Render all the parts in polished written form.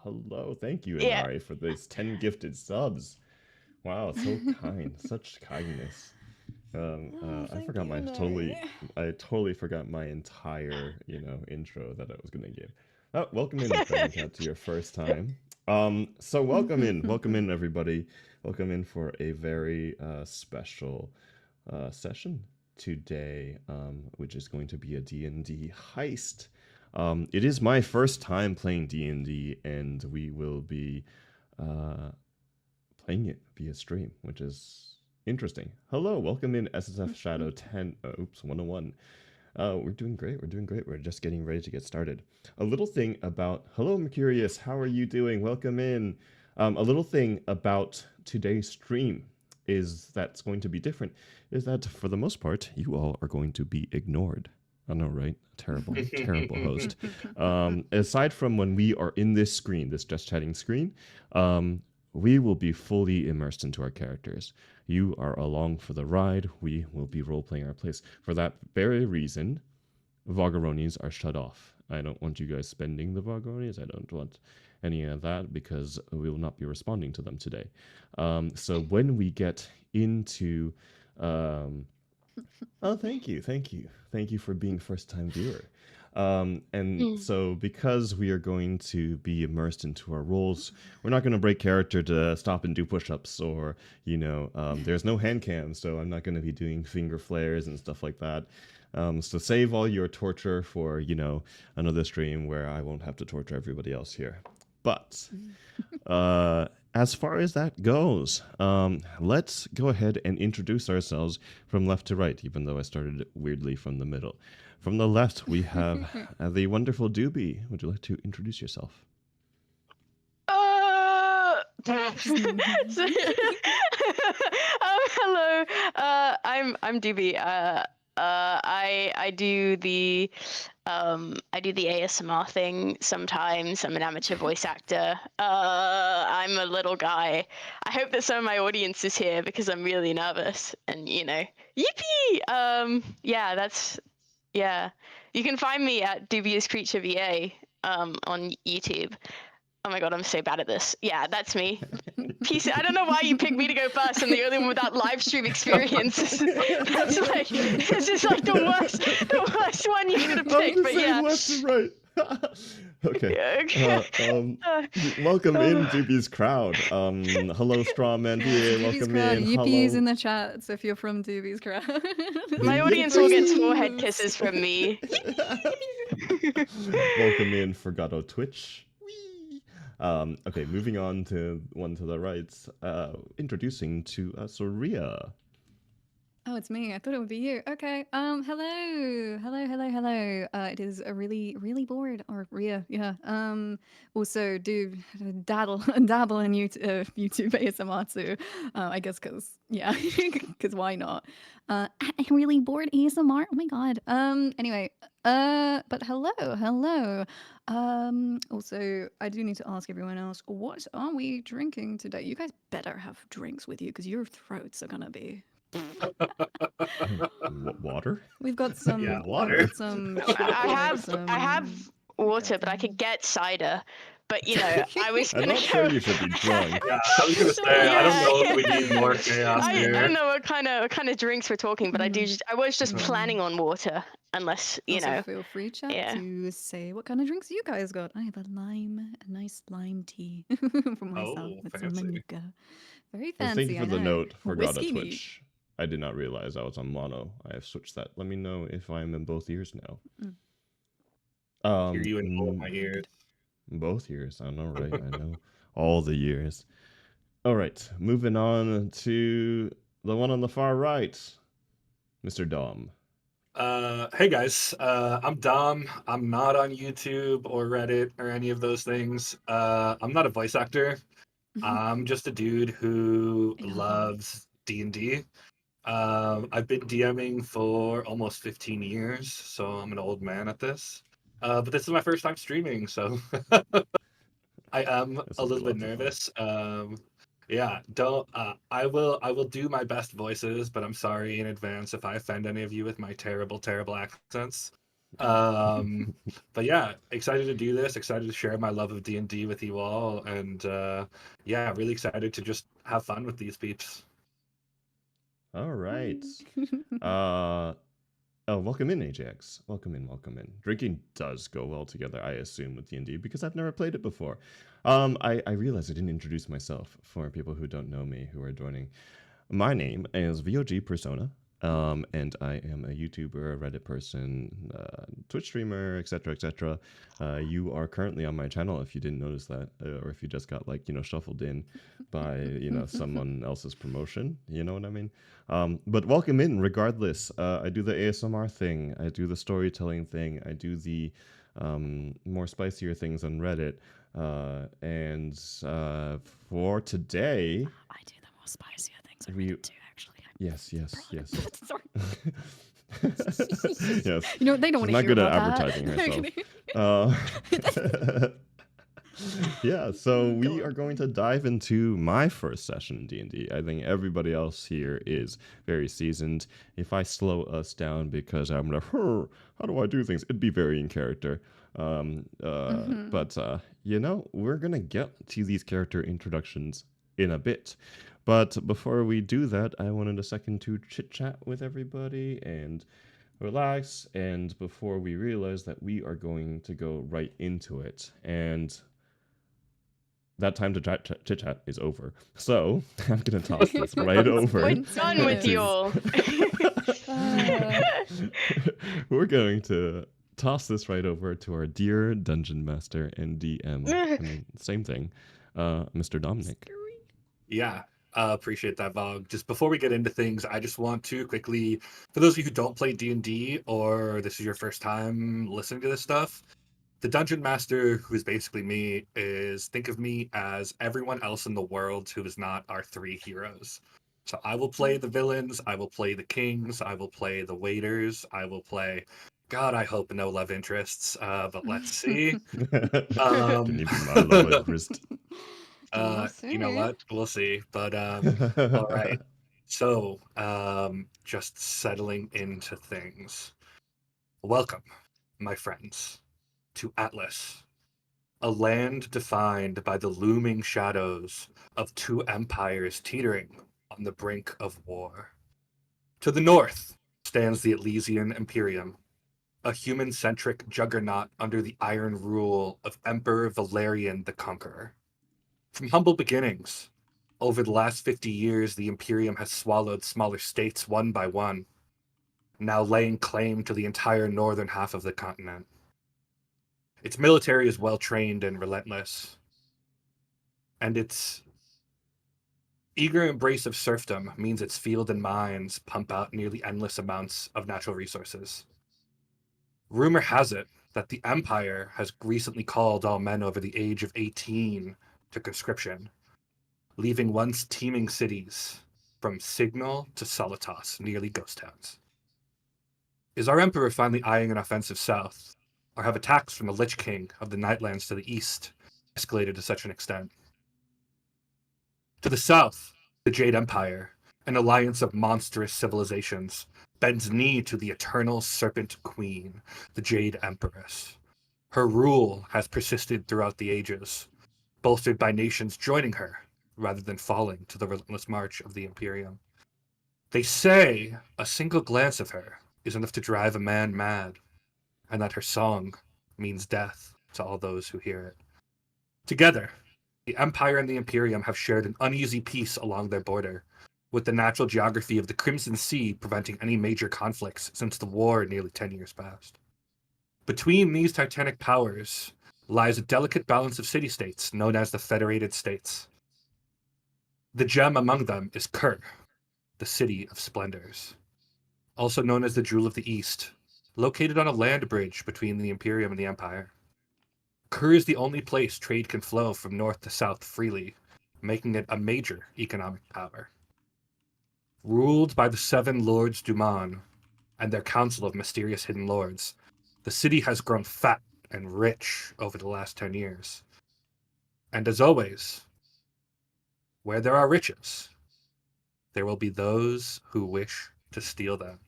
hello. Thank you, Yeah. Inari, for these 10 gifted subs. Wow, so kind. Such kindness. Oh, I thank forgot you, my Inari. I totally forgot my entire, intro that I was gonna give. Oh, welcome in, Dragon Cat, to your first time. So welcome in, everybody. Welcome in for a very special session today, which is going to be a D&D heist. It is my first time playing D&D, and we will be uh, playing it via stream, which is interesting. Hello, welcome in SSF Shadow 10, 101. We're doing great. We're doing great. We're just getting ready to get started. A little thing about, hello, Mercurius. How are you doing? Welcome in. A little thing about today's stream is that's going to be different is that for the most part, you all are going to be ignored. I know, right? Terrible, terrible host. Aside from when we are in this screen, this just chatting screen, we will be fully immersed into our characters. You are along for the ride. We will be role playing our place. For that very reason, Vagaronis are shut off. I don't want you guys spending the Vagaronis. I don't want any of that because we will not be responding to them today. So when we get into, oh, thank you for being first time viewer. And so because we are going to be immersed into our roles, we're not going to break character to stop and do push-ups or, there's no hand cam, so I'm not going to be doing finger flares and stuff like that. So save all your torture for, another stream where I won't have to torture everybody else here. But as far as that goes, let's go ahead and introduce ourselves from left to right, even though I started weirdly from the middle. From the left, we have the wonderful Doobie. Would you like to introduce yourself? Hello. I'm DB. I do the ASMR thing sometimes. I'm an amateur voice actor. I'm a little guy. I hope that some of my audience is here because I'm really nervous and yippee. Yeah. You can find me at Dubious Creature VA on YouTube. Oh my god, I'm so bad at this. Yeah, that's me. Peace. I don't know why you picked me to go first. I'm the only one without live stream experience. This is like the worst one you could have picked. But yeah. Left and right. Okay. Welcome in, Doobie's crowd. Hello, Strawman VA. Welcome in. Yippies Hello. in the chat if you're from Doobie's crowd. My audience all gets forehead kisses from me. Welcome in, Forgato Twitch. Okay, moving on to one to the right. Introducing to Soria. Oh, it's me. I thought it would be you. Okay. Hello. It is a really bored or Ria. Yeah. Also do dabble in YouTube ASMR too. I guess because why not? Really bored ASMR. Oh my god. Anyway. But hello. Also, I do need to ask everyone else, what are we drinking today? You guys better have drinks with you because your throats are gonna be. Water? We've got some. Yeah, water. I've got some. I have water, but I could get cider. But I was I'm gonna not go. sure you should be drunk. Yeah, I was gonna say I don't know if we need more chaos here. I don't know what kind of drinks we're talking, but I was just planning on water, unless Also, feel free, chat, Yeah. to say what kind of drinks you guys got. I have a nice lime tea for myself with some fancy. manuka. Very Well, fancy. thank you for I the know. note. Forgot a Whiskey neat. Twitch. I did not realize I was on mono. I have switched that. Let me know if I'm in both ears now. Hear you in both my ears. Both ears. I know, right? I know all the years. All right, moving on to the one on the far right, Mr. Dom. Hey guys, I'm Dom. I'm not on YouTube or Reddit or any of those things. I'm not a voice actor. I'm just a dude who loves D&D. I've been DMing for almost 15 years, so I'm an old man at this. But this is my first time streaming, so I am a little bit nervous. Yeah, don't. I will do my best voices, but I'm sorry in advance if I offend any of you with my terrible accents. But yeah, excited to do this. Excited to share my love of D&D with you all, and yeah, really excited to just have fun with these peeps. All right. Oh, welcome in, Ajax. Welcome in, welcome in. Drinking does go well together, I assume, with D&D because I've never played it before. I realized I didn't introduce myself for people who don't know me who are joining. My name is VOG Persona, and I am a YouTuber, a Reddit person, Twitch streamer, etc., etc. You are currently on my channel if you didn't notice that, or if you just got shuffled in by someone else's promotion. You know what I mean? But welcome in, regardless. I do the ASMR thing, I do the storytelling thing, I do the more spicier things on Reddit. And for today, I do the most spicier things on we Reddit too, actually. yes. Sorry. Yes. You know, they don't She's want to not hear good at about advertising that. herself. Yeah, so Go we on. are going to dive into my first session in D&D. I think everybody else here is very seasoned. If I slow us down because I'm like, how do I do things? It'd be very in character. But we're going to get to these character introductions in a bit. But before we do that, I wanted a second to chit-chat with everybody and relax, and before we realize that we are going to go right into it. And that time to chit chat is over. So I'm going to toss this right over. Done with you all. We're going to toss this right over to our dear dungeon master and DM. I mean, same thing, Mr. Dominic. Yeah, appreciate that, Vog. Just before we get into things, I just want to quickly, for those of you who don't play D&D or this is your first time listening to this stuff, the Dungeon Master, who is basically me, think of me as everyone else in the world who is not our three heroes. So I will play the villains, I will play the kings, I will play the waiters, I will play, God, I hope no love interests, but let's see. Can you be my love interest? You know what? We'll see. But all right. So, just settling into things. Welcome, my friends, to Atlas, a land defined by the looming shadows of two empires teetering on the brink of war. To the north stands the Elysian Imperium, a human-centric juggernaut under the iron rule of Emperor Valerian the Conqueror. From humble beginnings, over the last 50 years, the Imperium has swallowed smaller states one by one, now laying claim to the entire northern half of the continent. Its military is well trained and relentless, and its eager embrace of serfdom means its field and mines pump out nearly endless amounts of natural resources. Rumor has it that the Empire has recently called all men over the age of 18 to conscription, leaving once teeming cities, from Signal to Solitas, nearly ghost towns. Is our Emperor finally eyeing an offensive south, or have attacks from the Lich King of the Nightlands to the east escalated to such an extent? To the south, the Jade Empire, an alliance of monstrous civilizations, bends knee to the eternal Serpent Queen, the Jade Empress. Her rule has persisted throughout the ages, bolstered by nations joining her rather than falling to the relentless march of the Imperium. They say a single glance of her is enough to drive a man mad, and that her song means death to all those who hear it. Together, the Empire and the Imperium have shared an uneasy peace along their border, with the natural geography of the Crimson Sea preventing any major conflicts since the war nearly 10 years past. Between these titanic powers lies a delicate balance of city-states known as the Federated States. The gem among them is Kur, the City of Splendors, also known as the Jewel of the East, located on a land bridge between the Imperium and the Empire. Kur is the only place trade can flow from north to south freely, making it a major economic power. Ruled by the 7 Lords Duman and their council of mysterious hidden lords, the city has grown fat and rich over the last 10 years. And as always, where there are riches, there will be those who wish to steal them.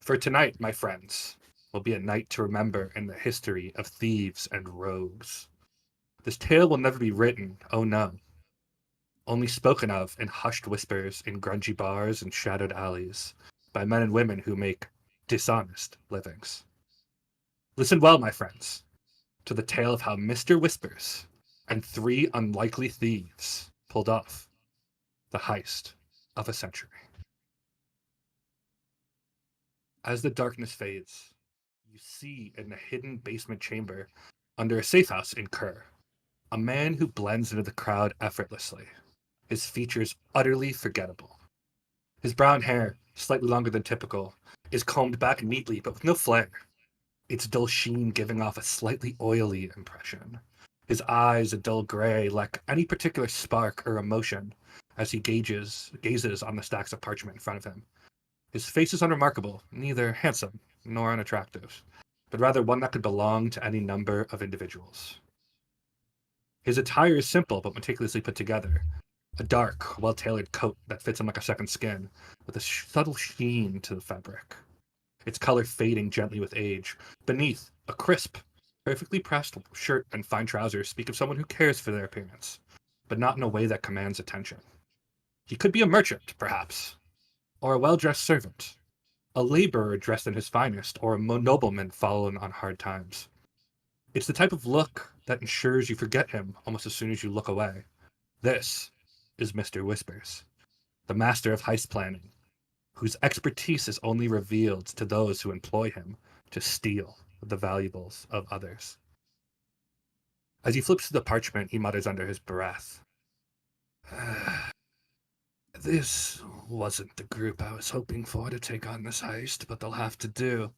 For tonight, my friends, will be a night to remember in the history of thieves and rogues. This tale will never be written, oh no, only spoken of in hushed whispers in grungy bars and shadowed alleys by men and women who make dishonest livings. Listen well, my friends, to the tale of how Mr. Whispers and 3 unlikely thieves pulled off the heist of a century. As the darkness fades, you see in the hidden basement chamber under a safe house in Kerr, a man who blends into the crowd effortlessly, his features utterly forgettable. His brown hair, slightly longer than typical, is combed back neatly but with no flair, its dull sheen giving off a slightly oily impression. His eyes a dull gray, lack any particular spark or emotion as he gazes on the stacks of parchment in front of him. His face is unremarkable, neither handsome nor unattractive, but rather one that could belong to any number of individuals. His attire is simple but meticulously put together. A dark, well-tailored coat that fits him like a second skin, with a subtle sheen to the fabric, its color fading gently with age. Beneath, a crisp, perfectly pressed shirt and fine trousers speak of someone who cares for their appearance, but not in a way that commands attention. He could be a merchant, perhaps, or a well-dressed servant, a laborer dressed in his finest, or a nobleman fallen on hard times. It's the type of look that ensures you forget him almost as soon as you look away. This is Mr. Whispers, the master of heist planning, whose expertise is only revealed to those who employ him to steal the valuables of others. As he flips through the parchment, he mutters under his breath, "This wasn't the group I was hoping for to take on this heist, but they'll have to do."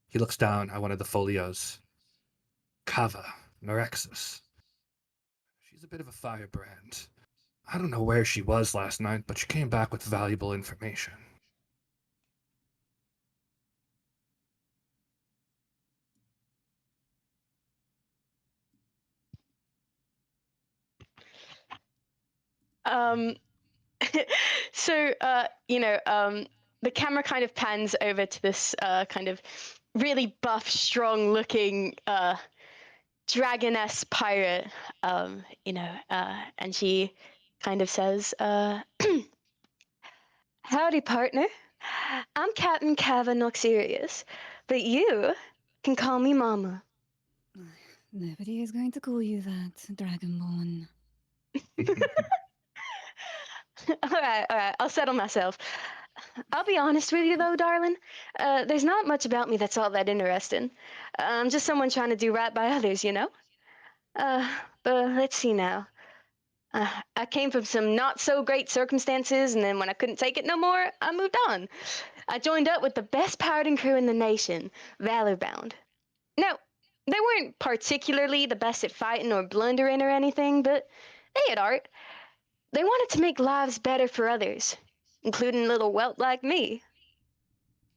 He looks down at one of the folios. Kava Norexus. She's a bit of a firebrand. I don't know where she was last night, but she came back with valuable information. Um, so the camera kind of pans over to this kind of really buff, strong-looking dragoness pirate, and she kind of says, "Howdy, partner. I'm Captain Cava Noxerius, but you can call me Mama." Nobody is going to call you that, Dragonborn. All right, I'll settle myself. I'll be honest with you, though, darling. There's not much about me that's all that interesting. I'm just someone trying to do right by others, you know? But let's see now. I came from some not so great circumstances, and then when I couldn't take it no more, I moved on. I joined up with the best pirating crew in the nation, Valorbound. No, they weren't particularly the best at fighting or blundering or anything, but they had art. They wanted to make lives better for others, including little whelp like me.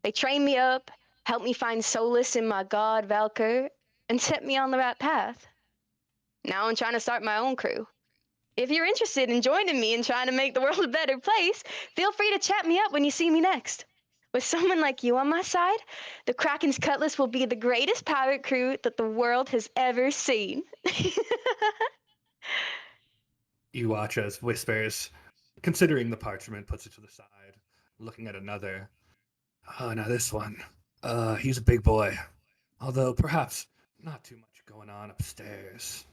They trained me up, helped me find solace in my god Valkyr, and set me on the right path. Now I'm trying to start my own crew. If you're interested in joining me and trying to make the world a better place, feel free to chat me up when you see me next. With someone like you on my side, the Kraken's Cutlass will be the greatest pirate crew that the world has ever seen. You watch as Whispers, considering the parchment, puts it to the side, looking at another. Oh, now this one. He's a big boy. Although perhaps not too much going on upstairs.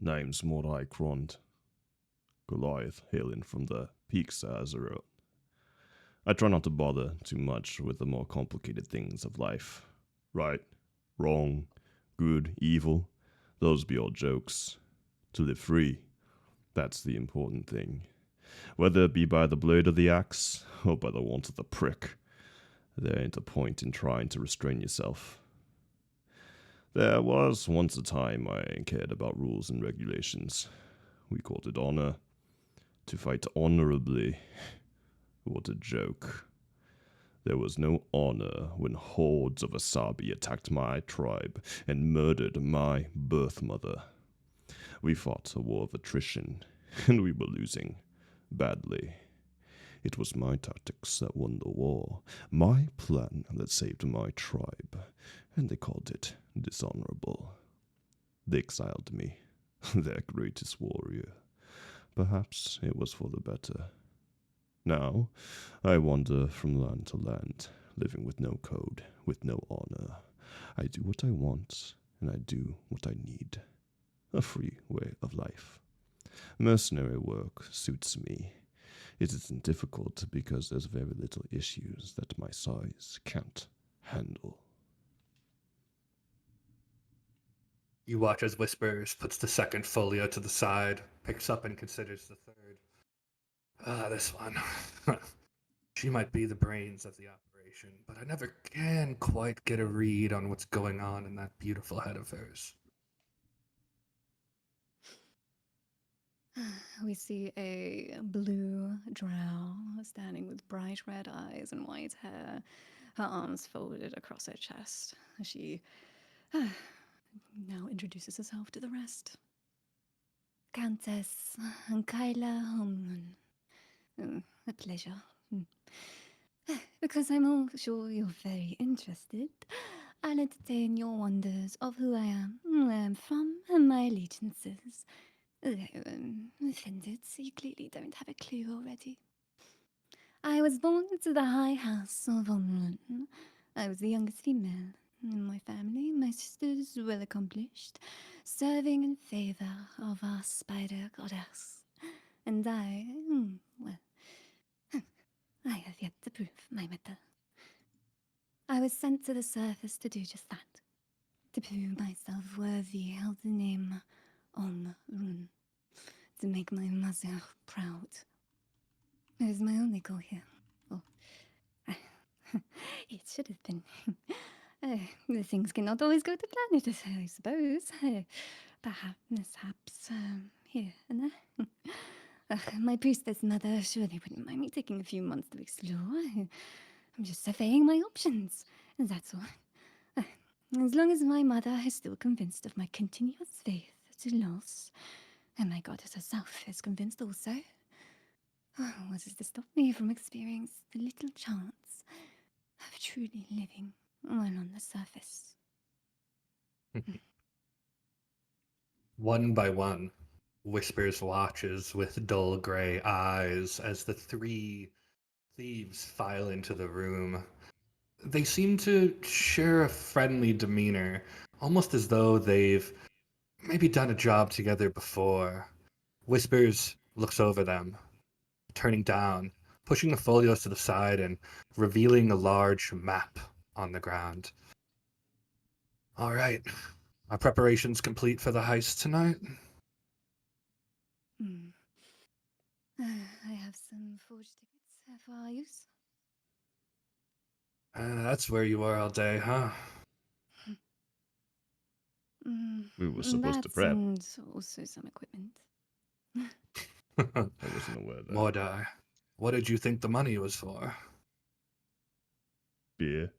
Name's Mordai Krond. Goliath, hailing from the peaks of Azeroth. I try not to bother too much with the more complicated things of life. Right, wrong, good, evil, those be all jokes. To live free, that's the important thing. Whether it be by the blade of the axe, or by the want of the prick, there ain't a point in trying to restrain yourself. There was once a time I cared about rules and regulations. We called it honor. To fight honorably. What a joke. There was no honor when hordes of Asabi attacked my tribe and murdered my birth mother. We fought a war of attrition, and we were losing badly. It was my tactics that won the war, my plan that saved my tribe, and they called it dishonorable. They exiled me, their greatest warrior. Perhaps it was for the better. Now, I wander from land to land, living with no code, with no honor. I do what I want, and I do what I need. A free way of life. Mercenary work suits me. It isn't difficult because there's very little issues that my size can't handle. You watch as Whispers puts the second folio to the side, picks up and considers the third. This one. She might be the brains of the operation, but I never can quite get a read on what's going on in that beautiful head of hers. We see a blue drow standing with bright red eyes and white hair, her arms folded across her chest. She now introduces herself to the rest. Countess Kyla Holmlund. A pleasure. Because I'm all sure you're very interested, I'll entertain your wonders of who I am, where I'm from, and my allegiances. I'm offended, so you clearly don't have a clue already. I was born into the High House of Holmlund. I was the youngest female in my family. My sisters well accomplished, serving in favor of our spider goddess. And I, well, I have yet to prove my mettle. I was sent to the surface to do just that, to prove myself worthy of the name Omrun, to make my mother proud. It is my only goal here. Oh, it should have been. The things cannot always go to plan, I suppose. Perhaps, mishaps, here and there. My priestess mother surely wouldn't mind me taking a few months to explore. I'm just surveying my options, and that's all. As long as my mother is still convinced of my continuous faith to loss, and my goddess herself is convinced also, what is to stop me from experiencing the little chance of truly living while on the surface? One by one, Whispers watches with dull gray eyes as the three thieves file into the room. They seem to share a friendly demeanor, almost as though they've maybe done a job together before. Whispers looks over them, turning down, pushing the folios to the side and revealing a large map on the ground. All right, our preparations complete for the heist tonight? I have some forged tickets for our use. That's where you are all day, huh? We were supposed to That prep. and also some equipment. I wasn't aware that. Mordai, what did you think the money was for? Beer.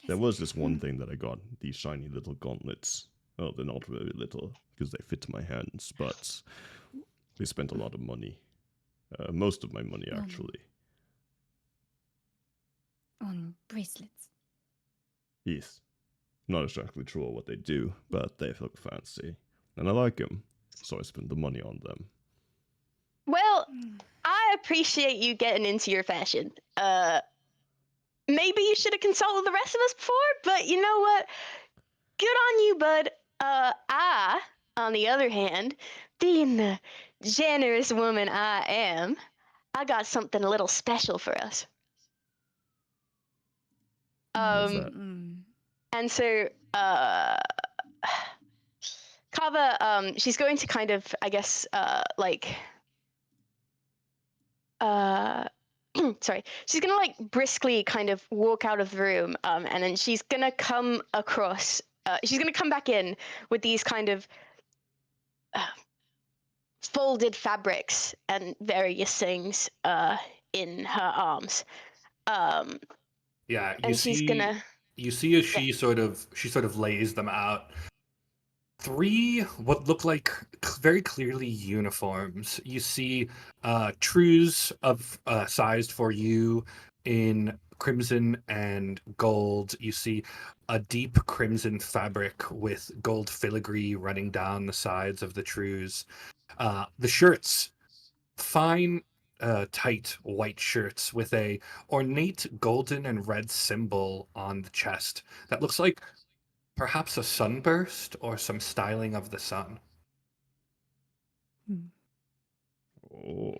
There was this one thing that I got, these shiny little gauntlets. Well, they're not really little, because they fit my hands, but we spent a lot of money. Most of my money, actually. On bracelets. Yes. Not exactly sure what they do, but they look fancy. And I like them, so I spent the money on them. Well, I appreciate you getting into your fashion. Maybe you should have consulted the rest of us before, but you know what? Good on you, bud. I, on the other hand, being the generous woman I am, I got something a little special for us. What's that? And so, Kava, she's going to kind of, I guess, sorry, she's gonna like briskly kind of walk out of the room, and then she's gonna come across, she's gonna come back in with these kind of folded fabrics and various things in her arms. Yeah, and she's gonna you see as she sort of lays them out. three what look like very clearly uniforms. You see trews of sized for you in crimson and gold. You see a deep crimson fabric with gold filigree running down the sides of the trews. The shirts, fine, tight white shirts with a ornate golden and red symbol on the chest that looks like perhaps a sunburst or some styling of the sun. Oh,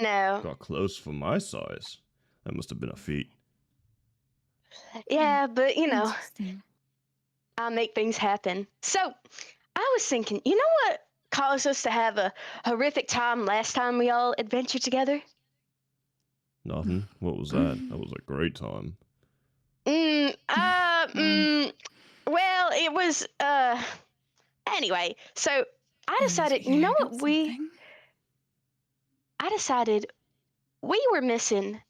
No. got clothes for my size. That must have been a feat. Yeah, but Interesting. I'll make things happen. So, I was thinking, you know what caused us to have a horrific time last time we all adventured together? Nothing. What was that? That was a great time. Well, it was, anyway, so I decided, you know what I decided we were missing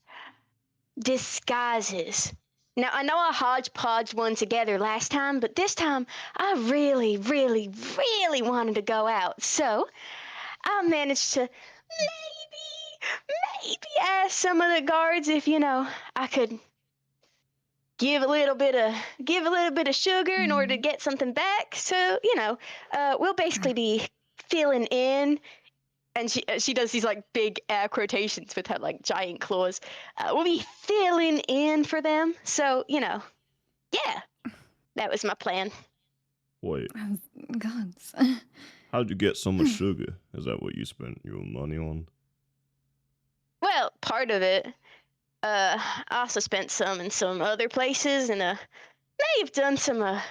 disguises. Now, I know I hodgepodge one together last time, but this time I really, really, really wanted to go out. So I managed to maybe ask some of the guards if, I could give a little bit of sugar in order to get something back. So, we'll basically be filling in. And she does these like big air quotations with her like giant claws. We'll be filling in for them. So, yeah, that was my plan. Wait, Gods. how'd you get so much sugar? Is that what you spent your money on? Well, part of it. I also spent some in some other places, and may have done some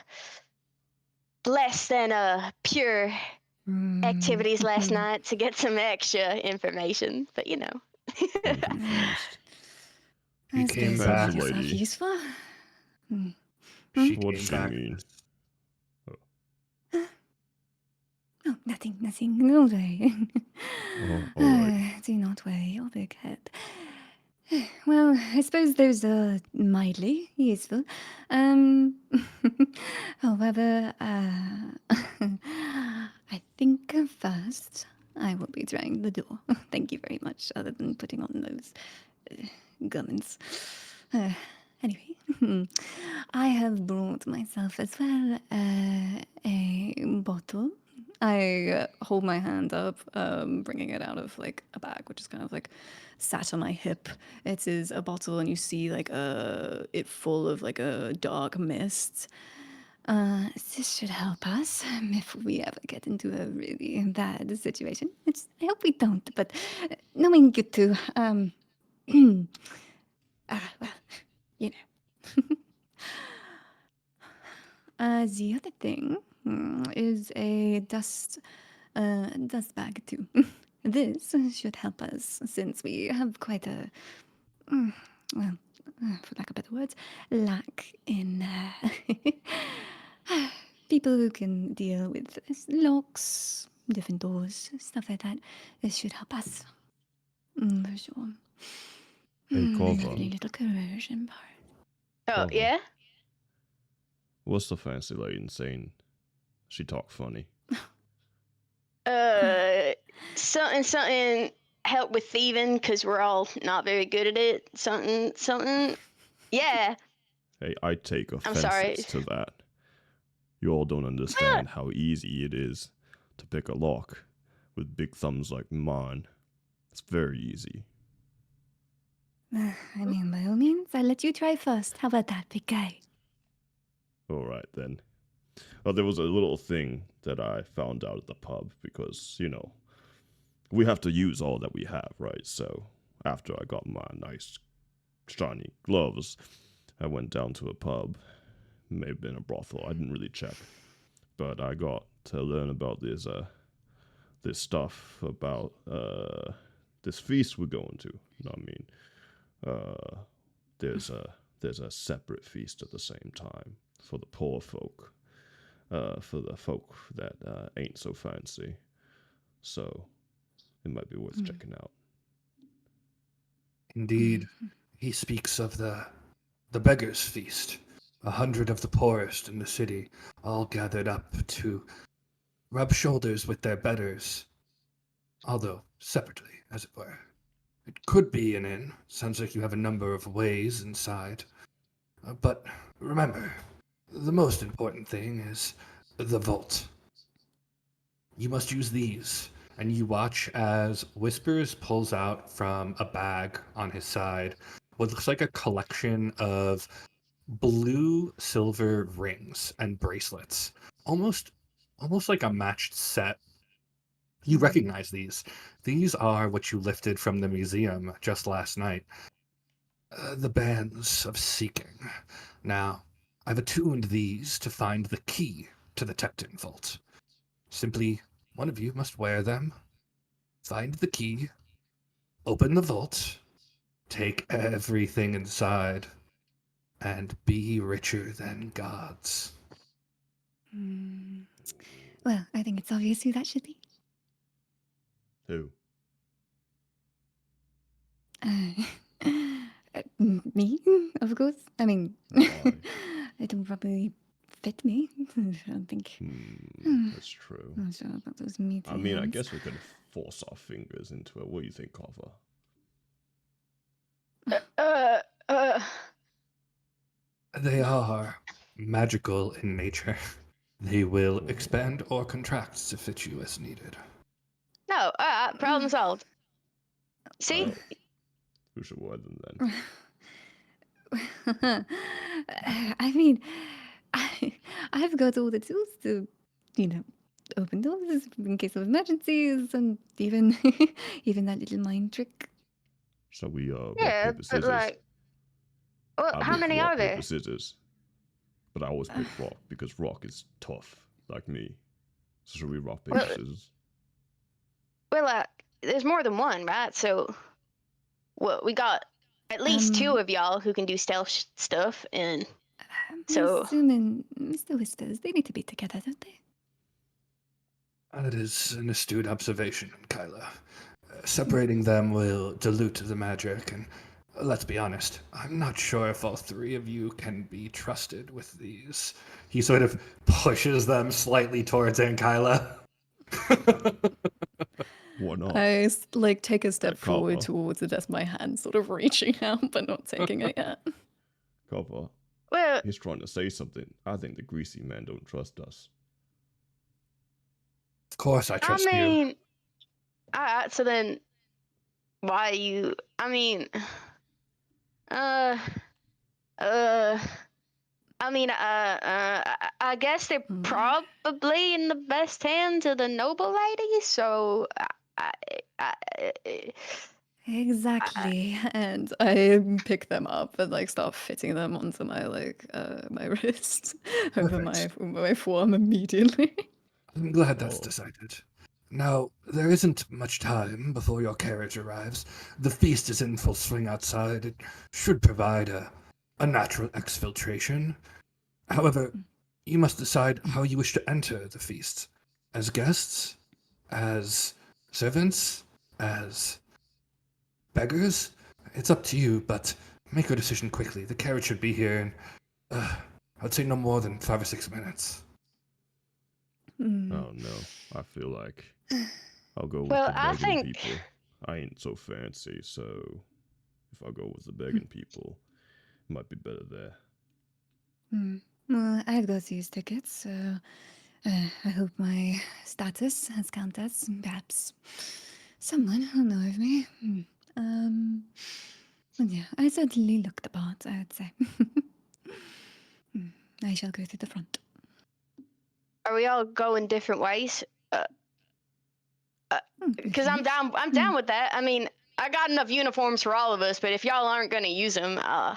less than pure activities last night to get some extra information. But Confused. He I came suppose you back. make yourself Lady. useful. She What came does she back. mean? Oh, nothing. Don't worry. Oh, alright. Do not worry, your big head. Well, I suppose those are mildly useful. However, I think first I will be trying the door. Thank you very much, other than putting on those garments. Anyway, I have brought myself as well a bottle. I hold my hand up, bringing it out of like a bag, which is kind of like sat on my hip. It is a bottle, and you see like it full of like a dark mist. This should help us if we ever get into a really bad situation. I hope we don't, but knowing you two, well, you know. The other thing is a dust bag too. This should help us since we have quite a, well, for lack of better words, lack in people who can deal with locks, different doors, stuff like that. This should help us, for sure. Hey, The Kova. lovely little corrosion part. Oh, Kova. yeah? What's the fancy lady saying? She talk funny. Something help with thieving because we're all not very good at it. Something. Yeah. Hey, I take I'm sorry. offenses to that. You all don't understand how easy it is to pick a lock with big thumbs like mine. It's very easy. I mean, by all means, I'll let you try first. How about that, big guy? Alright then. Well, there was a little thing that I found out at the pub because, we have to use all that we have, right? So, after I got my nice, shiny gloves, I went down to a pub. May have been a brothel, I didn't really check. But I got to learn about this stuff about, this feast we're going to. You know what I mean? There's a separate feast at the same time for the poor folk. For the folk that ain't so fancy. So, it might be worth checking out. Indeed, he speaks of the beggars' feast. 100 of the poorest in the city, all gathered up to rub shoulders with their betters, although separately, as it were. It could be an inn. Sounds like you have a number of ways inside. But remember, the most important thing is the vault. You must use these. And you watch as Whispers pulls out from a bag on his side what looks like a collection of blue silver rings and bracelets. Almost like a matched set. You recognize these. These are what you lifted from the museum just last night. The bands of seeking. Now, I've attuned these to find the key to the Tecton vault. Simply, one of you must wear them, find the key, open the vault, take everything inside, and be richer than gods. Well, I think it's obvious who that should be. Who? Me, of course. I mean, Why? it don't probably fit me. I don't think. That's true. Not sure about those meaty I mean, I hands. guess we could force our fingers into it. What do you think, Kava? They are magical in nature. They will expand or contract to fit you as needed. No, problem solved. See? Well, who should wear them then? I mean, I've got all the tools to, open doors in case of emergencies, and even even that little mind trick. Shall we rock, Yeah, paper, but scissors? like, well, I how pick many rock, are there? paper, scissors. But I always pick rock because rock is tough, like me. So should we rock, paper, Well, scissors? Well, there's more than one, right? So, well, we got at least two of y'all who can do stealth stuff, and I'm so assuming Mr. Whispers, they need to be together, don't they? That is an astute observation, Kyla. Separating them will dilute the magic, and let's be honest, I'm not sure if all three of you can be trusted with these. He sort of pushes them slightly towards Kyla. Why not? I take a step forward Kava. towards the desk, my hand sort of reaching out but not taking it yet. Kava, well, he's trying to say something. I think the greasy man don't trust us. Of course, I trust I you. mean, alright. So then, why you? I mean, I guess they're probably in the best hands of the noble lady. So, Exactly. And I pick them up and start fitting them onto my my wrist over my forearm immediately. I'm glad that's Oh. decided. Now, there isn't much time before your carriage arrives. The feast is in full swing outside. It should provide a natural exfiltration. However, you must decide how you wish to enter the feast. As guests? As servants? As beggars? It's up to you, but make your decision quickly. The carriage should be here in, I'd say no more than 5 or 6 minutes. Oh no, I feel like I'll go with Well, the I begging think- people. I ain't so fancy, so if I go with the begging people, it might be better there. Well, I've got these tickets, so I hope my status as countess, perhaps someone will know of me. But yeah, I certainly look the part, I would say. I shall go to the front. are we all going different ways? Because I'm down. I'm down with that. I mean, I got enough uniforms for all of us, but if y'all aren't gonna use them, I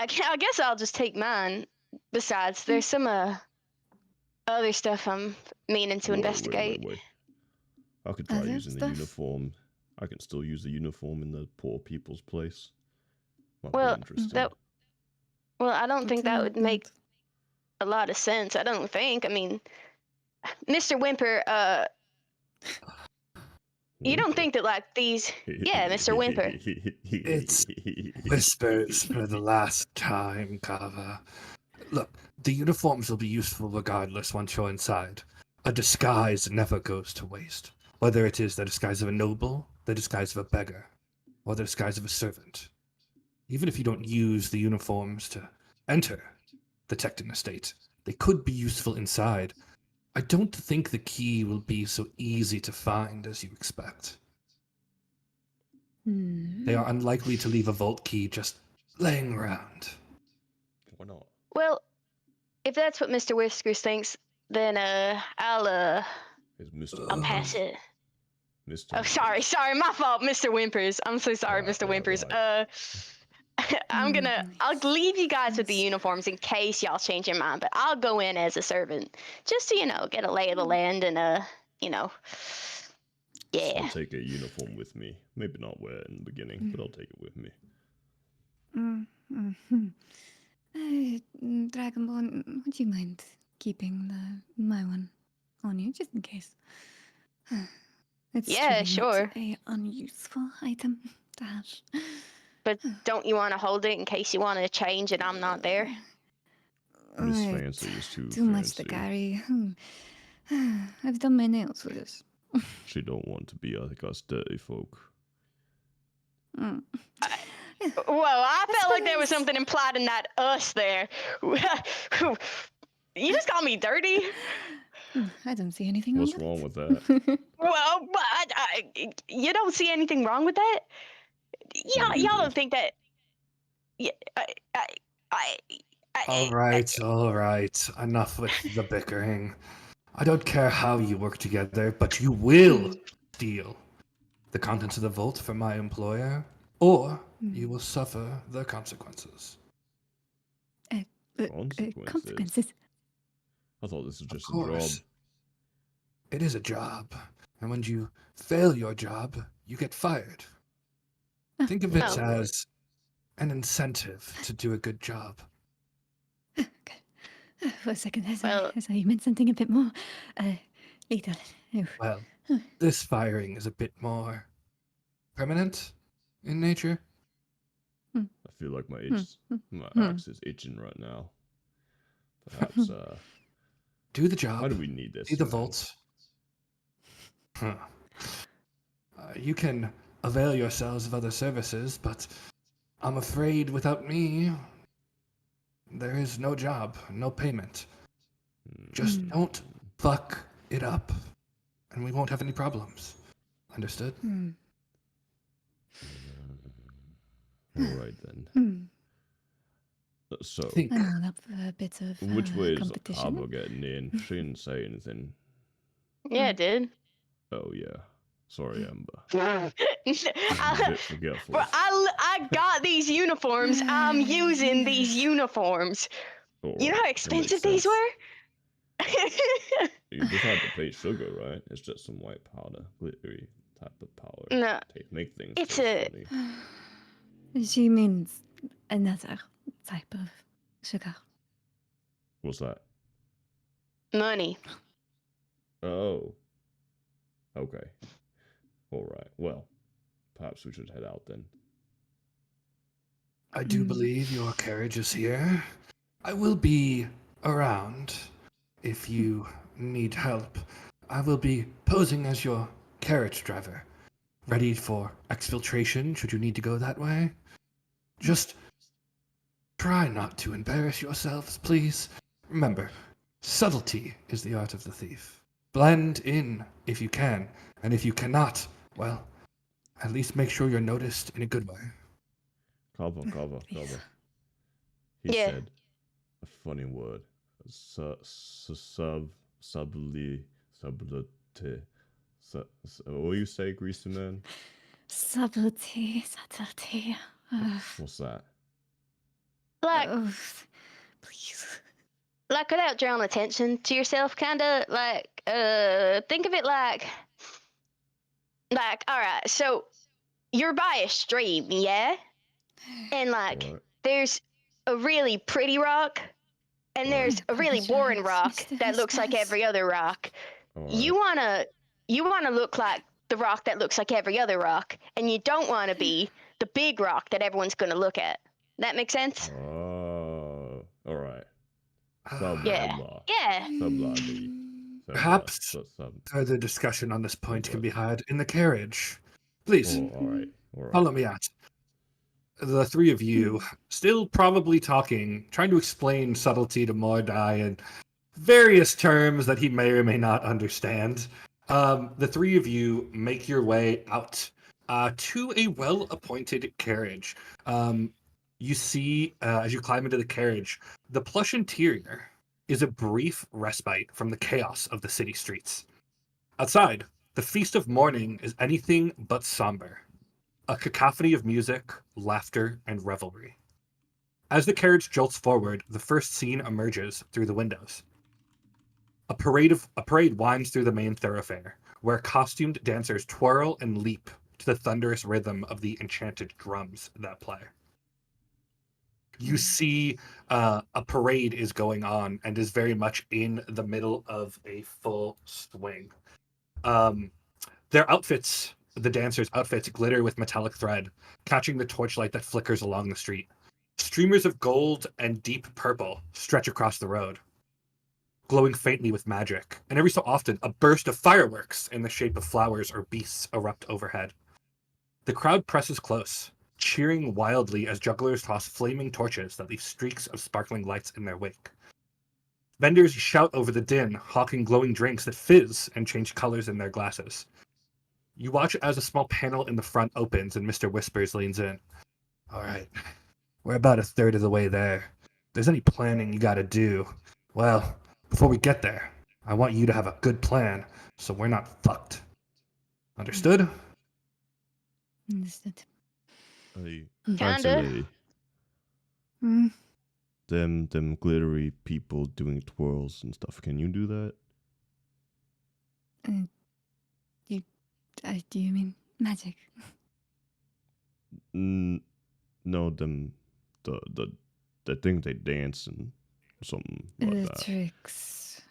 guess I'll just take mine. Besides, there's some other stuff I'm meaning to investigate. Wait. I could try Other using the stuff? uniform. I can still use the uniform in the poor people's place. Might Well, be interesting. I don't think that would make What? a lot of sense. I don't think. I mean, Mr. Whimper, you don't think that these? Yeah, Mr. Whimper. It's Whispers for the last time, Kava. Look, the uniforms will be useful regardless once you're inside. a disguise never goes to waste. Whether it is the disguise of a noble, the disguise of a beggar, or the disguise of a servant. Even if you don't use the uniforms to enter the Tecton estate, they could be useful inside. I don't think the key will be so easy to find as you expect. They are unlikely to leave a vault key just laying around. Why not? Well, if that's what Mr. Whiskers thinks, then I'll It's Mr. I'll pass it. Mr. Oh, sorry, my fault, Mr. Whimpers. I'm so sorry, Right, Mr. right, Whimpers. right. I'll leave you guys with the uniforms in case y'all change your mind, but I'll go in as a servant just to, get a lay of the land and, I'll yeah. take a uniform with me. Maybe not wear it in the beginning, but I'll take it with me. Dragonborn, would you mind keeping my one on you, just in case? It's Yeah, truly sure. not a unuseful item to have. But don't you want to hold it in case you want to change and I'm not there? Miss Alright, Fancy is too much to fancy. carry. I've done my nails with this. She don't want to be like us dirty folk. Whoa, I felt like there was suppose- something implied in that us there. You just called me dirty? I don't see anything What's wrong wrong with with that? Well, but you don't see anything wrong with that? Maybe Y'all it don't is. think that... Yeah, All right. Enough with the bickering. I don't care how you work together, but you will steal the contents of the vault from my employer, or you will suffer the consequences. consequences. I thought this was Of just a job. course, it is a job, and when you fail your job, you get fired. Think of it Oh. as an incentive to do a good job. For a second, I Well- thought you meant something a bit more lethal. Oh. Well, this firing is a bit more permanent in nature. I feel like my axe is itching right now. Perhaps, Do the job. why do we need this? See the man? vault. You can avail yourselves of other services, but I'm afraid without me, there is no job, no payment. Just don't fuck it up, and we won't have any problems. Understood? Alright then. So, Think. I'm all up for a bit of which way is competition. Cabo getting in? She didn't say anything. Yeah, dude. Oh yeah. Sorry, Amber. I, I'm a bit forgetful. bro, I got these uniforms. I'm using these uniforms. You know Alright, how that makes expensive these sense. were? You just had to pay sugar, right? It's just some white powder, glittery type of powder. No, Make things it's taste a- funny. She means another type of sugar. What's that? Money. Oh. Okay. Alright, well, perhaps we should head out then. I do believe your carriage is here. I will be around if you need help. I will be posing as your carriage driver, ready for exfiltration should you need to go that way. Just try not to embarrass yourselves, please. Remember, subtlety is the art of the thief. Blend in if you can, and if you cannot, well, at least make sure you're noticed in a good way. Cover. Please. He Yeah. said a funny word. Sublite. What do you say, Greasy Man? Subtlety. What's that? Like, Please. like without drawing attention to yourself, kind of like, think of it like, all right, so you're by a stream, yeah? And like, Alright. there's a really pretty rock, and there's a really boring rock Mr. that looks like Whiskers. every other rock. Alright. You wanna look like the rock that looks like every other rock, and you don't want to be the big rock that everyone's gonna look at. That make sense? Oh, alright. Yeah. Yeah. Subladi. So Perhaps so further discussion on this point can what? be had in the carriage. Please, Oh, all right, all right. follow me out. The three of you, still probably talking, trying to explain subtlety to Mordai and various terms that he may or may not understand. The three of you make your way out to a well-appointed carriage. You see, as you climb into the carriage, the plush interior is a brief respite from the chaos of the city streets. Outside, the feast of morning is anything but somber. A cacophony of music, laughter, and revelry. As the carriage jolts forward, the first scene emerges through the windows. A parade winds through the main thoroughfare, where costumed dancers twirl and leap to the thunderous rhythm of the enchanted drums that play. You see a parade is going on and is very much in the middle of a full swing. Their outfits, the dancers' outfits, glitter with metallic thread, catching the torchlight that flickers along the street. Streamers of gold and deep purple stretch across the road, glowing faintly with magic, and every so often a burst of fireworks in the shape of flowers or beasts erupt overhead. The crowd presses close, cheering wildly as jugglers toss flaming torches that leave streaks of sparkling lights in their wake. Vendors shout over the din, hawking glowing drinks that fizz and change colors in their glasses. You watch as a small panel in the front opens and Mr. Whispers leans in. All right, we're about a third of the way there. If there's any planning you gotta do, well, before we get there, I want you to have a good plan so we're not fucked. Understood? Understood. Hey, Kinda. fancy lady. Mm. Them glittery people doing twirls and stuff. Can you do that? Do you mean magic? No, them the thing they dance and something like that. Tricks.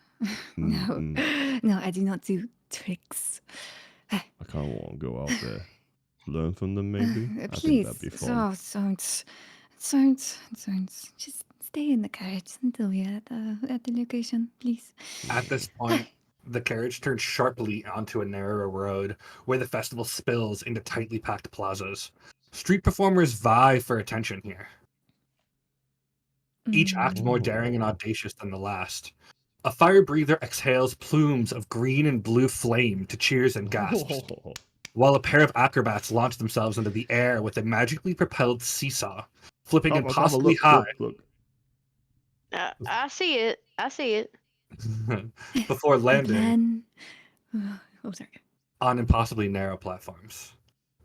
Mm, No, no, I do not do tricks. I kind of want to go out there, learn from them. Maybe I think Please, that'd be fun. don't. Just stay in the carriage until we are at the location, please. At this point, the carriage turns sharply onto a narrower road where the festival spills into tightly packed plazas. Street performers vie for attention here, each act more daring and Oh. audacious than the last. A fire breather exhales plumes of green and blue flame to cheers and gasps, while a pair of acrobats launch themselves into the air with a magically propelled seesaw, flipping impossibly high Look. I see it. I see it. before landing Oh, sorry. on impossibly narrow platforms.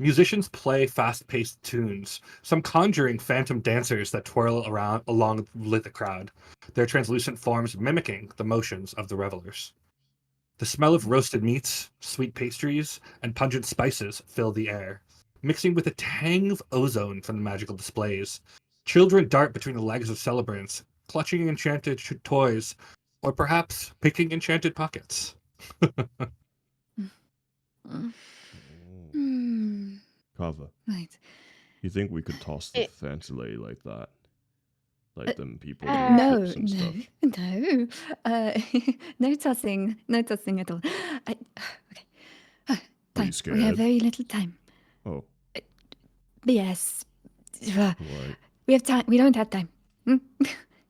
Musicians play fast-paced tunes, some conjuring phantom dancers that twirl around along with the crowd, their translucent forms mimicking the motions of the revelers. The smell of roasted meats, sweet pastries, and pungent spices fill the air, mixing with a tang of ozone from the magical displays. Children dart between the legs of celebrants, clutching enchanted toys, or perhaps picking enchanted pockets. Kava, Right. you think we could toss the It- fancy lady like that? Like them people Uh, doing No, flips and stuff. no. No tossing at all. Okay. Are you Time. We have scared? very little time. Oh, Yes. right. We have time. We don't have time.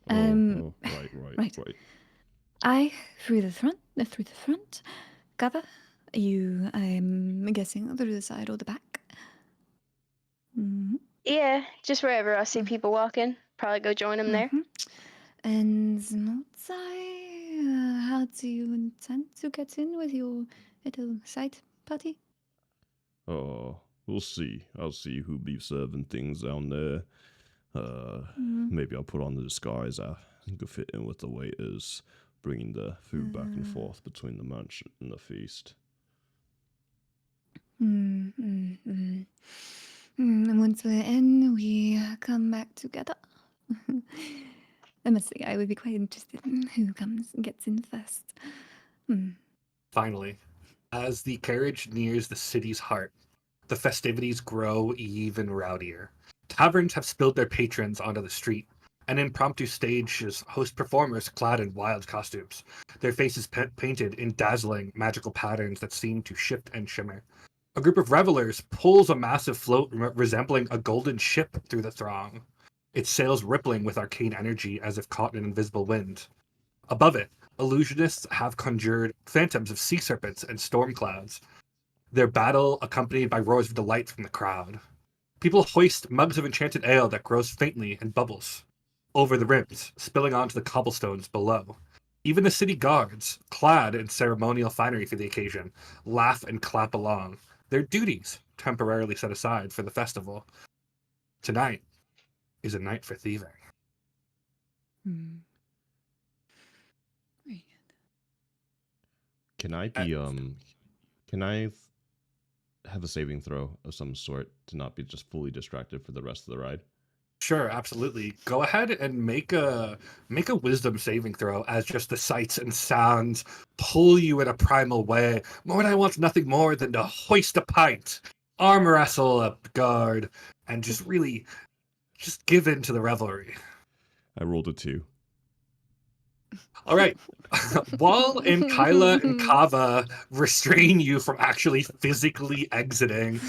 Right. I through the front. Cover. You, I'm guessing, through the side or the back. Yeah, just wherever I see people walking, probably go join them there. And Mozai, how do you intend to get in with your little side party? Oh, we'll see. I'll see who be serving things down there. Maybe I'll put on the disguise. I can fit in with the waiters, bringing the food back and forth between the mansion and the feast. And once we're in, we come back together. I must say, I would be quite interested in who comes and gets in first. Finally, as the carriage nears the city's heart, the festivities grow even rowdier. Taverns have spilled their patrons onto the street, An impromptu stage host performers clad in wild costumes, their faces painted in dazzling magical patterns that seem to shift and shimmer. A group of revelers pulls a massive float resembling a golden ship through the throng, its sails rippling with arcane energy as if caught in invisible wind. Above it, illusionists have conjured phantoms of sea serpents and storm clouds, their battle accompanied by roars of delight from the crowd. People hoist mugs of enchanted ale that grows faintly and bubbles over the rims, spilling onto the cobblestones below. Even the city guards, clad in ceremonial finery for the occasion, laugh and clap along, their duties temporarily set aside for the festival. Tonight is a night for thieving. Hmm. Very Can I be can I have a saving throw of some sort to not be just fully distracted for the rest of the ride? Sure, absolutely. Go ahead and make a wisdom saving throw as just the sights and sounds pull you in a primal way. Mordai wants nothing more than to hoist a pint, arm wrestle a guard, and just really just give in to the revelry. I rolled a 2. All right. Wall and Kyla and Kava restrain you from actually physically exiting.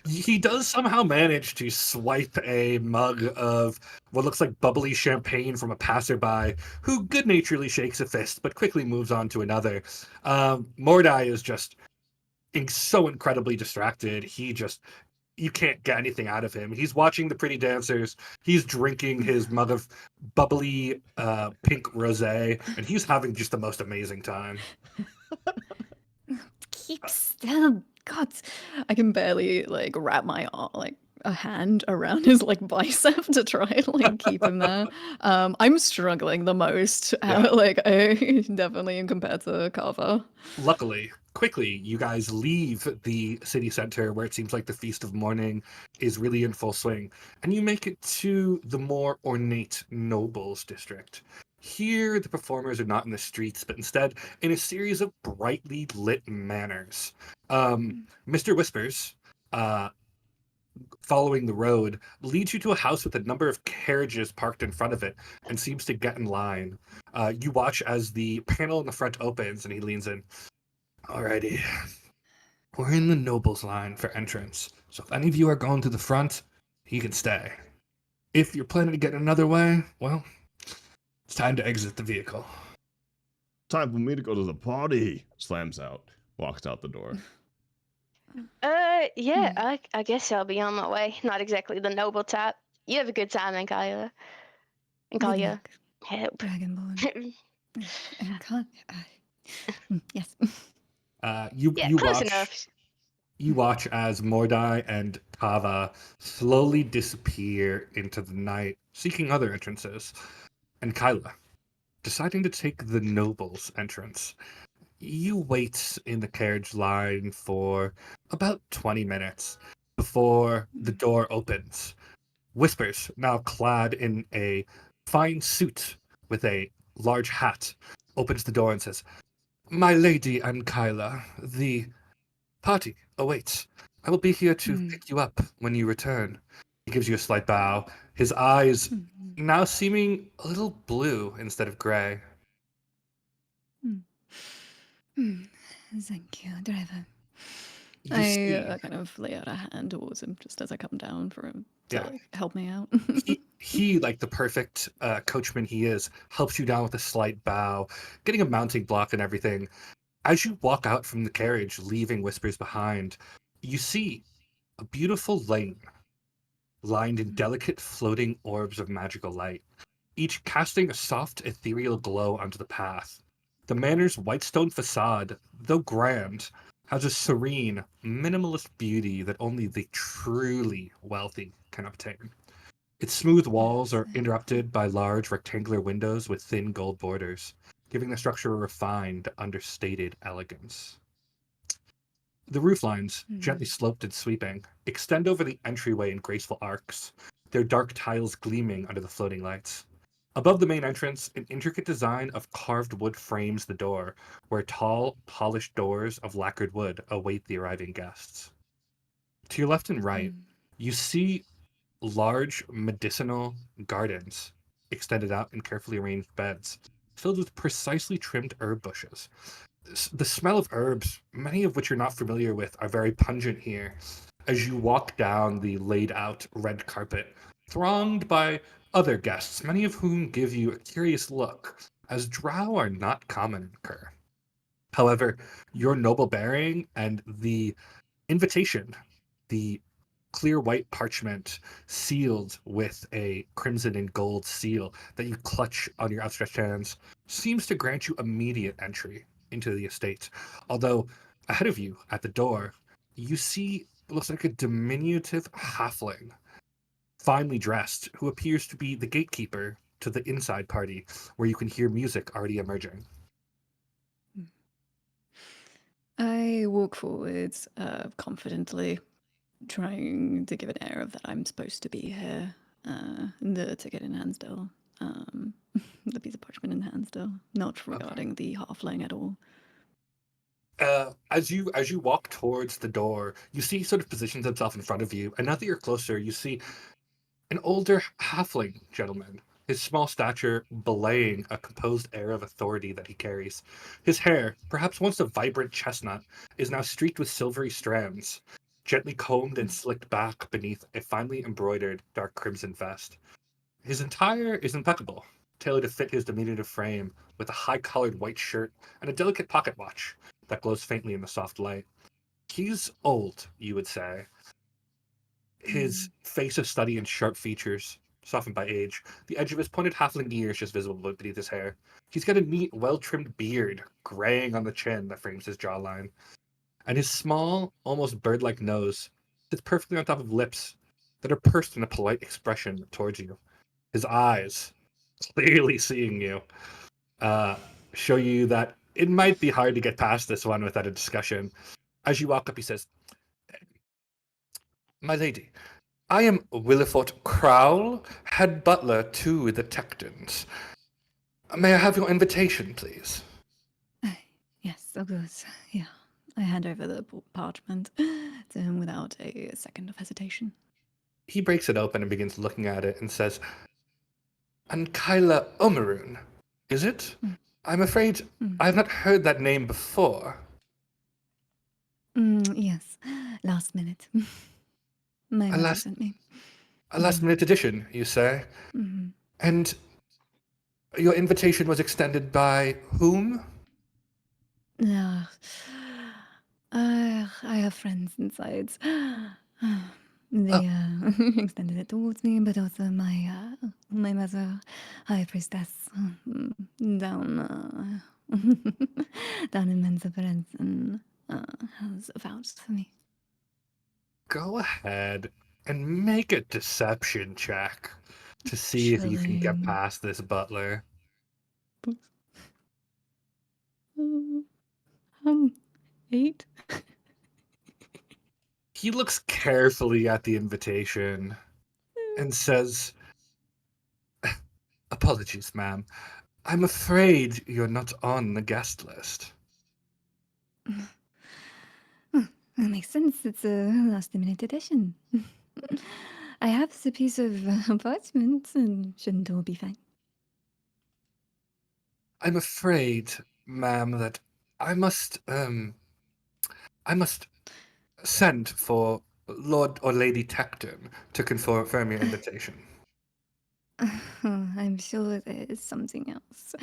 He does somehow manage to swipe a mug of what looks like bubbly champagne from a passerby, who good-naturedly shakes a fist, but quickly moves on to another. Mordai is just so incredibly distracted. You can't get anything out of him. He's watching the pretty dancers. He's drinking his mug of bubbly pink rosé, and he's having just the most amazing time. Keep still. God, I can barely like wrap my like a hand around his like bicep to try and like keep him there. I'm struggling the most. Yeah. Like I definitely am compared to Kava. Luckily, quickly, you guys leave the city center where it seems like the Feast of Mourning is really in full swing, and you make it to the more ornate nobles district. Here, the performers are not in the streets, but instead in a series of brightly lit manors. Mr. Whispers, uh, following the road, leads you to a house with a number of carriages parked in front of it and seems to get in line. You watch as the panel in the front opens and he leans in. Alrighty. We're in the nobles line for entrance, so if any of you are going to the front, you can stay. If you're planning to get another way, well, it's time to exit the vehicle. Time for me to go to the party. Slams out, walks out the door. Yeah, I guess I'll be on my way. Not exactly the noble type. You have a good time then, Kyla. And Good Kaya. luck, Help. Dragonborn. And yes. You Yeah, you close watch enough. you watch as Mordai and Kava slowly disappear into the night, seeking other entrances. And Kyla, deciding to take the nobles entrance. You wait in the carriage line for about 20 minutes before the door opens. Whispers, now clad in a fine suit with a large hat, opens the door and says, My lady and Kyla, the party awaits. I will be here to pick you up when you return. He gives you a slight bow, his eyes now seeming a little blue instead of gray. Thank you, driver. You see, I kind of lay out a hand towards him just as I come down for him to Yeah. like help me out. he like the perfect coachman he is, helps you down with a slight bow, getting a mounting block and everything. As you walk out from the carriage, leaving Whispers behind, you see a beautiful lane lined in delicate floating orbs of magical light, each casting a soft ethereal glow onto the path. The manor's white stone facade, though grand, has a serene, minimalist beauty that only the truly wealthy can obtain. Its smooth walls are interrupted by large rectangular windows with thin gold borders, giving the structure a refined, understated elegance. The roof lines, gently sloped and sweeping, extend over the entryway in graceful arcs, their dark tiles gleaming under the floating lights. Above the main entrance, an intricate design of carved wood frames the door, where tall, polished doors of lacquered wood await the arriving guests. To your left and right, you see large medicinal gardens extended out in carefully arranged beds, filled with precisely trimmed herb bushes. The smell of herbs, many of which you're not familiar with, are very pungent here as you walk down the laid out red carpet, thronged by other guests, many of whom give you a curious look, as drow are not common in Kerr. However, your noble bearing and the invitation, the clear white parchment sealed with a crimson and gold seal that you clutch on your outstretched hands, seems to grant you immediate entry into the estate. Although, ahead of you at the door, you see what looks like a diminutive halfling, finely dressed, who appears to be the gatekeeper to the inside party, where you can hear music already emerging. I walk forward confidently, trying to give an air of that I'm supposed to be here. The ticket in hand still. The piece of parchment in hand still. Not regarding the halfling at all. As you walk towards the door, you see he sort of positions himself in front of you, and now that you're closer, you see an older halfling gentleman, his small stature belaying a composed air of authority that he carries. His hair, perhaps once a vibrant chestnut, is now streaked with silvery strands, gently combed and slicked back beneath a finely embroidered dark crimson vest. His attire is impeccable, tailored to fit his diminutive frame, with a high-collared white shirt and a delicate pocket watch that glows faintly in the soft light. He's old, you would say. His face of study and sharp features, softened by age. The edge of his pointed halfling ear is just visible beneath his hair. He's got a neat, well-trimmed beard, graying on the chin that frames his jawline. And his small, almost bird-like nose sits perfectly on top of lips that are pursed in a polite expression towards you. His eyes, clearly seeing you, show you that it might be hard to get past this one without a discussion. As you walk up, he says, "My lady, I am Willifort Crowell, head butler to the Tectons. May I have your invitation, please?" Yes, of course. Yeah. I hand over the parchment to him without a second of hesitation. He breaks it open and begins looking at it and says, "And Kyla Omaroon, is it? I'm afraid I have not heard that name before." Yes. Last minute. My A mother last, sent me. a last-minute addition, you say? Mm-hmm. And your invitation was extended by whom? I have friends inside. They extended it towards me, but also my mother, high priestess, down down in Mensa and has vouched for me. Go ahead and make a deception check to see if you can get Chilling. past this butler. 8. He looks carefully at the invitation and says, "Apologies, ma'am. I'm afraid you're not on the guest list." That makes sense. It's a last minute edition. I have the piece of parchment, and shouldn't all be fine? "I'm afraid, ma'am, that I must send for Lord or Lady Tecton to confirm your invitation." I'm sure there's something else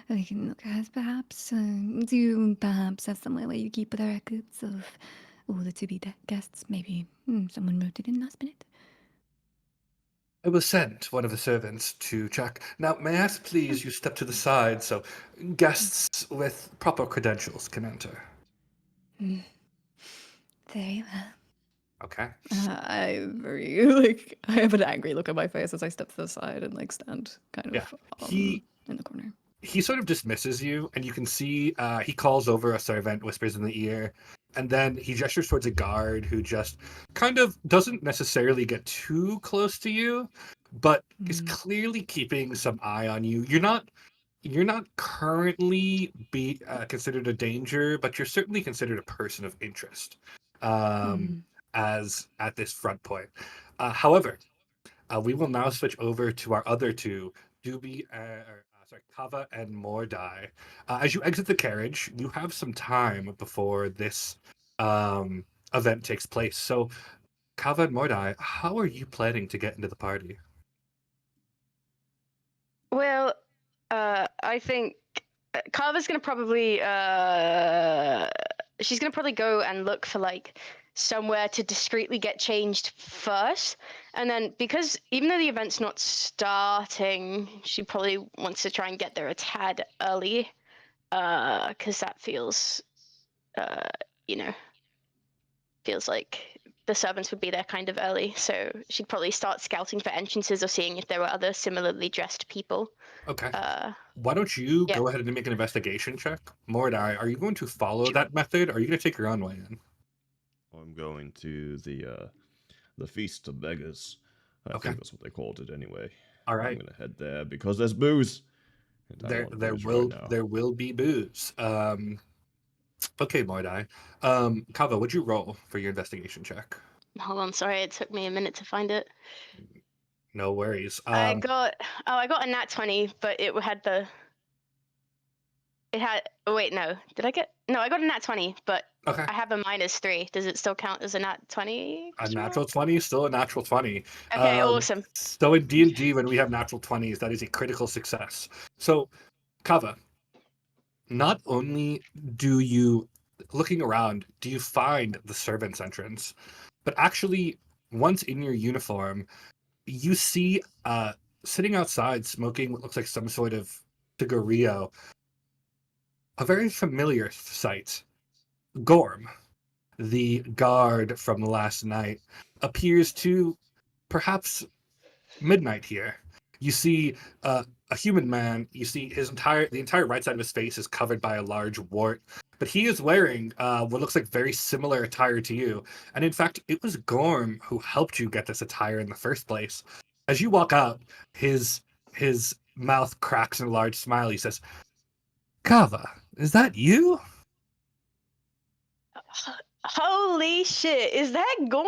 we can look at, perhaps. Do you perhaps have somewhere where you keep the records of all the to-be guests? Maybe someone wrote it in last minute? I will send one of the servants to check. Now, may I ask, please, you step to the side so guests with proper credentials can enter. Very well. Okay. I very I have an angry look on my face as I step to the side and stand kind Yeah. of He in the corner. sort of dismisses you, and you can see he calls over a servant, whispers in the ear, and then he gestures towards a guard who just kind of doesn't necessarily get too close to you, but is clearly keeping some eye on you. You're not currently considered a danger, but you're certainly considered a person of interest as at this front point. However, we will now switch over to our other two Kava and Mordai. As you exit the carriage, you have some time before this event takes place. So, Kava and Mordai, how are you planning to get into the party? Well, I think Carver's gonna probably she's gonna probably go and look for like somewhere to discreetly get changed first, and then because even though the event's not starting, she probably wants to try and get there a tad early, because that feels, uh, you know, feels like the servants would be there kind of early. So she'd probably start scouting for entrances or seeing if there were other similarly dressed people. Okay. Uh, Why don't you yeah. go ahead and make an investigation check? Mordai, are you going to follow Sure. that method, or are you going to take your own way in? I'm going to the Feast of Beggars. I Okay. think that's what they called it anyway. All I'm right. gonna head there because there's booze. And I There want there booze will right now. there will be booze. Okay, Mordai. Kava, would you roll for your investigation check? Hold on, sorry, it took me a minute to find it. No worries. I got a nat 20, but it had the. It had. Oh, wait, no. Did I get? No, I got a nat 20, but Okay. I have a -3. Does it still count as a nat 20? A natural 20 is still a natural 20. Okay, awesome. So in D&D, when we have natural 20s, that is a critical success. So, Kava, not only do you, looking around, do you find the servants' entrance, but actually, once in your uniform, you see sitting outside smoking what looks like some sort of cigarillo, a very familiar sight. Gorm, the guard from last night, appears to perhaps midnight here. You see a human man. You see the entire right side of his face is covered by a large wart, but he is wearing what looks like very similar attire to you. And in fact, it was Gorm who helped you get this attire in the first place. As you walk out, his mouth cracks in a large smile. He says, "Kava, is that you?" Holy shit! Is that Gorm?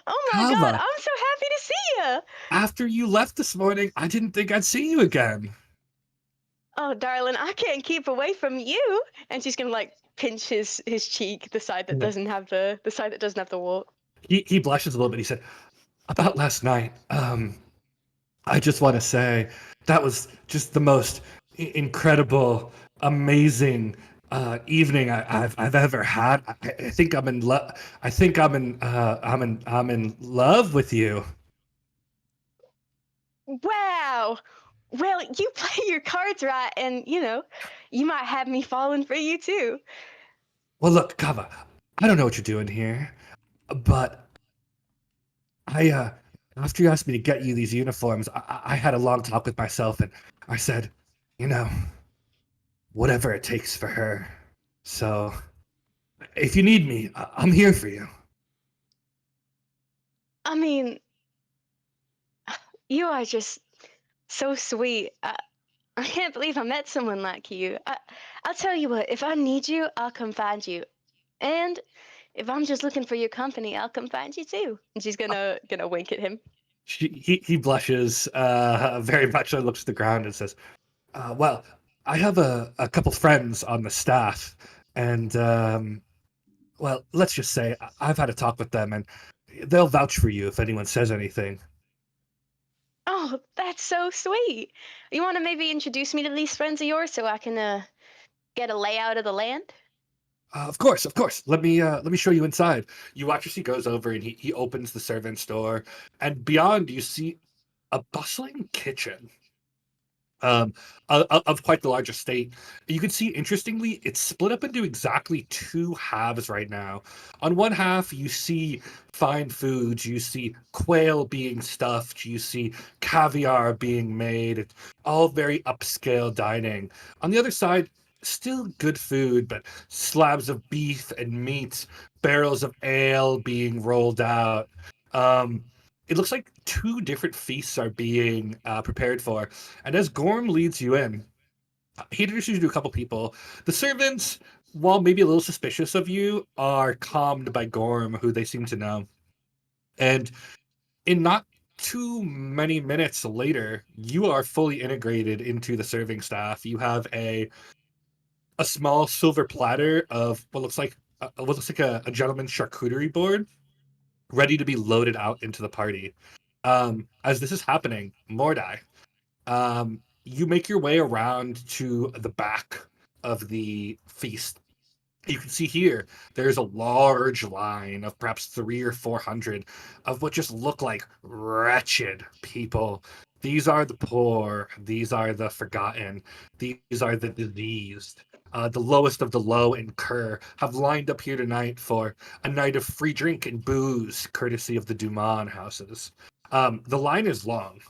Oh my god! Kava, I'm so happy to see you. after you left this morning, I didn't think I'd see you again. Oh, darling, I can't keep away from you. And she's gonna like pinch his cheek, the side that doesn't have the side that doesn't have the wart. He blushes a little bit. He said, "About last night, I just want to say that was just the most incredible, amazing evening I've ever had. I think I'm in love. I think I'm in love with you." Wow. Well, you play your cards right, and you might have me falling for you too. Well, look, Kava, I don't know what you're doing here, but after you asked me to get you these uniforms, I had a long talk with myself, and I said, you know, whatever it takes for her. So, if you need me, I'm here for you. I mean, you are just so sweet. I can't believe I met someone like you. I'll tell you what, if I need you, I'll come find you. And if I'm just looking for your company, I'll come find you too. And she's gonna wink at him. He blushes very much and looks at the ground and says, well, I have a couple friends on the staff, and well, let's just say I've had a talk with them, and they'll vouch for you if anyone says anything. Oh, that's so sweet. You want to maybe introduce me to these friends of yours so I can get a layout of the land? Of course, of course. Let me show you inside. You watch as he goes over and he opens the servant's door, and beyond you see a bustling kitchen. Of quite the large estate. You can see, interestingly, it's split up into exactly two halves right now. On one half, you see fine foods, you see quail being stuffed, you see caviar being made. It's all very upscale dining. On the other side, still good food, but slabs of beef and meat, barrels of ale being rolled out. It looks like two different feasts are being prepared for. And as Gorm leads you in, he introduces you to a couple people. The servants, while maybe a little suspicious of you, are calmed by Gorm, who they seem to know. And in not too many minutes later, you are fully integrated into the serving staff. You have a small silver platter of what looks like a gentleman's charcuterie board, ready to be loaded out into the party. As this is happening, Mordai, you make your way around to the back of the feast. You can see here there's a large line of perhaps 300 or 400 of what just look like wretched people. These are the poor, these are the forgotten, these are the diseased. The lowest of the low and cur have lined up here tonight for a night of free drink and booze, courtesy of the Duman houses. The line is long,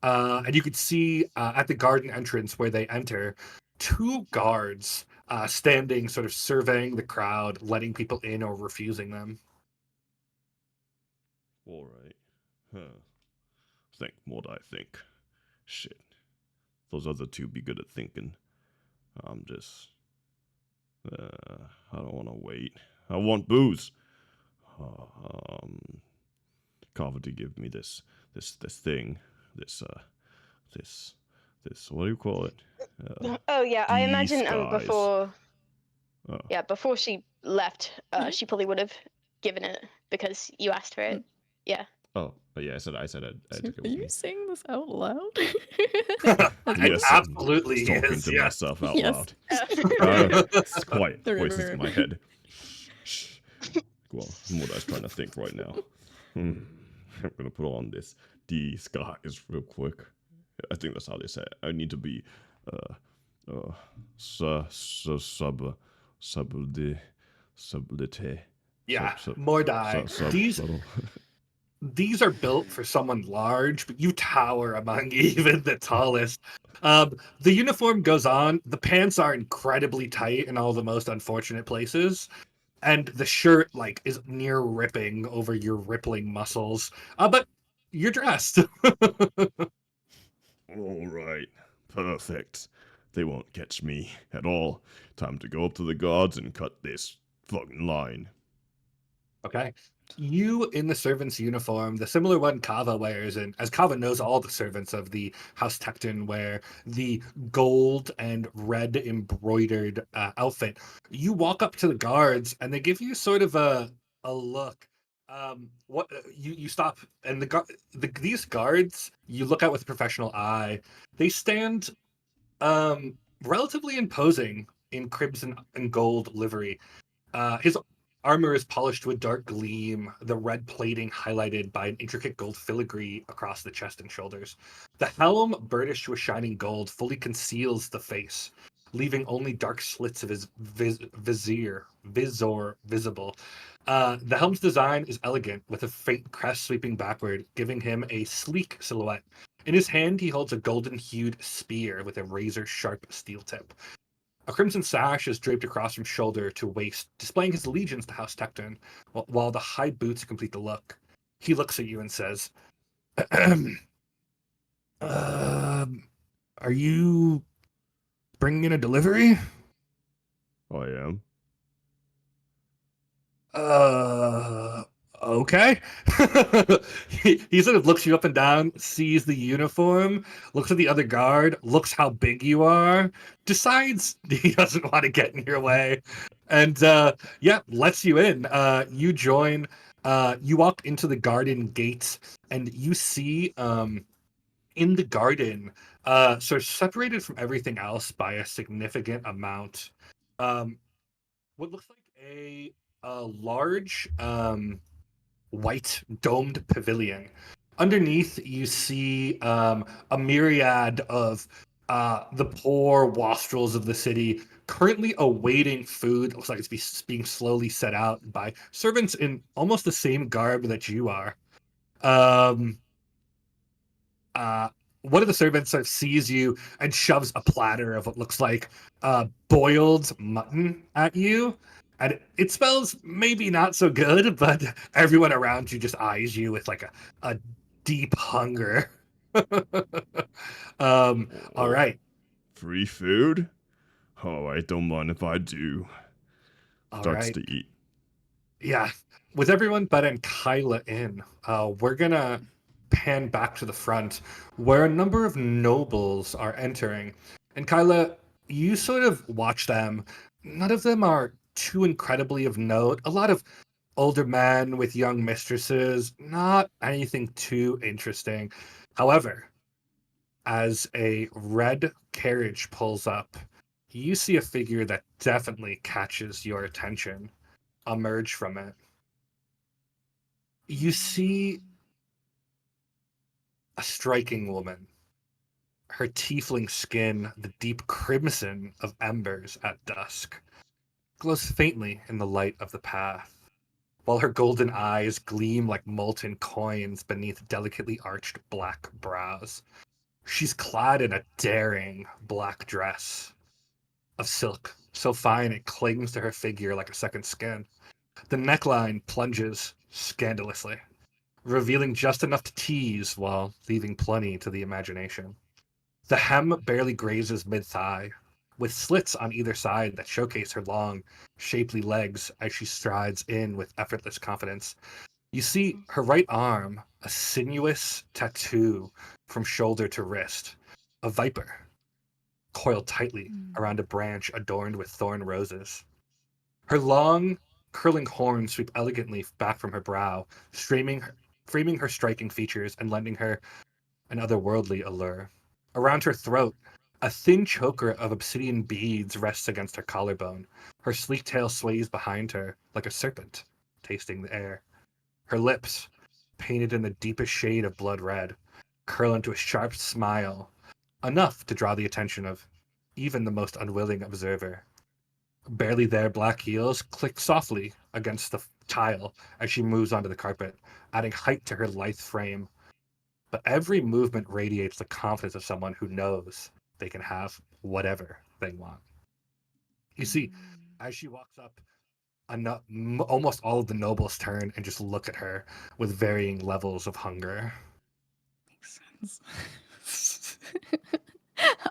and you could see at the garden entrance where they enter, two guards standing, sort of surveying the crowd, letting people in or refusing them. All right. Huh. Think what I think. Shit. Those other two be good at thinking. I'm just. I don't want to wait. I want booze. Carvity give me this thing. This. What do you call it? Oh yeah, I imagine disguise. before Oh. Yeah, before she left, she probably would have given it because you asked for it. Yeah. Oh, but yeah, I said I took it Are with you me. saying this out loud? It absolutely I'm talking is, to yeah. myself out Yes. loud. It's quiet. Voices in my head. Shh. Well, Mordai's trying to think right now. I'm gonna put on this disguise real quick. I think that's how they say it. I need to be sublite. Yeah, Mordai. These are built for someone large, but you tower among even the tallest. The uniform goes on. The pants are incredibly tight in all the most unfortunate places. And the shirt, like, is near ripping over your rippling muscles. But you're dressed. All right, perfect. They won't catch me at all. Time to go up to the guards and cut this fucking line. Okay. You in the servant's uniform, the similar one Kava wears, and as Kava knows all the servants of the House Tecton wear the gold and red embroidered outfit, you walk up to the guards and they give you sort of a look. You stop, and these guards, you look at with a professional eye. They stand relatively imposing in crimson and gold livery. His armor is polished with dark gleam, the red plating highlighted by an intricate gold filigree across the chest and shoulders. The helm, burnished with shining gold, fully conceals the face, leaving only dark slits of his visor visible. The helm's design is elegant, with a faint crest sweeping backward, giving him a sleek silhouette. In his hand, he holds a golden-hued spear with a razor-sharp steel tip. A crimson sash is draped across from shoulder to waist, displaying his allegiance to House Tecton, while the high boots complete the look. He looks at you and says, are you bringing in a delivery? I am. Okay. He sort of looks you up and down, sees the uniform, looks at the other guard, looks how big you are, decides he doesn't want to get in your way, and lets you in. You join. You walk into the garden gates, and you see in the garden, sort of separated from everything else by a significant amount, what looks like a large white domed pavilion. Underneath, you see a myriad of the poor wastrels of the city currently awaiting food. It looks like it's being slowly set out by servants in almost the same garb that you are. One of the servants sort of sees you and shoves a platter of what looks like boiled mutton at you. And it smells maybe not so good, but everyone around you just eyes you with like a deep hunger. All right. Free food? Oh, I don't mind if I do. All Starts right. to eat. Yeah. With everyone but and Kyla in, we're gonna pan back to the front, where a number of nobles are entering. And Kyla, you sort of watch them. None of them are too incredibly of note. A lot of older men with young mistresses, not anything too interesting. However, as a red carriage pulls up, you see a figure that definitely catches your attention emerge from it. You see a striking woman, her tiefling skin the deep crimson of embers at dusk, glows faintly in the light of the path, while her golden eyes gleam like molten coins beneath delicately arched black brows. She's clad in a daring black dress of silk, so fine it clings to her figure like a second skin. The neckline plunges scandalously, revealing just enough to tease while leaving plenty to the imagination. The hem barely grazes mid-thigh, with slits on either side that showcase her long, shapely legs as she strides in with effortless confidence. You see her right arm, a sinuous tattoo from shoulder to wrist, a viper, coiled tightly around a branch adorned with thorn roses. Her long, curling horns sweep elegantly back from her brow, framing her striking features and lending her an otherworldly allure. Around her throat, a thin choker of obsidian beads rests against her collarbone. Her sleek tail sways behind her like a serpent, tasting the air. Her lips, painted in the deepest shade of blood red, curl into a sharp smile, enough to draw the attention of even the most unwilling observer. Barely there, black heels click softly against the tile as she moves onto the carpet, adding height to her lithe frame. But every movement radiates the confidence of someone who knows they can have whatever they want. You see, as she walks up, almost all of the nobles turn and just look at her with varying levels of hunger. Makes sense.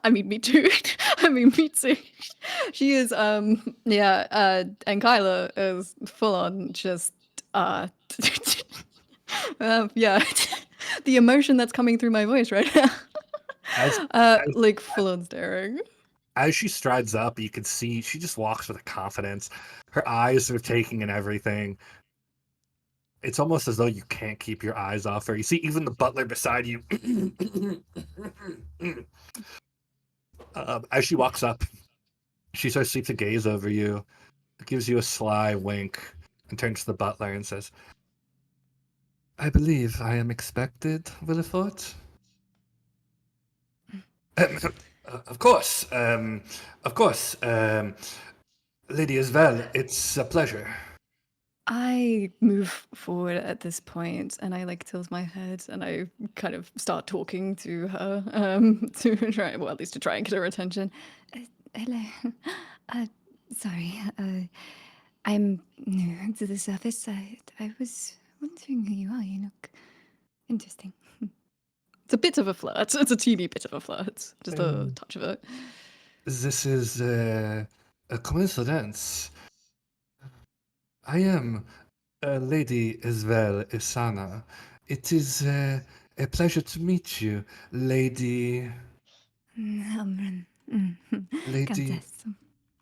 I mean, me too. Me too. She is, and Kyla is full on just, yeah, the emotion that's coming through my voice right now. As, Like full on staring. as she strides up, you can see she just walks with a confidence. Her eyes sort of taking in everything. It's almost as though you can't keep your eyes off her. You see even the butler beside you. As she walks up, she sort of sweeps a gaze over you, gives you a sly wink, and turns to the butler and says, "I believe I am expected, Willifort?" Of course. Lady Isvel, it's a pleasure. I move forward at this point and I like tilt my head and I kind of start talking to her to try, well, at least to try and get her attention. Hello. Uh, sorry. I'm new to the surface. I was wondering who you are. You look interesting. It's a bit of a flirt. It's a teeny bit of a flirt. Just a touch of it. This is a coincidence. I am Lady Isvel Isana. It is a pleasure to meet you, Lady... Elmrin. Lady... Countess.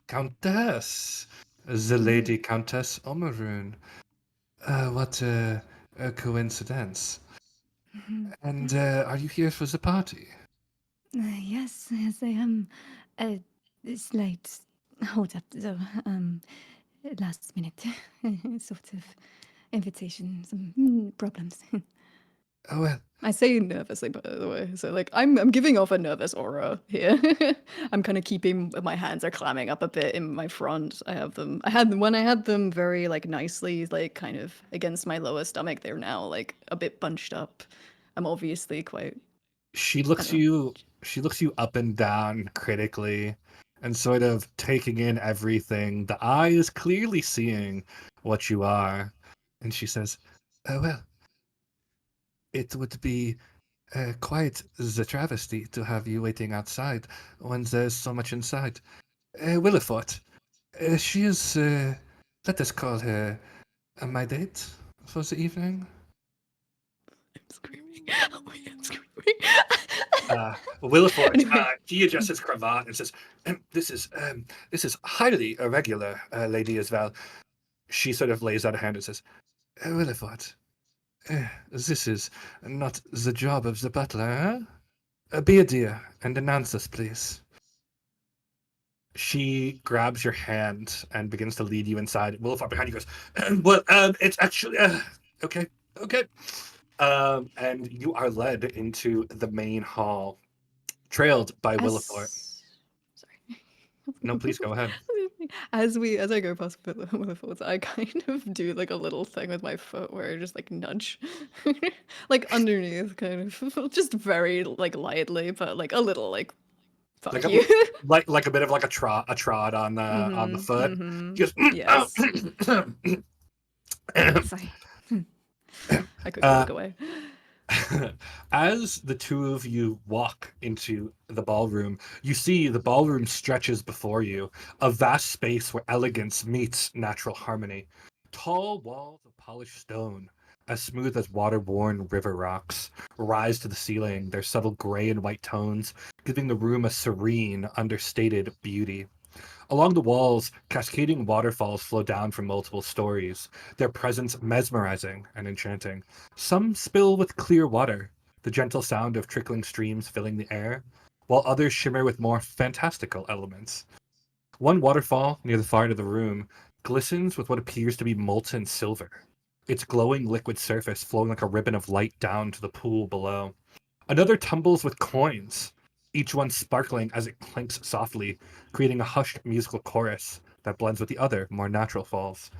Countess. The Lady Countess Omarun. What a coincidence. And are you here for the party? Yes, I am. Slight hold up, though. Last minute sort of invitation, some problems. Oh, well, I say nervously, by the way. So, like, I'm giving off a nervous aura here. I'm kind of keeping my hands are clamming up a bit in my front. I had them when I had them very like nicely, like kind of against my lower stomach. They're now like a bit bunched up. I'm obviously quite. she looks you up and down critically and sort of taking in everything. The eye is clearly seeing what you are. And she says, well, it would be quite the travesty to have you waiting outside when there's so much inside. Willifort, she is, let us call her my date for the evening. I'm screaming. Oh Excuse me. Williford, Anyway. he adjusts his cravat and says, this is highly irregular, Lady Isval. She sort of lays out a hand and says, Williford, this is not the job of the butler, huh? Be a dear and announce us, please. She grabs your hand and begins to lead you inside. Williford behind you goes, it's actually, okay. And you are led into the main hall, trailed by Williford. Sorry. No, please go ahead. As I go past Williford, I kind of do like a little thing with my foot where I just like nudge, like underneath, kind of, just very like lightly, but like a little like fuck Like you. like a bit of like a trot on the foot. He goes, Yes. Sorry. I quickly look away. As the two of you walk into the ballroom, you see the ballroom stretches before you, a vast space where elegance meets natural harmony. Tall walls of polished stone, as smooth as water-worn river rocks, rise to the ceiling, their subtle gray and white tones giving the room a serene, understated beauty. Along the walls, cascading waterfalls flow down from multiple stories, their presence mesmerizing and enchanting. Some spill with clear water, the gentle sound of trickling streams filling the air, while others shimmer with more fantastical elements. One waterfall, near the far end of the room, glistens with what appears to be molten silver, its glowing liquid surface flowing like a ribbon of light down to the pool below. Another tumbles with coins, each one sparkling as it clinks softly, creating a hushed musical chorus that blends with the other, more natural falls.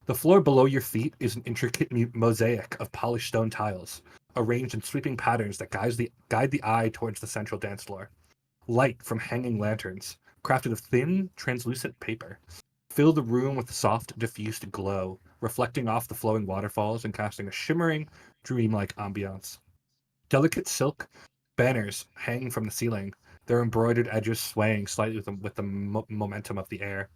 The floor below your feet is an intricate mosaic of polished stone tiles, arranged in sweeping patterns that guide the eye towards the central dance floor. Light from hanging lanterns, crafted of thin, translucent paper, fill the room with a soft, diffused glow, reflecting off the flowing waterfalls and casting a shimmering, dreamlike ambiance. Delicate silk banners hang from the ceiling, their embroidered edges swaying slightly with the momentum of the air.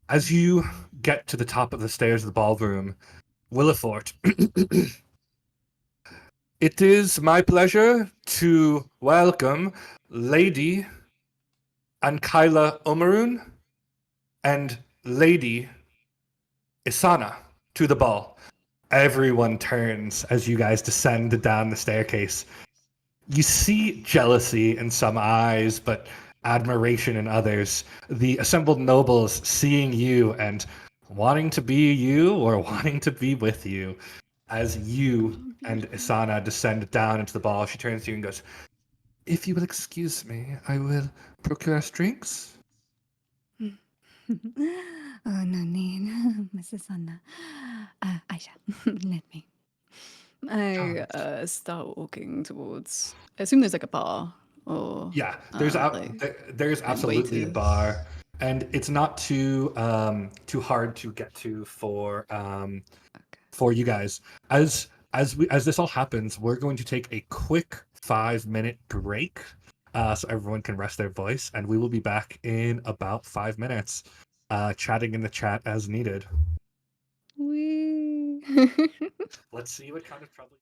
As you get to the top of the stairs of the ballroom, Willifort, it is my pleasure to welcome Lady Ankyla Omarun and Lady Isana to the ball. Everyone turns as you guys descend down the staircase. You see jealousy in some eyes, but admiration in others. The assembled nobles seeing you and wanting to be you or wanting to be with you. As you and Isana descend down into the ball, she turns to you and goes, if you will excuse me, I will procure us drinks. Oh, no need, Mrs. Anna. Aisha, let me. I start walking towards. I assume there's like a bar or Yeah, like there's and absolutely a waiters. bar, and it's not too hard to get to for you guys. As this all happens, we're going to take a quick 5-minute break, so everyone can rest their voice, and we will be back in about 5 minutes, chatting in the chat as needed. Wee. Let's see what kind of trouble.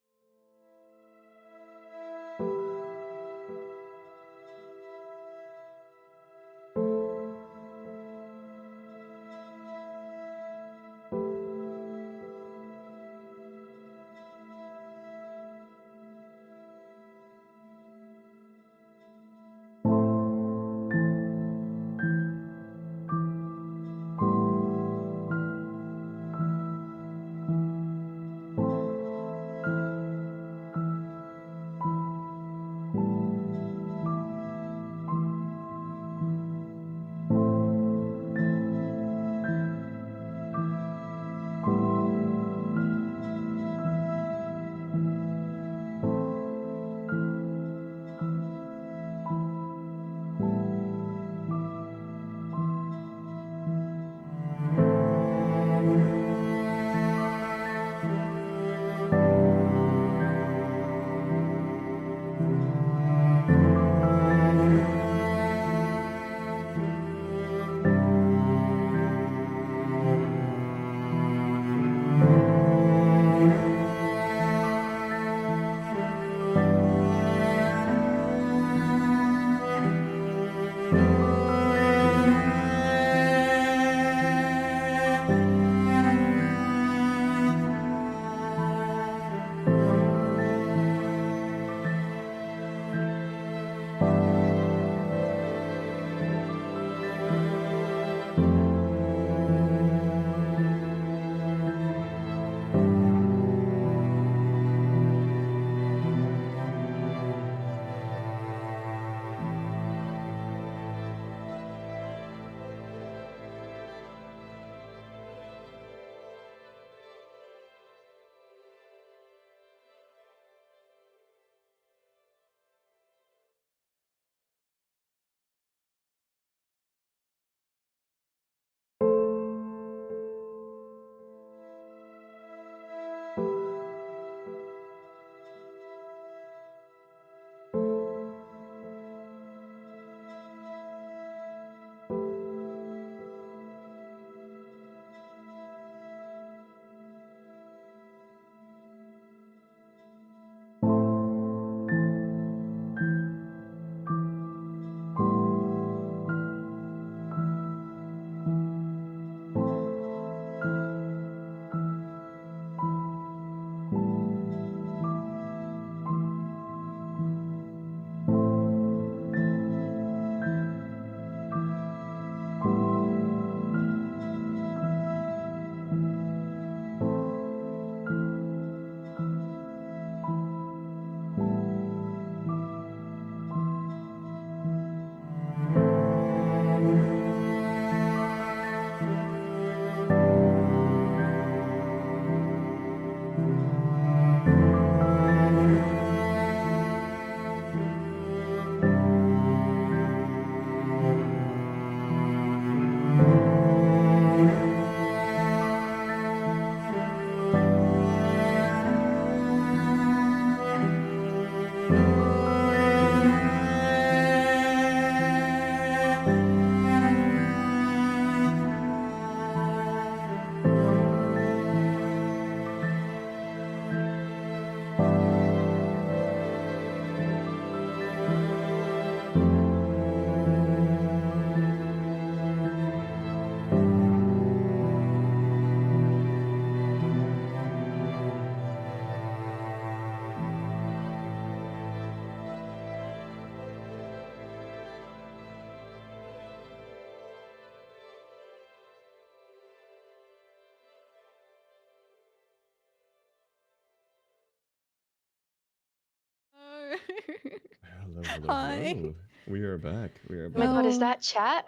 Hi. hello. We are back. We are Oh my back. god, is Well, that chat?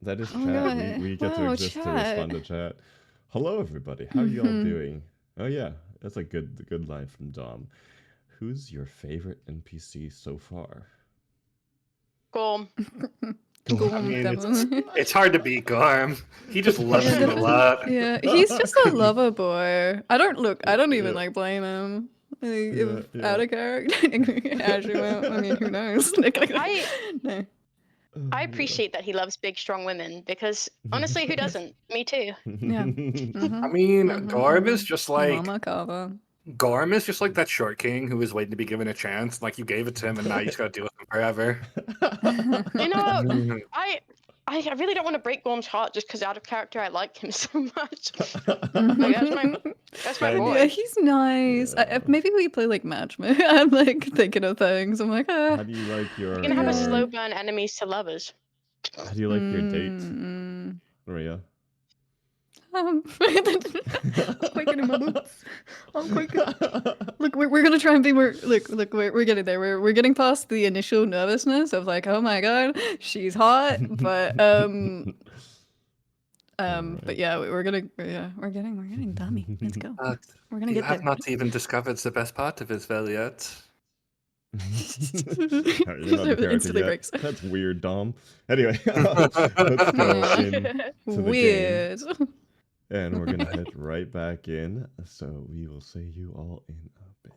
That is oh chat. god. We get to Wow, exist to chat. respond to chat. Hello, everybody. How y'all Mhm. doing? Oh yeah, that's a good line from Dom. Who's your favorite NPC so far? Gorm. Gorm, I mean, definitely. it's hard to beat Gorm. He just loves Yeah, you a lot. yeah, he's just a lover boy. I don't even Yeah, like blame him. Like, yeah, if yeah. out of character, actually, well, I mean, who knows? No. I appreciate that he loves big, strong women because honestly, who doesn't? Me too. Yeah. I Mhm. mean, Mhm. Gorm is Mhm. just like Mama Kava. that short king who was waiting to be given a chance. Like you gave it to him, and now you just gotta deal with him forever. You know what? Mm. I really don't want to break Gorm's heart just because out of character I like him so much. Like that's my And- Yeah, boy. he's nice. Yeah. Maybe we play like matchmake. I'm like thinking of things. I'm like, How ah. do you like We're your gonna have a Yeah. slow burn enemies to lovers. How do you like your date, Mm, Maria? I'm quaking in my boots. I'm quaking. Look, we're gonna try and be more. Look, we're getting there. We're getting past the initial nervousness of like, oh my god, she's hot. But Alright. yeah, we're getting dummy. Let's go. Uh, We're gonna you get have there. not even discovered the best part of Isvel yet. Alright, you're not the character Instantly yet. breaks. That's weird, Dom. Anyway, let's go Yeah. in to the game. Weird. And we're gonna head right back in. So we will see you all in a bit.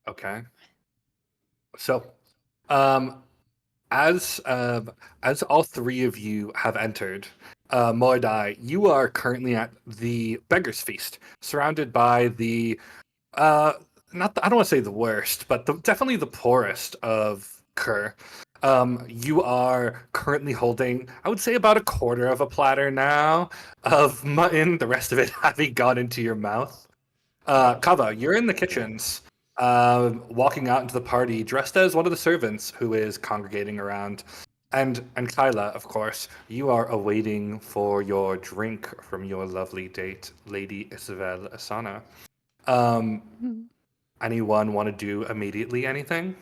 Okay. So, um, as all three of you have entered, Mordai, you are currently at the Beggar's Feast, surrounded by the not the, I don't want to say the worst, but definitely the poorest of Kerr. You are currently holding, I would say, about a quarter of a platter now of mutton. The rest of it having gone into your mouth. Kava, you're in the kitchens, walking out into the party, dressed as one of the servants who is congregating around. And Kyla, of course, you are awaiting for your drink from your lovely date, Lady Isabel Asana. Um, anyone want to do immediately anything?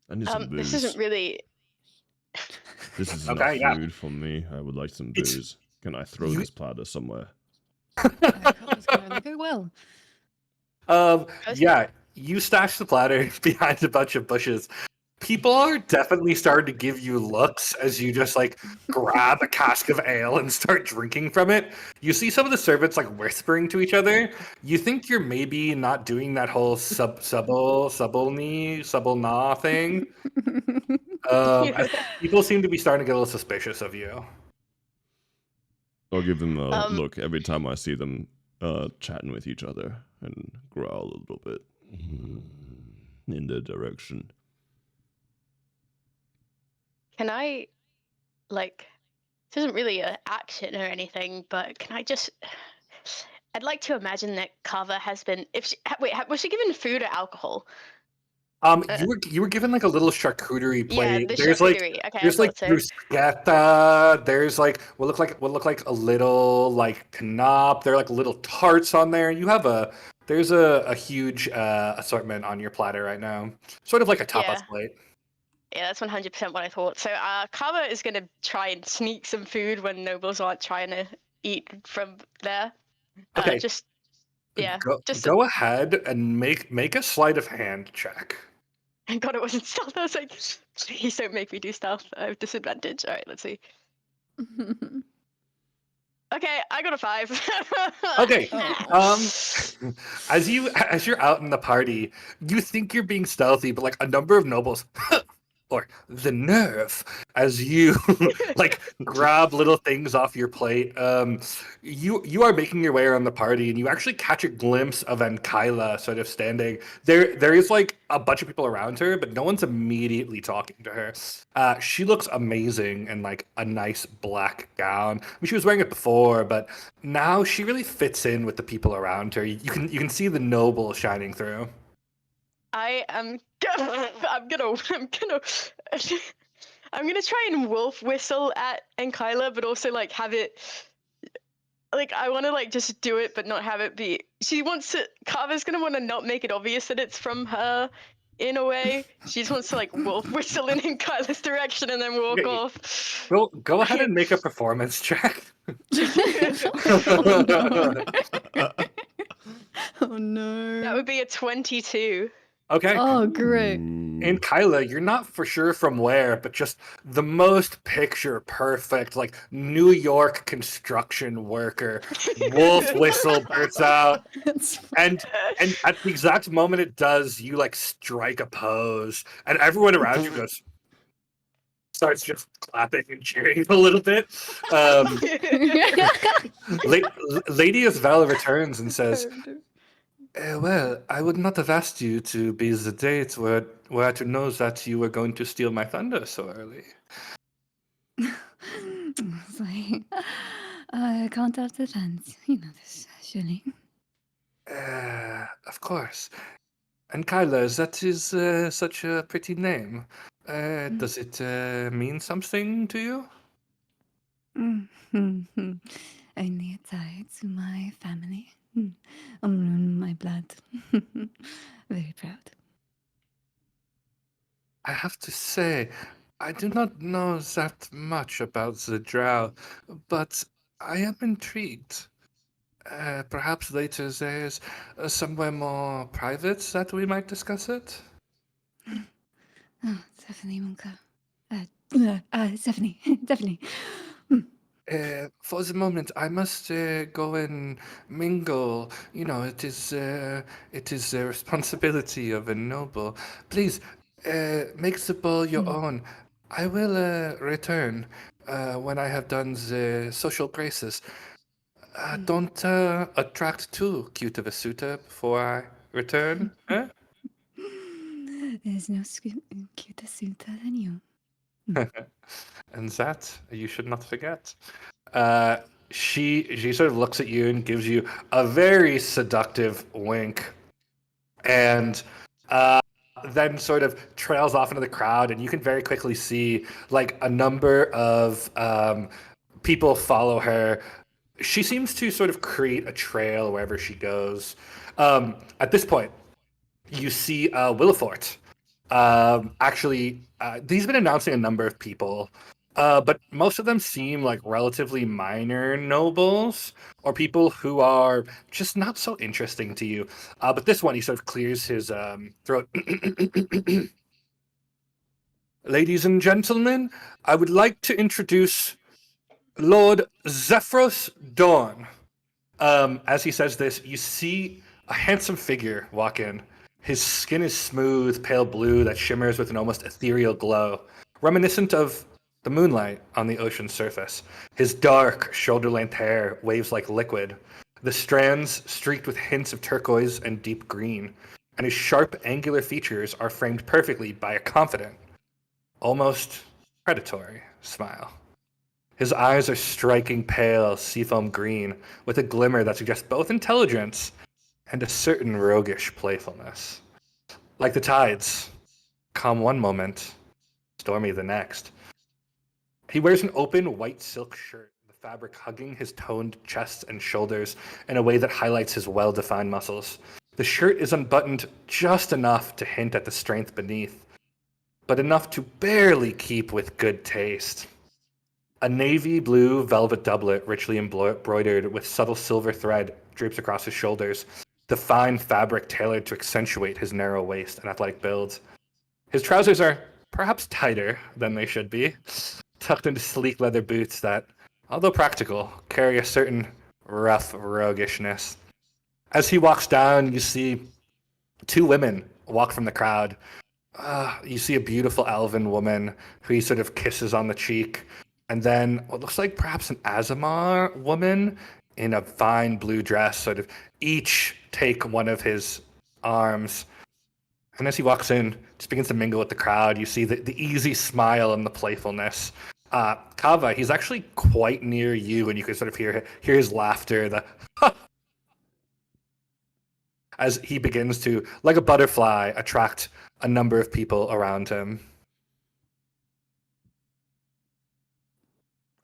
I need some This booze. isn't really. This is enough Okay, yeah. food for me. I would like some It's- booze. Can I throw you- this platter somewhere? That's gonna only go well. Yeah, you stash the platter behind a bunch of bushes. People are definitely starting to give you looks as you just like grab a cask of ale and start drinking from it. You see some of the servants like whispering to each other. You think you're maybe not doing that whole subble na thing. As people seem to be starting to get a little suspicious of you. I'll give them a Um, look every time I see them chatting with each other and growl a little bit in their direction. Can I, like, this isn't really an action or anything, but can I just? I'd like to imagine that Kava has been. If she, was she given food or alcohol? You were given like a little charcuterie Yeah, plate. the charcuterie. Okay, I There's like thought so. bruschetta. There's like what look like a little like canop. There are like little tarts on there. There's a huge assortment on your platter right now. Sort of like a tapas Yeah. plate. Yeah, that's 100% what I thought. So, Kava is gonna try and sneak some food when nobles aren't trying to eat from there. Okay, Just yeah, just go ahead and make a sleight of hand check. Thank God it wasn't stealth. I was like, please don't make me do stealth. I have disadvantage. All right, let's see. Okay, I got a 5. Okay. Oh. As you're out in the party, you think you're being stealthy, but like a number of nobles or the nerve as you like grab little things off your plate. You are making your way around the party and you actually catch a glimpse of Ankyla sort of standing there. There is like a bunch of people around her, but no one's immediately talking to her. She looks amazing in like a nice black gown. I mean, she was wearing it before, but now she really fits in with the people around her. You can see the noble shining through. I am gonna, I'm gonna try and wolf whistle at Ankyla, but also like have it like I want to like just do it, but not have it be. She wants to. Carver's gonna want to not make it obvious that it's from her. In a way, she just wants to like wolf whistle in Kyla's direction and then walk Okay, off. Go ahead and make a performance check. Oh no. Oh no. That would be a 22. Okay. Oh great. And Kyla, you're not for sure from where, but just the most picture perfect, like New York construction worker, wolf whistle bursts out. That's And at the exact moment it does, you like strike a pose, and everyone around you starts just clapping and cheering a little bit. Lady Isabella returns and says, well, I would not have asked you to be the date were I to know that you were going to steal my thunder so early. Sorry. I can't have the fence. You know this, surely. Of course. And Kyla, that is such a pretty name. Does it mean something to you? Only a tie to my family. My blood. Very proud. I have to say, I do not know that much about the drow, but I am intrigued. Perhaps later there's somewhere more private that we might discuss it. Oh, definitely, Monka. Definitely, definitely. For the moment, I must go and mingle. You know, it is the responsibility of a noble. Please, make the ball your own. I will return when I have done the social graces. Don't attract too cute of a suitor before I return. Eh? There's no cuter suitor than you. And that you should not forget. She sort of looks at you and gives you a very seductive wink, and then sort of trails off into the crowd, and you can very quickly see like a number of people follow her. She seems to sort of create a trail wherever she goes. At this point, you see Willifort. Actually, he's been announcing a number of people, but most of them seem like relatively minor nobles or people who are just not so interesting to you. But this one, he sort of clears his throat. Ladies and gentlemen, I would like to introduce Lord Zephyros Dawn. As he says this, you see a handsome figure walk in. His skin is smooth, pale blue that shimmers with an almost ethereal glow, reminiscent of the moonlight on the ocean's surface. His dark, shoulder-length hair waves like liquid, the strands streaked with hints of turquoise and deep green, and his sharp, angular features are framed perfectly by a confident, almost predatory smile. His eyes are striking pale seafoam green, with a glimmer that suggests both intelligence and a certain roguish playfulness. Like the tides, calm one moment, stormy the next. He wears an open white silk shirt, the fabric hugging his toned chest and shoulders in a way that highlights his well-defined muscles. The shirt is unbuttoned just enough to hint at the strength beneath, but enough to barely keep with good taste. A navy blue velvet doublet, richly embroidered with subtle silver thread, drapes across his shoulders, the fine fabric tailored to accentuate his narrow waist and athletic build. His trousers are perhaps tighter than they should be, tucked into sleek leather boots that, although practical, carry a certain rough roguishness. As he walks down, you see two women walk from the crowd. You see a beautiful elven woman who he sort of kisses on the cheek, and then what looks like perhaps an Azamar woman in a fine blue dress sort of each take one of his arms. And as he walks in, just begins to mingle with the crowd, you see the easy smile and the playfulness. Kava, he's actually quite near you, and you can sort of hear his laughter, as he begins to, like a butterfly, attract a number of people around him.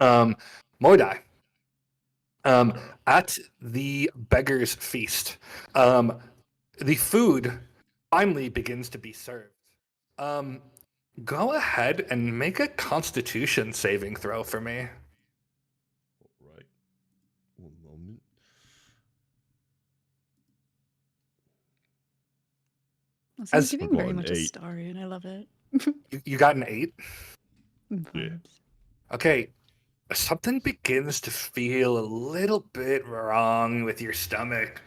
Mordai, At the beggar's feast, the food finally begins to be served. Um, Go ahead and make a Constitution saving throw for me. All right. One moment. So you're As- giving I've got very an much a 8. story, and I love it. You got an 8. Yeah. Vibes. Okay, something begins to feel a little bit wrong with your stomach.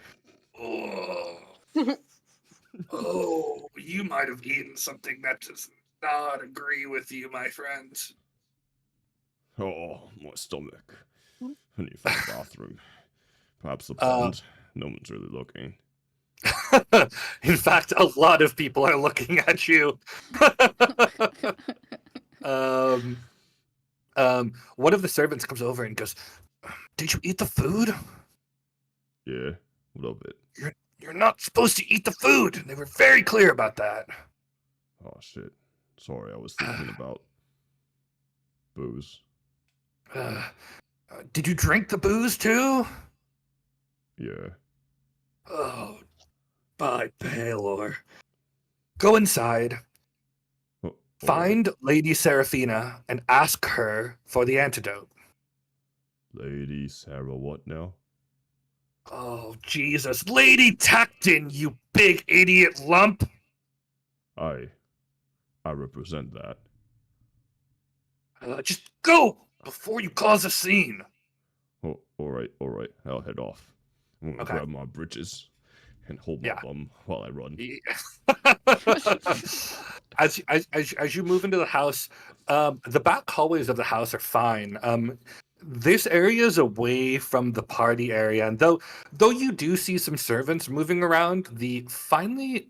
Oh, you might have eaten something that does not agree with you, my friend. Oh, my stomach. I need to find the bathroom. Perhaps up Uh, front. No one's really looking. In fact, a lot of people are looking at you. um, One of the servants comes over and goes, "Did you eat the food? Yeah, a little bit. You're not supposed to eat the food. They were very clear about that." Oh shit. Sorry, I was thinking about booze. Uh, did you drink the booze too? Yeah. Oh, by Palor. Go inside, Oh, all right. find Lady Seraphina, and ask her for the antidote. Lady Sarah, what now? Oh, Jesus. Lady Tacton, you big idiot lump. I represent that. Just go before you cause a scene. Oh, all right. I'll head off. I'm gonna Okay. grab my britches and hold my Yeah. bum while I run. As you move into the house, the back hallways of the house are fine. This area is away from the party area, and though you do see some servants moving around, the finely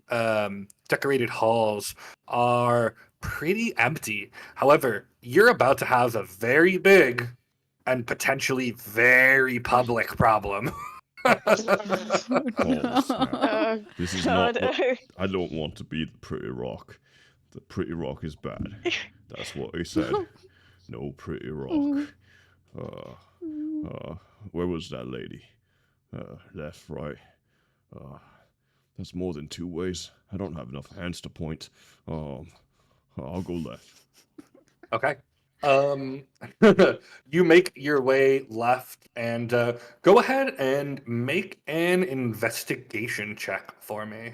decorated halls are pretty empty. However, you're about to have a very big and potentially very public problem. Oh, Oh, snap. Oh, This is God. not what I don't want to be the pretty rock. The pretty rock is bad. That's what he said. No pretty rock. Where was that lady? Left, right. That's more than 2 ways. I don't have enough hands to point. I'll go left. Okay. You make your way left and go ahead and make an investigation check for me.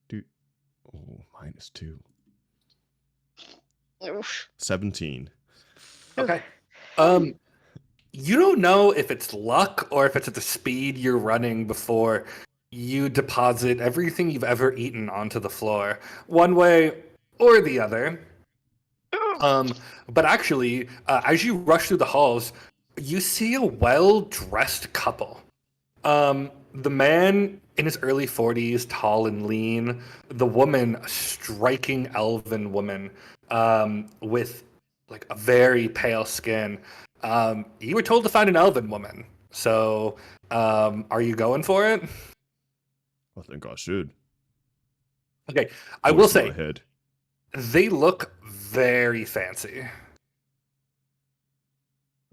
Do. Oh, -2. Oof. 17. Okay. You don't know if it's luck or if it's at the speed you're running before you deposit everything you've ever eaten onto the floor, one way or the other. But actually, as you rush through the halls, you see a well-dressed couple. The man in his early 40s, tall and lean. The woman, a striking elven woman, with like a very pale skin. You were told to find an elven woman. So, are you going for it? I think I should. Okay, I Voice will in say my head. they look very fancy.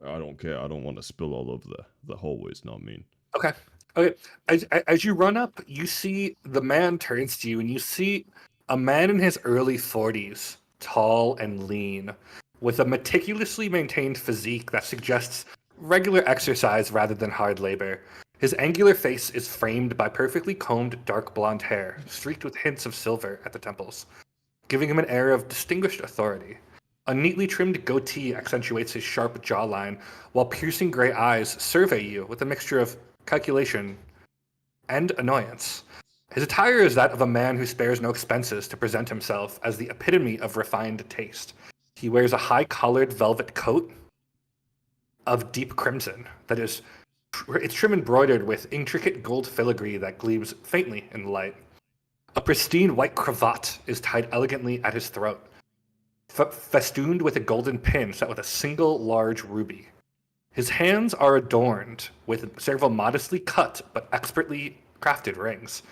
I don't care. I don't want to spill all over the hallways. Not mean. Okay. Okay. As you run up, you see the man turns to you, and you see a man in his early 40s, tall and lean, with a meticulously maintained physique that suggests regular exercise rather than hard labor. His angular face is framed by perfectly combed dark blonde hair, streaked with hints of silver at the temples, giving him an air of distinguished authority. A neatly trimmed goatee accentuates his sharp jawline, while piercing gray eyes survey you with a mixture of calculation and annoyance. His attire is that of a man who spares no expenses to present himself as the epitome of refined taste. He wears a high-collared velvet coat of deep crimson that is it's trim embroidered with intricate gold filigree that gleams faintly in the light. A pristine white cravat is tied elegantly at his throat, festooned with a golden pin set with a single large ruby. His hands are adorned with several modestly cut but expertly crafted rings,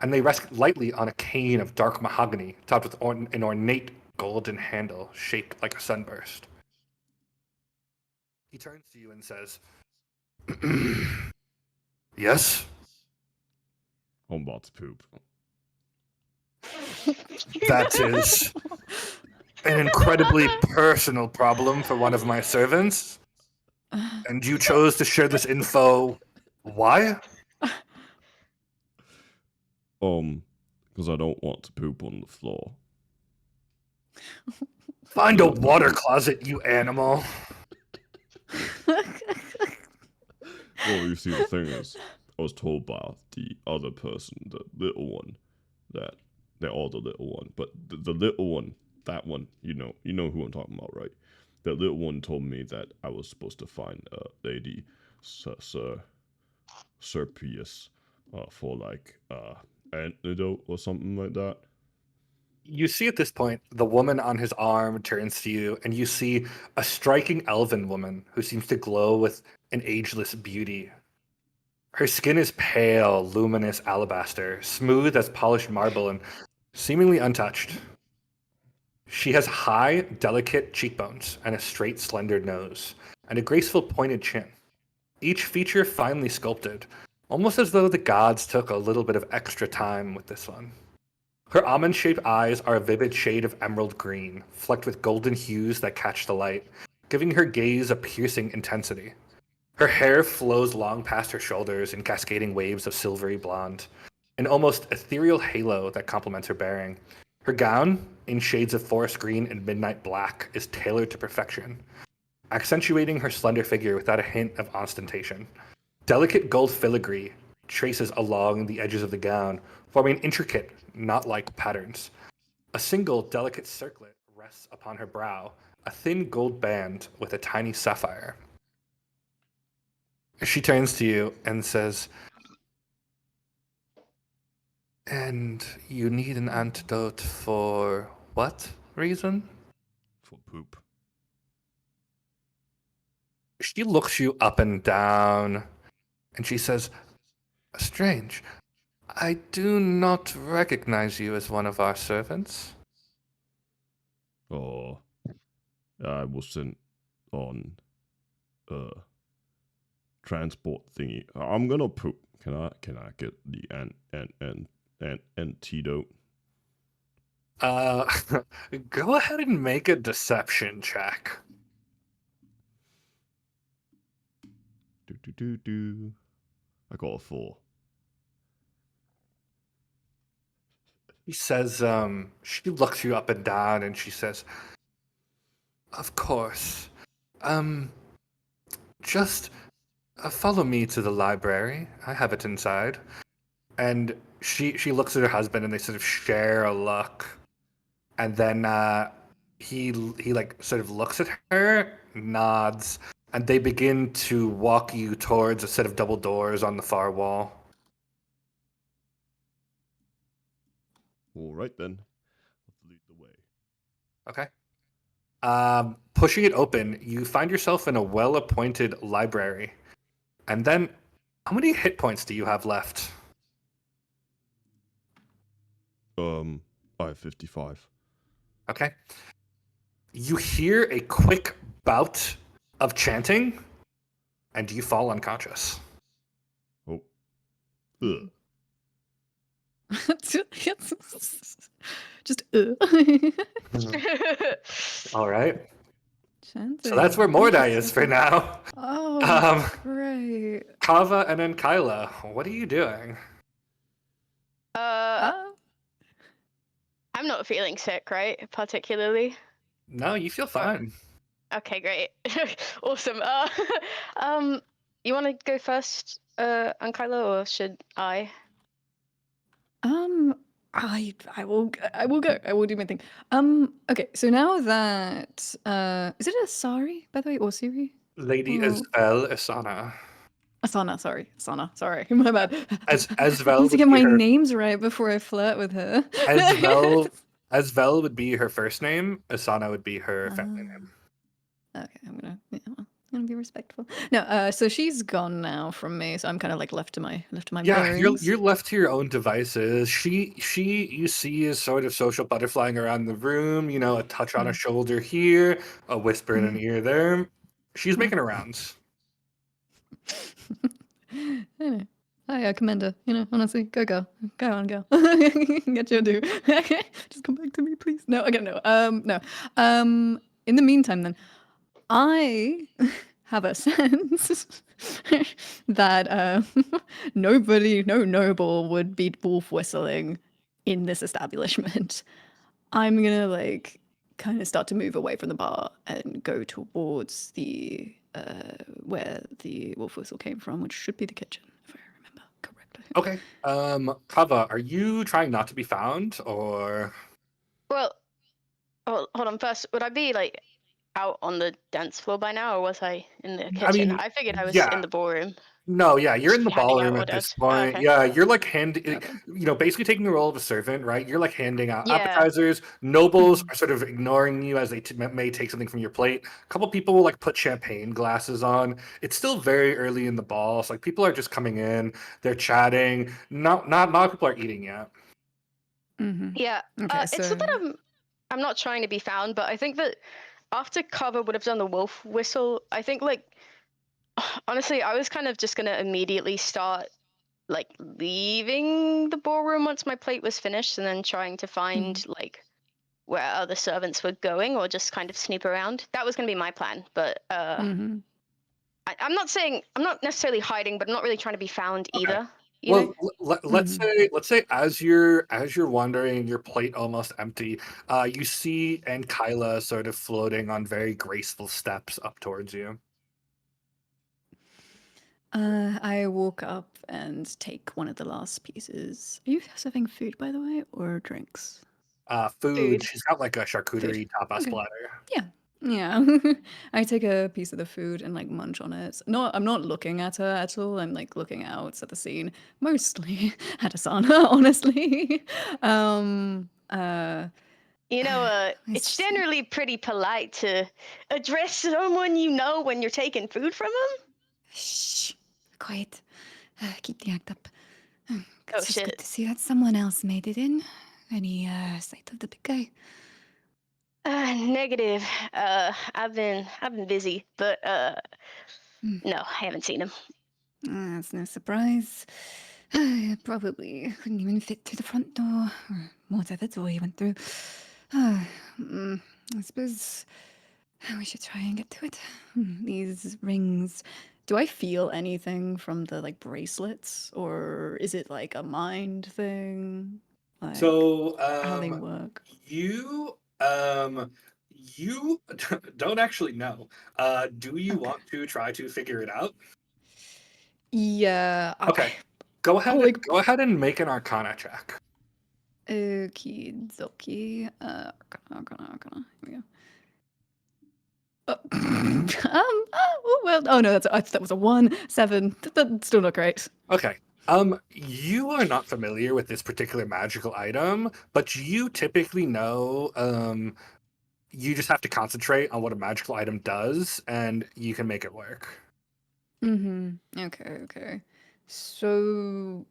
and they rest lightly on a cane of dark mahogany topped with an ornate golden handle shaped like a sunburst. He turns to you and says, "Yes." I'm about to poop. That is an incredibly personal problem for one of my servants. And you chose to share this info. Why? Because I don't want to poop on the floor. Find a water closet, you animal. Well, you see, the thing is, I was told by the other person, the little one, that they're all the little one, but the little one, that one, you know who I'm talking about, right? The little one told me that I was supposed to find Lady Serpius for like antidote or something like that. You see at this point, the woman on his arm turns to you, and you see a striking elven woman who seems to glow with an ageless beauty. Her skin is pale, luminous alabaster, smooth as polished marble, and seemingly untouched. She has high, delicate cheekbones and a straight, slender nose, and a graceful, pointed chin. Each feature finely sculpted, almost as though the gods took a little bit of extra time with this one. Her almond-shaped eyes are a vivid shade of emerald green, flecked with golden hues that catch the light, giving her gaze a piercing intensity. Her hair flows long past her shoulders in cascading waves of silvery blonde, an almost ethereal halo that complements her bearing. Her gown, in shades of forest green and midnight black, is tailored to perfection, accentuating her slender figure without a hint of ostentation. Delicate gold filigree traces along the edges of the gown, forming intricate, knot-like patterns. A single delicate circlet rests upon her brow, a thin gold band with a tiny sapphire. She turns to you and says, "And you need an antidote for what reason?" For poop. She looks you up and down, and she says, "Strange. I do not recognize you as one of our servants." Oh, I was sent on transport thingy. I'm gonna poop. Can I get the antidote? Go ahead and make a deception check. I got a 4. He says, she looks you up and down and she says, "Of course. Just follow me to the library. I have it inside." And she looks at her husband and they sort of share a look. And then he like sort of looks at her, nods, and they begin to walk you towards a set of double doors on the far wall. All right then, let's lead the way. Okay. Pushing it open, you find yourself in a well-appointed library. And then, how many hit points do you have left? I have 55. Okay. You hear a quick bout of chanting, and you fall unconscious. Oh. Ugh. Just All right. Chanting. So that's where Mordai is for now. Oh, great. Kava and then Kyla, what are you doing? I'm not feeling sick, right? Particularly. No, you feel fine. Okay, great. Awesome. You want to go first, Kylo, or should I? I will go. I will do my thing. Okay, so now that is it Asari, by the way, or Siri? Lady Oh. Asvel Asana. Asana, sorry. My bad. Asvel I need to would get be my her- names right before I flirt with her. Asvel would be her first name. Asana would be her family name. Okay, I'm gonna be respectful. No, so she's gone now from me, so I'm kind of like left to my Yeah, bearings. you're left to your own devices. She you see is sort of social butterflying around the room. You know, a touch on a shoulder here, a whisper in an ear there. She's making her rounds. Anyway. Hi, Commander. Honestly, go. Go on, go. Get your due. Just come back to me, please. No, okay, no. No. In the meantime, then, I have a sense that no noble would be wolf whistling in this establishment. I'm gonna kind of start to move away from the bar and go towards the where the wolf whistle came from, which should be the kitchen, if I remember correctly. Okay. Kava, are you trying not to be found, or? Well, hold on. First, would I be out on the dance floor by now, or was I in the kitchen? I mean, I figured I was yeah. in the ballroom. No, yeah, you're in the Handing out ballroom at this orders. point. Okay. Yeah, you're like Okay. basically taking the role of a servant, right? You're like handing out Yeah. appetizers. Nobles are sort of ignoring you as they may take something from your plate. A couple people will like put champagne glasses on. It's still very early in the ball, so like people are just coming in. They're chatting. Not a lot of people are eating yet. Mm-hmm. Yeah. Okay, It's not that I'm not trying to be found, but I think that after Kava would have done the wolf whistle, I think honestly, I was kind of just gonna immediately start leaving the ballroom once my plate was finished, and then trying to find where other servants were going, or just kind of snoop around. That was gonna be my plan, but Mm-hmm. I'm not necessarily hiding, but I'm not really trying to be found Okay. either. Well, let's say as you're wandering, your plate almost empty. You see and Kyla sort of floating on very graceful steps up towards you. I walk up and take one of the last pieces. Are you serving food, by the way, or drinks? Food. She's got like a charcuterie tapas Okay. platter. Yeah. I take a piece of the food and munch on it. No, I'm not looking at her at all. I'm looking out at the scene, mostly at Asana, honestly. It's generally pretty polite to address someone you know when you're taking food from them. Shh, quiet. Keep the act up. Oh, It's shit. good to see that someone else made it in. Any sight of the big guy? Negative. I've been busy, but no, I haven't seen him. That's no surprise. Probably couldn't even fit through the front door, or whatever door he went through. I suppose we should try and get to it. These rings. Do I feel anything from the bracelets, or is it a mind thing? So How they work? you you don't actually know. Do you want to try to figure it out? Yeah. Okay. Go ahead. I'll, Go ahead and make an Arcana check. Okie dokie. Arcana. Here we go. Oh no, that was a 1, 7. That's still not great. Okay. You are not familiar with this particular magical item, but you typically know. You just have to concentrate on what a magical item does, and you can make it work. Mm-hmm. Okay. So,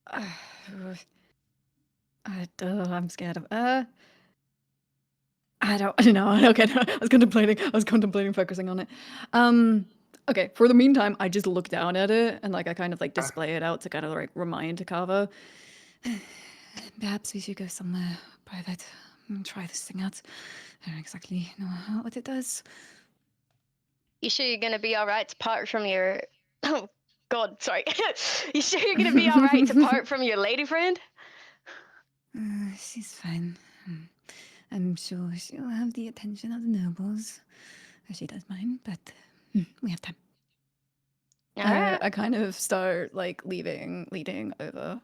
I'm scared of. I don't know. Okay, no, I was contemplating focusing on it. Okay. For the meantime, I just look down at it and I kind of display it out to kind of remind Kava. Perhaps we should go somewhere private and try this thing out. I don't exactly know what it does. You sure you're gonna be all right to part from your? Oh God, sorry. You sure you're gonna be all right to part from your lady friend? She's fine. I'm sure she'll have the attention of the nobles. She does mine, but we have time. I kind of start leading over.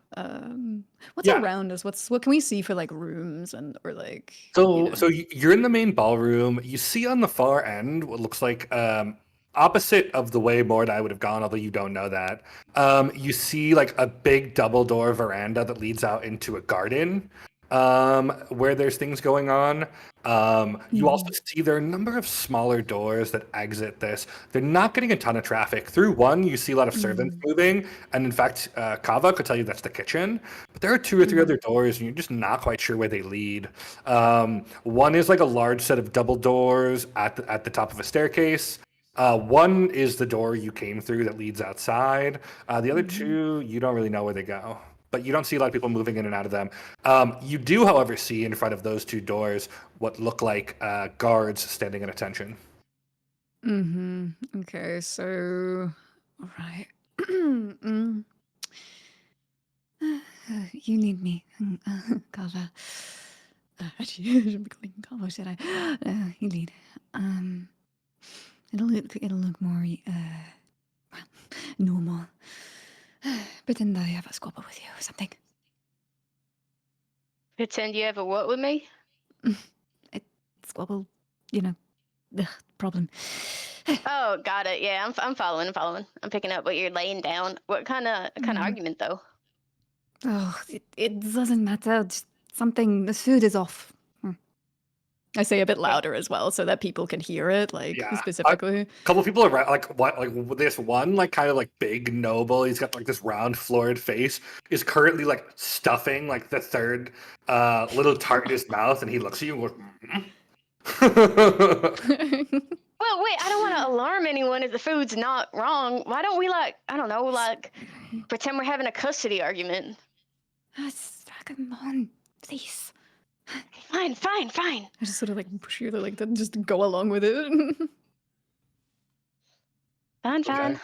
What's around us? What can we see for rooms or So you're in the main ballroom. You see on the far end what looks like opposite of the way Mordai would have gone, although you don't know that. You see a big double door veranda that leads out into a garden. Where there's things going on. You also see there are a number of smaller doors that exit this. They're not getting a ton of traffic. Through one, you see a lot of servants moving, and in fact, Kava could tell you that's the kitchen. But there are 2 or 3 other doors, and you're just not quite sure where they lead. One is a large set of double doors at the top of a staircase. One is the door you came through that leads outside. The other Mhm. two, you don't really know where they go, but you don't see a lot of people moving in and out of them. You do, however, see in front of those two doors what look like guards standing at attention. Okay, so all right. Mm. You need me, Kava. Actually, I shouldn't be calling you Kava, should I? You lead. Um, it'll look more well, normal. Pretend I have a squabble with you or something. Pretend you ever work with me? Squabble, you know, the problem. Oh, got it. Yeah, I'm following. I'm picking up what you're laying down. What kind of argument though? Oh, it doesn't matter. Just something. The food is off. I say a bit louder as well, so that people can hear it, like Yeah. specifically. A couple people around, like this one, like kind of like big noble. He's got like this round, florid face. Is currently like stuffing like the third little tart in his mouth, and he looks at you and goes. Well, wait, I don't want to alarm anyone if the food's not wrong. Why don't we I don't know, pretend we're having a custody argument? Come on, please. Fine. I just sort of like push you to like to just go along with it. Fine.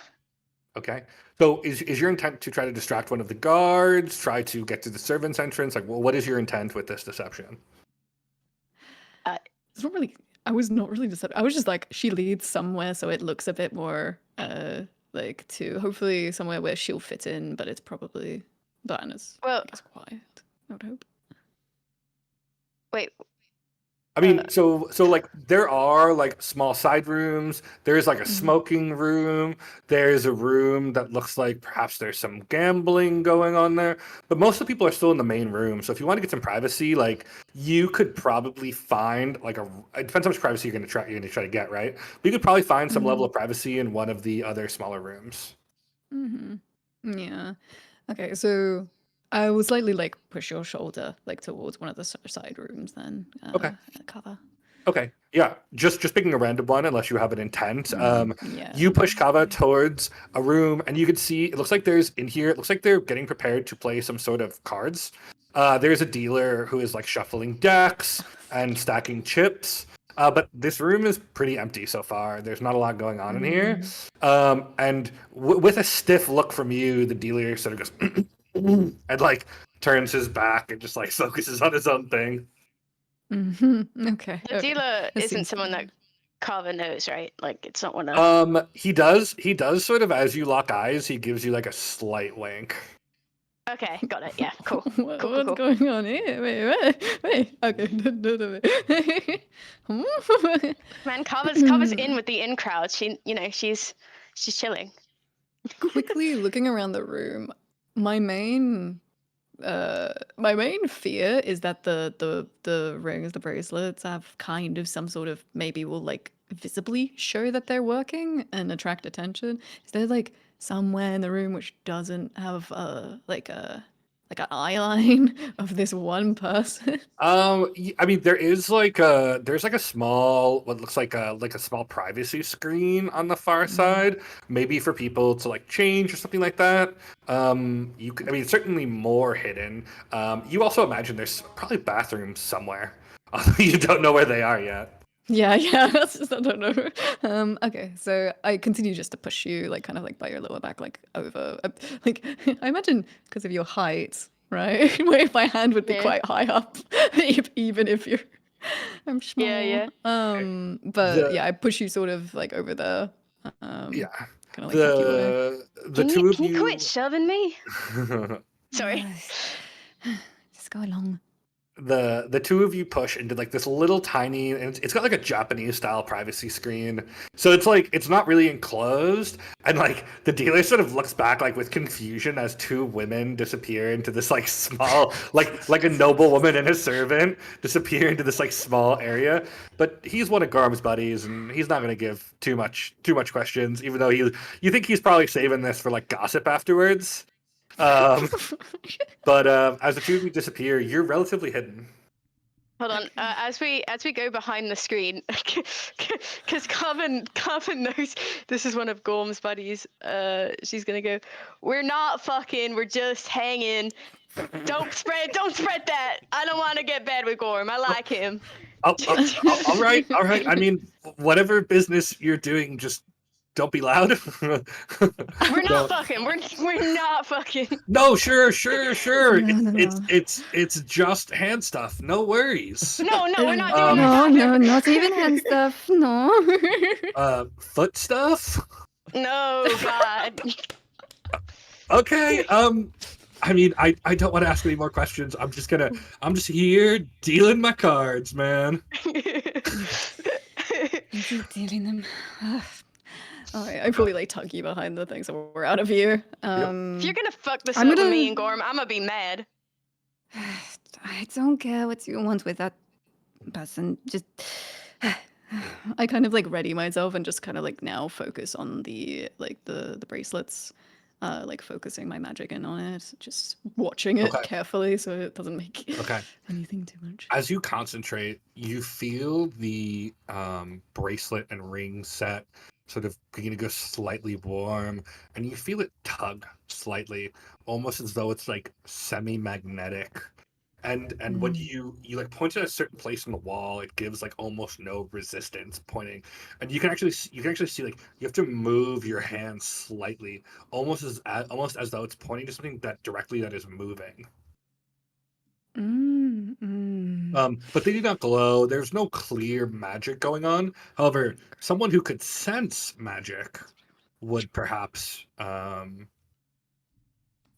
Okay. So is your intent to try to distract one of the guards, try to get to the servants' entrance? Like, well, what is your intent with this deception? It's not really. I was not really deceptive. I was just like, she leads somewhere, so it looks a bit more like to hopefully somewhere where she'll fit in, but it's probably Diana's. Well, I guess quiet. I would hope. wait. I mean, so like there are like small side rooms. There's like a Mhm. smoking room. There's a room that looks like perhaps there's some gambling going on there. But most of the people are still in the main room. So if you want to get some privacy, like you could probably find like it depends how much privacy you're gonna try to get, right? But you could probably find some level of privacy in one of the other smaller rooms. Yeah. Okay, so I will slightly like push your shoulder like towards one of the side rooms then. Okay. Kava. Okay. Yeah. Just picking a random one unless you have an intent. Yeah. You push Kava towards a room and you can see it looks like there's in here, it looks like they're getting prepared to play some sort of cards. There's a dealer who is like shuffling decks and stacking chips. But this room is pretty empty so far. There's not a lot going on in here. And with a stiff look from you, the dealer sort of goes and like turns his back and just like focuses on his own thing. Okay. The dealer That isn't seems someone that Carver knows, right? Like, it's not one of. He does sort of as you lock eyes, he gives you like a slight wink. Okay, got it. Yeah, cool. What's going on here? Wait. Okay. Man, Carver's in with the in crowd. She's chilling. Quickly looking around the room, my main fear is that the rings, the bracelets have kind of some sort of maybe will like visibly show that they're working and attract attention. Is there like somewhere in the room which doesn't have like an eye line of this one person? I mean, there's like a small what looks like a small privacy screen on the far side, maybe for people to like change or something like that. I mean, certainly more hidden. You also imagine there's probably bathrooms somewhere, although you don't know where they are yet. Yeah, that's just, I don't know. Okay, so I continue just to push you, like kind of like by your lower back, like over, like I imagine because of your height, right? Where my hand would be Yeah. quite high up, even if you're, I'm small. Yeah. But yeah, I push you sort of like over there. Yeah. Kind of like tuck you away. The Can two of you you. quit shoving me? Sorry. Just go along. The two of you push into like this little tiny, and it's got like a Japanese style privacy screen, so it's like it's not really enclosed, and like the dealer sort of looks back like with confusion as two women disappear into this like small like a noble woman and a servant disappear into this like small area. But he's one of Gorm's buddies and he's not going to give too much questions, even though you think he's probably saving this for like gossip afterwards. But as the two of you disappear, you're relatively hidden. Hold on. As we go behind the screen, because Carmen knows this is one of Gorm's buddies. She's gonna go. We're not fucking. We're just hanging. Don't spread that. I don't want to get bad with Gorm. I like him. All right. I mean, whatever business you're doing, just don't be loud. We're not fucking. We're not fucking. No, sure. No. It's just hand stuff. No worries. No, we're not doing that. No, not even hand stuff. No. Foot stuff. No, God. Okay. I mean, I don't want to ask any more questions. I'm just here dealing my cards, man. I keep dealing them. Alright, I probably like tug you behind the thing so we're out of view. If you're gonna fuck this I'm up with gonna- me and Gorm, I'm gonna be mad. I don't care what you want with that person. Just I kind of like ready myself and just kind of like now focus on the bracelets. Like focusing my magic in on it, just watching it Okay. carefully so it doesn't make Okay. anything too much. As you concentrate, you feel the bracelet and ring set sort of begin to go slightly warm, and you feel it tug slightly, almost as though it's like semi-magnetic. And when you like point at a certain place on the wall, it gives like almost no resistance pointing, and you can actually see like you have to move your hand slightly, almost as though it's pointing to something that is moving. But they do not glow. There's no clear magic going on. However, someone who could sense magic would perhaps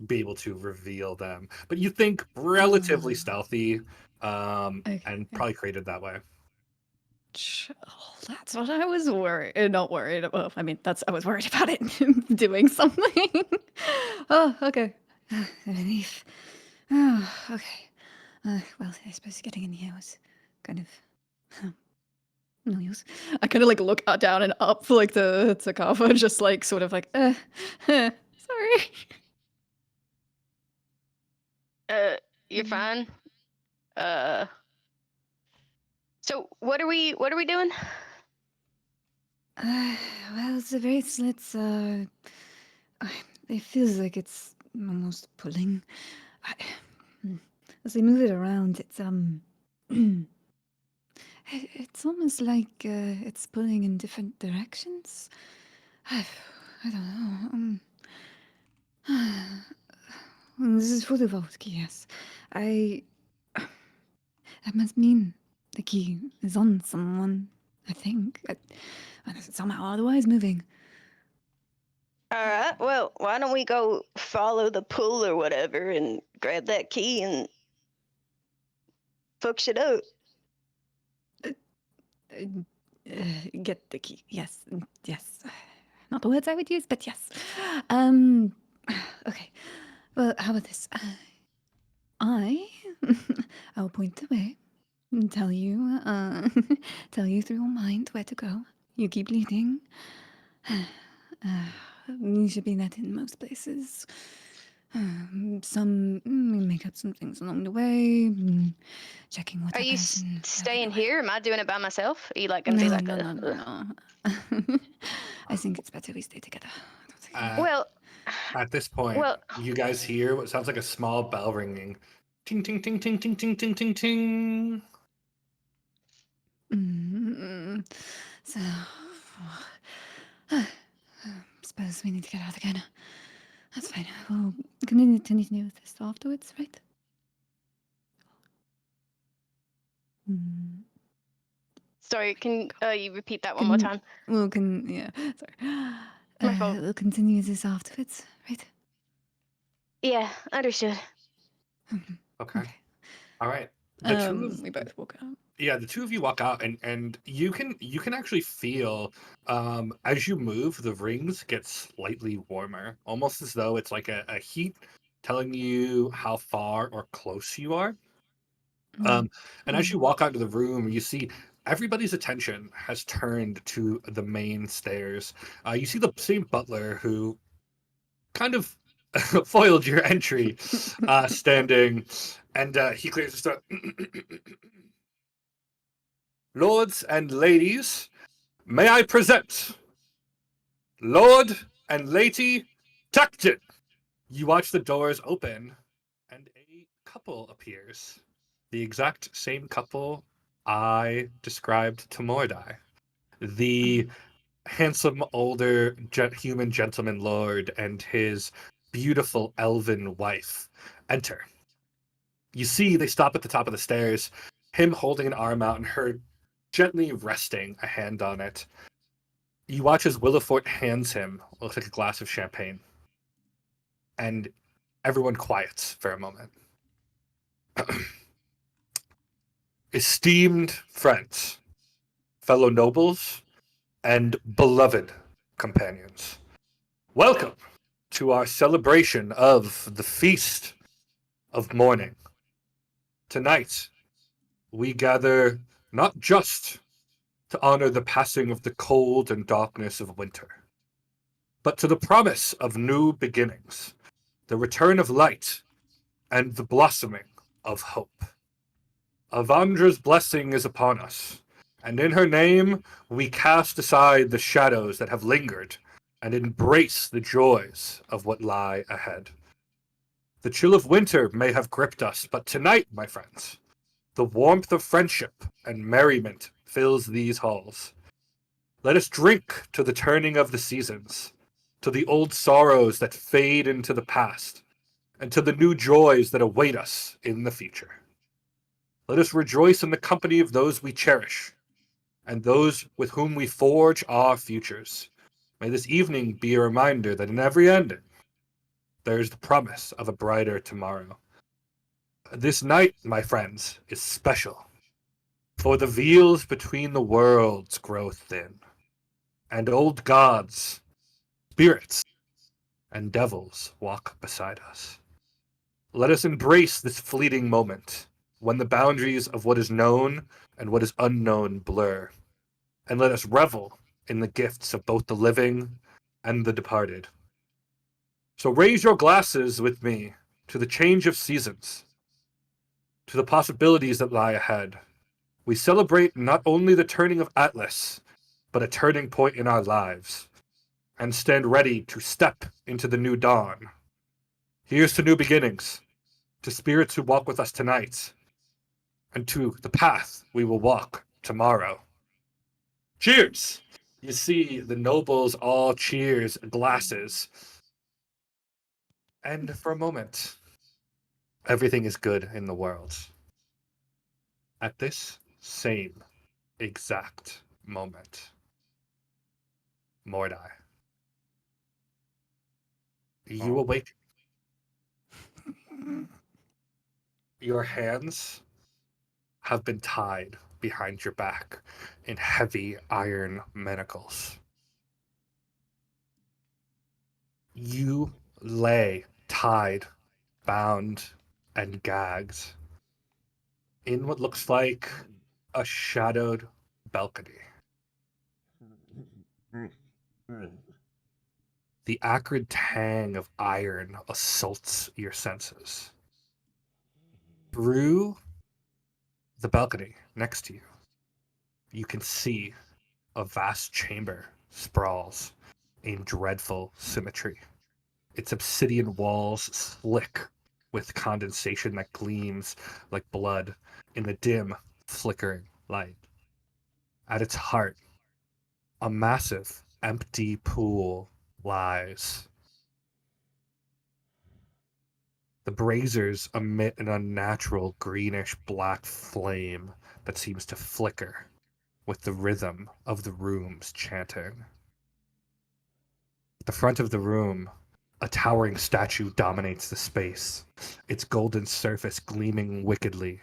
be able to reveal them. But you think relatively stealthy, and probably created that way. Oh, that's what I was worried. Not worried about. I mean, I was worried about it doing something. Oh, okay. Relief. Oh, okay. Well, I suppose getting in here was kind of no use. I kind of like look down and up like to Kava, just like sort of like, sorry. You're fine. So what are we doing? Well, the bracelets, it feels like it's almost pulling. As I move it around, it's it's almost like it's pulling in different directions. I don't know. This is for the vault key, yes. That must mean the key is on someone, I think. Unless it's somehow otherwise moving. All right. Well, why don't we go follow the pull or whatever and grab that key and fuck shit up? Get the key. Yes. Yes. Not the words I would use, but yes. Okay. Well, how about this? I'll point the way and tell you through your mind where to go. You keep leading. You should be that in most places. Some make up some things along the way. Checking what. Are you staying here? Am I doing it by myself? Are you like gonna No, be like no. I think it's better we stay together. Well, At this point, you guys hear what sounds like a small bell ringing. Ting, ting, ting, ting, ting, ting, ting, ting, ting. So, suppose we need to get out again. That's fine. We'll continue with this afterwards, right? sorry, can you repeat that one more time? Yeah, sorry. My fault. We'll continue this afterwards, right? Yeah, understood. Okay. All right. We both walk out. Yeah, the two of you walk out, and you can actually feel as you move, the rings get slightly warmer, almost as though it's like a heat telling you how far or close you are. And as you walk out of the room, you see everybody's attention has turned to the main stairs. You see the same butler who kind of foiled your entry, standing, and he clears his throat. Lords and ladies, may I present Lord and Lady Tacton. You watch the doors open, and a couple appears. The exact same couple I described to Mordai. The handsome older human gentleman lord and his beautiful elven wife enter. You see they stop at the top of the stairs, him holding an arm out and her gently resting a hand on it. You watch as Willifort hands him what looks like a glass of champagne. And everyone quiets for a moment. Esteemed friends, fellow nobles, and beloved companions, welcome to our celebration of the Feast of Mourning. Tonight, we gather not just to honor the passing of the cold and darkness of winter, but to the promise of new beginnings, the return of light, and the blossoming of hope. Avandra's blessing is upon us, and in her name we cast aside the shadows that have lingered and embrace the joys of what lie ahead. The chill of winter may have gripped us, but tonight, my friends, the warmth of friendship and merriment fills these halls. Let us drink to the turning of the seasons, to the old sorrows that fade into the past, and to the new joys that await us in the future. Let us rejoice in the company of those we cherish, and those with whom we forge our futures. May this evening be a reminder that in every ending, there is the promise of a brighter tomorrow. This night, my friends, is special, for the veils between the worlds grow thin, and old gods, spirits, and devils walk beside us. Let us embrace this fleeting moment, when the boundaries of what is known and what is unknown blur, and let us revel in the gifts of both the living and the departed. So raise your glasses with me to the change of seasons, to the possibilities that lie ahead. We celebrate not only the turning of Atlas, but a turning point in our lives, and stand ready to step into the new dawn. Here's to new beginnings, to spirits who walk with us tonight, and to the path we will walk tomorrow. Cheers! You see the nobles all cheers glasses. And for a moment, everything is good in the world. At this same exact moment, Mordai, you awake. Your hands have been tied behind your back in heavy iron manacles. You lay tied, bound, and gagged in what looks like a shadowed balcony. The acrid tang of iron assaults your senses. Through the balcony next to you, you can see a vast chamber sprawls in dreadful symmetry. Its obsidian walls slick with condensation that gleams like blood in the dim, flickering light. At its heart, a massive, empty pool lies. The braziers emit an unnatural greenish-black flame that seems to flicker with the rhythm of the room's chanting. At the front of the room, a towering statue dominates the space, its golden surface gleaming wickedly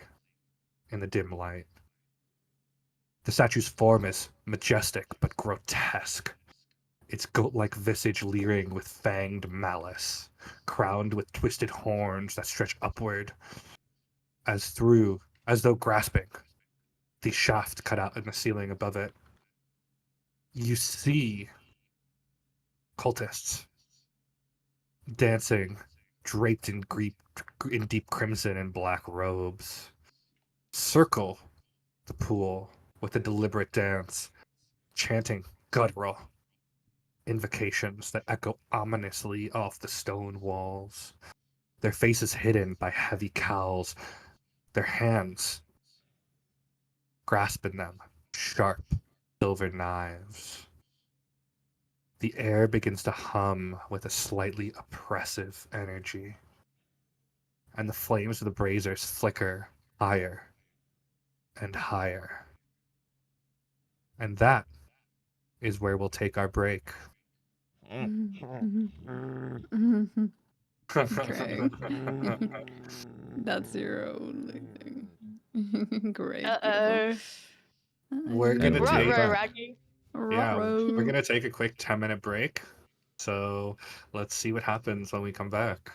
in the dim light. The statue's form is majestic but grotesque, its goat-like visage leering with fanged malice, crowned with twisted horns that stretch upward as though grasping the shaft cut out in the ceiling above it. You see cultists dancing, draped in deep crimson and black robes, circle the pool with a deliberate dance, chanting guttural invocations that echo ominously off the stone walls. Their faces hidden by heavy cowls, their hands grasping them, sharp silver knives. The air begins to hum with a slightly oppressive energy, and the flames of the braziers flicker higher and higher. And that is where we'll take our break. Okay. That's your only thing. Great. Uh-oh. We're And gonna we'll be right take Ruh-roh, back. Raggy. we're gonna take a quick 10-minute break. So let's see what happens when we come back.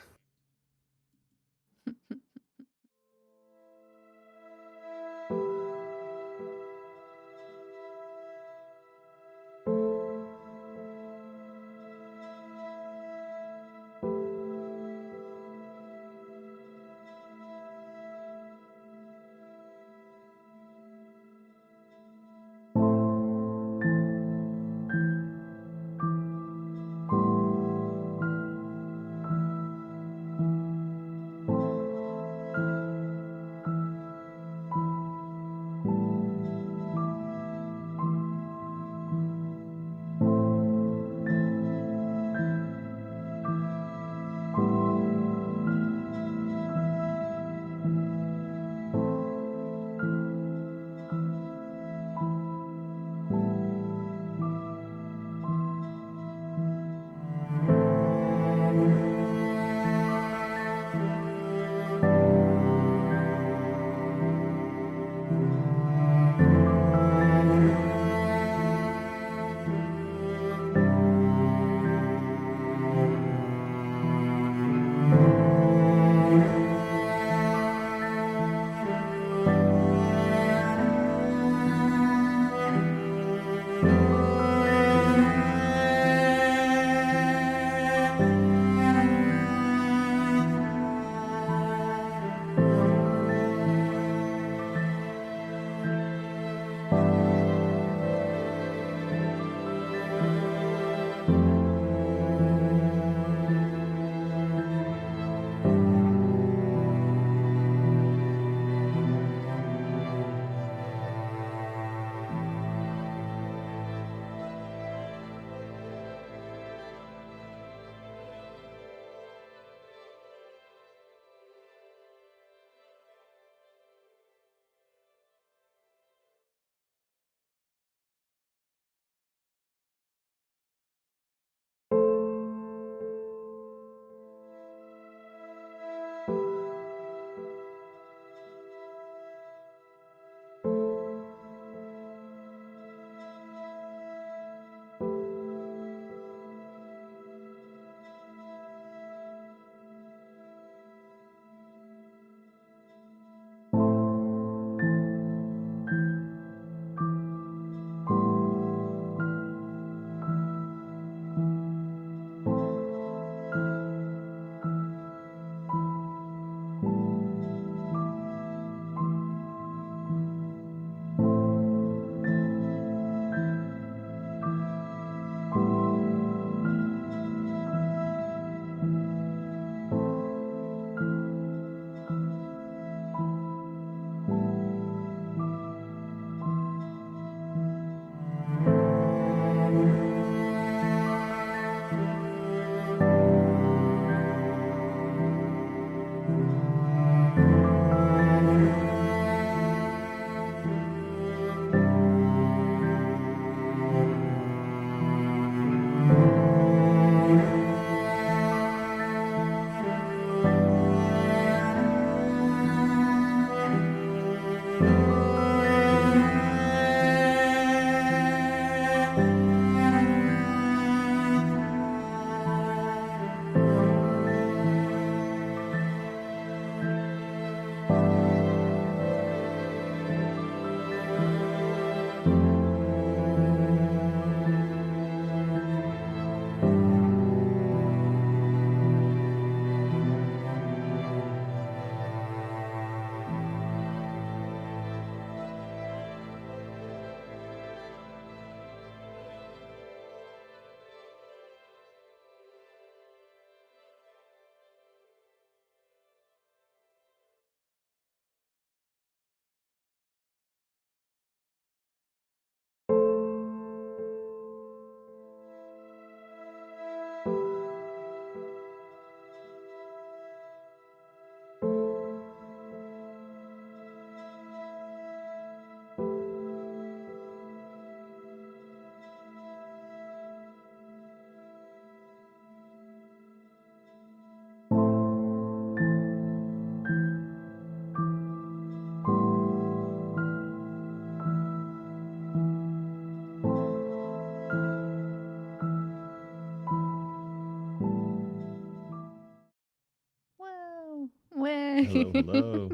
Hello, hello.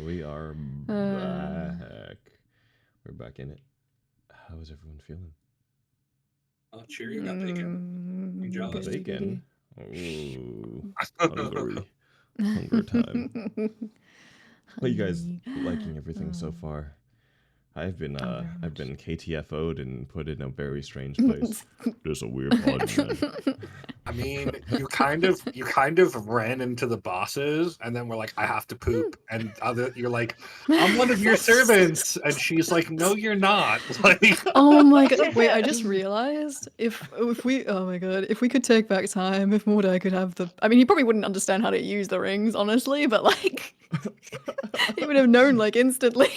We are Uh. back. We're back in it. How is everyone feeling? Oh, cheery about bacon. I'm jealous. Bacon? Ooh, hungry. Hunger time. Are you guys liking everything so far? I've been very I've much. been KTFO'd and put in a very strange place. There's a weird pod, man. I mean, you kind of ran into the bosses, and then we're like, I have to poop, and you're like, I'm one of your servants, and she's like, no, you're not. Like, Oh my god! Wait, I just realized if we oh my god, if we could take back time, if Mordai could have the, I mean, he probably wouldn't understand how to use the rings, honestly, but like, he would have known like instantly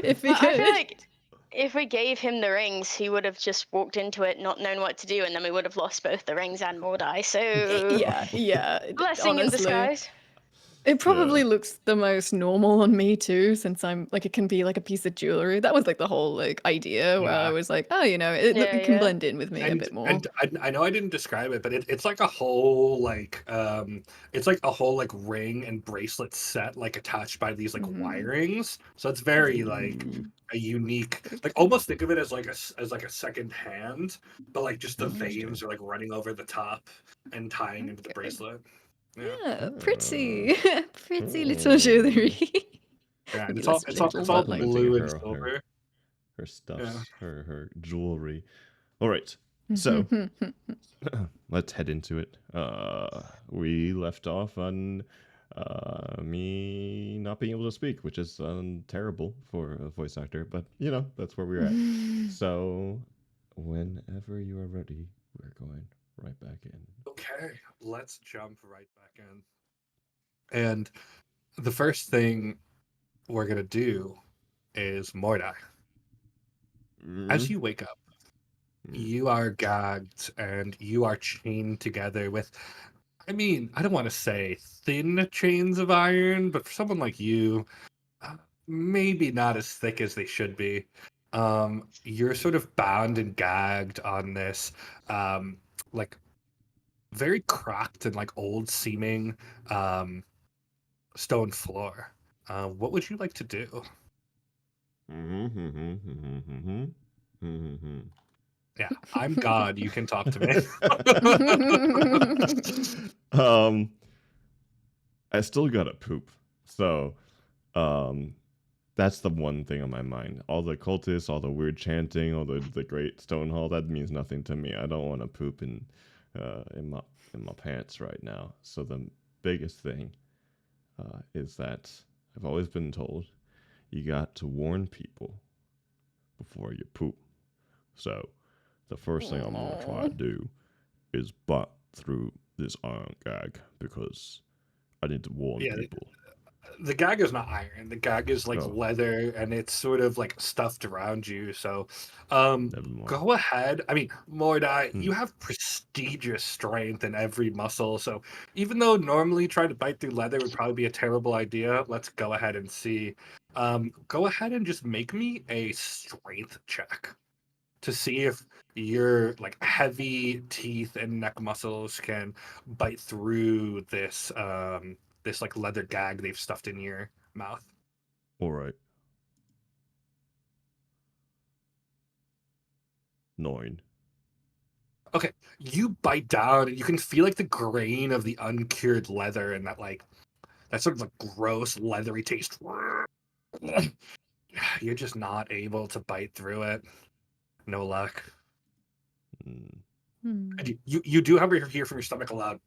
if he But I could. feel like if we gave him the rings, he would have just walked into it not known what to do, and then we would have lost both the rings and Mordai. So Yeah, blessing in honestly. disguise. It probably looks the most normal on me too, since I'm like, it can be like a piece of jewelry. That was like the whole like idea where I yeah. was like, oh, you know, it, Yeah, it can yeah. blend in with me a bit more. And I know I didn't describe it, but it's like a whole it's like a whole like ring and bracelet set like attached by these like wirings. So it's very like a unique, like almost think of it as like a second hand, but like just the veins are like running over the top and tying into the bracelet. Yeah, pretty, pretty little jewelry. Yeah, and Maybe it's all less little, it's all but like, blue and silver. Her stuffs, Yeah. her jewelry. All right, so let's head into it. We left off on me not being able to speak, which is terrible for a voice actor, but you know that's where we're at. So whenever you are ready, we're going right back in. Okay, let's jump right back in. And the first thing we're gonna do is Mordai. As you wake up, you are gagged and you are chained together with, I mean, I don't want to say thin chains of iron, but for someone like you, maybe not as thick as they should be. You're sort of bound and gagged on this, like very cracked and like old seeming stone floor. What would you like to do? Yeah, I'm God. You can talk to me. I still gotta poop. So, that's the one thing on my mind. All the cultists, all the weird chanting, all the great stone hall, that means nothing to me. I don't want to poop in my pants right now. So the biggest thing is that I've always been told you got to warn people before you poop. So the first thing I'm gonna try to do is butt through this iron gag because I need to warn Yeah, people. the gag is not iron. The gag is like Oh. leather, and it's sort of like stuffed around you. So, Never mind. go ahead. I mean, Mordai, you have prestigious strength in every muscle. So, even though normally trying to bite through leather would probably be a terrible idea, let's go ahead and see. Go ahead and just make me a strength check to see if your like heavy teeth and neck muscles can bite through this this like leather gag they've stuffed in your mouth. All right. 9. Okay, you bite down and you can feel like the grain of the uncured leather and that sort of like gross leathery taste. You're just not able to bite through it. No luck. And you do have hear from your stomach a loud.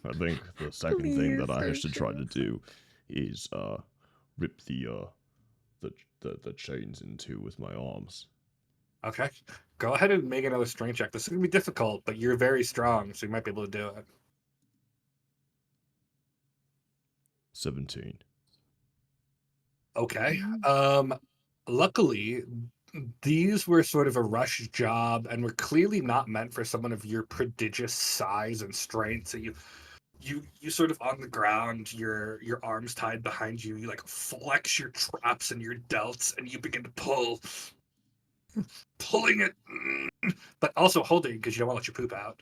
I think the second thing that I should try to do is rip the chains in two with my arms. Okay, go ahead and make another strength check. This is gonna be difficult, but you're very strong, so you might be able to do it. 17. Okay. Luckily, these were sort of a rush job and were clearly not meant for someone of your prodigious size and strength. So you sort of on the ground, your arms tied behind you, you like flex your traps and your delts, and you begin to pulling it, but also holding because you don't want to let your poop out.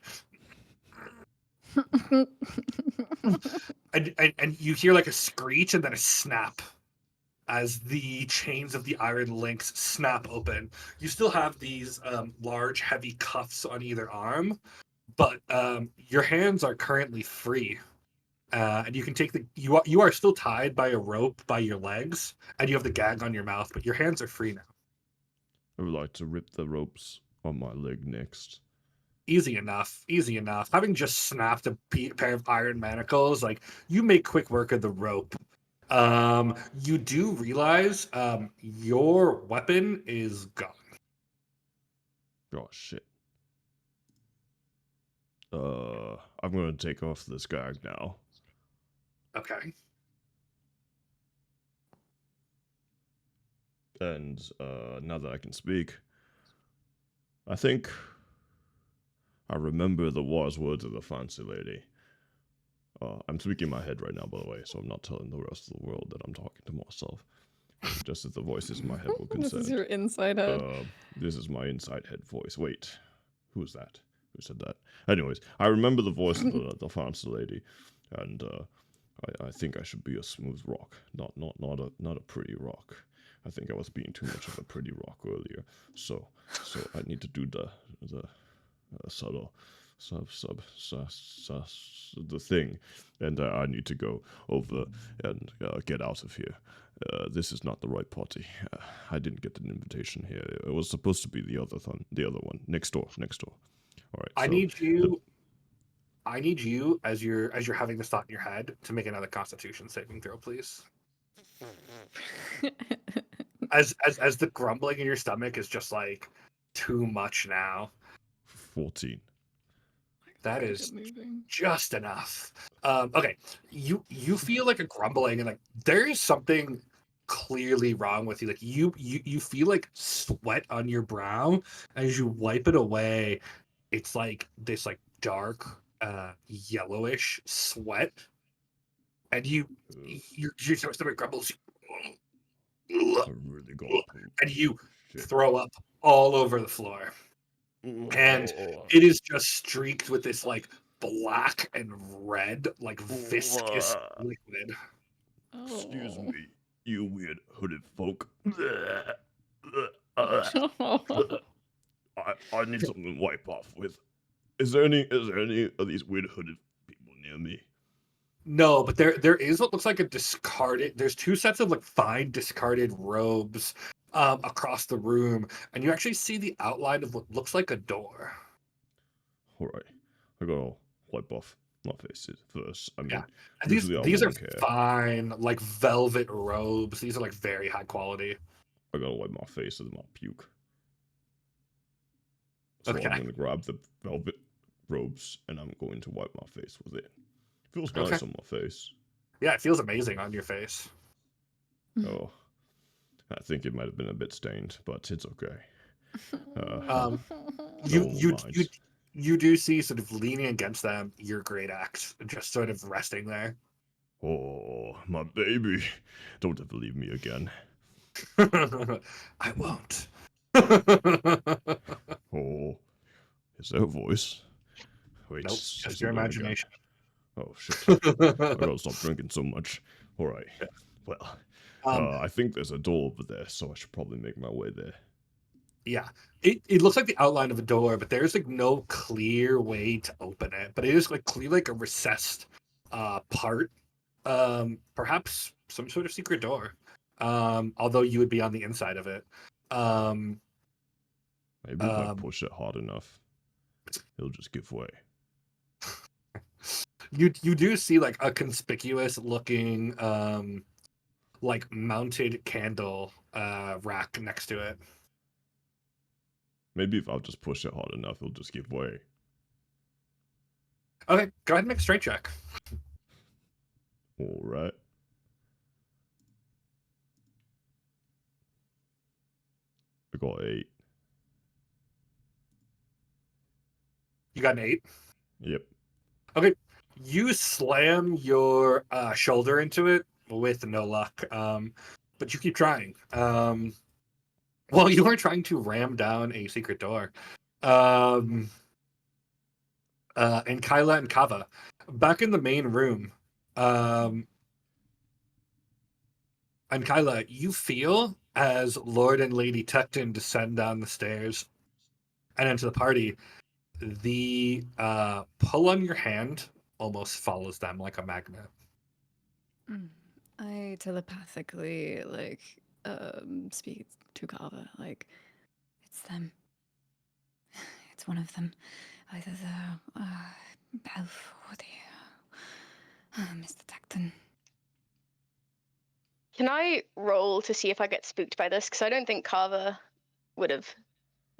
And you hear like a screech and then a snap as the chains of the iron links snap open. You still have these large, heavy cuffs on either arm, but your hands are currently free. And you can take you are still tied by a rope by your legs, and you have the gag on your mouth, but your hands are free now. I would like to rip the ropes on my leg next. Easy enough, easy enough. Having just snapped a pair of iron manacles, like you make quick work of the rope. You do realize your weapon is gone. Oh shit. I'm gonna take off this gag now. Okay. And now that I can speak, I think I remember the wise words of the fancy lady. I'm speaking in my head right now, by the way, so I'm not telling the rest of the world that I'm talking to myself. Just as the voices in my head will This consent. is your inside head. This is my inside head voice. Wait, who's that? Who said that? Anyways, I remember the voice of the fancy lady, and I think I should be a smooth rock, not a pretty rock. I think I was being too much of a pretty rock earlier, so I need to do the subtle the thing, and I need to go over and get out of here. This is not the right party. I didn't get an invitation here. It was supposed to be the other one next door. All right. I need you as you're having this thought in your head to make another Constitution saving throw, please. As the grumbling in your stomach is just like too much now. 14. That is just enough. Okay, you feel like a grumbling, and like there is something clearly wrong with you. Like you feel like sweat on your brow as you wipe it away. It's like this like dark yellowish sweat, and your stomach grumbles. I'm really gonna poop. And you Shit. throw up all over the floor. And it is just streaked with this like black and red, like viscous liquid. Excuse me, you weird hooded folk. I need something to wipe off with. Is there any of these weird hooded people near me? No, but there is what looks like a discarded. There's two sets of like fine discarded robes across the room, and you actually see the outline of what looks like a door. All right, I gotta wipe off my face first. I mean, Yeah, and these usually I are wouldn't care. fine, like velvet robes. These are like very high quality. I gotta wipe my face with my puke. So Okay. I'm gonna grab the velvet robes and I'm going to wipe my face with it. Feels nice on my face. Yeah, it feels amazing on your face. Oh, I think it might have been a bit stained, but it's okay. You do see sort of leaning against them your great axe, just sort of resting there. Oh, my baby. Don't ever leave me again. I won't. Oh, is there a voice? Wait, Nope, say just your something again. imagination. Oh, shit. I gotta stop drinking so much. All right. Well, I think there's a door over there, so I should probably make my way there. Yeah, it looks like the outline of a door, but there's like no clear way to open it. But it is like clearly like a recessed part. Perhaps some sort of secret door. Although you would be on the inside of it. Maybe if I push it hard enough, it'll just give way. You do see like a conspicuous looking like mounted candle rack next to it. Maybe if I'll just push it hard enough, it'll just give way. Okay, go ahead and make a strength check. All right. I got 8. You got an 8? Yep. Okay, you slam your shoulder into it with no luck, but you keep trying. Well, you are trying to ram down a secret door. and Kyla and Kava. Back in the main room, and Kyla, you feel as Lord and Lady Tecton descend down the stairs and into the party, the pull on your hand almost follows them like a magnet. I telepathically speak to Kava, like it's them. It's one of them. Either the Belf or the Mr. Tecton. Can I roll to see if I get spooked by this? Because I don't think Kava would have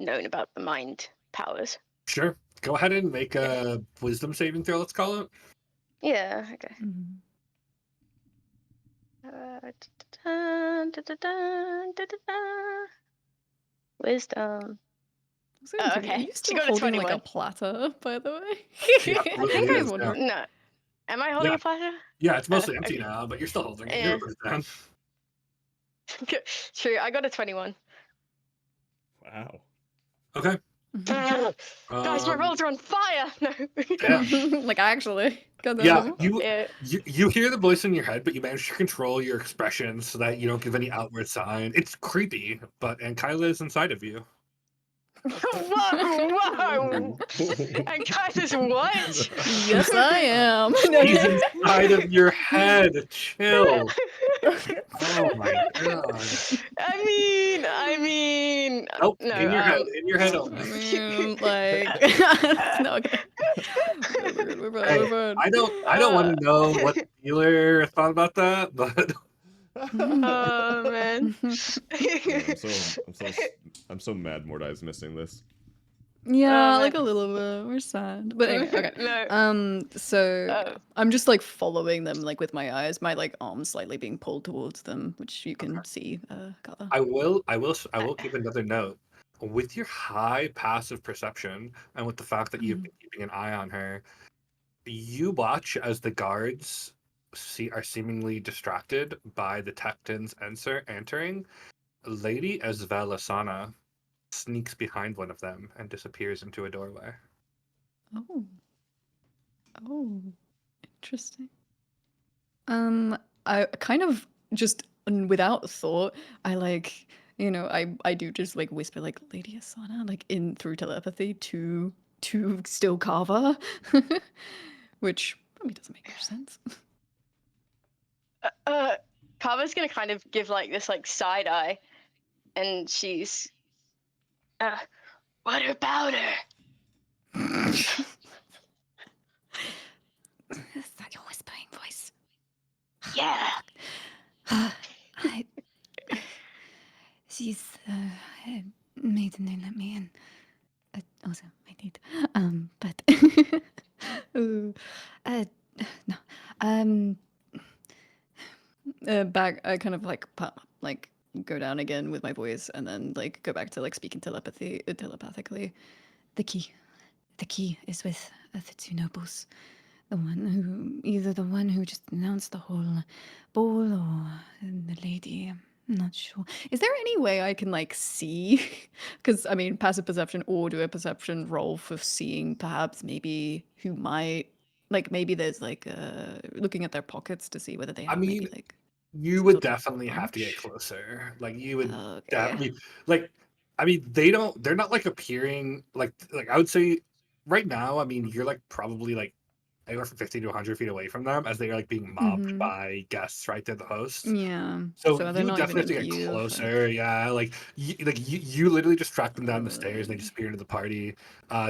known about the mind powers. Sure. Go ahead and make a wisdom saving throw, let's call it. Yeah, okay. Wisdom. Oh, okay. Are you She still got a holding like 21. a platter, by the way? She I absolutely think I is, was wondering. No. Am I holding Yeah. a platter? Yeah, it's mostly empty okay. now, but you're still holding it. Yeah. You're gonna put it down. True, I got a 21. Wow. Okay. Guys, my rolls are on fire! No. Yeah. Like actually. Yeah, Yeah. you hear the voice in your head, but you manage to control your expressions so that you don't give any outward sign. It's creepy, and Kyla is inside of you. Whoa! And Kyla's what? Yes, I am. He's inside of your head. Chill. Oh my god. I mean. Nope. No. In your head. In your head I only. mean, like, no, okay. We're fine, Hey, we're fine. I don't want to know what the dealer thought about that, but Oh man. I'm so mad Mordai's missing this. Yeah, Oh, like a man. little bit. We're sad, but anyway, okay. No. So I'm just like following them, like with my eyes, my like arms slightly being pulled towards them, which you can see. Kava. I will keep another note. With your high passive perception and with the fact that you've been keeping an eye on her, you watch as the guards are seemingly distracted by the Tectons entering. Lady Esvelasana sneaks behind one of them and disappears into a doorway. Oh, interesting. I kind of just without thought, I like, I do just like whisper like Lady Asana, like in through telepathy to still Kava, which probably doesn't make much sense. Kava's gonna kind of give like this like side eye, and she's, what about her? Is that your whispering voice? Yeah. She's a maiden who let me in. Also, my need. But no. Back. I kind of like go down again with my voice, and then like go back to like speaking telepathically. The key is with the two nobles. Either the one who just announced the whole ball, or the lady. I'm not sure. Is there any way I can like see? Because I mean, passive perception, or do a perception roll for seeing perhaps maybe who might like maybe there's like looking at their pockets to see whether they have maybe like. You would definitely have to get closer. Like you would Okay. they're not like appearing like I would say right now, I mean, you're like probably like anywhere from 50 to 100 feet away from them as they are like being mobbed by guests, right? They're the hosts. Yeah. So they're you not definitely have even to in get view of, closer. Yeah, you literally just track them down the stairs and they disappear into the party.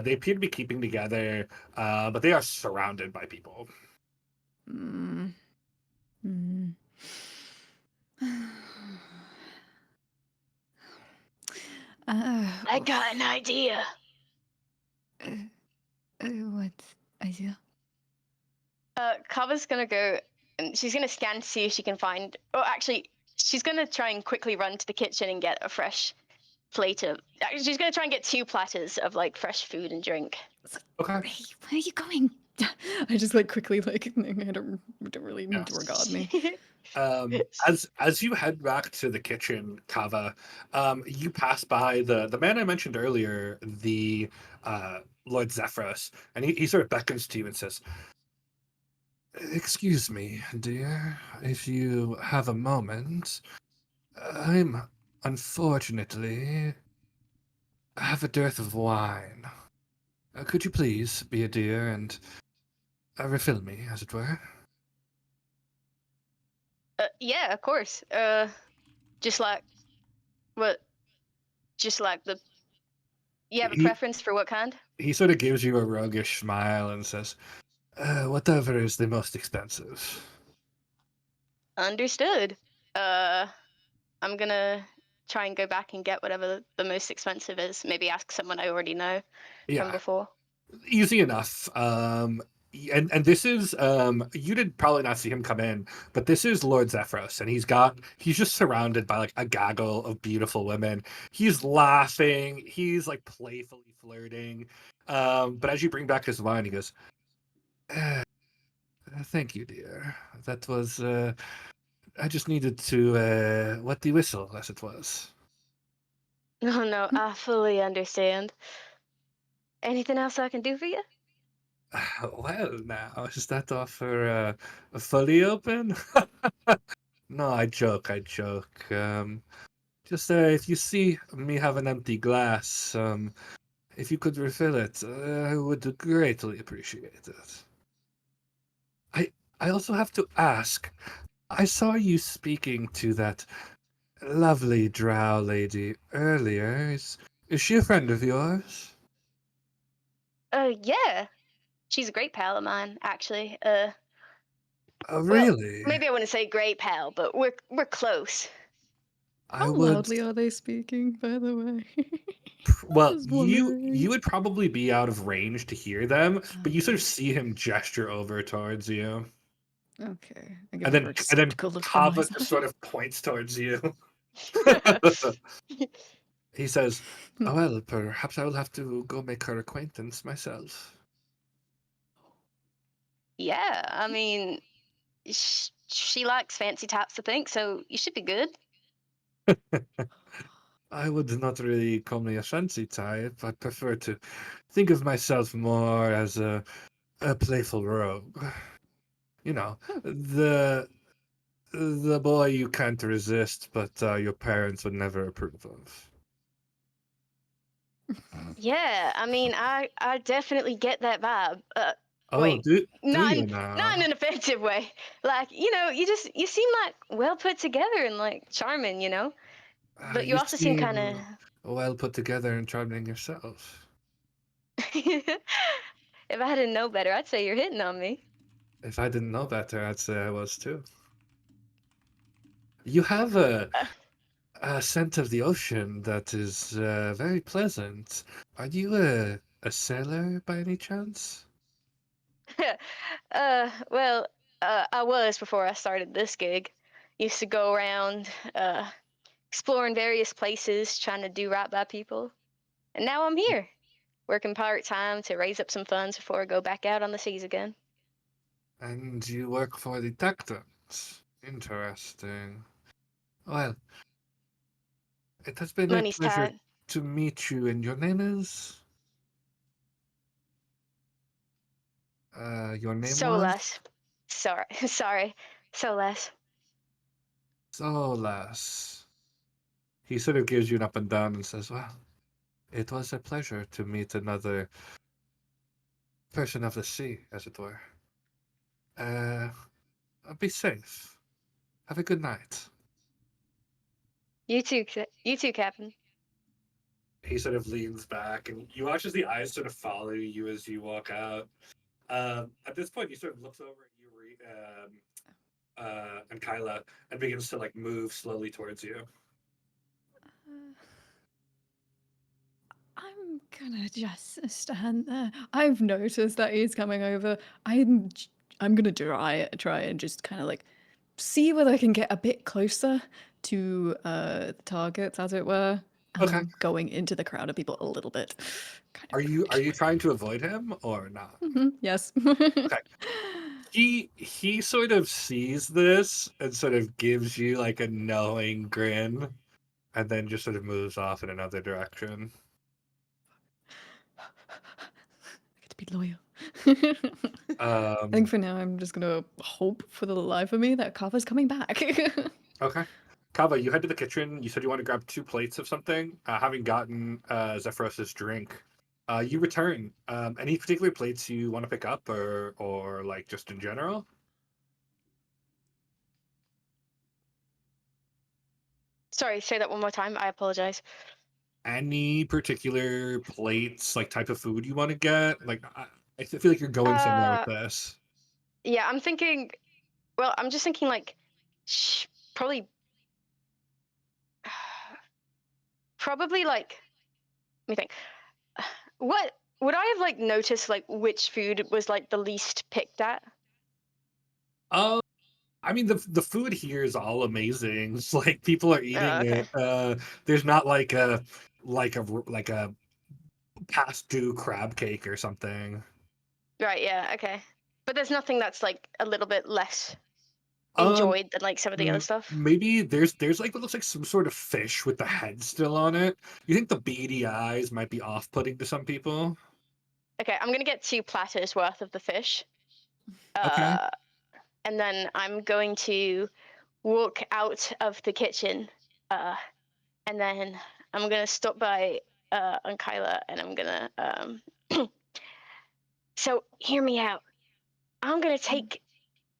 They appear to be keeping together, but they are surrounded by people. I got an idea. What idea? Kava's gonna go and she's gonna scan to see if she can find. Oh, actually, she's gonna try and quickly run to the kitchen and get a fresh plate of. She's gonna try and get 2 platters of like fresh food and drink. Okay. Ray, where are you going? I just like quickly like I don't really need to regard me. As you head back to the kitchen, Kava, you pass by the man I mentioned earlier, the Lord Zephyros, and he sort of beckons to you and says, "Excuse me, dear, if you have a moment. I'm unfortunately have a dearth of wine. Could you please be a dear and refill me, as it were?" Yeah, of course. Just like what? Just like the. You have a He preference for what kind? he sort of gives you a roguish smile and says, "Whatever is the most expensive." Understood. Uh, I'm gonna try and go back and get whatever the most expensive is. Maybe ask someone I already know from Yeah, before. easy enough. And this is you did probably not see him come in, but this is Lord Zephyros, and he's just surrounded by like a gaggle of beautiful women. He's laughing, he's like playfully flirting. But as you bring back his wine, he goes, "Uh, thank you, dear. That was I just needed to wet the whistle, as it was." No, no, I fully understand. Anything else I can do for you? Well, now is that offer fully open? No, I joke. I joke. Just if you see me have an empty glass, if you could refill it, I would greatly appreciate it. I I also have to ask. I saw you speaking to that lovely drow lady earlier. Is she a friend of yours? Yeah. She's a great pal of mine, actually. Oh, Well, really? maybe I wouldn't say great pal, but we're close. I How would. loudly are they speaking, by the way? Well, Just you wondering. would probably be out of range to hear them, but you sort of Okay. see him gesture over towards you. Okay. I give And a then very and then skeptical look from my Kava just side. sort of points towards you. He says, "Oh, well, perhaps I will have to go make her acquaintance myself." Yeah, I mean, she likes fancy types of things, so you should be good. I would not really call me a fancy type. I prefer to think of myself more as a playful rogue. You know, the boy you can't resist, but your parents would never approve of. Yeah, I mean, I definitely get that vibe. Oh, Wait, do not you not in now? an offensive way. Like, you seem like well put together and like charming, But you You also seem kind of. seem well put together and charming yourself. If I didn't know better, I'd say you're hitting on me. If I didn't know better, I'd say I was too. You have Uh, a scent of the ocean that is very pleasant. Are you a sailor by any chance? well, I was before I started this gig. Used to go around exploring various places, trying to do right by people. And now I'm here, working part time to raise up some funds before I go back out on the seas again. And you work for the Tectons. Interesting. Well, it has been a Money's pleasure tight. to meet you, and your name is? Your name So was? less. Sorry, sorry. So less. Solas. He sort of gives you an up and down and says, "Well, it was a pleasure to meet another person of the sea, as it were. Uh, be safe. Have a good night." You too, you too, Captain. He sort of leans back, and you watch as the eyes sort of follow you as you walk out. At this point, he sort of looks over at you, and Kyla, and begins to like move slowly towards you. I'm gonna just stand there. I've noticed that he's coming over. I'm gonna try and just kind of like see whether I can get a bit closer to the targets, as it were. Okay. going into the crowd of people a little bit. Kind Are of you trying to avoid him or not? Yes. Okay. He sort of sees this and sort of gives you like a knowing grin, and then just sort of moves off in another direction. I get to be loyal. I Um, think for now I'm just gonna hope for the life of me that Kava's coming back. okay. Kava, you head to the kitchen. You said you want to grab 2 plates of something. Having gotten Zephyros's drink, you return. Any particular plates you want to pick up, or like just in general? Sorry, say that one more time. I apologize. Any particular plates, like type of food you want to get? Like, I feel like you're going somewhere with Uh, this. yeah, I'm thinking. Well, I'm just thinking like, probably, probably like. Let me think. What would I have like noticed like which food was like the least picked at? Uh, I mean, the food here is all amazing. It's like people are eating Okay. it. There's not like a past due crab cake or something. Right. Yeah. Okay. But there's nothing that's like a little bit less Um, enjoyed than like some of the other stuff. maybe there's like what looks like some sort of fish with the head still on it. You think the beady eyes might be off-putting to some people? Okay, I'm gonna get 2 platters worth of the fish. Okay. And then I'm going to walk out of the kitchen. And then I'm gonna stop by Aunt Kyla and I'm gonna so hear me out. I'm gonna take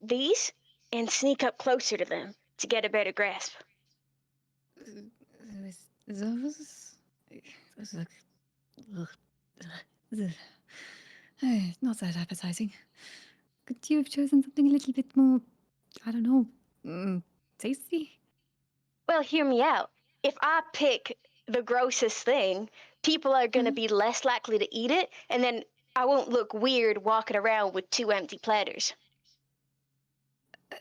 these and sneak up closer to them to get a better grasp. Those not that appetizing. Could you have chosen something a little bit more, I don't know, tasty? Well, hear me out. If I pick the grossest thing, people are gonna be less likely to eat it, and then I won't look weird walking around with 2 empty platters.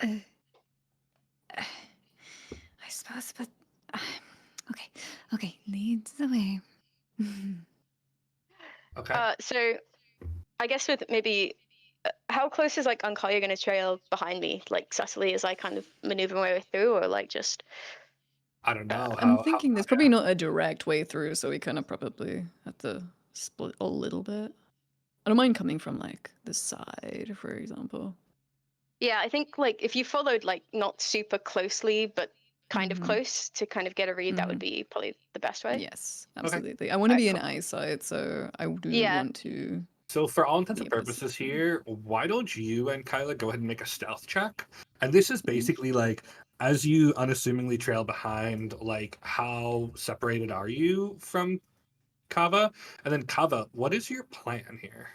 Uh, I suppose, but okay, okay, leads the way. Okay. So I guess with maybe how close is like Unkaya gonna trail behind me, like subtly as I kind of maneuver my way through, or like just I don't know I'm how. thinking there's Yeah. probably not a direct way through, so we kind of probably have to split a little bit. I don't mind coming from like the side, for example. yeah, I think like if you followed like not super closely but kind of Mhm. close to kind of get a read, that would be probably the best way. Yes, Okay. absolutely. I want to Alright, be in cool. eyesight, so I do Yeah. want to. So for all intents be and able to see purposes them. here, why don't you and Kyla go ahead and make a stealth check? And this is basically like as you unassumingly trail behind, like how separated are you from Kava? And then Kava, what is your plan here?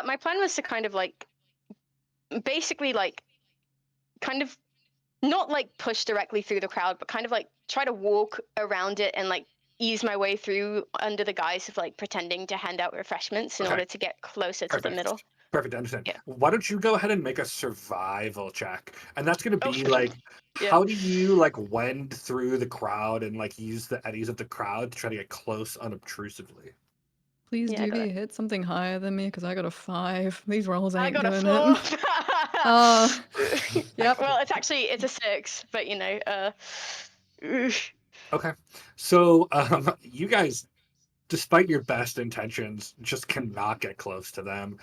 My plan was to kind of like basically like kind of not like push directly through the crowd, but kind of like try to walk around it and like ease my way through under the guise of like pretending to hand out refreshments in Okay. order to get closer to the Perfect. middle. Perfect. I understand. Yeah. Why don't you go ahead and make a survival check? And that's going to Oh, be sweet. like, Yeah. how do you like wend through the crowd and like use the eddies of the crowd to try to get close unobtrusively? Please Yeah, I do got be it. hit something higher than me because I got a 5. These rolls I ain't got a doing 4. it. Oh, yep. Well, it's a 6, but you know, oof. Okay. So you guys, despite your best intentions, just cannot get close to them.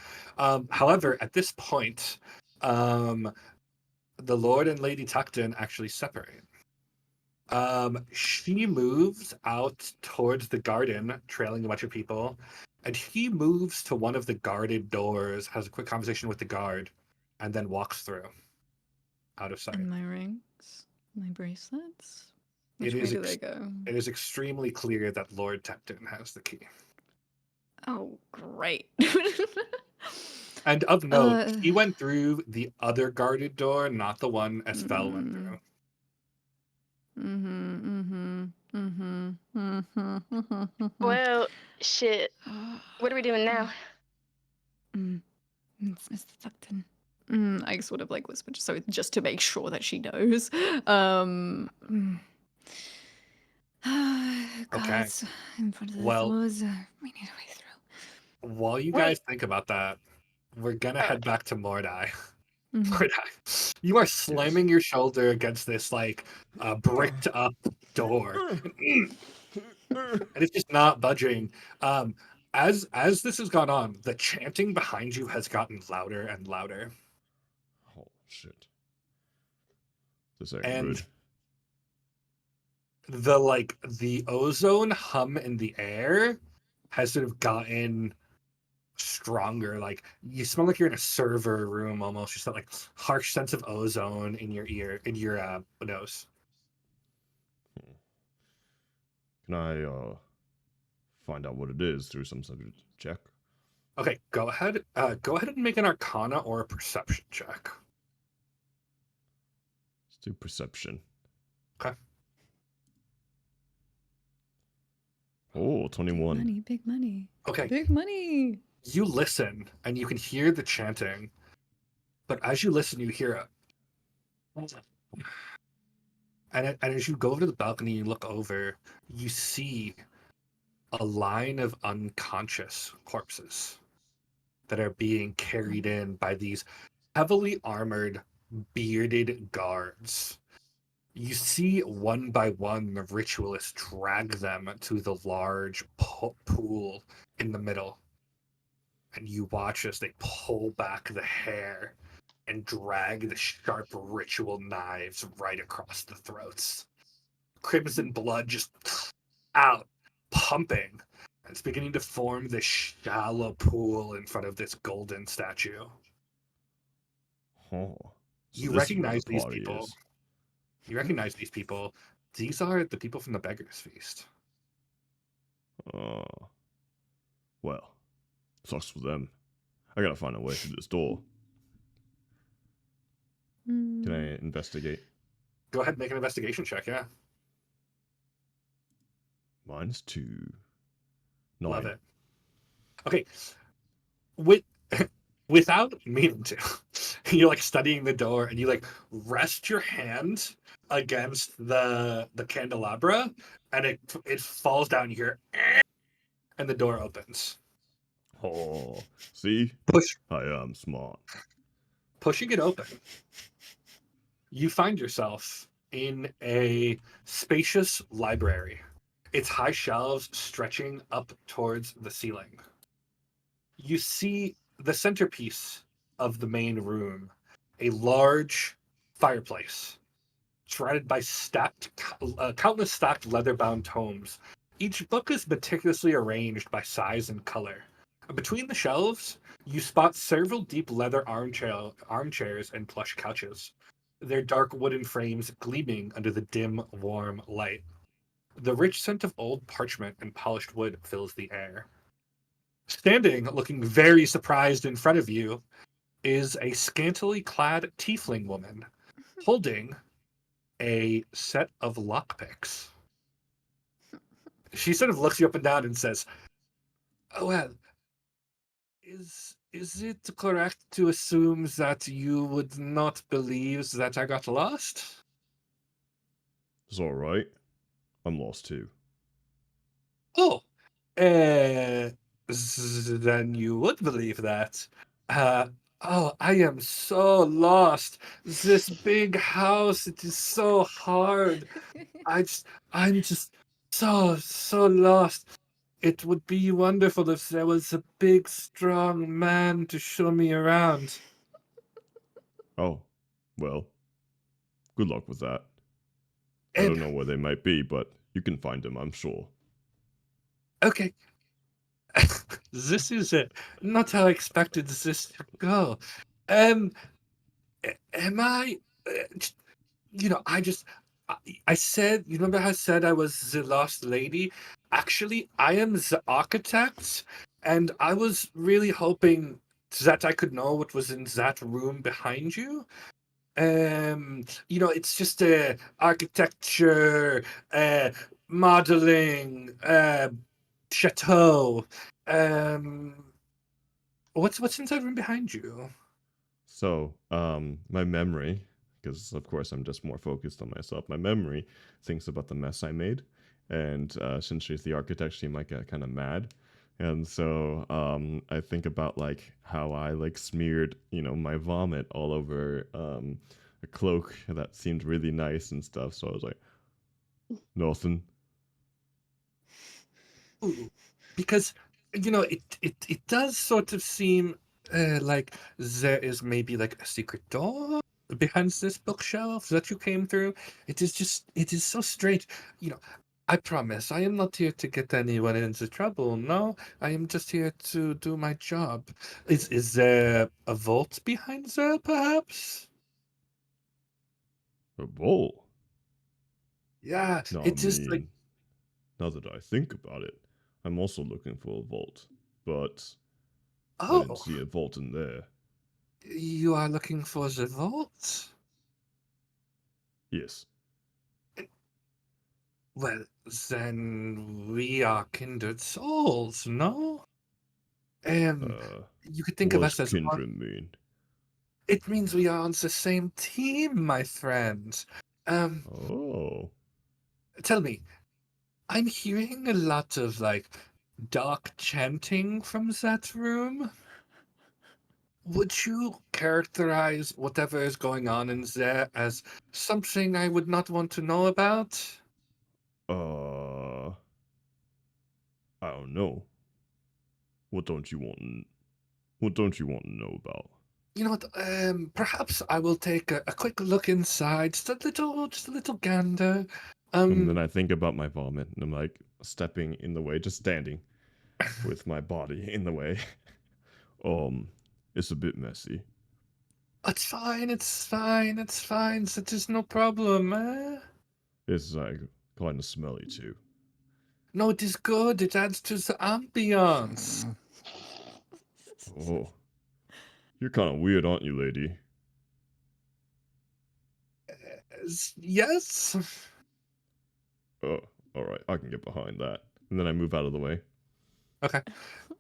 However, at this point, the Lord and Lady Tuckton actually separate. She moves out towards the garden, trailing a bunch of people, and he moves to one of the guarded doors, has a quick conversation with the guard, and then walks through, out of sight. And my rings, my bracelets. It Which way is do they go? it is extremely clear that Lord Tepton has the key. Oh, great. And of note, uh, he went through the other guarded door, not the one Esfel went mm, through. Well, shit. What are we doing now? It's Mr. Tuckton. I sort of like whispered, so just to make Okay. It's in front of the Well- doors. We need a way through. While you Wait. guys think about that, we're gonna head back to Mordai. Mhm. Mordai, you are slamming your shoulder against this like bricked up door, and it's just not budging. As this has gone on, the chanting behind you has gotten louder and louder. Oh shit. This ain't And good. the ozone hum in the air has sort of gotten stronger. Like you smell like you're in a server room almost. Just that like harsh sense of ozone in your nose. Can I find out what it is through some sort of check? Okay, go ahead. Go ahead and make an Arcana or a Perception check. Let's do perception. Okay. Oh, 21. Money, big money. Okay, Big money. you listen and you can hear the chanting, but as you listen, you hear it. And as you go over to the balcony, you look over, you see a line of unconscious corpses that are being carried in by these heavily armored, bearded guards. You see one by one the ritualists drag them to the large pool in the middle. And you watch as they pull back the hair and drag the sharp ritual knives right across the throats. Crimson blood just out, pumping. It's beginning to form this shallow pool in front of this golden statue. Oh. So You this is where recognize the these party people. is. You recognize these people. These are the people from the Beggar's Feast. Well, sucks for them. I gotta find a way through this door. Can I investigate? Go ahead and make an investigation check, yeah. -2. 9. Love it. Okay. With without meaning to, you're like studying the door and you like rest your hand against the candelabra and it falls down. You hear and the door opens. Oh, see? Push I am smart. Pushing it open, you find yourself in a spacious library. Its high shelves stretching up towards the ceiling. You see the centerpiece of the main room, a large fireplace surrounded by countless stacked leather-bound tomes. Each book is meticulously arranged by size and color. Between the shelves, you spot several deep leather armchairs and plush couches, their dark wooden frames gleaming under the dim, warm light. The rich scent of old parchment and polished wood fills the air. Standing, looking very surprised in front of you, is a scantily clad tiefling woman holding a set of lockpicks. She sort of looks you up and down and says, "Oh well, is it correct to assume that you would not believe that I got lost?" It's alright. I'm lost too. Oh, then you would believe that. Uh, oh, I am so lost. This big house, it is so hard. I'm just so lost. It would be wonderful if there was a big, strong man to show me around. Oh, well. Good luck with that. I And don't know where they might be, but you can find them, I'm sure. okay, this is not how I expected this to go. Am I? I said, you remember how I said I was the lost lady? Actually, I am the architect, and I was really hoping that I could know what was in that room behind you. It's just architecture, modeling, chateau. Um, what's in that room behind you? So, my memory, because of course I'm just more focused on myself, my memory thinks about the mess I made, and since she's the architect, she might get kind of mad. And so I think about like how I like smeared, my vomit all over a cloak that seemed really nice and stuff. So I was like, nothing. Ooh, because it does sort of seem like there is maybe like a secret door behind this bookshelf that you came through. It is so strange. I promise I am not here to get anyone into trouble. No, I am just here to do my job. Is there a vault behind there, perhaps? A bowl? Yeah, No, I it is like mean, now that I think about it, I'm also looking for a vault, but I didn't oh, see a vault in there. you are looking for the vault? Yes. Well, then we are kindred souls, no? Um, Uh, you could think what of does us as on. kindred mean? It means we are on the same team, my friend. Um, Oh, tell me, I'm hearing a lot of like dark chanting from that room. Would you characterize whatever is going on in there as something I would not want to know about? uh, I don't know. What don't you want? What don't you want to know about? You know what? Perhaps I will take a quick look inside, just a little gander. And then Um, I think about my vomit, and I'm like stepping in the way, just standing with my body in the way. Um, it's a bit messy. it's fine, it's fine, it's fine. That is no problem. It's like kind of smelly too. No, it is good. It adds to the ambiance. Oh, you're kind of weird, aren't you, lady? Yes. Oh, all right, I can get behind that. And then I move out of the way. Okay.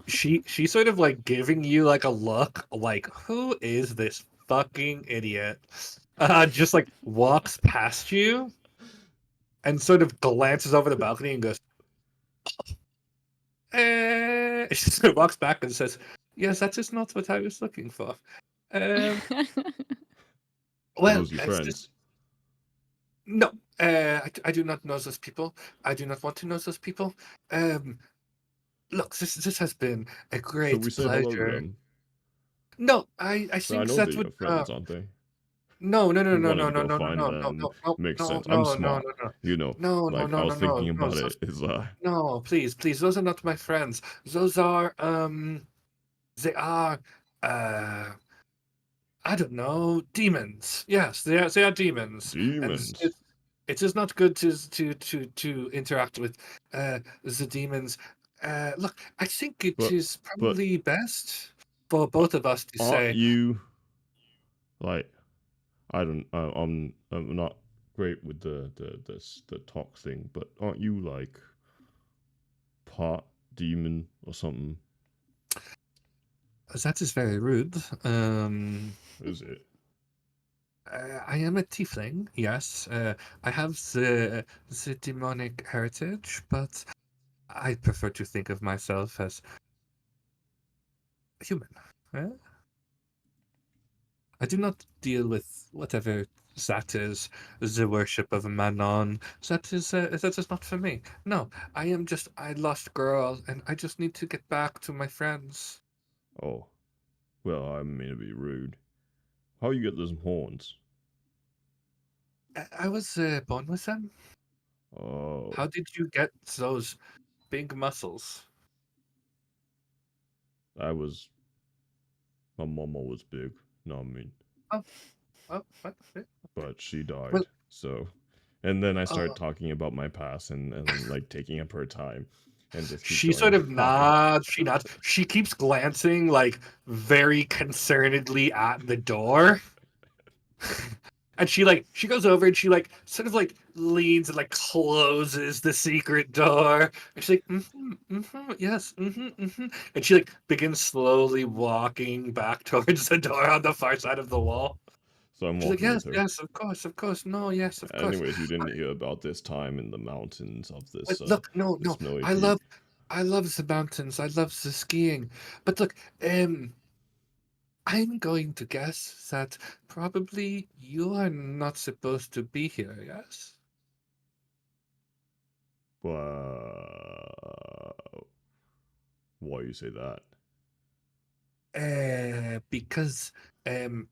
She sort of like giving you like a look, like who is this fucking idiot? Just like walks past you and sort of glances over the balcony and goes, She sort of walks back and says, "Yes, that is not what I was looking for." Um, Are well, those your it's just friends? no. I do not know those people. I do not want to know those people. Um, look, this has been a Should we great say hello to pleasure. them? No, I I think know they're that would your friends, aren't they? no no no You no wanted no to no go no no find no no them. no Makes no sense. I'm no no no smart. no You know, no like no I no was no thinking no about it. Is no, please, those are not my friends. Those are they are uh I don't know, demons. Yes, they are demons, and demons. it is not good to interact with the demons. Look, I think it But is but probably best for uh, both of us to aren't say, you like I don't I'm not great with the talk thing, but aren't you like part demon or something? that is very rude. Is it? I am a tiefling, yes. I have the demonic heritage, but I prefer to think of myself as human. eh? I do not deal with whatever that is, the worship of Manon. That is not for me. No, I lost girl, and I just need to get back to my friends. Oh, well, I mean to be rude. How you get those horns? I was born with them. Oh, How did you get those big muscles? I was my mama was big. No, I mean, Oh, what? but she Well, died. So, and then I uh, started talking about my past and like taking up her time, and just keep she sort going of on and on. nods. She nods. She keeps glancing like very concernedly at the door. And she goes over and she like sort of like leans and like closes the secret door. And she's like, yes, and she like begins slowly walking back towards the door on the far side of the wall. So I'm She's like, walking yes, with her. yes, of course, no, yes, of course. Anyways, you didn't hear about this time in the mountains of this But look, no, this no, snowy I peak. love the mountains, I love the skiing. But look, I'm going to guess that probably you are not supposed to be here, yes? Why you say that? Because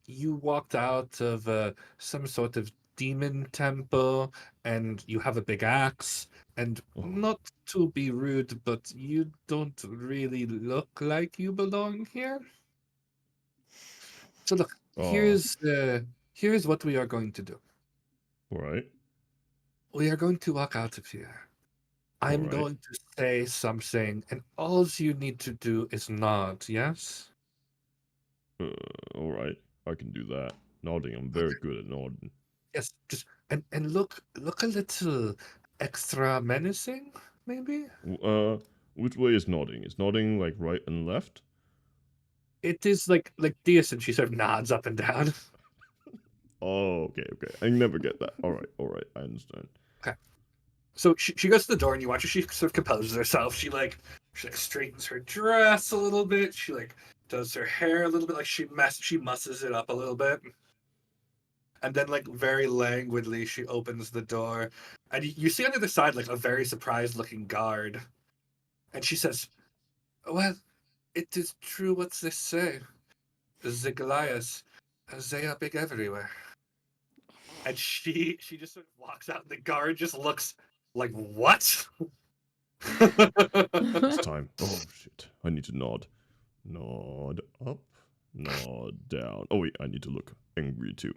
you walked out of some sort of demon temple and you have a big axe, and Oh. not to be rude, but you don't really look like you belong here. So look, Oh, here's what we are going to do. all right, We are going to walk out of here. all I'm right, going to say something, and all you need to do is nod, yes? all right. I can do that. Nodding. I'm very good at nodding. Yes, just and look a little extra menacing, maybe? Which way is nodding? Is nodding like right and left? It is like this, and she sort of nods up and down. Oh, okay, okay. I never get that. All right. I understand. Okay. So she goes to the door, and you watch her. She sort of composes herself. She like straightens her dress a little bit. She like does her hair a little bit. Like she musses it up a little bit. And then, like, very languidly, she opens the door. And you see on the other side, like, a very surprised looking guard. And she says, well, it is true what they say. The Goliaths, they are big everywhere. And she just sort of walks out, and the guard just looks like, what? It's time. Oh shit! I need to nod. Nod up. Nod down. Oh wait, I need to look angry too.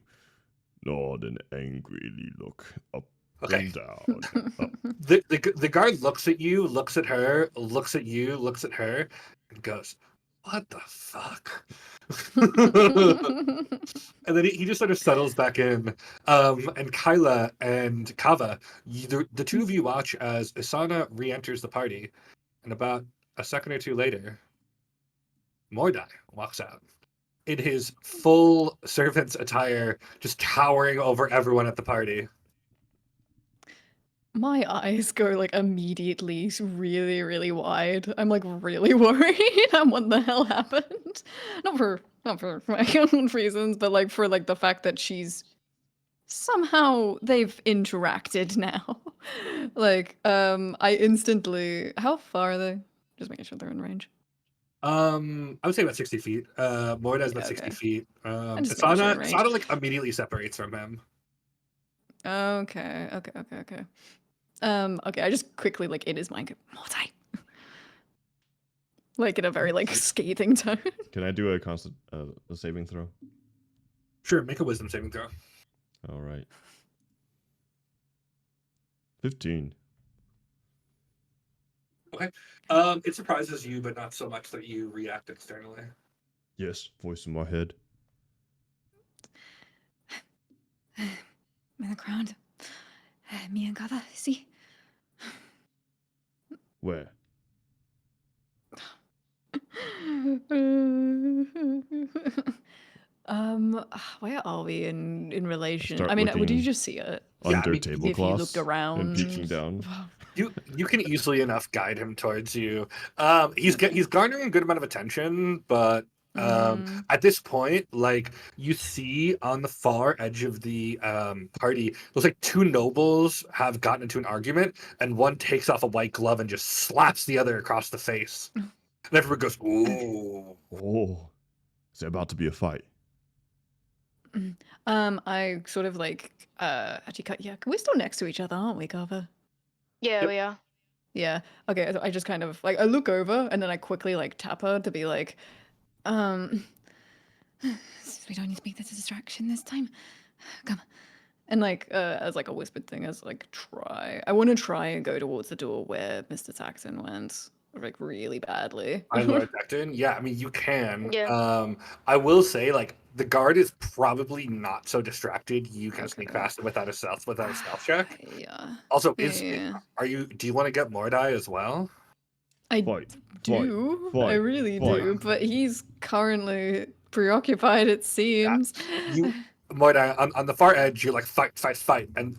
Nod and angrily look up Okay. and down. Up. The guard looks at you, looks at her, looks at you, looks at her, and goes, what the fuck? And then he just sort of settles back in. And Kyla and Kava, the two of you watch as Isana re-enters the party, and about a second or two later, Mordai walks out in his full servant's attire, just towering over everyone at the party. My eyes go like immediately really, really wide. I'm like really worried on what the hell happened. Not for my own reasons, but like for like the fact that she's somehow they've interacted now. Like, I instantly how far are they? Just making sure they're in range. I would say about 60 feet. Mordai's about Yeah, 60 okay. feet. I'm just making sure in range. Isana like immediately separates from him. Okay. Okay, I just quickly like in his mind go, Mordai. Like in a very like scathing tone. Can I do a constant a saving throw? Sure, make a wisdom saving throw. All right. 15. Okay. It surprises you, but not so much that you react externally. Yes, voice in my head. I'm in the ground. Me and Kava, see? Where? Where are we in relation? Start I mean, would you looking just see it Yeah, under I mean, tablecloths if you looked around? and peeking down. you can easily enough guide him towards you. He's garnering a good amount of attention, but at this point, like you see on the far edge of the party, looks like two nobles have gotten into an argument, and one takes off a white glove and just slaps the other across the face. And everyone goes, "Ooh!" Oh, is there about to be a fight? I sort of like actually cut. Yeah, we're still next to each other, aren't we, Kava? Yeah, Yep. we are. Yeah. Okay. So I just kind of like I look over and then I quickly like tap her to be like, we don't need to make this a distraction this time. Come. And like as like a whispered thing, as like I want to try and go towards the door where Mr. Saxon went, like really badly. I Lord Decton. Yeah, I mean you can. Yeah. I will say like the guard is probably not so distracted. You can sneak Okay. past it without a stealth check. Yeah. Also, Yeah. do you want to get Mordai as well? I Fight. do. I fight, really fight. do. But he's currently preoccupied, it seems. Mordai, on the far edge, you're like, fight, fight, fight. And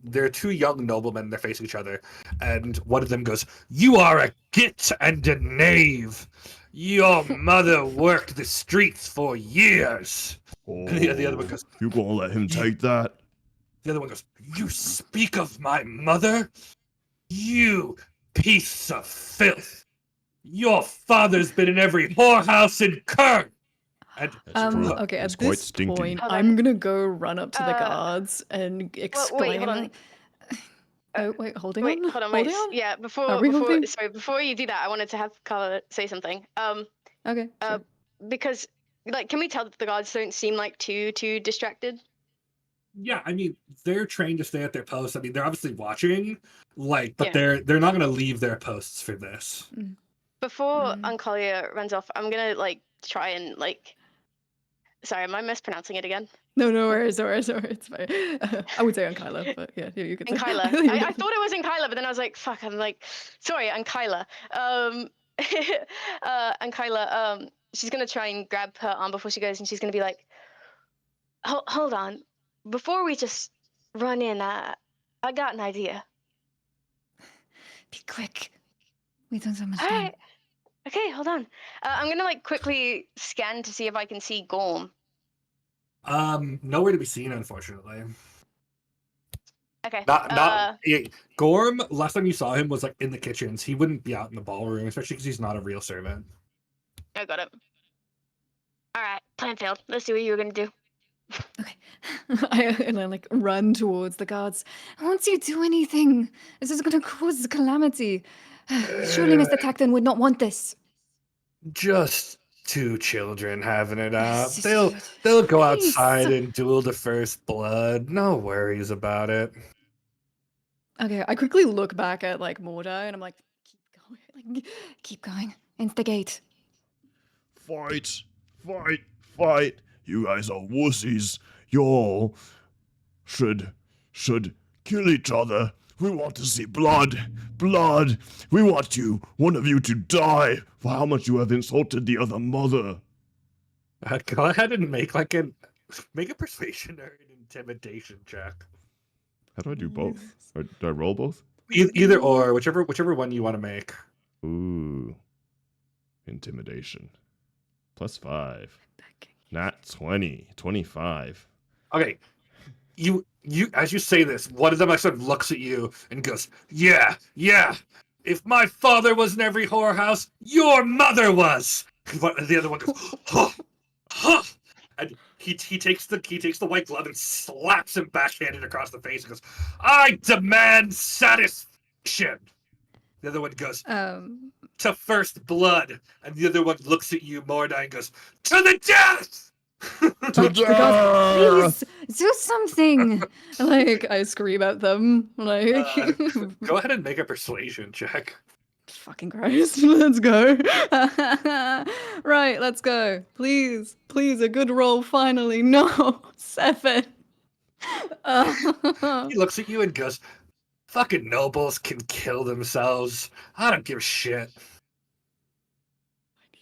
there are two young noblemen, they're facing each other. And one of them goes, "You are a git and a knave. Your mother worked the streets for years." Oh, And the other one goes, "You gonna let him take that?" The other one goes, "You speak of my mother? You piece of filth. Your father's been in every whorehouse in Kern." And That's true. Okay, It's at quite this stinky. point, Hold on. I'm gonna go run up to the Uh, guards and wait, exclaim. hold on. Oh, wait, holding Wait, on? hold on, wait. Holding on? Yeah, Are we holding? before you do that, I wanted to have Carla say something. Okay, sure. Because like, can we tell that the guards don't seem like too distracted? yeah, I mean, they're trained to stay at their posts. I mean, they're obviously watching, like, but Yeah. they're not gonna leave their posts for this. Before Mm. Ankalia runs off, I'm gonna like try and like. Sorry, am I mispronouncing it again? No, no worries, no worries, no worries. It's fine. I would say on Kyla, but yeah, you could say. Ankyla. I thought it was Ankyla, but then I was like, fuck, I'm like, sorry, Ankyla. Ankyla, she's gonna try and grab her arm before she goes, and she's gonna be like, hold on. Before we just run in, I got an idea. Be quick. We don't have much All time. right. Okay, hold on. I'm gonna like quickly scan to see if I can see Gorm. Nowhere to be seen, unfortunately. Okay. Yeah, Gorm, last time you saw him was like in the kitchens. He wouldn't be out in the ballroom, especially because he's not a real servant. I got it. All right, plan failed. Let's see what you were gonna do. Okay. And I like run towards the guards. Once you do anything, this is going to cause calamity. Surely Mr. Tacton would not want this. Just two children having it out. This is They'll good. they'll go Please. outside and duel the first blood. No worries about it. Okay, I quickly look back at like Mordai and I'm like, keep going. Instigate. Fight, fight, fight! You guys are wussies. You all should kill each other. We want to see blood, blood. We want one of you to die for how much you have insulted the other mother. Go ahead and make a persuasion or an intimidation check. How do I do both? Or do I roll both? Either or, whichever one you want to make. Ooh, intimidation. +5. Nat 20. 25. Okay, you as you say this, one of them sort of looks at you and goes, "Yeah, yeah. If my father was in every whorehouse, your mother was." And the other one goes, "Huh, huh." And he takes the white glove and slaps him backhanded across the face and goes, "I demand satisfaction." The other one goes, "To first blood." And the other one looks at you, Mordai, and goes, "To the death!" To death! Please do something. Like I scream at them. Like Go ahead and make a persuasion check. fucking Christ. Let's go. Right, let's go. Please, a good roll finally. No, 7. He looks at you and goes, "Fucking nobles can kill themselves. I don't give a shit."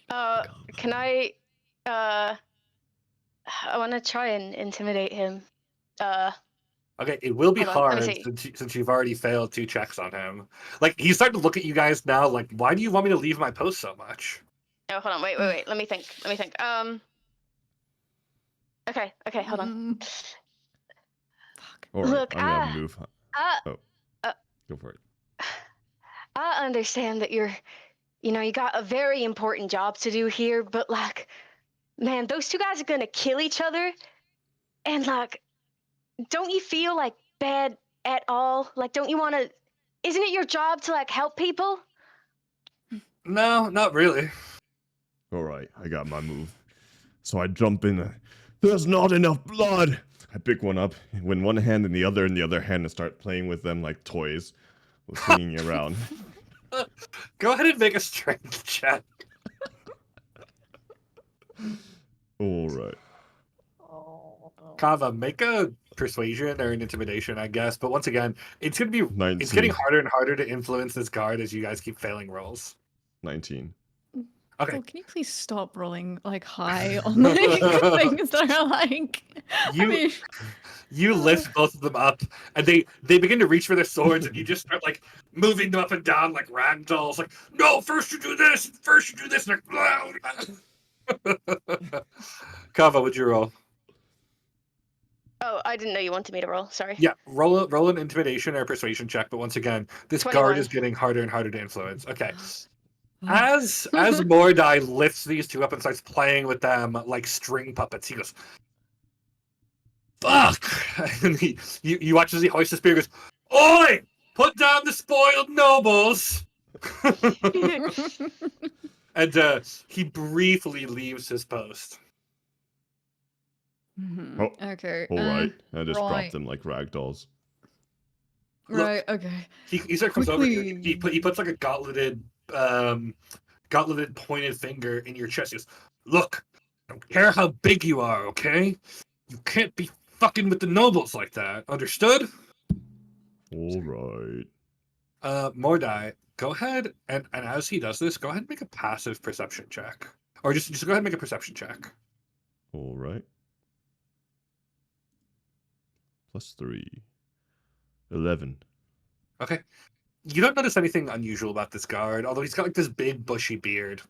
Can I? I want to try and intimidate him. Okay, it will be Hold on, let hard me since you've already failed 2 checks on him. Like, he's starting to look at you guys now like, "Why do you want me to leave my post so much?" Oh, hold on, wait. Let me think. Okay, hold on. Fuck. All right, Look, I'm gonna move. Go for it. I understand that you got a very important job to do here, but like, man, those two guys are gonna kill each other, and like, don't you feel like bad at all? Like, don't you want to? Isn't it your job to like help people? No, not really. All right, I got my move. So I jump in. There's not enough blood. I pick one up, with one hand in the other hand, and start playing with them like toys, swinging around. Go ahead and make a strength check. All right. Kava, make a persuasion or an intimidation, I guess. But once again, it's getting 19. harder and harder to influence this guard as you guys keep failing rolls. 19. Okay. Oh, can you please stop rolling like high on like things that are like? I You mean, you lift both of them up, and they begin to reach for their swords, and you just start like moving them up and down like rag dolls. Like, no, first you do this, first you do this. Like, Kava, would you roll? Oh, I didn't know you wanted me to roll. Sorry. Yeah, roll an intimidation or persuasion check. But once again, this guard 21. is getting harder and harder to influence. Okay. As Mordai lifts these two up and starts playing with them like string puppets, he goes, "Fuck!" And you watch as he hoists the spear. Goes, "Oi! Put down the spoiled nobles!" And he briefly leaves his post. Mhm. Oh, Okay. All right. I just right. dropped them like rag dolls. Right. Okay. He sort of comes over. He Quickly. puts like a gauntleted pointed finger in your chest. He goes, "Look, I don't care how big you are, okay? You can't be fucking with the nobles like that. Understood?" All right. Mordai, go ahead and as he does this, go ahead and make a passive perception check, or just go ahead and make a perception check. All right. +3. 11. Okay. You don't notice anything unusual about this guard, although he's got like this big bushy beard.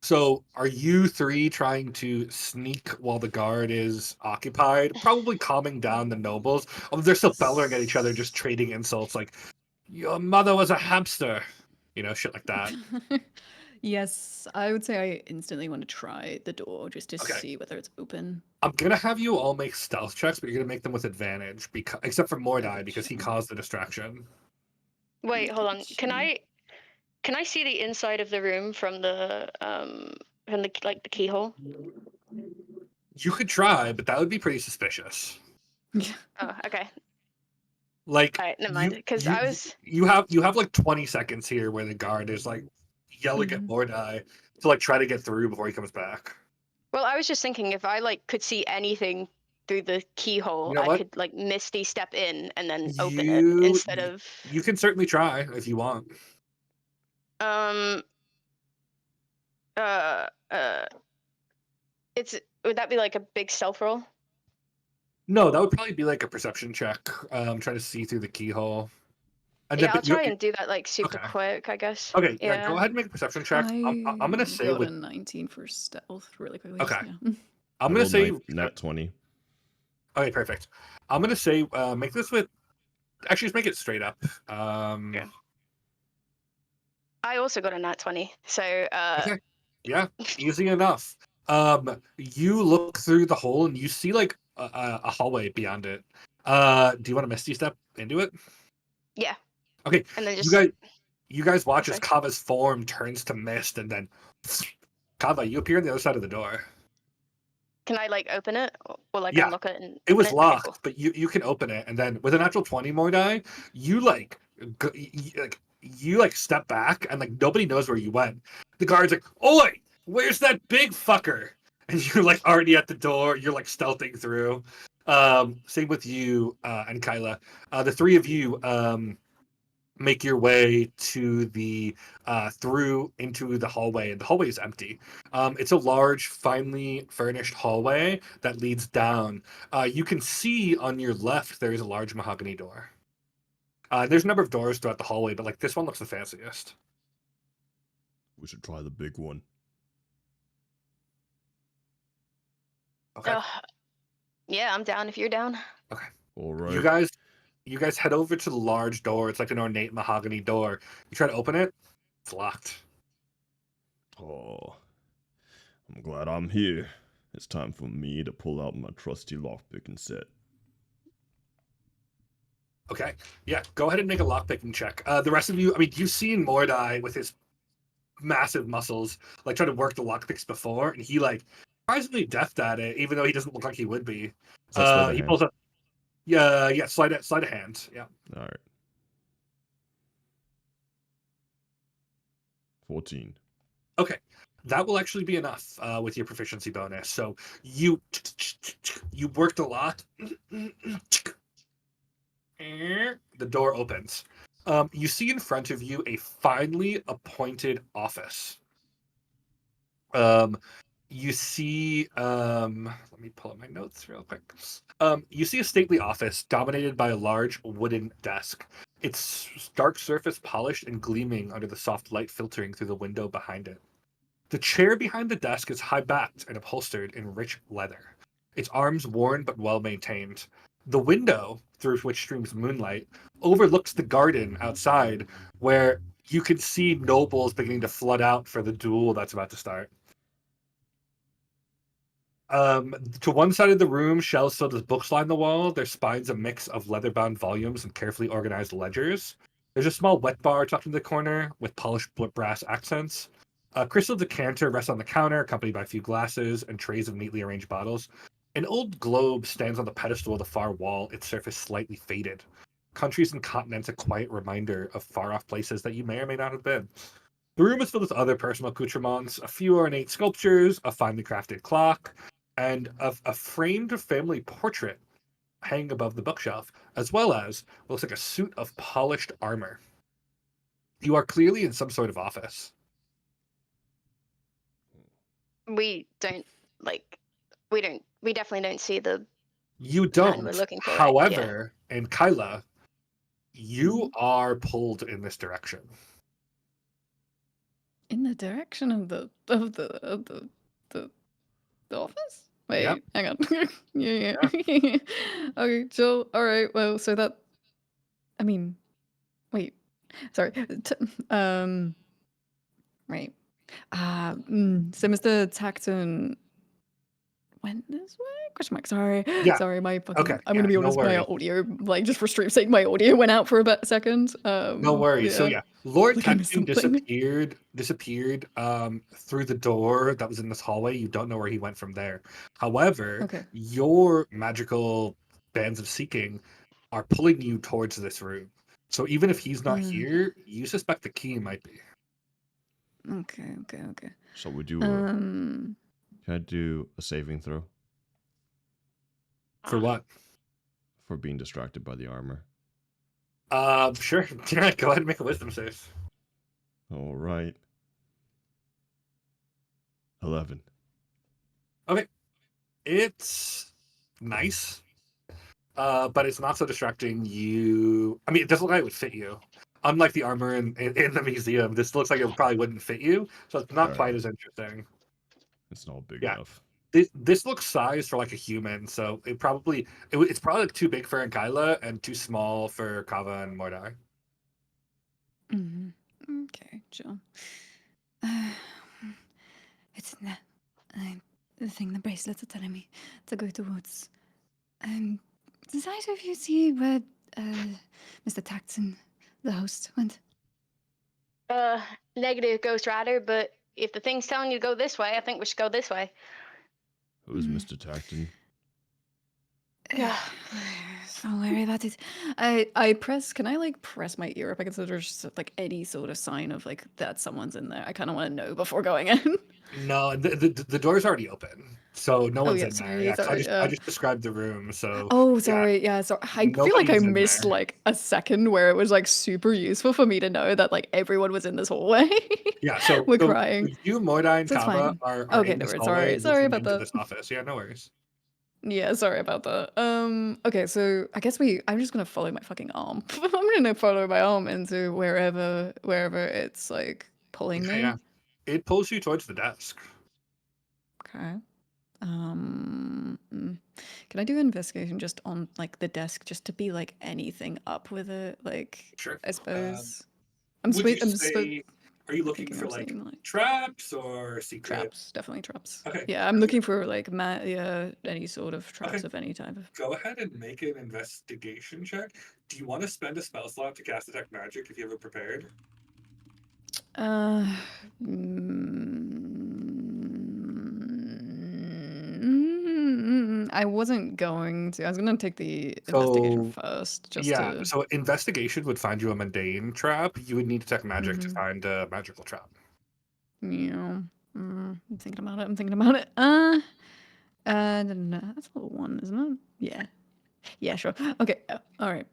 So are you three trying to sneak while the guard is occupied? Probably calming down the nobles. Although they're still bellowing at each other, just trading insults like, "Your mother was a hamster." You know, shit like that. Yes, I would say I instantly want to try the door just to Okay. see whether it's open. I'm gonna have you all make stealth checks, but you're gonna make them with advantage, because except for Mordai, because he caused the distraction. Wait, hold on. Can I see the inside of the room from the like the keyhole? You could try, but that would be pretty suspicious. Oh, okay. Like, All right, never mind. Because I was you have like 20 seconds here where the guard is like yelling at Mhm. Mordai to like try to get through before he comes back. I was just thinking if I like could see anything through the keyhole, You know I what? could like misty step in and then open it You instead of you can certainly try if you want. um uh uh it's would that be like a big stealth roll? No, that would probably be like a perception check. Trying to see through the keyhole. And then, Yeah, I'll but you, try and do that like super okay. quick, I guess. Okay, yeah, go Yeah. ahead and make a perception check. I'm gonna say Got with a 19 for stealth really quickly. Okay. Yeah. I'm I gonna rolled say nat 20. okay, perfect. I'm gonna say make this with actually just make it straight up. Yeah. I also got a nat 20. So Okay. Yeah, easy enough. You look through the hole and you see like a hallway beyond it. Do you want to misty step into it? yeah. Okay. And then You just guys watch as sorry. Kava's form turns to mist, and then Kava, you appear on the other side of the door. Can I like open it or like Yeah. unlock it and It open was it? Okay, locked, cool. but you can open it, and then with a natural 20 Mordai, you like you like step back, and like nobody knows where you went. The guard's like, "Oi, where's that big fucker?" And you're like already at the door. You're like stealthing through. Same with you and Kyla. The three of you make your way to the through into the hallway, and the hallway is empty. It's a large, finely furnished hallway that leads down. You can see on your left there is a large mahogany door. There's a number of doors throughout the hallway, but like this one looks the fanciest. We should try the big one. Okay. Yeah, I'm down if you're down. Okay. All right. You guys head over to the large door. It's like an ornate mahogany door. You try to open it. It's locked. Oh, I'm glad I'm here. It's time for me to pull out my trusty lockpicking set. Okay. Yeah. Go ahead and make a lockpicking check. The rest of you, I mean, you've seen Mordai with his massive muscles like try to work the lockpicks before, and he like surprisingly deft at it, even though he doesn't look like he would be. Is that sleight of He hand? pulls up. Yeah, sleight of hand. Yeah. All right. 14. Okay. That will actually be enough with your proficiency bonus. So you worked a lot. The door opens. You see in front of you a finely appointed office. You see, let me pull up my notes real quick. You see a stately office dominated by a large wooden desk. Its dark surface polished and gleaming under the soft light filtering through the window behind it. The chair behind the desk is high-backed and upholstered in rich leather, its arms worn but well-maintained. The window, through which streams moonlight, overlooks the garden outside, where you can see nobles beginning to flood out for the duel that's about to start. To one side of the room, shelves filled with books line the wall. Their spines a mix of leather-bound volumes and carefully organized ledgers. There's a small wet bar tucked in the corner with polished brass accents. A crystal decanter rests on the counter, accompanied by a few glasses and trays of neatly arranged bottles. An old globe stands on the pedestal of the far wall, its surface slightly faded. Countries and continents, a quiet reminder of far-off places that you may or may not have been. The room is filled with other personal accoutrements, a few ornate sculptures, a finely crafted clock, and a framed family portrait hanging above the bookshelf, as well as what looks like a suit of polished armor. You are clearly in some sort of office. We don't like. We definitely don't see the You man don't. we're looking for. However, and Kyla, you Mhm. are pulled in this direction. In the direction of the office? Wait, Yep. hang on. Yeah. Okay, chill. All right. Well, so that. I mean, wait. Sorry. Right. So Mr. Tacton went this way? Question mark. Sorry. Yeah. Sorry. My fucking. Okay. I'm Yeah, gonna be no honest. My worries. audio, like, just for stream's sake, my audio went out for a second. No worries. So Yeah. yeah, Lord Like I missed Tecton something. disappeared through the door that was in this hallway. You don't know where he went from there. However, Okay. your magical bands of seeking are pulling you towards this room. So even if he's not here, you suspect the key might be. Okay. So would you can I do a saving throw For what? for being distracted by the armor? Sure. Yeah, go ahead and make a wisdom save. All right. 11. Okay. It's nice. But it's not so distracting. I mean, it doesn't look like it would fit you. Unlike the armor in the museum, this looks like it probably wouldn't fit you, so it's not quite Alright. as interesting. It's not big Yeah. enough. This looks sized for like a human, so it's probably like too big for Ankyla and too small for Kava and Mordai. Okay, Jill. It's not the thing the bracelets are telling me to go towards. Does either of you see where Mr. Tacton, the host, went? Negative, Ghost Rider. But if the thing's telling you to go this way, I think we should go this way. Who's Mr. Tacton? Yeah. So worry about it. I press. Can I like press my ear up? I consider just like any sort of sign of like that someone's in there. I kind of want to know before going in. No, the door's already open, so no one's yeah, in there. sorry, Yeah, 'cause sorry. I just described the room, so Oh, yeah, sorry. Yeah, so I feel like I nobody's in missed there. like a second where it was like super useful for me to know that like everyone was in this hallway. Yeah, so We're so crying. you, Mordai, and So it's Kava fine. are Okay, in no this worries. hallway Sorry looking about into that. this office. Yeah, no worries. Yeah, sorry about that. Okay, so I guess I'm just gonna follow my fucking arm. I'm gonna follow my arm into wherever it's like pulling Okay, me. yeah. It pulls you towards the desk. Okay. Can I do investigation just on like the desk, just to be like anything up with it? Like, Sure. I suppose. Would you I'm supposed say, are you looking thinking for I'm like seeing like traps or secret? traps, definitely traps. Okay. Yeah, I'm looking for like any sort of traps Okay. of any type of. Go ahead and make an investigation check. Do you want to spend a spell slot to cast detect magic if you have it prepared? I wasn't going to. I was gonna take the investigation So first, just yeah, to. so investigation would find you a mundane trap. You would need detect magic to find a magical trap. Yeah. I'm thinking about it. No, that's a little one, isn't it? Yeah. Yeah, sure. Okay. All right.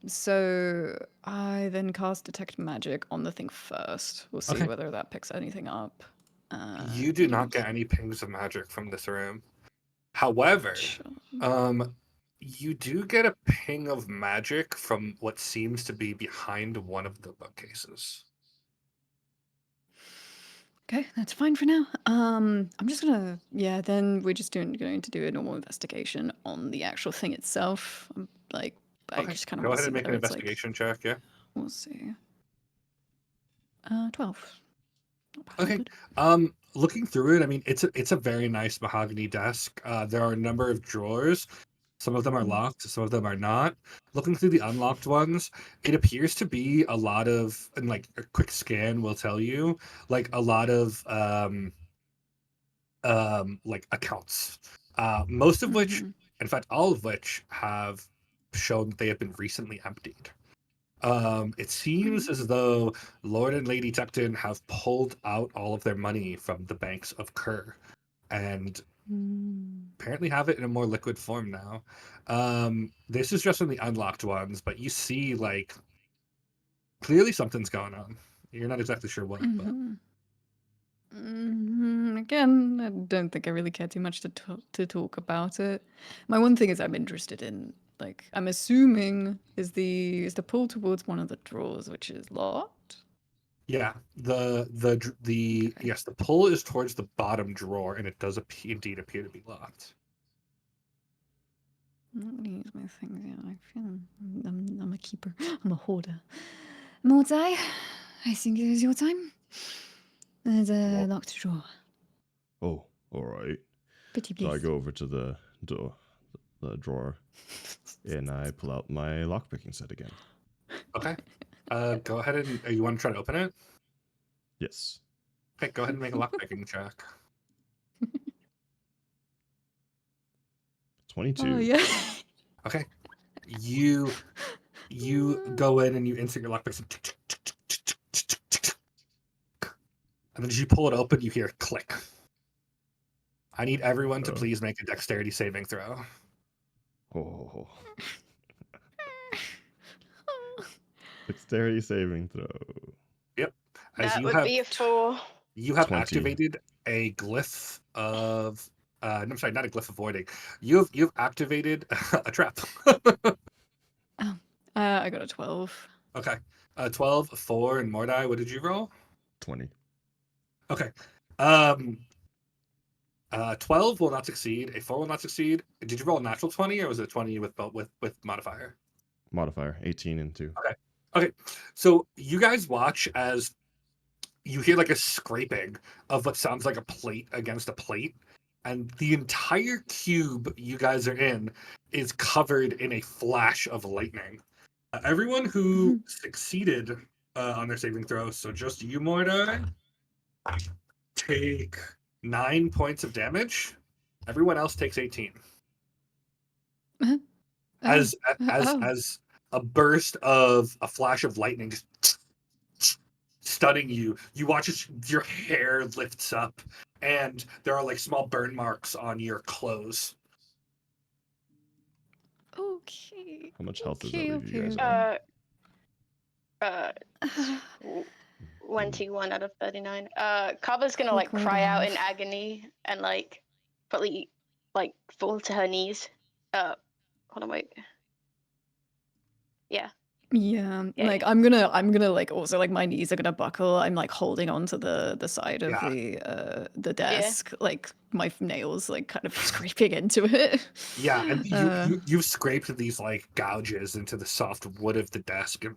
So I then cast detect magic on the thing first. We'll see Okay. whether that picks anything up. You do not get any pings of magic from this room. However, Sure. you do get a ping of magic from what seems to be behind one of the bookcases. Okay, that's fine for now. I'm just gonna, yeah, then we're just going to do a normal investigation on the actual thing itself. Like, I Okay. just kind of Go want to ahead see and make whether an it's like, investigation check, yeah? we'll see. 12. Not bad, Okay. good. Looking through it, I mean, it's a very nice mahogany desk. There are a number of drawers. Some of them are locked, some of them are not. Looking through the unlocked ones, it appears to be a lot of, and like a quick scan will tell you, like a lot of like accounts. Most of which, in fact, all of which have shown that they have been recently emptied. It seems as though Lord and Lady Tecton have pulled out all of their money from the banks of Kerr and apparently have it in a more liquid form now. This is just in the unlocked ones, but you see, like, clearly something's going on. You're not exactly sure what, but Again, I don't think I really care too much to talk about it. My one thing is I'm interested in, like, I'm assuming is the pull towards one of the drawers, which is locked. yeah, the Okay. yes, the pull is towards the bottom drawer, and it does indeed appear to be locked. I'm not gonna use my things yet. I feel I'm a keeper. I'm a hoarder. Mordai, I think it is your time. There's a What? locked drawer. Oh, all right. Pretty So I please. go over to the drawer, and I pull out my lockpicking set again. Okay. Go ahead and you want to try to open it? Yes. Okay, go ahead and make a lockpicking check. 22. Oh yeah. Okay. You go in and you insert your lockpick, and then as you pull it open, you hear a click. I need everyone to please make a dexterity saving throw. Oh. Dexterity saving throw. Yep. As That you would have be a 4. you have 20. activated a glyph of no, I'm sorry, not a glyph of voiding. You've activated a trap. Oh, I got a 12. Okay. 12, 4, and Mordai, what did you roll? 20. Okay. 12 will not succeed. A 4 will not succeed. Did you roll a natural 20 or was it a 20 with modifier? Modifier 18 and 2. Okay. Okay. So you guys watch as you hear like a scraping of what sounds like a plate against a plate, and the entire cube you guys are in is covered in a flash of lightning. Everyone who succeeded on their saving throw, so just you, Mordai, take 9 points of damage. Everyone else takes 18. As Oh. a burst of a flash of lightning just stunning you, you watch as your hair lifts up, and there are like small burn marks on your clothes. Okay. How much health does that Okay, leave you okay, guys okay. on? Uh, 21 out of 39. Kava's gonna Quick like way cry out down. in agony and like probably like fall to her knees. Hold on, wait. Yeah. Yeah, Yeah, like yeah. I'm gonna like also like my knees are gonna buckle. I'm like holding onto the side of Yeah. the desk, like my nails like kind of scraping into it. Yeah, and Uh, you've scraped these like gouges into the soft wood of the desk. And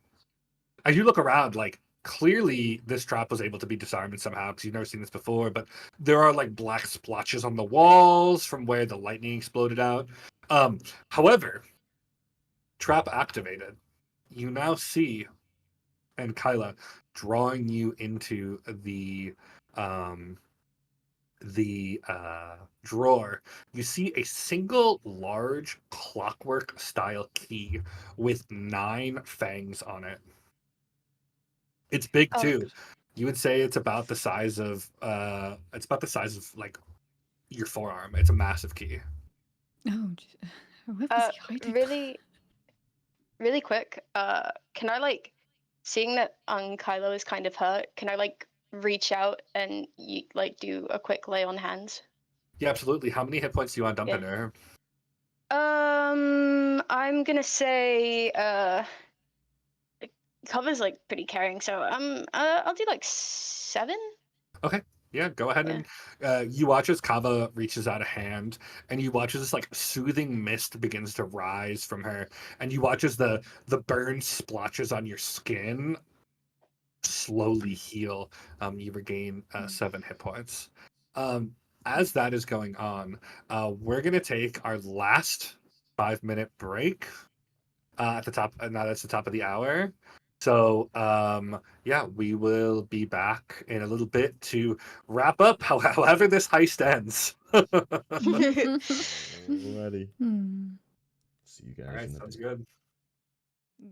as you look around, like clearly this trap was able to be disarmed somehow because you've never seen this before. But there are like black splotches on the walls from where the lightning exploded out. However, trap activated. You now see, and Kyla drawing you into um the drawer, you see a single large clockwork style key with 9 fangs on it. It's big Oh, too. You would say it's about the size of like your forearm. It's a massive key. oh, Where was he hiding? Really quick. Can I like, seeing that Kylo is kind of hurt? Can I like reach out and like do a quick lay on hands? Yeah, absolutely. How many hit points do you want dumping her? I'm gonna say cover's like pretty carrying, so I'll do like 7. Okay. Yeah, go ahead Yeah. and you watch as Kava reaches out a hand, and you watch as this like soothing mist begins to rise from her, and you watch as the burn splotches on your skin slowly heal. You regain 7 hit points. As that is going on, we're gonna take our last 5-minute break at the top, and that's the top of the hour. So yeah, we will be back in a little bit to wrap up however this heist ends. Alrighty. Hmm. See you All guys right, in a sounds bit. good. Yeah.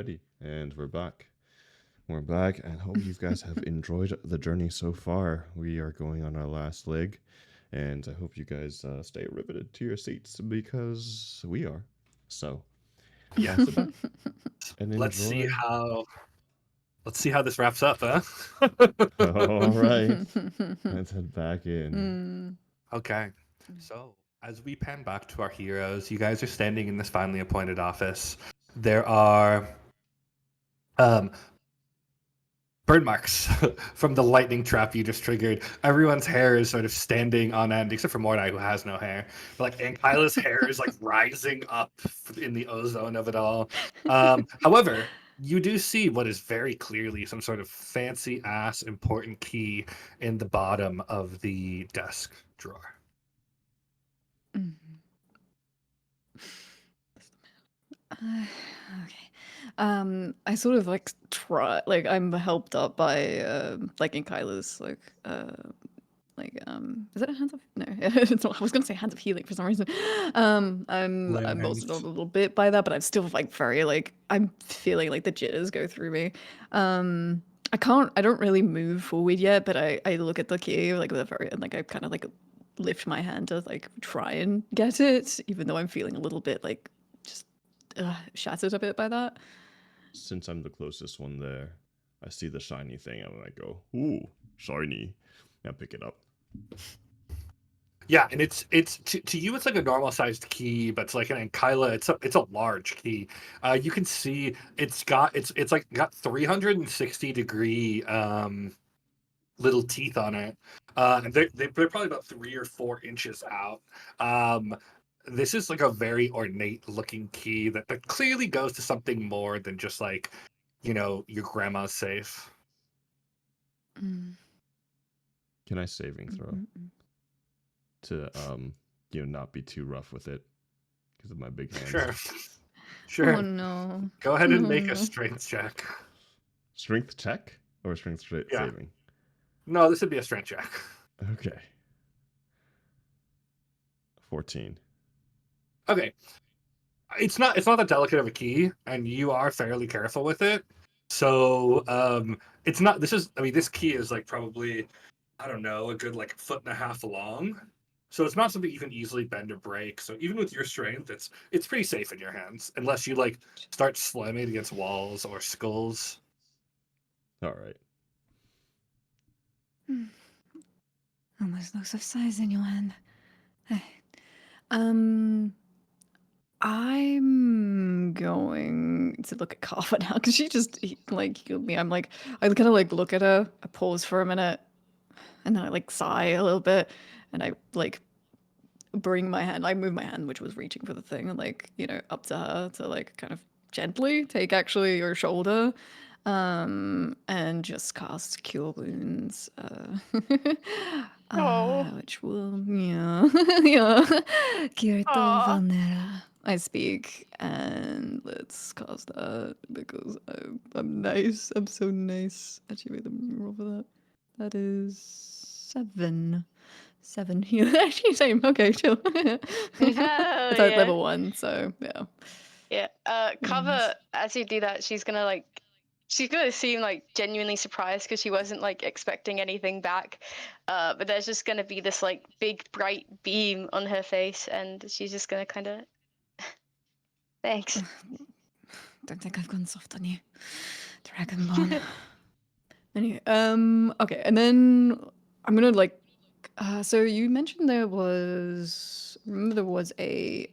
Alrighty, and we're back. We're back, and hope you guys have enjoyed the journey so far. We are going on our last leg, and I hope you guys stay riveted to your seats because we are. So, Yeah. sit back and Let's see enjoy. how this wraps up, huh? All right, let's head back in. Okay. So, as we pan back to our heroes, you guys are standing in this finely appointed office. There are burn marks from the lightning trap you just triggered. Everyone's hair is sort of standing on end, except for Mordai, who has no hair. But, like, and Kyla's hair is like rising up in the ozone of it all. However, you do see what is very clearly some sort of fancy ass important key in the bottom of the desk drawer. Okay. I sort of like try, like I'm helped up by like in Kyla's is it a hands of no it's not, I was gonna say hands of healing for some reason. I'm bolstered up a little bit by that, but I'm still like very like I'm feeling like the jitters go through me. I don't really move forward yet, but I look at the key like with a very like I kind of like lift my hand to like try and get it, even though I'm feeling a little bit like just shattered a bit by that. Since I'm the closest one there, I see the shiny thing and I go, "Ooh, shiny!" and pick it up. Yeah, and it's to you it's like a normal sized key, but it's like in Kyla it's a large key. You can see it's got 360-degree little teeth on it. And they're probably about 3 or 4 inches out. This is like a very ornate looking key that clearly goes to something more than just like, your grandma's safe. Mm, Can I saving throw mm, mm. to not be too rough with it because of my big hands? Sure. Sure. Oh no. Go ahead and Oh, make a no. strength check. Strength check or strength Yeah. saving? No, this would be a strength check. Okay. 14. Okay. It's not that delicate of a key, and you are fairly careful with it. So it's not this key is like probably, I don't know, a good like 1.5 feet long. So it's not something you can easily bend or break. So even with your strength, it's pretty safe in your hands, unless you like start slamming it against walls or skulls. All right. Almost looks of size in your hand. I'm going to look at Carver now because she just like healed me. I'm like, I kind of like look at her, I pause for a minute, and then I like sigh a little bit, and I like bring my hand, I move my hand, which was reaching for the thing, and like, up to her to like kind of gently take actually her shoulder, and just cast Cure Wounds, Oh. which will, yeah, cure Aw. vulnera. I speak, and let's cast that because I'm nice. I'm so nice. Actually, wait, let me roll for that. That is 7. 7 heal. Actually, same. Okay, chill. Hell It's at yeah. level 1, so yeah. Yeah. Cover, as you do that, she's gonna seem like genuinely surprised because she wasn't like expecting anything back. But there's just gonna be this like big bright beam on her face, and she's just gonna kind of, thanks. Don't think I've gone soft on you, Dragonborn. Anyway, okay, and then I'm gonna like, so you mentioned there was a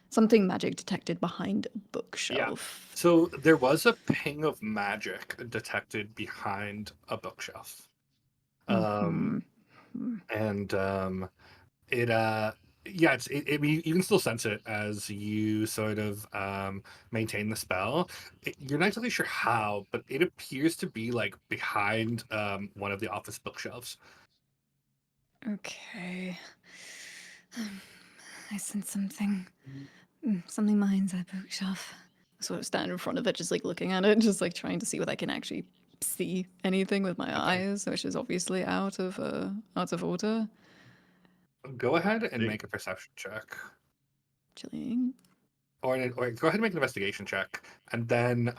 something magic detected behind a bookshelf. So there was a ping of magic detected behind a bookshelf. Mhm. And it you can still sense it as you sort of maintain the spell. You're not exactly sure how, but it appears to be like behind one of the office bookshelves. Okay. I sense something. Something behind that bookshelf. I sort of stand in front of it, just like looking at it, just like trying to see whether I can actually see anything with my eyes, which is obviously out of order. Go ahead and make a perception check. Chilling. or go ahead and make an investigation check, and then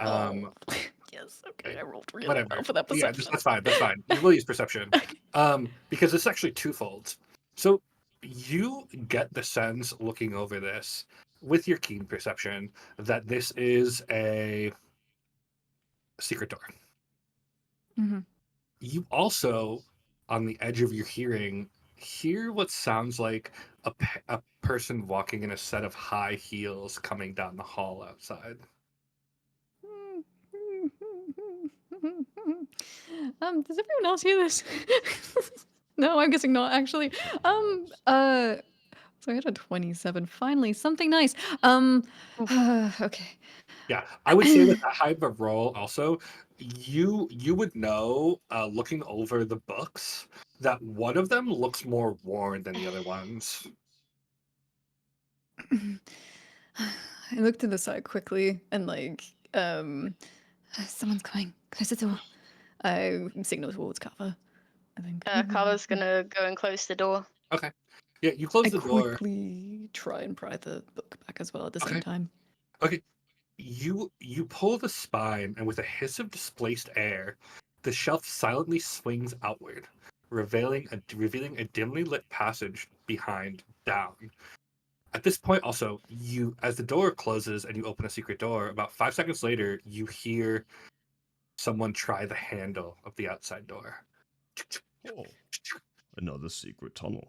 Yes, okay, I rolled really whatever. well for that Yeah, perception. that's fine. That's fine. You will use perception, because it's actually twofold. So you get the sense, looking over this with your keen perception, that this is a secret door. Mm-hmm. You also, on the edge of your hearing, hear what sounds like a person walking in a set of high heels coming down the hall outside. Does everyone else hear this? No, I'm guessing not actually. So I had a 27. Finally, something nice. Okay. Yeah, I would say with that high of a roll, also, you would know, looking over the books, that one of them looks more worn than the other ones. I looked to the side quickly and someone's coming. Close the door. I signal towards Kava. I think. Kava's gonna go and close the door. Okay. Yeah, you close I the door. quickly try and pry the book back as well at the Okay. same time. Okay. You pull the spine, and with a hiss of displaced air, the shelf silently swings outward, revealing a dimly lit passage behind down. At this point, also, as the door closes and you open a secret door, about 5 seconds later, you hear someone try the handle of the outside door. Oh, another secret tunnel.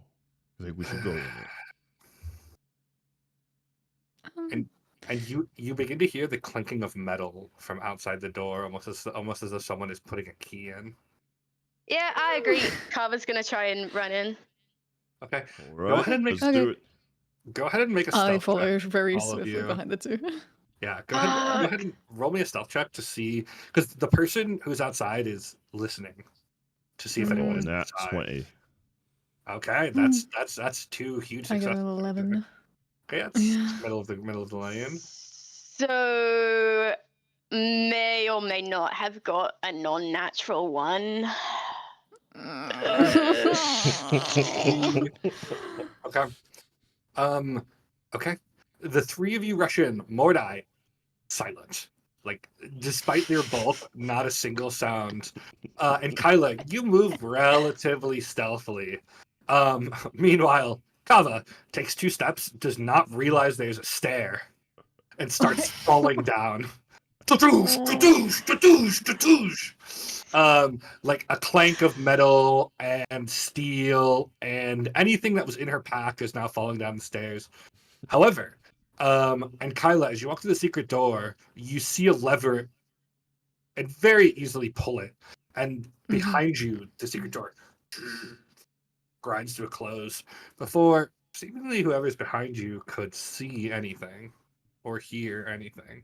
I think we should go in it. And you begin to hear the clinking of metal from outside the door, almost as if someone is putting a key in. Yeah, I agree. Kava's gonna try and run in. Okay. All right, let's do it. Go ahead and make a stealth I check, follow very all of swiftly you. behind the two. Yeah, go ahead and roll me a stealth check to see, because the person who's outside is listening to see if Oh, anyone is nat inside. 20. Okay, that's two huge I got successes. an 11. Okay, that's Yeah. middle of the lane. So may or may not have got a non-natural one. Okay. Okay. The three of you rush in. Mordai, silent. Like, despite their bulk, not a single sound. And Kyla, you move relatively stealthily. Meanwhile, Kava takes 2 steps, does not realize there's a stair, and starts falling down. Tatoosh, tatoosh, tatoosh, tatoosh. Like a clank of metal and steel and anything that was in her pack is now falling down the stairs. However, and Kyla, as you walk through the secret door, you see a lever and very easily pull it. And behind you, the secret door grinds to a close before seemingly whoever's behind you could see anything or hear anything.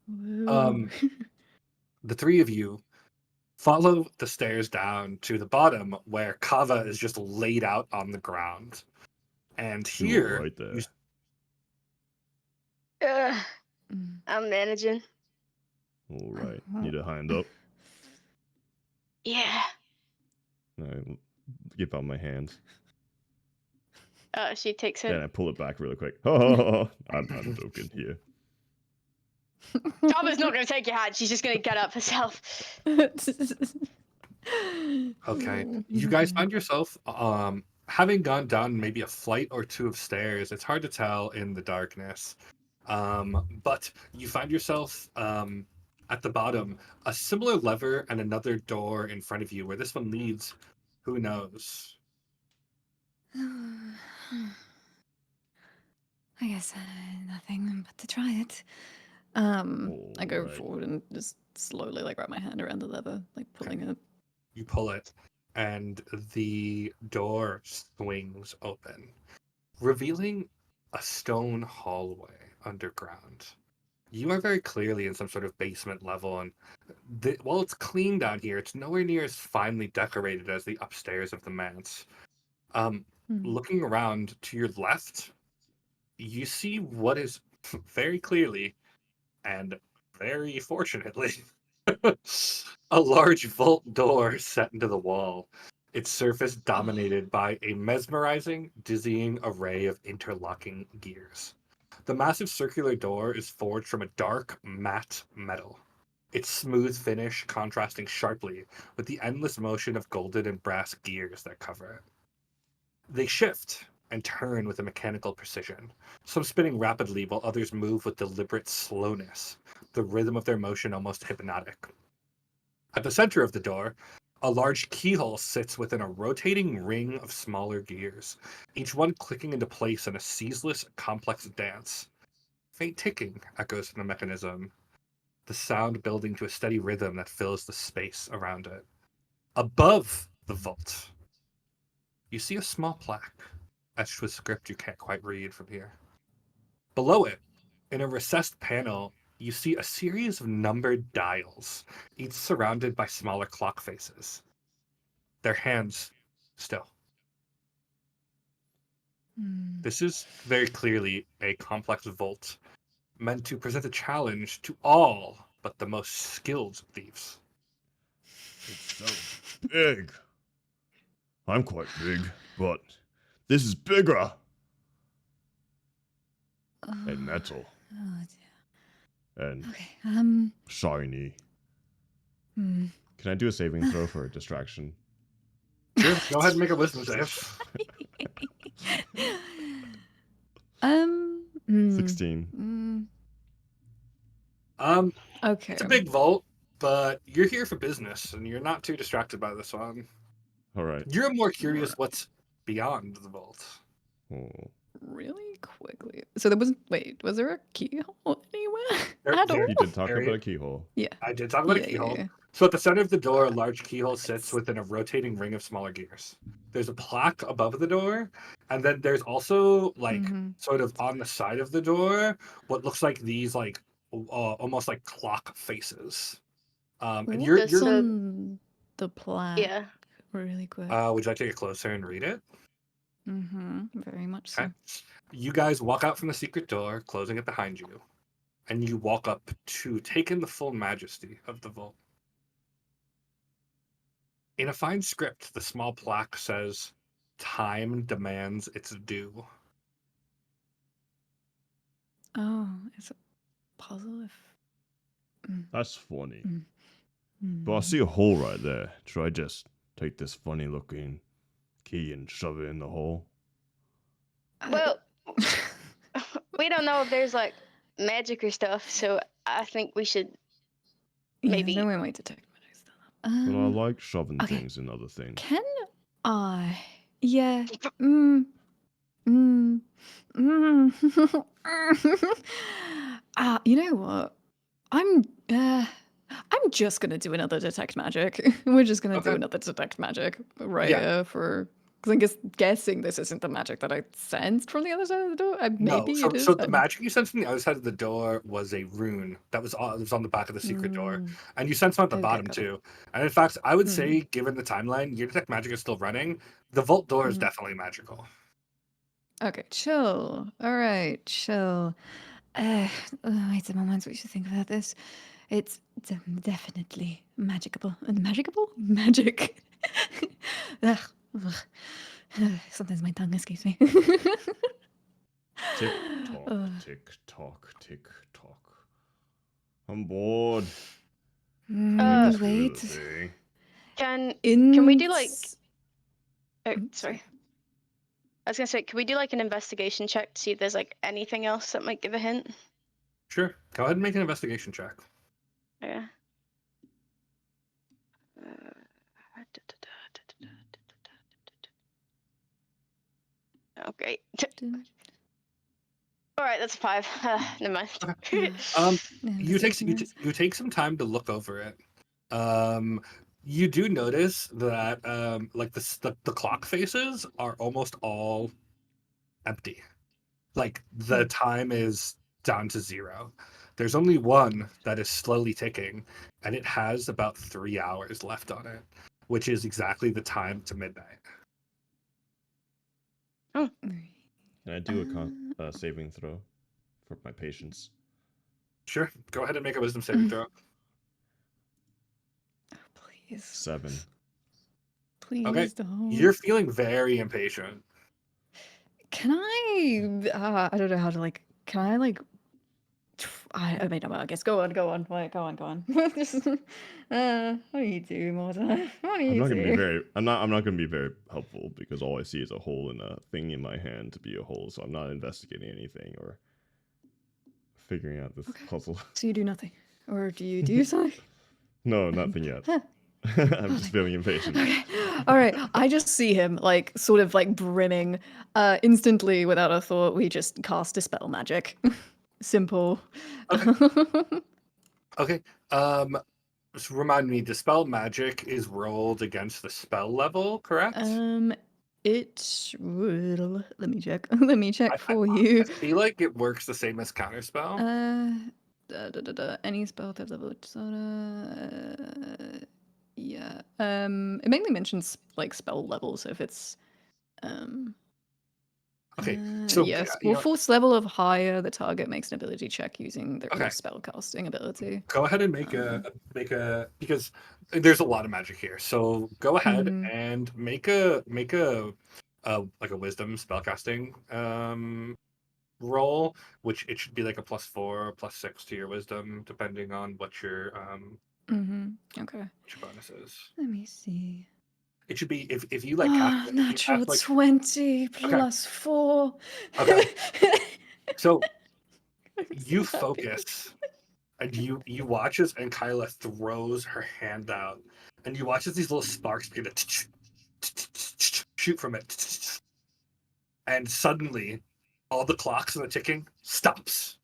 The three of you follow the stairs down to the bottom where Kava is just laid out on the ground. And You were here, right there. I'm managing. All right, need a hand up. Yeah. I give out my hand. She takes Then her. I pull it back really quick. I'm joking here. Kava's not gonna take your hand. She's just gonna get up herself. Okay, you guys find yourself having gone down maybe a flight or 2 of stairs. It's hard to tell in the darkness, but you find yourself at the bottom, a similar lever and another door in front of you. Where this one leads, who knows? I guess nothing but to try it. I go Alright. forward and just slowly wrap my hand around the lever, pulling it. You pull it, and the door swings open, revealing a stone hallway underground. You are very clearly in some sort of basement level, and while it's clean down here, it's nowhere near as finely decorated as the upstairs of the manse. Looking around to your left, you see what is very clearly and very fortunately a large vault door set into the wall, its surface dominated by a mesmerizing, dizzying array of interlocking gears. The massive circular door is forged from a dark, matte metal. Its smooth finish contrasting sharply with the endless motion of golden and brass gears that cover it. They shift and turn with a mechanical precision, some spinning rapidly while others move with deliberate slowness, the rhythm of their motion almost hypnotic. At the center of the door, a large keyhole sits within a rotating ring of smaller gears, each one clicking into place in a ceaseless, complex dance. Faint ticking echoes from the mechanism, the sound building to a steady rhythm that fills the space around it. Above the vault, you see a small plaque, etched with script you can't quite read from here. Below it, in a recessed panel, you see a series of numbered dials, each surrounded by smaller clock faces. Their hands still. Hmm. This is very clearly a complex vault meant to present a challenge to all but the most skilled thieves. It's so big. I'm quite big, but this is bigger. And metal. Oh, And dear. Okay. shiny. Hmm. Can I do a saving throw for a distraction? Sure, go ahead and make a wisdom save. 16. Okay. It's a big vault, but you're here for business, and you're not too distracted by this one. All right. You're more curious what's beyond the vault. Oh. Really quickly. So there wasn't. Wait, was there a keyhole anywhere There- at all? there- He did talk There about you- a keyhole. Yeah. I did talk about a Yeah, keyhole. yeah. So at the center of the door, a large keyhole sits within a rotating ring of smaller gears. There's a plaque above the door, and then there's also like Mhm. sort of on the side of the door what looks like these like almost like clock faces. And What's you're Does the- on the plaque? Yeah. Really quick. would you like to get closer and read it? Very much so. Okay. You guys walk out from the secret door, closing it behind you, and you walk up to take in the full majesty of the vault. In a fine script, the small plaque says, "Time demands its due." Oh, it's a puzzle. That's funny. Mm. But I see a hole right there. Should I just take this funny looking key and shove it in the hole? Well, we don't know if there's like magic or stuff, so I think we should maybe. Yeah, no one might detect magic stuff. But I like shoving okay. things in other things. Can I? Yeah. Mm. You know what? I'm just gonna do another detect magic. We're just gonna do Okay. another detect magic right Yeah. here for because I'm guessing this isn't the magic that I sensed from the other side of the door. Maybe No, it is. so the magic you sensed from the other side of the door was a rune that was on the back of the secret door, and you sense one at the Okay, bottom got it. too. And in fact, I would Mm. say, given the timeline, your detect magic is still running. The vault door is Mhm. definitely magical. Okay, chill. All right, chill. Wait a moment. We should think about this. It's definitely magical. Magicable? Magic. Ugh, ugh. Sometimes my tongue escapes me. Tick tock, Ugh. tick tock, tick tock. I'm bored. Uh, Wait. Thing. Can we do like? Oh, Oops, sorry. I was gonna say, can we do like an investigation check to see if there's like anything else that might give a hint? Sure, go ahead and make an investigation check. Yeah. Oh, great. All right, that's a 5. Never mind. You take some time to look over it. You do notice that like the clock faces are almost all empty. Like the time is down to 0. There's only one that is slowly ticking, and it has about 3 hours left on it, which is exactly the time to midnight. Can I do a saving throw for my patience? Sure, go ahead and make a wisdom saving throw. Oh, please. 7. Please Okay, don't. you're feeling very impatient. Can I? I don't know how to like can I like? I mean, I guess go on. Wait, go on. Just, what do you do, Mortar? What do I'm you not gonna be do? very. I'm not gonna be very helpful because all I see is a hole in a thing in my hand to be a hole. So I'm not investigating anything or figuring out this Okay. puzzle. So you do nothing, or do you do something? No, nothing yet. Huh. I'm just feeling impatient. Okay. All right. I just see him like sort of like brimming. Instantly, without a thought, we just cast dispel magic. Simple. Okay. Okay. Just remind me, dispel magic is rolled against the spell level, correct? It will. Let me check. Let me check I for you. feel like it works the same as counterspell. Any spell type level yeah. It mainly mentions like spell levels, so if it's Okay, so yes. you Well, know, fourth level of higher, the target makes an ability check using their Okay. spell casting ability. go ahead and make a because there's a lot of magic here. So go ahead Mhm. and make a like a wisdom spellcasting roll, which it should be like a +4, +6 to your wisdom, depending on what your Okay. bonus is. Let me see. It should be if you like cast if you Natural cast like 20 plus 4. Okay. So I'm you so happy. focus and you watch as and Kyla throws her hand out, and you watch as these little sparks begin to shoot from it, and suddenly all the clocks and the ticking stops.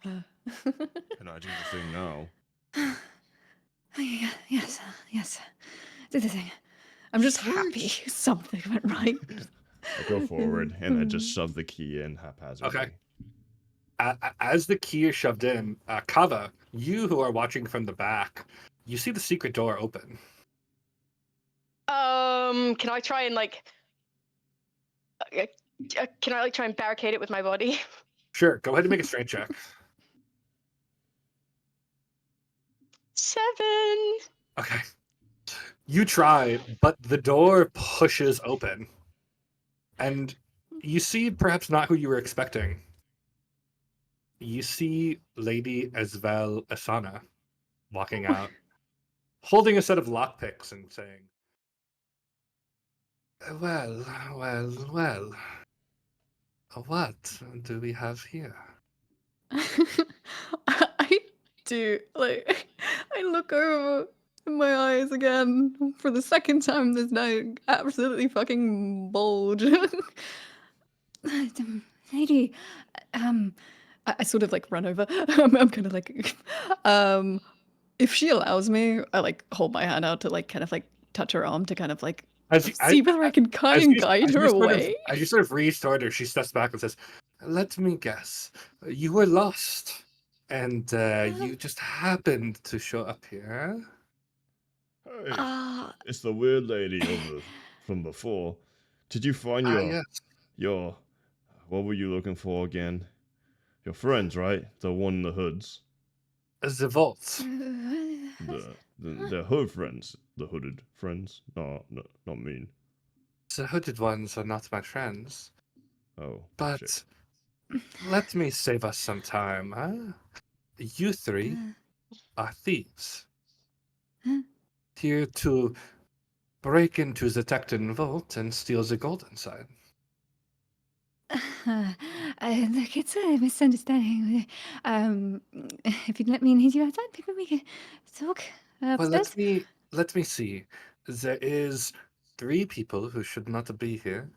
Can I do the thing now? Yes. Do the thing. I'm just happy something went right. I go forward and I just shove the key in haphazardly. Okay. As the key is shoved in, Kava, you who are watching from the back, you see the secret door open. Can I try and like? Can I like try and barricade it with my body? Sure, go ahead and make a strength check. 7. Okay. You try, but the door pushes open. And you see perhaps not who you were expecting. You see Lady Esvel Asana walking out, holding a set of lockpicks and saying, well. What do we have here? I do like I look over in my eyes again for the second time this night. Absolutely fucking bulge. Lady, I sort of like run over. I'm kind of like, if she allows me, I like hold my hand out to like kind of like touch her arm to kind of like see whether I can kind of guide her away. As you sort of reach toward her, she steps back and says, let me guess. You were lost. And you just happened to show up here. Hey, it's the weird lady over from before. Did you find Yes. your what were you looking for again? Your friends, right? The one in the hoods. The vault. The hood friends. The hooded friends. No, not mean. The hooded ones are not my friends. Oh, But shit. let me save us some time, huh? You three are thieves. Here to break into the Tecton vault and steal the gold inside. Look, it's a misunderstanding. If you'd let me lead you outside, maybe we could talk Well, upstairs. let me see. There is 3 people who should not be here.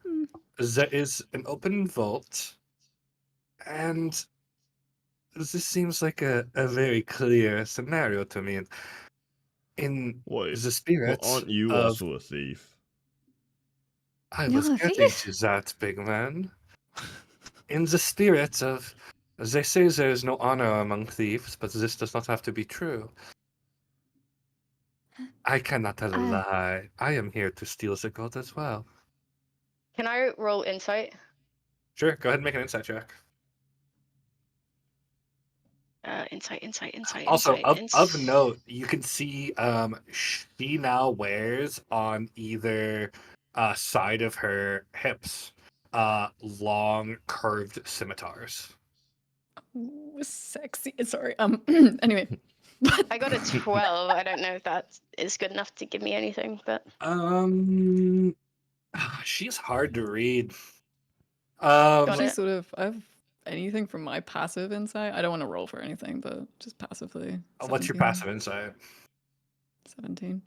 There is an open vault, and this seems like a very clear scenario to me. In Wait, the spirit aren't you of, also a thief? I You're was a getting thief? to that, big man. In the spirit of, they say there is no honor among thieves, but this does not have to be true. I cannot tell a lie. I am here to steal the gold as well. Can I roll insight? Sure, go ahead and make an insight check. Insight. Also, of note, you can see she now wears on either side of her hips long curved scimitars. Ooh, sexy. Sorry. Anyway. I got a 12. I don't know if that is good enough to give me anything, but She's hard to read. Got Actually, it. sort of. I have anything from my passive insight. I don't want to roll for anything, but just passively. What's your 17. passive insight? 17.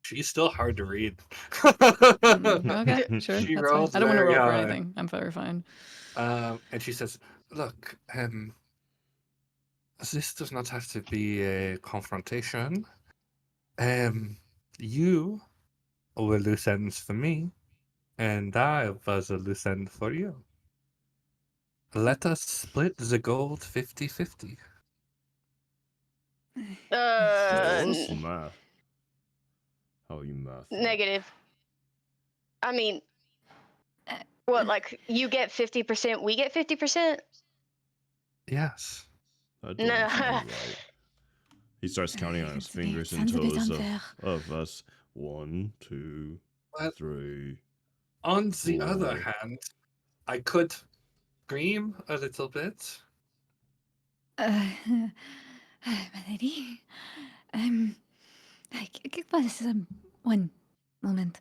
She's still hard to read. Okay, sure. She That's fine. rolls I don't want to very roll for high. anything. I'm very fine. And she says, "Look, this does not have to be a confrontation. You were loose ends for me, and I was a loose end for you. Let us split the gold 50-50. What's N- math? How you math? that? negative. I mean, what? Like you get 50%, we get 50%? Yes. That doesn't No. sound right. He starts counting on his fingers and Sounds a bit toes unfair. of us. 1, 2, Well, 3. on the other Four. hand, I could scream a little bit. My lady. Give us one moment.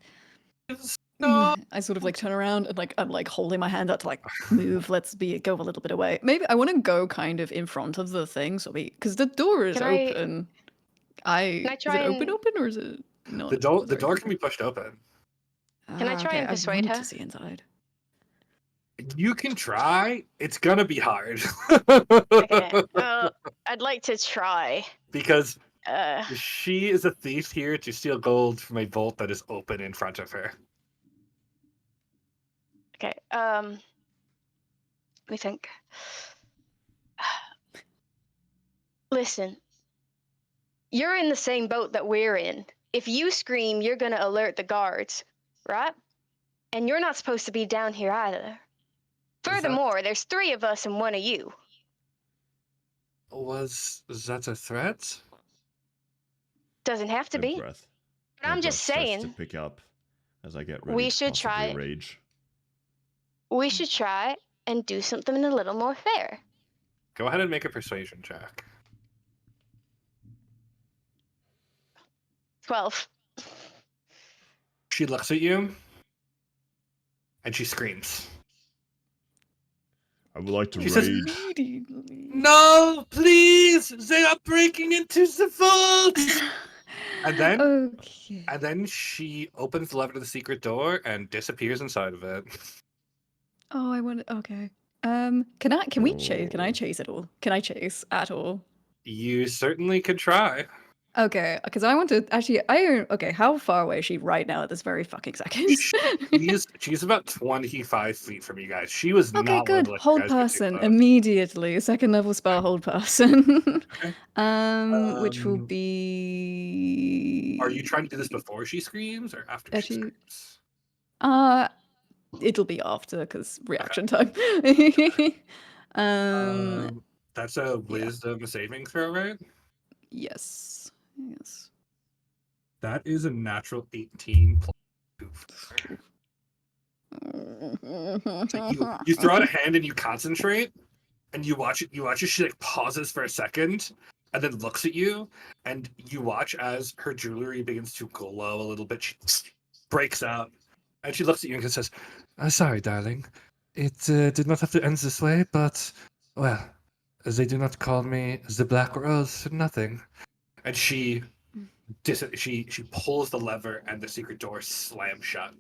No. I sort of like turn around and like I'm like holding my hand up to like move. Let's go a little bit away. Maybe I want to go kind of in front of the thing, so because the door is Can I- open. I Is try it and- open or is it not? The door Sorry. can be pushed open. Can I try and persuade I want her? to see inside. You can try. It's gonna be hard. Okay. I'd like to try. Because Uh, she is a thief here to steal gold from a vault that is open in front of her. okay. Let me think. Listen, you're in the same boat that we're in. If you scream, you're gonna alert the guards, right? And you're not supposed to be down here either. Furthermore, there's 3 of us and 1 of you. Was that a threat? Doesn't have to My be. breath. But My I'm breath just starts to saying, pick up as I get ready we to should possibly try. rage. We should try and do something a little more fair. Go ahead and make a persuasion check. 12. She looks at you and she screams. I would like to She says, rage. Immediately. "No, please! They are breaking into the vault!" And then, Okay. and then she opens the lever to the secret door and disappears inside of it. Oh, I want. Okay. Can we chase? Can I Oh. chase at all? Can I chase at all? You certainly could try. Okay, because I want to actually. Okay. How far away is she right now at this very fucking second? She's about 25 feet from you guys. She was Okay, not good. one to let you Hold guys get too person close. immediately. Second level spell, hold person. Okay. Which will be. Are you trying to do this before she screams or after Actually- she screams? It'll be after because reaction time. That's a wisdom saving throw, right? Yes. Yes. That is a natural 18 plus 2. So you throw out a hand and you concentrate, and you watch it. You watch as she like pauses for a second, and then looks at you, and you watch as her jewelry begins to glow a little bit. She breaks out, and she looks at you and says, "Sorry, darling. It did not have to end this way, but well, they do not call me the Black Rose for nothing." And she pulls the lever, and the secret door slams shut.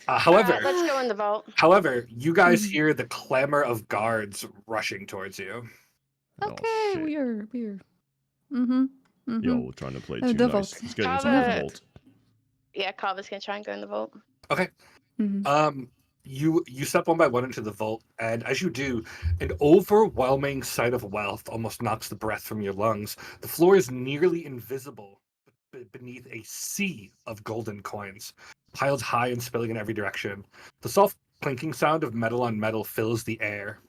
However, Alright, let's go in the vault. However, you guys hear the clamor of guards rushing towards you. Oh, Okay, shit. we're. Mm-hmm. Yo, trying to play The too nice. vault. Let's get inside the Kava- vault. Yeah, Kava's gonna try and go in the vault. Okay. Mhm. You step one by one into the vault, and as you do, an overwhelming sight of wealth almost knocks the breath from your lungs. The floor is nearly invisible beneath a sea of golden coins, piled high and spilling in every direction. The soft clinking sound of metal on metal fills the air.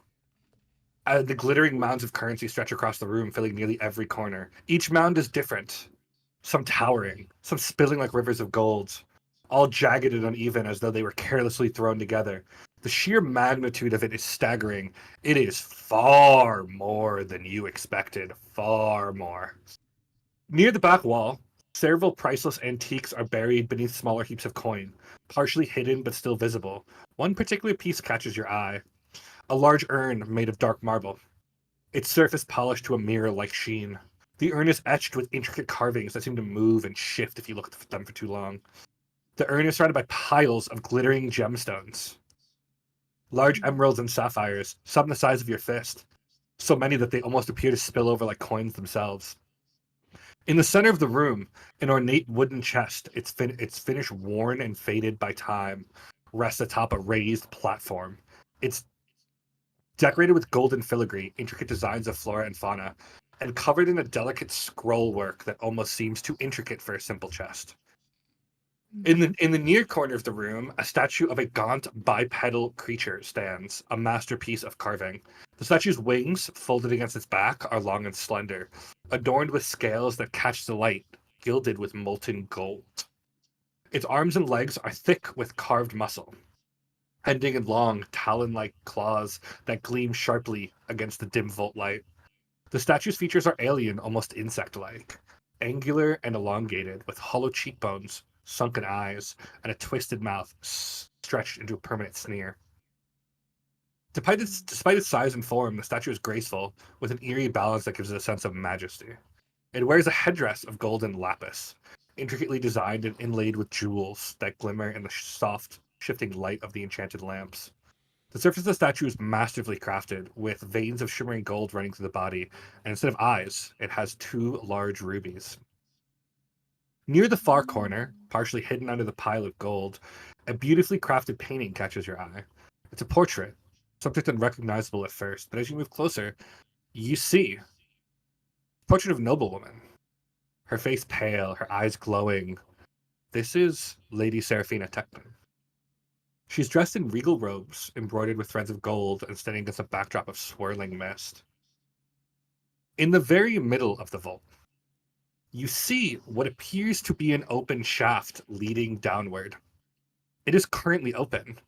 The glittering mounds of currency stretch across the room, filling nearly every corner. Each mound is different, some towering, some spilling like rivers of gold. all jagged and uneven as though they were carelessly thrown together. The sheer magnitude of it is staggering. It is far more than you expected. Far more. Near the back wall, several priceless antiques are buried beneath smaller heaps of coin, partially hidden but still visible. One particular piece catches your eye. A large urn made of dark marble. Its surface polished to a mirror-like sheen. The urn is etched with intricate carvings that seem to move and shift if you look at them for too long. The urn is surrounded by piles of glittering gemstones. Large emeralds and sapphires, some the size of your fist. So many that they almost appear to spill over like coins themselves. In the center of the room, an ornate wooden chest, its finish worn and faded by time, rests atop a raised platform. It's decorated with golden filigree, intricate designs of flora and fauna, and covered in a delicate scroll work that almost seems too intricate for a simple chest. In the near corner of the room, a statue of a gaunt bipedal creature stands, a masterpiece of carving. The statue's wings, folded against its back, are long and slender, adorned with scales that catch the light, gilded with molten gold. Its arms and legs are thick with carved muscle, ending in long, talon-like claws that gleam sharply against the dim vault light. The statue's features are alien, almost insect-like, angular and elongated, with hollow cheekbones, sunken eyes, and a twisted mouth stretched into a permanent sneer. Despite its size and form, the statue is graceful, with an eerie balance that gives it a sense of majesty. It wears a headdress of golden lapis, intricately designed and inlaid with jewels that glimmer in the soft, shifting light of the enchanted lamps. The surface of the statue is masterfully crafted, with veins of shimmering gold running through the body, and instead of eyes, it has 2 large rubies. Near the far corner, partially hidden under the pile of gold, a beautifully crafted painting catches your eye. It's a portrait, subject unrecognizable at first, but as you move closer, you see a portrait of a noblewoman. Her face pale, her eyes glowing. This is Lady Seraphina Techman. She's dressed in regal robes, embroidered with threads of gold, and standing against a backdrop of swirling mist. In the very middle of the vault, you see what appears to be an open shaft leading downward. It is currently open,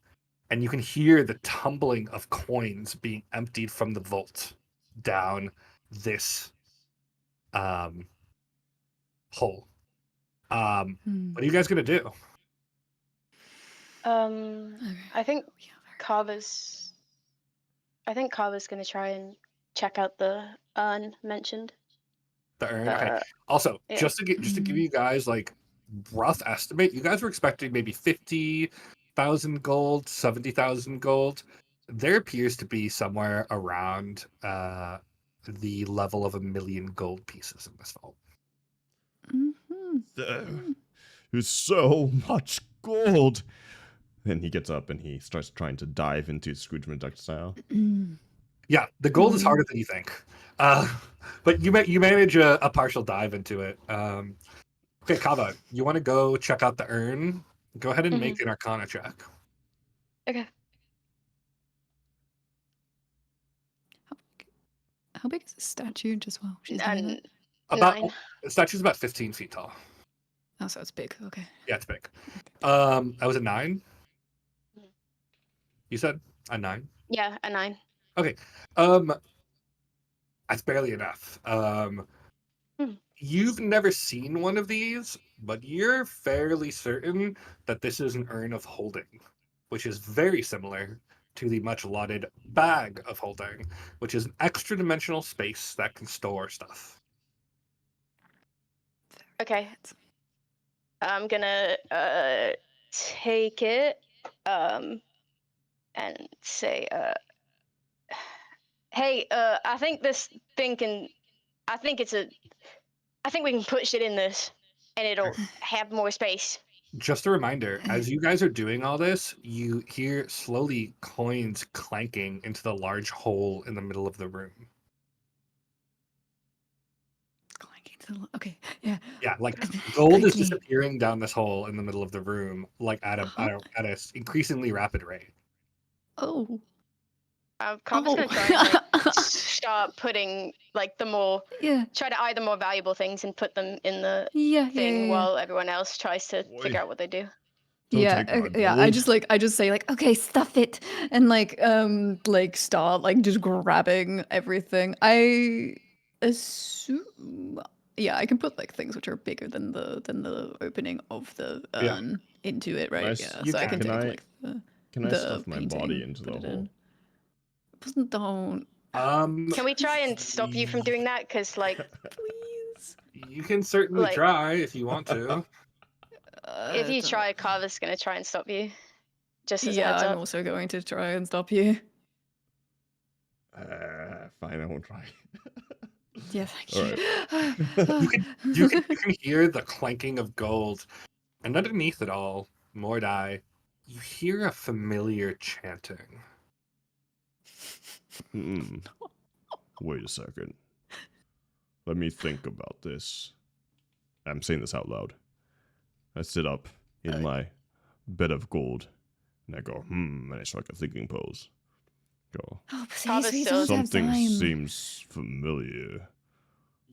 and you can hear the tumbling of coins being emptied from the vault down this hole. What are you guys gonna do? I think Kava's gonna try and check out the urn mentioned. The urn. Okay. Also, yeah. just to give you guys like rough estimate, you guys were expecting maybe 50,000 gold, 70,000 gold. There appears to be somewhere around the level of 1 million gold pieces in this vault. There is so much gold. Then he gets up and he starts trying to dive into Scrooge McDuck style. Yeah, the gold is harder than you think. But you manage a partial dive into it. Okay, Kava, you want to go check out the urn? Go ahead and make an Arcana check. Okay. How big is the statue just while she's doing that? About 9. the statue's about 15 feet tall. Oh, so it's big. Okay. Yeah, it's big. That was a 9. You said a 9. Yeah, a 9. Okay. That's barely enough. You've never seen one of these, but you're fairly certain that this is an urn of holding, which is very similar to the much lauded bag of holding, which is an extra dimensional space that can store stuff. Okay. I'm gonna take it and say hey, I think this thing can I think we can put shit in this and it'll have more space. Just a reminder, as you guys are doing all this, you hear slowly coins clanking into the large hole in the middle of the room. Okay, yeah. Yeah, like gold is Quickly. disappearing down this hole in the middle of the room, like at a increasingly rapid rate. Oh. Kava's gonna try and like, start putting like the more try to eye the more valuable things and put them in the thing while everyone else tries to figure out what they do. Yeah, take my yeah. I gold. just say like, okay, stuff it, and like start like just grabbing everything. I assume, yeah, I can put like things which are bigger than the opening of the Yeah, urn into it, right? Yeah, you so I can can. Can take I like the can I stuff my body painting, into put the it in. Don't Can we try and stop you from y- doing that? Because please. you can certainly like try if you want to. if you Don't. try, Carver's gonna try and stop you. Just as a Yeah, heads I'm up. also going to try and stop you. Fine, I won't try. Yeah, thank All you. right. You can hear the clanking of gold, and underneath it all, Mordai, you hear a familiar chanting. Hmm. Wait a second. Let me think about this. I'm saying this out loud. I sit up in my bed of gold, and I go, and I strike a thinking pose. Go, Oh, please, Carver's we still don't have something time. seems familiar.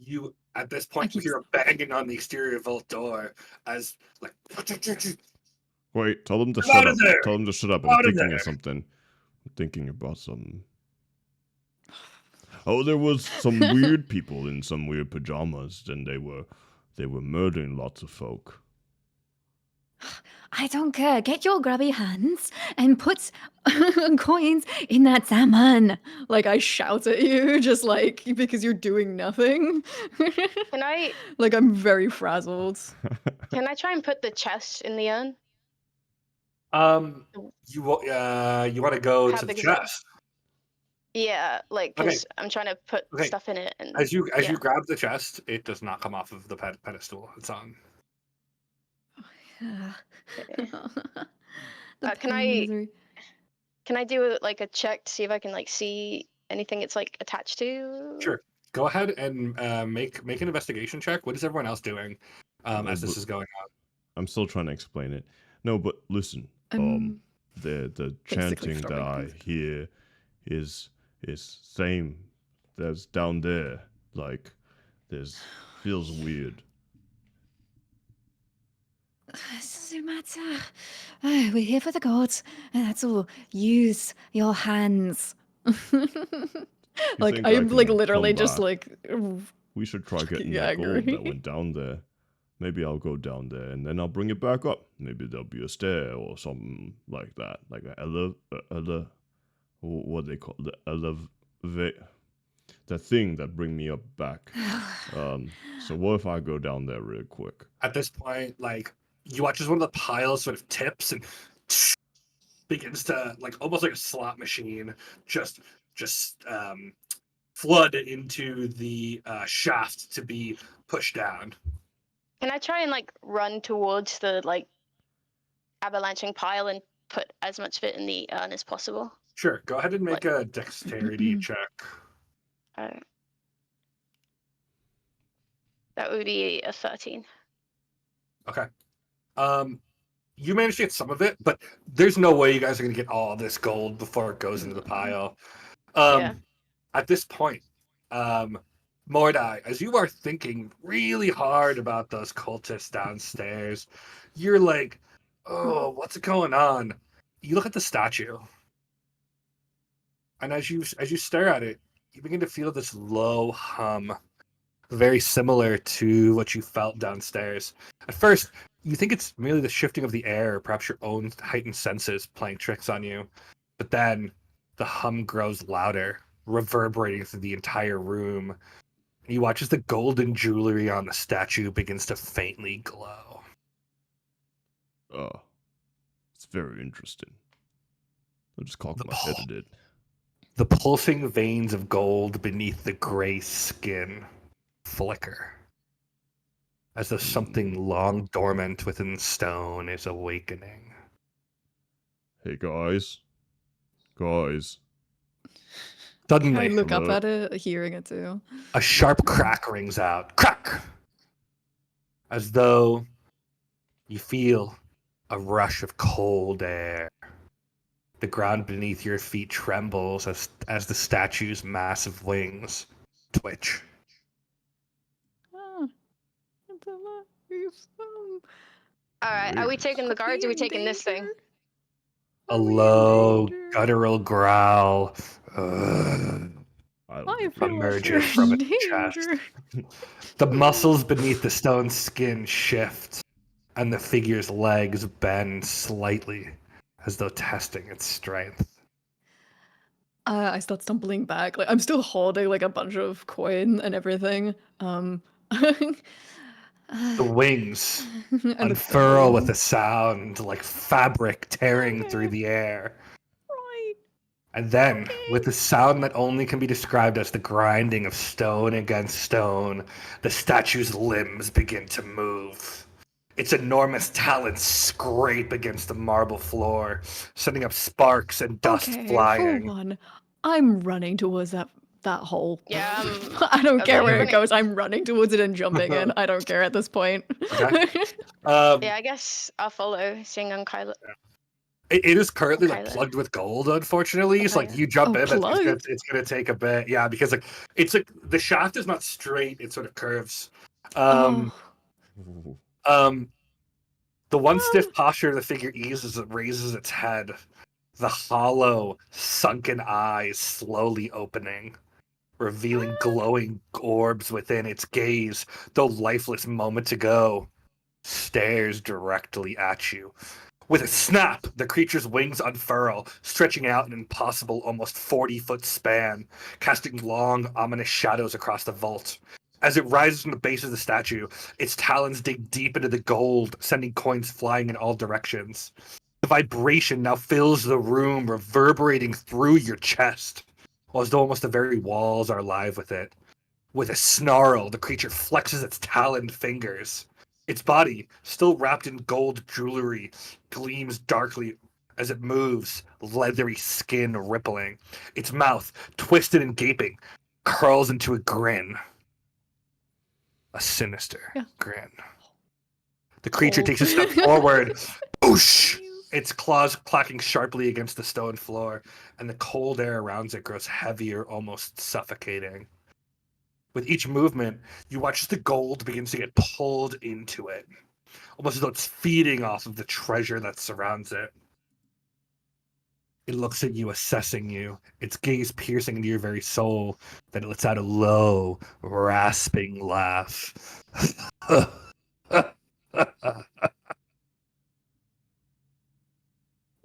You at this I point you keep hear a banging on the exterior vault door as like Wait, tell them to Come out shut of up. there! Tell them to shut up. Come I'm out of thinking of there! something. I'm thinking about something. Oh, there was some weird people in some weird pajamas, and they were murdering lots of folk. I don't care. Get your grubby hands and put coins in that salmon. Like I shout at you, just like because you're doing nothing. Can I Like I'm very frazzled. try and put the chest in the urn? You want to go How to the big is it? chest? Yeah, like Okay, because I'm trying to put okay. stuff in it, and As you yeah. grab the chest, it does not come off of the pedestal it's on. Okay. The Can pain and misery. I do like a check to see if I can like see anything it's like attached to? Sure. Go ahead and make an investigation check. What is everyone else doing No, as this but is going on? I'm still trying to explain it. No, but listen. I'm The basically chanting that throwing I things. hear is same as down there. Like there's feels weird. It doesn't matter. We're here for the gods, and that's all. Use your hands. You Like think I I'm like can literally come just back? like We should try getting fucking the gold that angry. went down there. Maybe I'll go down there and then I'll bring it back up. Maybe there'll be a stair or something like that, like what they call the the thing that bring me up back. So what if I go down there real quick? At this point, like you watch as one of the piles sort of tips and begins to like almost like a slot machine, just flood into the shaft to be pushed down. Can I try and like run towards the like avalanching pile and put as much of it in the urn as possible? Sure. Go ahead and Like, make a dexterity check. that would be a 13. Okay. You managed to get some of it, but there's no way you guys are going to get all this gold before it goes into the pile. Yeah. At this point, Mordai, as you are thinking really hard about those cultists downstairs, you're like, oh, what's going on? You look at the statue, and as you stare at it, you begin to feel this low hum, very similar to what you felt downstairs. At first, you think it's merely the shifting of the air, or perhaps your own heightened senses playing tricks on you. But then the hum grows louder, reverberating through the entire room. And you watch as the golden jewelry on the statue begins to faintly glow. Oh, it's very interesting. I'll just cock The, my head pul- at it. the pulsing veins of gold beneath the gray skin flicker, as though something long dormant within stone is awakening. Hey guys. Guys. I Suddenly, look up Hello? at it, hearing it too. a sharp crack rings out. Crack! As though you feel a rush of cold air. The ground beneath your feet trembles as the statue's massive wings twitch. Ah, it's alive. All right, are we taking the guards? Or are we taking this thing? A low, guttural growl I don't I think feel like emerges there's from its danger. chest. The muscles beneath the stone skin shift, and the figure's legs bend slightly, as though testing its strength. I start stumbling back. Like I'm still holding like a bunch of coin and everything. The wings and the unfurl with a stone. sound like fabric tearing through the air. Right. And then, Okay. with a sound that only can be described as the grinding of stone against stone, the statue's limbs begin to move. Its enormous talons scrape against the marble floor, sending up sparks and dust Okay, for flying. one, I'm running towards that hole. Yeah, I don't care where it running. goes. I'm running towards it and jumping in. I don't care at this point. Okay. Yeah, I guess I'll follow, seeing on Kylo. It is currently like Kylo. plugged with gold, unfortunately. So like Okay. you jump Oh, in, plugged? it's gonna take a bit. Yeah, because like it's like the shaft is not straight; it sort of curves. Um, Oh. um, the one Well. stiff posture of the figure eases as it raises its head. The hollow, sunken eyes slowly opening, revealing glowing orbs within. Its gaze, though lifeless moments ago, stares directly at you. With a snap, the creature's wings unfurl, stretching out an impossible, almost 40-foot span, casting long, ominous shadows across the vault. As it rises from the base of the statue, its talons dig deep into the gold, sending coins flying in all directions. The vibration now fills the room, reverberating through your chest, as though almost the very walls are alive with it. With a snarl, the creature flexes its taloned fingers. Its body, still wrapped in gold jewelry, gleams darkly as it moves, leathery skin rippling. Its mouth, twisted and gaping, curls into a grin. A sinister Yeah. grin. The creature Cold. takes a step forward. Whoosh! Jeez. Its claws clacking sharply against the stone floor, and the cold air around it grows heavier, almost suffocating. With each movement, you watch as the gold begins to get pulled into it, almost as though it's feeding off of the treasure that surrounds it. It looks at you, assessing you, its gaze piercing into your very soul. Then it lets out a low, rasping laugh.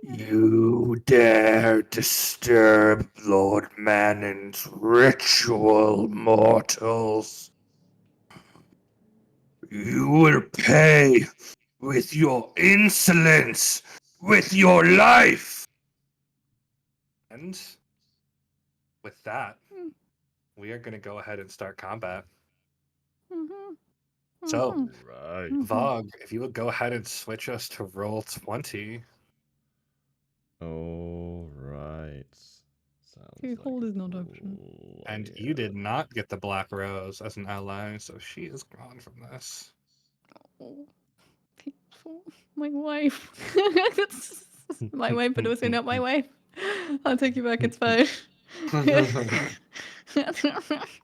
You dare disturb Lord Manon's ritual, mortals. You will pay with your insolence, with your life. And with that, we are going to go ahead and start combat. Mhm. So, Mhm. Right. Mhm. Vog, if you would go ahead and switch us to roll 20. All right. Sounds Okay, like hold a is not option. cool And idea. you did not get the Black Rose as an ally, so she is gone from this. Oh, painful. My wife. That's my wife, but also not my wife. I'll take you back. It's fine.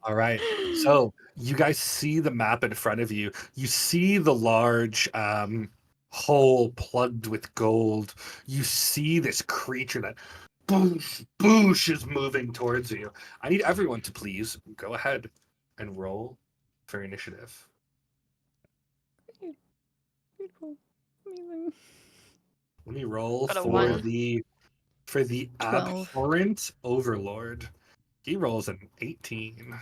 All right. So you guys see the map in front of you. You see the large hole plugged with gold. You see this creature that boosh is moving towards you. I need everyone to please go ahead and roll for initiative. Beautiful. Amazing. Let me roll Got a for one. the 12. abhorrent overlord. He rolls an 18.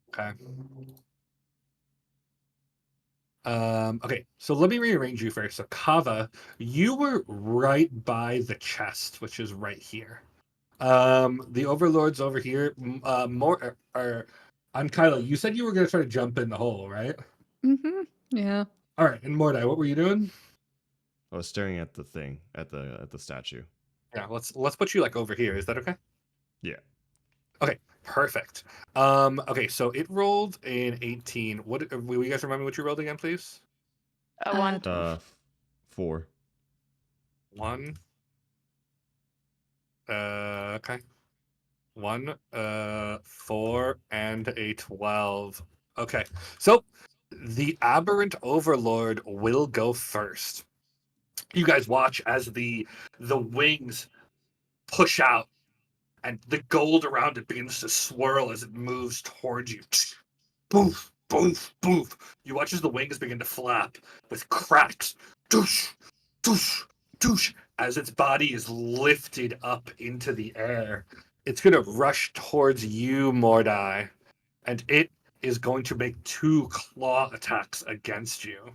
Okay. Okay, so let me rearrange you first. So Kava, you were right by the chest, which is right here. The overlords over here. More are. I'm Kylo. You said you were gonna try to jump in the hole, right? Mm-hmm. Yeah. All right, and Mordai, what were you doing? I was staring at the thing, at the statue. Yeah, let's put you like over here. Is that okay? Yeah. Okay, perfect. Okay, so it rolled an 18. What will you guys remember what you rolled again, please? A one. 12. 4. 1. Okay. 1, 4, and a 12. Okay, so the aberrant overlord will go first. You guys watch as the wings push out and the gold around it begins to swirl as it moves towards you. Boof, boof, boof. You watch as the wings begin to flap with cracks. Doosh, doosh, doosh. As its body is lifted up into the air. It's going to rush towards you, Mordai. And it is going to make 2 claw attacks against you.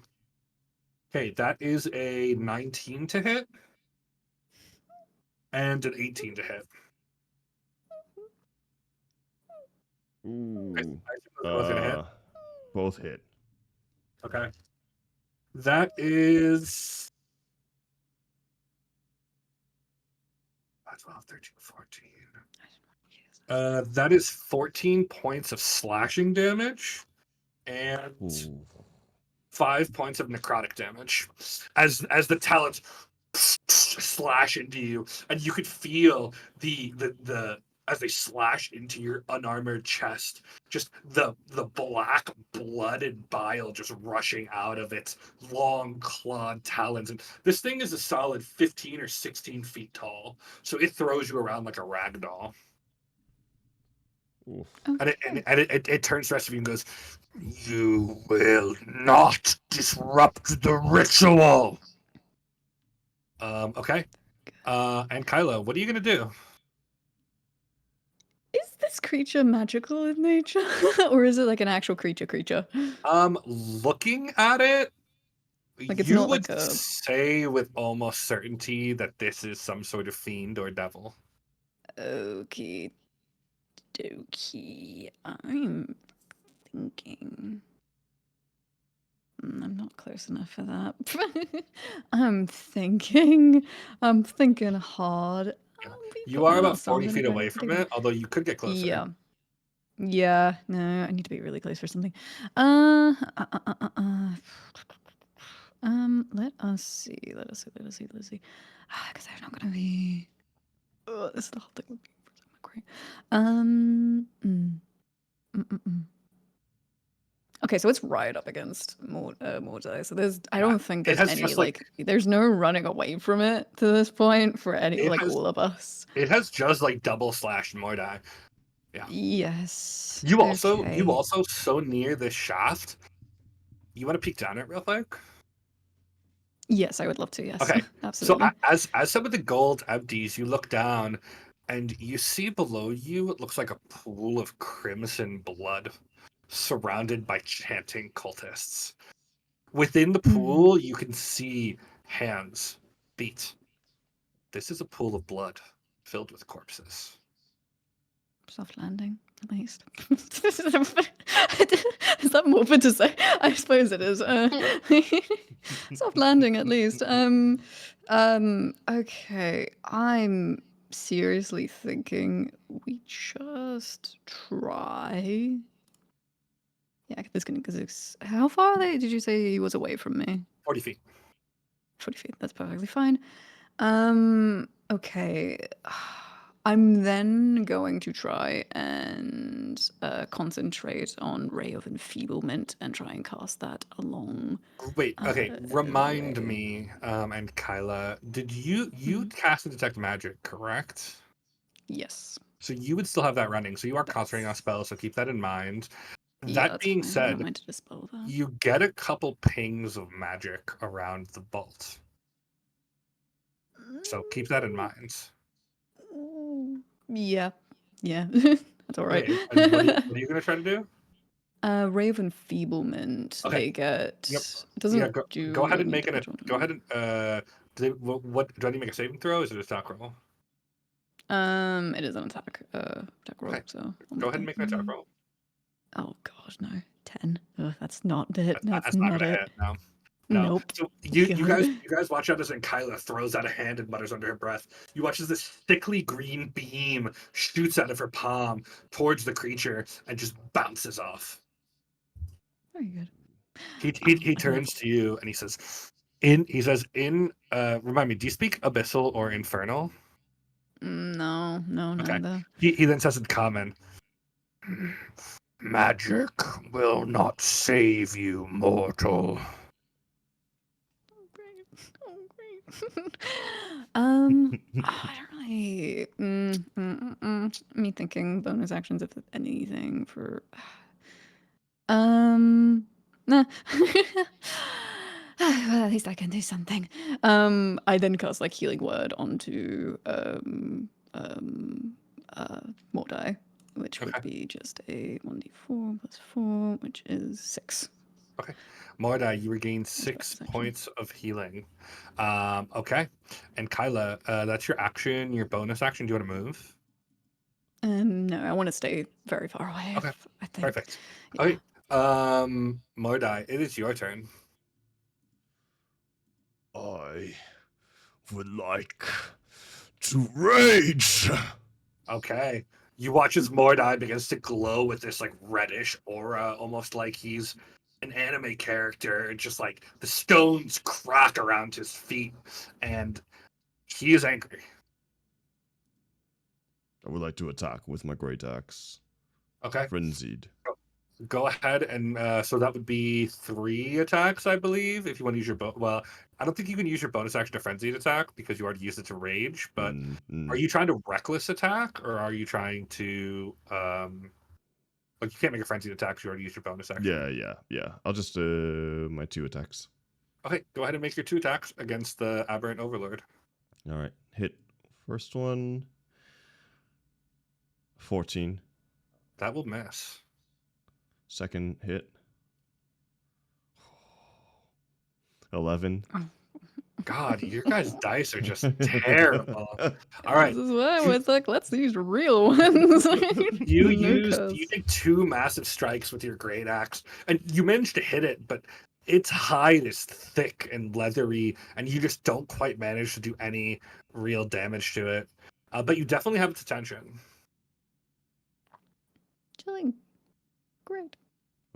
Okay, that is a 19 to hit. And an 18 to hit. Ooh. I assume those both gonna hit. Both hit. Okay. That is 12, 13, 14. That is 14 points of slashing damage and Ooh. 5 points of necrotic damage. As the talons slash into you, and you could feel the as they slash into your unarmored chest, just the black blood and bile just rushing out of its long clawed talons. And this thing is a solid 15 or 16 feet tall, so it throws you around like a rag doll. Oof. Okay. And it turns to the rest of you and goes, "You will not disrupt the ritual." Okay. And Kyla, what are you gonna do? Is this creature magical in nature, or is it like an actual creature? Looking at it, Like it's you not would like a. say with almost certainty that this is some sort of fiend or devil. Okay. Dokie. I'm thinking. I'm not close enough for that. I'm thinking hard. Yeah. I'll be You putting are it on, about so I'm 40 gonna feet go away for from the- it, although you could get closer. Yeah. Yeah. No, I need to be really close for something. Let us see. Because they're not gonna be. This is the whole thing would be great. Okay, so it's right up against Mordai. So I Yeah. don't think It there's has any just like there's no running away from it to this point for any it has all of us. it has just like double slashed Mordai. Yeah. Yes. You also Okay. so near this shaft. You want to peek down it real quick? Yes, I would love to. Yes. Okay. So Absolutely. as some of the gold empties, you look down and you see below you it looks like a pool of crimson blood surrounded by chanting cultists. Within the pool, you can see hands beat. This is a pool of blood filled with corpses. Soft landing, at least. Is that morbid to say? I suppose it is. Soft landing, at least. Okay. I'm seriously thinking we just try. Yeah, this gonna because how far did you say he was away from me? 40 feet. 40 feet. That's perfectly fine. Okay. I'm then going to try and concentrate on Ray of Enfeeblement and try and cast that along. Wait, okay. Remind Ray. me, and Kyla, did you cast and detect magic, correct? Yes. So you would still have that running. So you are concentrating on spells, so keep that in mind. Yeah, That that's being fine. I said, don't mind to dispel that. you get a couple pings of magic around the bolt. So keep that in mind. Yeah. Yeah. That's all right. Okay, and what are you going to try to do? Ray of Enfeeblement. Okay. They get. Yep. It doesn't Yeah, do. go ahead and any make it. damage on Go them. ahead and what do I need to make a saving throw? Or is it a attack roll? It is an attack roll. Okay. So I'll Go ahead and make an attack roll. Oh god, no. 10. Ugh, that's not it. That's not gonna it. hit. No. Nope. So you God. guys watch out as Kyla throws out a hand and mutters under her breath. You watch as this thickly green beam shoots out of her palm towards the creature and just bounces off. Very good. He turns to you and he says, remind me, do you speak Abyssal or Infernal? No, Okay. neither. He then says in common, Magic will not save you, mortal. Oh, great. Oh, great. I don't really. Me thinking bonus actions, if anything, for. Nah. Well, at least I can do something. I then cast like healing word onto Mordai, which would Okay. be just a 1d4 plus 4, which is 6. Okay. Mordai, you regain That's 6 bonus action. points of healing. Okay. And Kyla, that's your action, your bonus action. Do you want to move? No, I want to stay very far away. Okay. I think. Perfect. Yeah. Okay. Mordai, it is your turn. I would like to rage. Okay. You watch as Mordai begins to glow with this like reddish aura, almost like he's an anime character. Just like the stones crack around his feet, and he is angry. I would like to attack with my great axe. Okay. Frenzied. Go ahead and so that would be 3 attacks, I believe. If you want to use your well, I don't think you can use your bonus action to frenzied attack because you already used it to rage. But are you trying to reckless attack or are you trying to like you can't make a frenzied attack because you already used your bonus action? Yeah. I'll just my 2 attacks. Okay, go ahead and make your 2 attacks against the aberrant overlord. All right, hit first one. 14. That will miss. Second hit. 11. God, your guys' dice are just terrible. All right. This is why I was like, let's use real ones. You take 2 massive strikes with your great axe, and you manage to hit it, but its hide is thick and leathery, and you just don't quite manage to do any real damage to it. But you definitely have its attention. Chilling. Great.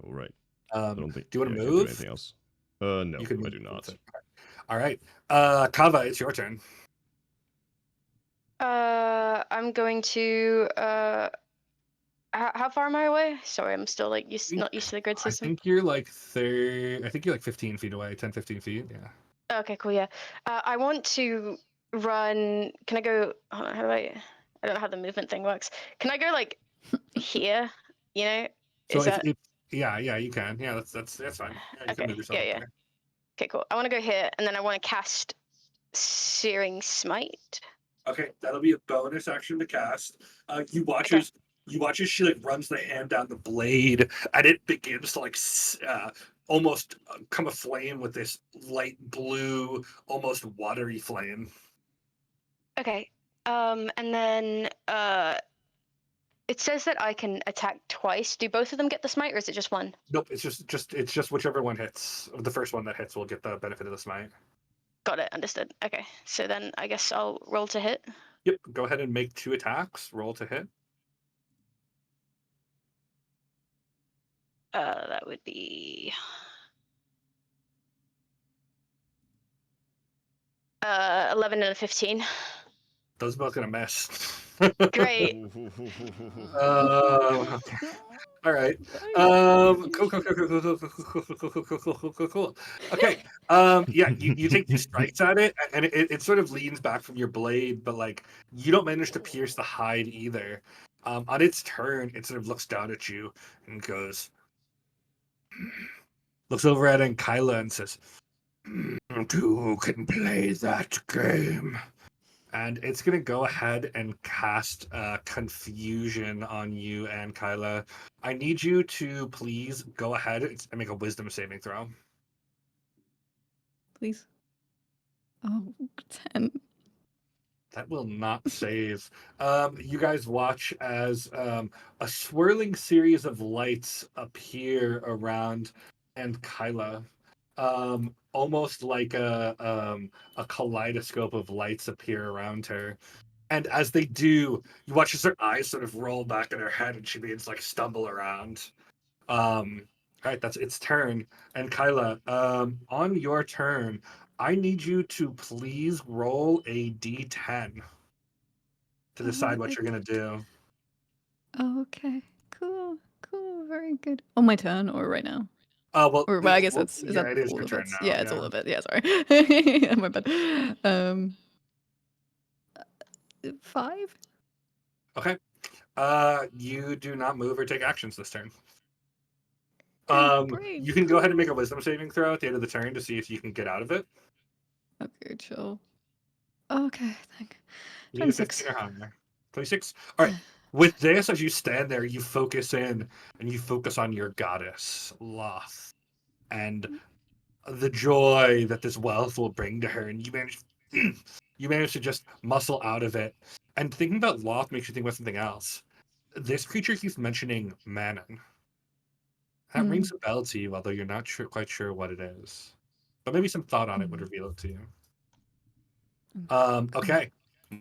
All right. I don't think. Do you want to I can't do move? anything else. No, You can I move do not. All right. Kava, it's your turn. I'm going to. How far am I away? Sorry, I'm still like not used to the grid I system. think you're like 15 feet away, 10, 15 feet. Yeah. Okay, cool. Yeah. I want to run. Can I go? Hold on, how do I? I don't know how the movement thing works. Can I go like here? You know, So is that yeah, you can. Yeah, that's fine. Yeah, you can okay? move yourself up Yeah. there. Okay, cool. I want to go here, and then I want to cast Searing Smite. Okay, that'll be a bonus action to cast. You watch Okay. as she like runs the hand down the blade, and it begins to like almost come aflame with this light blue, almost watery flame. Okay. And then it says that I can attack twice. Do both of them get the smite, or is it just one? Nope, it's just whichever one hits. The first one that hits will get the benefit of the smite. Got it. Understood. Okay. So then I guess I'll roll to hit. Yep. Go ahead and make 2 attacks. Roll to hit. That would be 11 and a 15. Those are both gonna miss. Great. Okay. All right. Cool. Okay. Yeah, you take 2 strikes at it, and it sort of leans back from your blade, but like you don't manage to pierce the hide either. On its turn, it sort of looks down at you and goes, looks over at Kyla and says, "Two can play that game." And it's going to go ahead and cast Confusion on you and Kyla. I need you to please go ahead and make a Wisdom saving throw. Please. Oh, 10. That will not save. You guys watch as a swirling series of lights appear around and Kyla. Almost like a kaleidoscope of lights appear around her. And as they do, you watch as her eyes sort of roll back in her head and she begins to like stumble around. All right, that's its turn. And Kyla, on your turn, I need you to please roll a d10 to decide what you're gonna do. Okay. Cool. Very Very good. On my turn or right now? Well, Or well, I guess it's is yeah, that it is all your of turn it? now. Yeah, it's all of it. Yeah, sorry. My bad. 5? Okay. You do not move or take actions this turn. Great. You can go ahead and make a wisdom saving throw at the end of the turn to see if you can get out of it. Okay, chill. Okay, thank. You need a 26. 15 or higher. 26? All right. With this, as you stand there, you focus in and you focus on your goddess, Loth, and the joy that this wealth will bring to her. And you manage to just muscle out of it. And thinking about Loth makes you think about something else. This creature keeps mentioning Manon. That rings a bell to you, although you're not quite sure what it is. But maybe some thought on it would reveal it to you. Okay.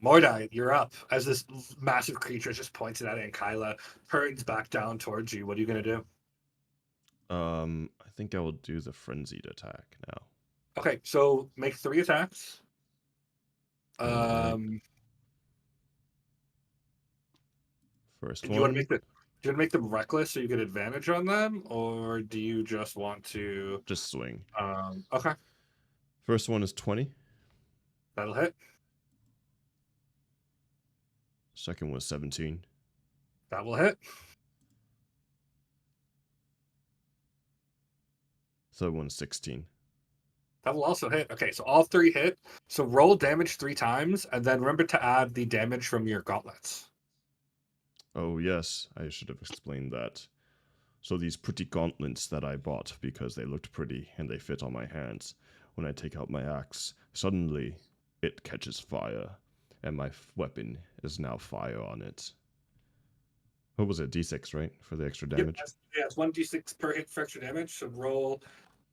Mordai, you're up. As this massive creature just points it at it, and Kyla turns back down towards you. What are you gonna do? I think I will do the frenzied attack now. Okay, so make 3 attacks. Alright. First Do you want one, to make them reckless so you get advantage on them, or do you just want to just swing. Okay, First one is 20. that'll hit. Second was 17. That will hit. Third one's 16. That will also hit. Okay, so all 3 hit. So roll damage 3 times, and then remember to add the damage from your gauntlets. Oh yes, I should have explained that. So these pretty gauntlets that I bought because they looked pretty and they fit on my hands. When I take out my axe, suddenly it catches fire, and my weapon is now fire on it. What was it? D6, right? For the extra damage? Yep, it's 1d6 per hit for extra damage. So roll.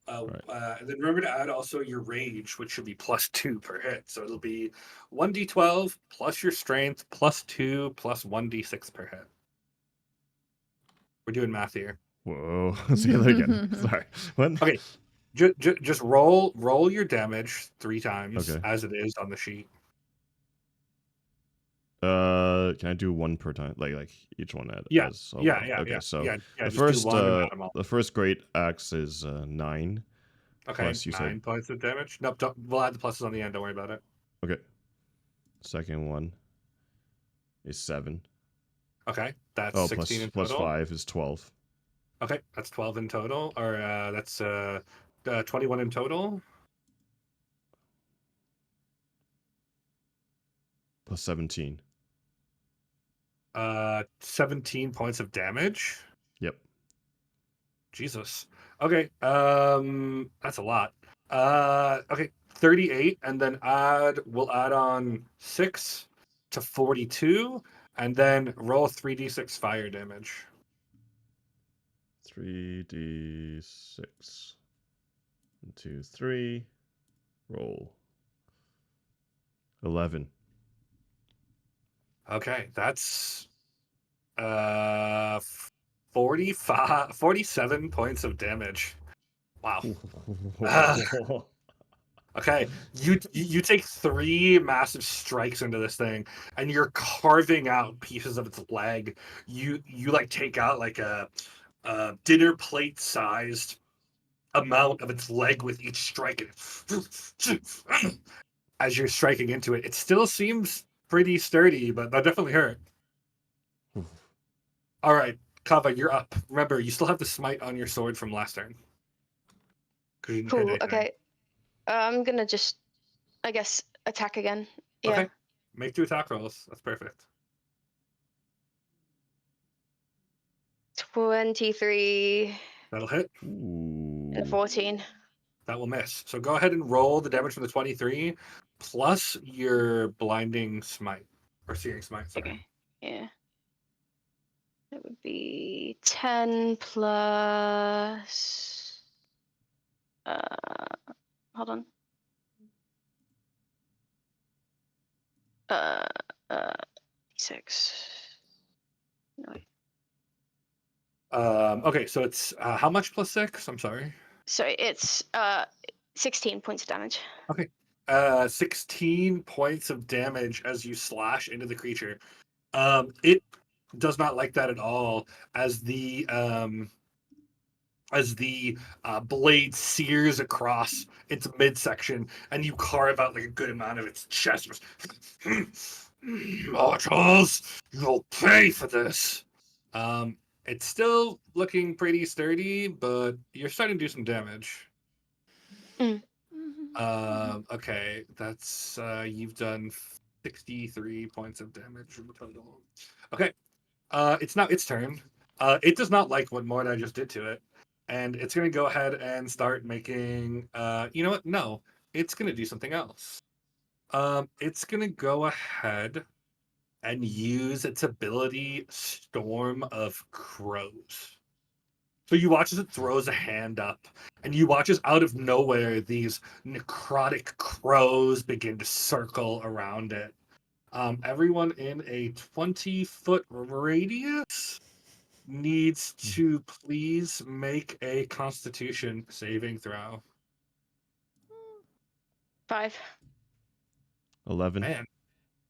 Right. And then remember to add also your rage, which should be +2 per hit. So it'll be 1d12 plus your strength +2 plus 1d6 per hit. We're doing math here. Whoa. Say that again. Sorry. What? Okay. Just roll your damage 3 times Okay. as it is on the sheet. Can I do one per time? Like each one at Yeah. as Yeah. okay, so Yeah, the just do first one and add them all. the first great axe is 9. Okay, Plus you 9 said points of damage. Nope, we'll add the pluses on the end. Don't worry about it. okay. Second one is 7. Okay, that's Oh, 16 in plus total. 5 is 12. Okay, that's 12 in total, or that's 21 in total. Plus 17. 17 points of damage. Yep. Jesus. Okay, that's a lot. Okay, 38, and then we'll add on 6 to 42, and then roll 3d6 fire damage. 3d6. 1, 2, 3. Roll. 11. Okay, that's 47 points of damage. Wow. Okay, you take 3 massive strikes into this thing, and you're carving out pieces of its leg. You like take out like a dinner plate sized amount of its leg with each strike, and as you're striking into it, it still seems pretty sturdy, but that definitely hurt. All right, Kava, you're up. Remember, you still have the smite on your sword from last turn. Cool. Okay. I'm gonna just, I guess, attack again. Yeah. Okay. Make 2 attack rolls. That's perfect. 23 That'll hit. Ooh. and 14. That will miss. So go ahead and roll the damage from the 23 plus your blinding smite or searing smite. Sorry. Okay. Yeah. That would be 10 plus. Hold on. Uh, 6. No, wait. Okay, so it's how much plus 6? I'm sorry. So it's 16 points of damage. Okay. 16 points of damage as you slash into the creature. It does not like that at all, as the as the blade sears across its midsection, and you carve out like a good amount of its chest. Mortals, you'll pay for this. It's still looking pretty sturdy, but you're starting to do some damage. Okay, that's you've done 63 points of damage in total. Okay, it's now its turn. It does not like what Mordai just did to it, and it's going to go ahead and start making. You know what? No, it's going to do something else. It's going to go ahead and use its ability, Storm of Crows. So you watch as it throws a hand up, and you watch as out of nowhere these necrotic crows begin to circle around it. Everyone in a 20-foot radius needs to please make a Constitution saving throw. 5. 11. Man,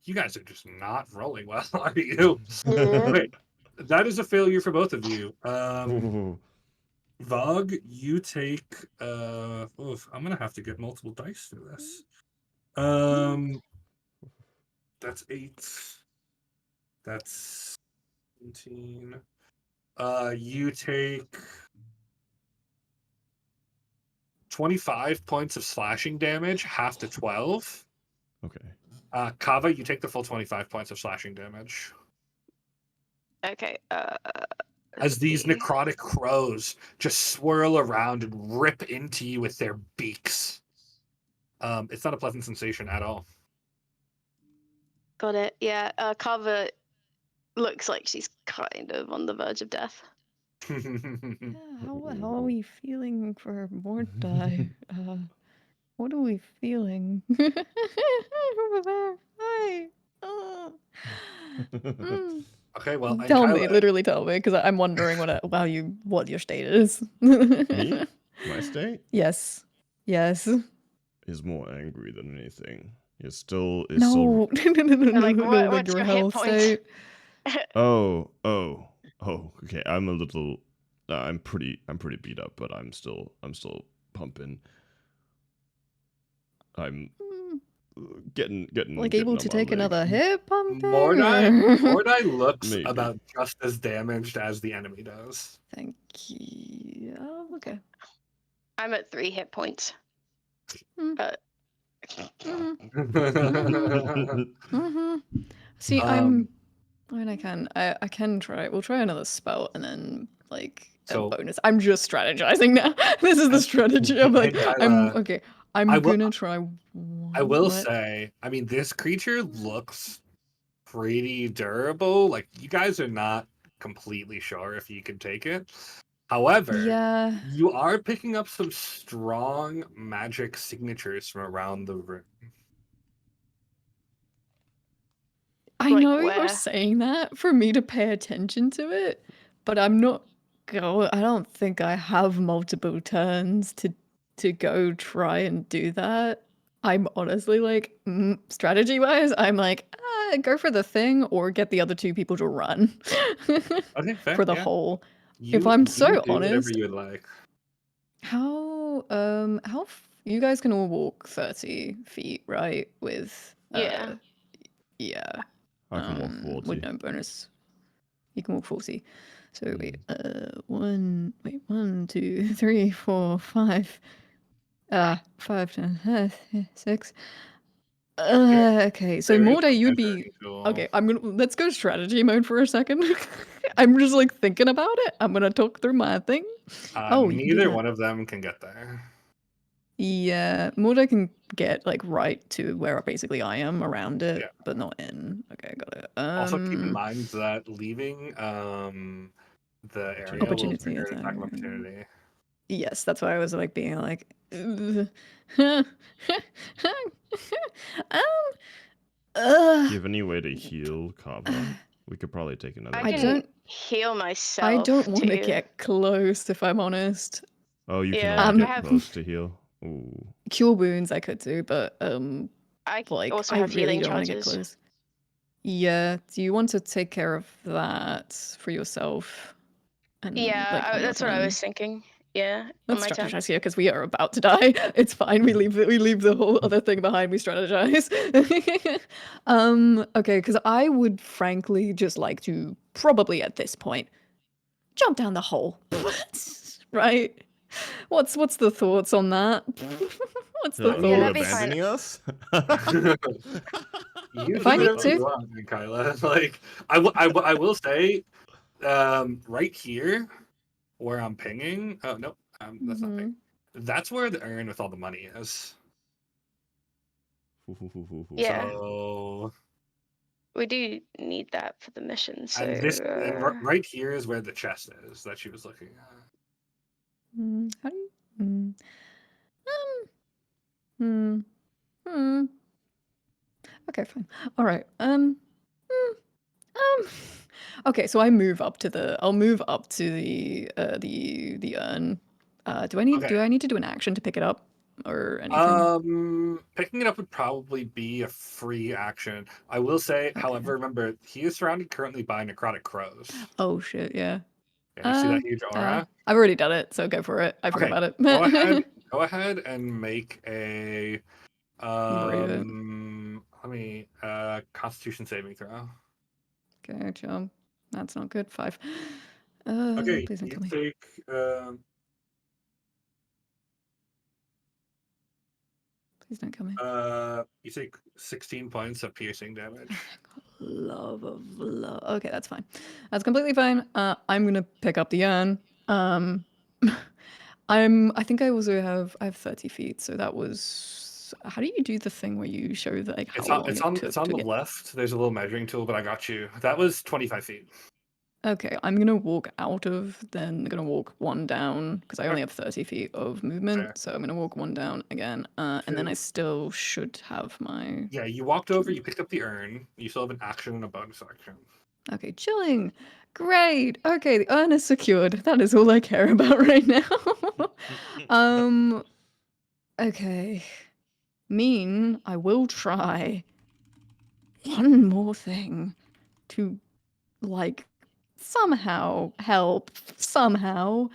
you guys are just not rolling well, are you? Yeah. Wait, that is a failure for both of you. Ooh. Vog, you take I'm gonna have to get multiple dice for this. That's 8. That's 17. You take 25 points of slashing damage, half to 12. Okay. Kava, you take the full 25 points of slashing damage. Okay. As these see. necrotic crows just swirl around and rip into you with their beaks. It's not a pleasant sensation at all. Got it. Yeah. Kava looks like she's kind of on the verge of death. Yeah, how are we feeling for Mordai? What are we feeling? Over there. Hi. Mm. Okay, well, and Tell me, Kyla, literally tell me, because I'm wondering what your state is. Me? My state Yes. Yes. is more angry than anything. It's still No. Like, No, what's your your hit health points? state. Oh. Okay, I'm a little. I'm pretty beat up, but I'm still pumping. I'm getting Like able on to my take another legs. hip pumping. Mordai looks Maybe. about just as damaged as the enemy does. Thank you. Oh, okay. I'm at 3 hit points. Mm. Uh, Mm-hmm. See, I mean, I can try. We'll try another spell and then like a So- bonus. I'm just strategizing now. This is the strategy. I'm like, I'm I will- gonna try. I will what? say, I mean, this creature looks pretty durable. Like, you guys are not completely sure if you can take it. However, Yeah, you are picking up some strong magic signatures from around the room. I Like know where? you're saying that for me to pay attention to it, but I'm not. I don't think I have multiple turns to go try and do that. I'm honestly like, strategy wise, I'm like, go for the thing or get the other two people to run Okay, fair. for the yeah. whole. You, I'm you so do whatever honest- you would like. How you guys can all walk 30 feet, right? With Yeah. yeah. I can walk 40. With no bonus. You can walk 40. So wait, 1, 2, 3, 4, 5. 5, 10, 6. Okay, so There is Mordai, you'd be measuring tool. okay. Let's go strategy mode for a second. I'm just like thinking about it. I'm gonna talk through my thing. You can do Neither that. one of them can get there. Yeah, Mordai can get like right to where basically I am around it, Yeah. but not in. Okay, got it. Also, keep in mind that leaving the area will Opportunity trigger an attack. attack of opportunity. Yes, that's why I was like being like. Do you have any way to heal Kava? We could probably take another. I I can don't- heal myself. I don't want to too. get close, if I'm honest. Oh, you can Yeah, only I get have- close to heal. Ooh. Cure wounds I could do, but I like also I have really healing don't want to get charges. close. Yeah, do you want to take care of that for yourself? And, Yeah, like, on your that's what I was turn? thinking. Yeah, on Let's my turn. strategize here because we are about to die. It's fine. We leave the whole other thing behind. We strategize. Okay, because I would frankly just like to probably at this point jump down the hole. Right? What's the thoughts on that? What's the Are Yeah, you that'd thoughts? be fine. abandoning us? You If can I do need whatever you to. want, Kyla. Like, I will say, right here, where I'm pinging. Oh nope, that's not ping. That's where the urn with all the money is. Yeah. So, We do need that for the mission, so and right here is where the chest is that she was looking at. How do you? Hmm. Hmm. Okay, fine. All right. Okay, so I move up to the. I'll move up to the urn. Do I Okay. need to do an action to pick it up or anything? Picking it up would probably be a free action. I will say, Okay. however, remember he is surrounded currently by necrotic crows. Oh shit! Yeah. Yeah, you see that huge aura? I've already done it, so go for it. I forgot Okay, about it. go ahead. Go ahead and make a Brave it. let me Constitution saving throw. Okay, jump. That's not good. 5. Okay, Please don't you kill me. take Please don't kill me. you take 16 points of piercing damage. Love of love. Okay, that's fine. That's completely fine. I'm gonna pick up the urn. I think I also have 30 feet, so that was. How do you do the thing where you show the, like how long it took It's on to the get? left. There's a little measuring tool, but I got you. That was 25 feet. Okay, I'm gonna walk out of. Then gonna walk one down because I only have 30 feet of movement, Fair. so I'm gonna walk one down again, and then I Two. still should have my. Yeah, you walked over, you picked up the urn. You still have an action and a bonus action. Okay, chilling. Great. Okay, the urn is secured. That is all I care about right now. Okay. I will try one more thing to, like, somehow help. Somehow.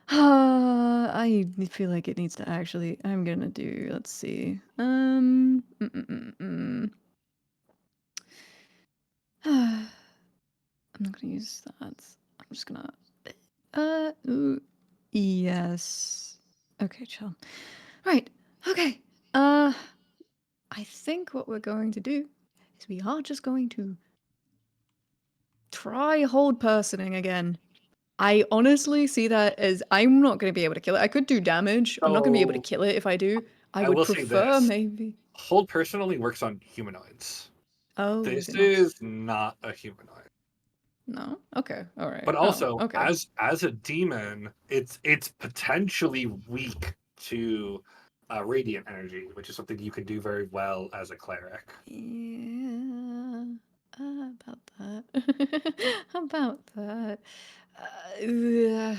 I feel like it needs to actually. I'm gonna do. Let's see. I'm not gonna use that. I'm just gonna. Ooh, yes. Okay, chill. Right. Okay. I think what we're going to do is we are just going to try hold personing again. I honestly see that as I'm not going to be able to kill it. I could do damage. I'm not going to be able to So kill it if I do. I I would will say prefer this. maybe. Hold personally works on humanoids. Oh, is This it not? is not a humanoid. No. Okay. All right. But Oh, also, okay. as a demon, it's potentially weak to radiant energy, which is something you could do very well as a cleric. Yeah. About that. About that. It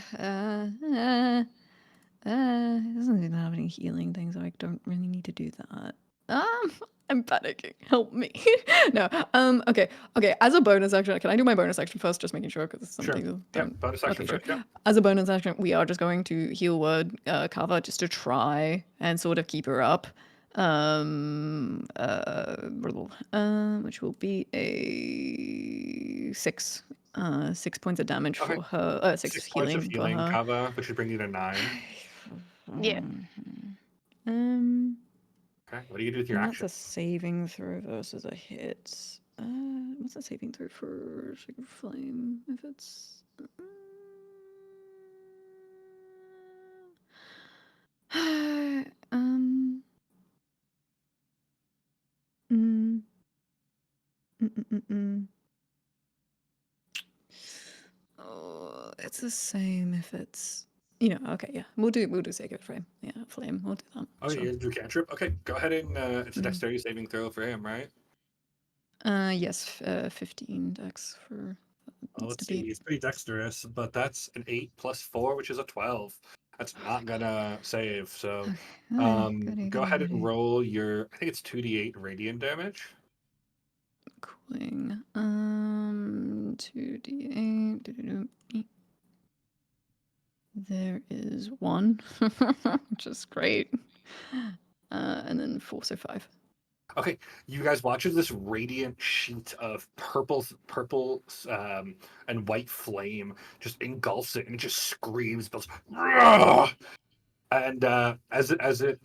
doesn't even have any healing things, so I don't really need to do that. I'm panicking. Help me. No. Okay. Okay. As a bonus action, can I do my bonus action first? Just making sure because it's Sure. something. Yep. Bonus action Okay, sure. first. Yep. As a bonus action, we are just going to heal word Kava just to try and sort of keep her up. Which will be a 6. 6 points of damage Okay. for her. 6 6 points of healing for healing, her. Kava, which would bring you to 9. Yeah. Um, Okay. What do you do with your and that's action? a saving throw versus a hit. What's a saving throw for Sacred Flame? If it's. um. Mm, Oh, it's the same if it's. Okay, yeah. We'll do Sacred Flame. Yeah, Flame. We'll do that. Oh, Sure. you do cantrip? Okay, go ahead and it's a dexterity saving throw for him, right? Yes, 15 dex for Oh, needs to let's see. be. He's pretty dexterous, but that's an 8 plus 4, which is a 12. That's not gonna save. So, Okay, goody, go goody, ahead and goody. roll your. I think it's 2d8 radiant damage. Cooling. 2d8. There is 1, which is great. And then 4, so 5. Okay, you guys watch as this radiant sheet of purple, and white flame just engulfs it, and it just screams, goes, "Rah!" And as it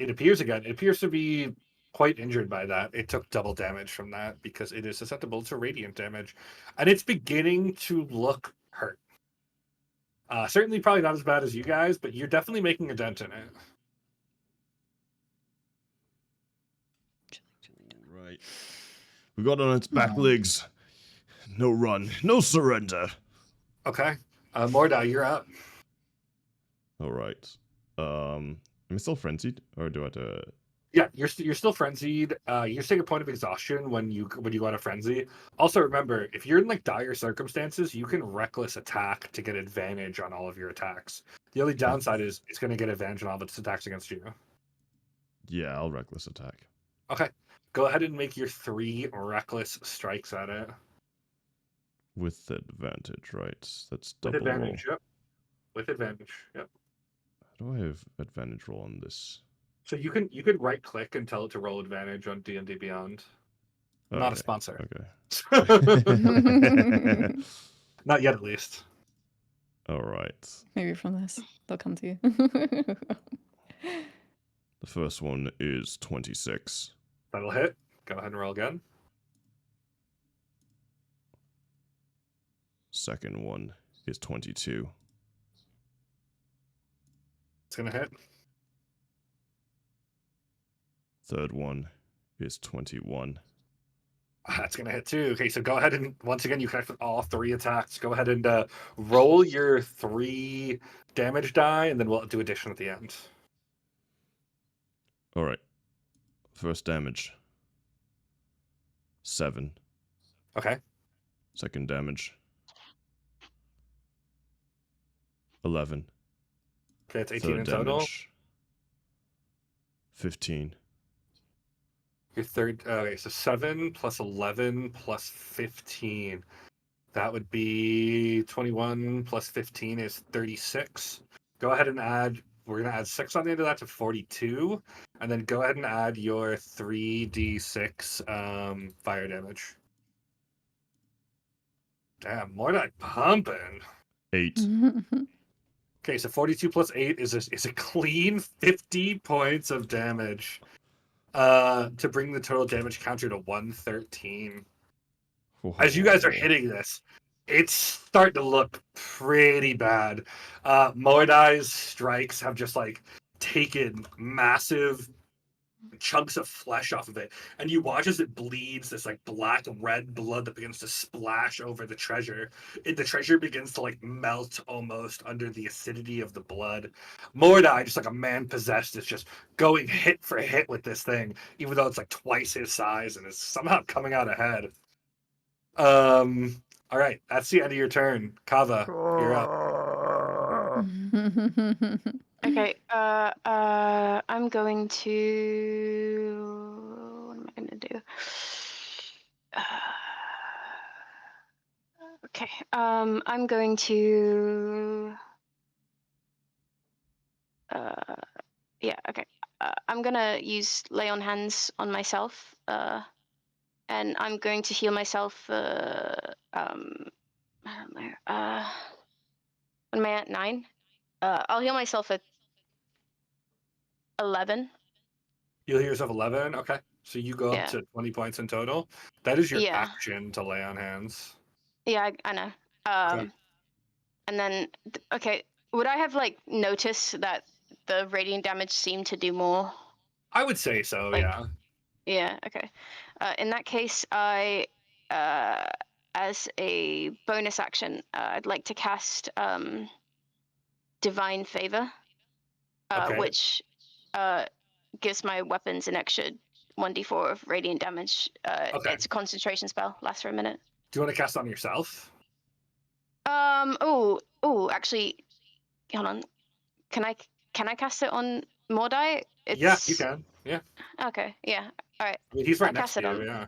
appears again, it appears to be quite injured by that. It took double damage from that because it is susceptible to radiant damage, and it's beginning to look hurt. Certainly, probably not as bad as you guys, but you're definitely making a dent in it. Right. We got on its back legs. No run. No surrender. Okay, Mordai, you're up. All right. Am I still frenzied, or do I have to? Yeah, you're still frenzied. You just take a point of exhaustion when you go on a frenzy. Also, remember, if you're in like dire circumstances, you can reckless attack to get advantage on all of your attacks. The only downside is it's going to get advantage on all of its attacks against you. Yeah, I'll reckless attack. Okay, go ahead and make your 3 reckless strikes at it. With advantage, right? That's With double advantage, roll. yep. With advantage, yep. How do I have advantage roll on this? So you could right click and tell it to roll advantage on D&D Beyond. Not a sponsor. Okay. Not yet, at least. All right. Maybe from this, they'll come to you. The first one is 26. That'll hit. Go ahead and roll again. Second one is 22. It's gonna hit. Third one is 21. That's gonna hit too. Okay, so go ahead and once again you connect with all 3 attacks. Go ahead and roll your 3 damage die, and then we'll do addition at the end. All right. First damage. 7. Okay. Second damage. 11. Okay, it's 18 Third in total. damage. 15. Your third. Okay, so 7 plus 11 plus 15. That would be 21 plus 15 is 36. Go ahead and add. We're gonna add 6 on the end of that to 42, and then go ahead and add your 3d6 fire damage. Damn, more like pumping. 8. Okay, so 42 plus 8 is a clean 50 points of damage. To bring the total damage counter to 113. As you guys are hitting this, it's starting to look pretty bad. Mordai's strikes have just like taken massive chunks of flesh off of it, and you watch as it bleeds this like black red blood that begins to splash over the treasure. The treasure begins to like melt almost under the acidity of the blood. Mordai, just like a man possessed, is just going hit for hit with this thing, even though it's like twice his size and is somehow coming out ahead. All right, that's the end of your turn. Kava, you're up. Okay. I'm going to. What am I gonna do? Okay. I'm going to. Yeah. Okay. I'm gonna use lay on hands on myself. And I'm going to heal myself. I don't know. What am I at? 9. I'll heal myself at 11. You'll heal yourself 11. Okay, so you go up Yeah. to 20 points in total. That is your Yeah. action to lay on hands. Yeah, I know. Okay. And then, okay, would I have like noticed that the radiant damage seemed to do more? I would say so. Like- Yeah. Yeah. Okay. In that case, I, as a bonus action, I'd like to cast Divine Favor, Okay. which gives my weapons an extra 1d4 of radiant damage. Okay. It's a concentration spell. Lasts for a minute. Do you want to cast it on yourself? Actually, hold on. Can I cast it on Mordai? Yeah, you can. Yeah. Okay, yeah. All right. I mean, he's right I'll next cast to it you. on. Yeah.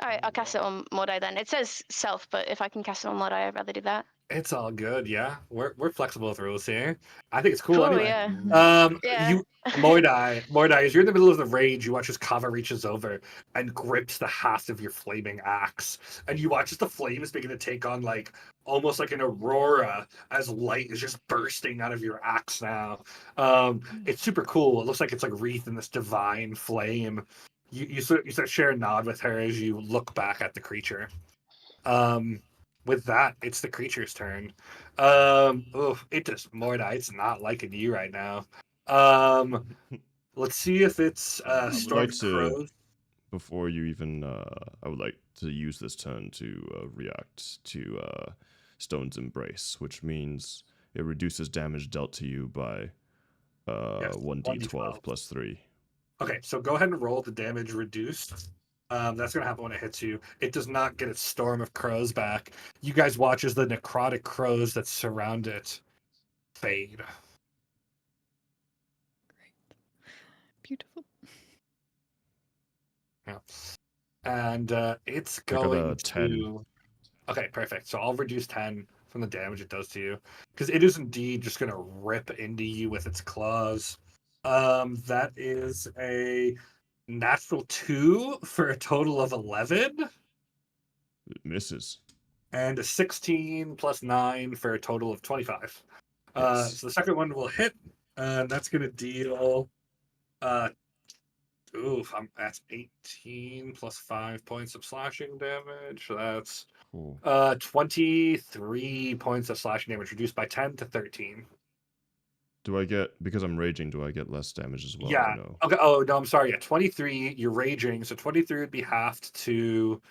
All right, I'll cast it on Mordai then. It says self, but if I can cast it on Mordai, I'd rather do that. It's all good, yeah. We're flexible with rules here. I think it's cool Cool, anyway. yeah. Yeah. You Mordai, as you're in the middle of the rage, you watch as Kava reaches over and grips the haft of your flaming axe. And you watch as the flames begin to take on like almost like an aurora as light is just bursting out of your axe now. It's super cool. It looks like it's like wreathed in this divine flame. You sort of share a nod with her as you look back at the creature. With that, it's the creature's turn. It just Mordai, it's not liking you right now. Let's see if it's I would Storm like of to, Crows. before you even, I would like to use this turn to react to Stone's Embrace, which means it reduces damage dealt to you by Yes, 1d12 plus 3. Okay, so go ahead and roll the damage reduced. That's gonna happen when it hits you. It does not get its Storm of Crows back. You guys watch as the necrotic crows that surround it fade. Beautiful. Yeah. And it's I got going a 10. to. Okay, perfect. So I'll reduce 10 from the damage it does to you. Because it is indeed just going to rip into you with its claws. That is a natural 2 for a total of 11. It misses. And a 16 plus 9 for a total of 25. Yes. So the second one will hit. And that's going to deal. That's 18 plus 5 points of slashing damage. So that's Cool. 23 points of slashing damage, reduced by 10 to 13. Do I get, because I'm raging, do I get less damage as well? Yeah. No. Okay. Oh, no, I'm sorry. Yeah, 23, you're raging. So 23 would be halved to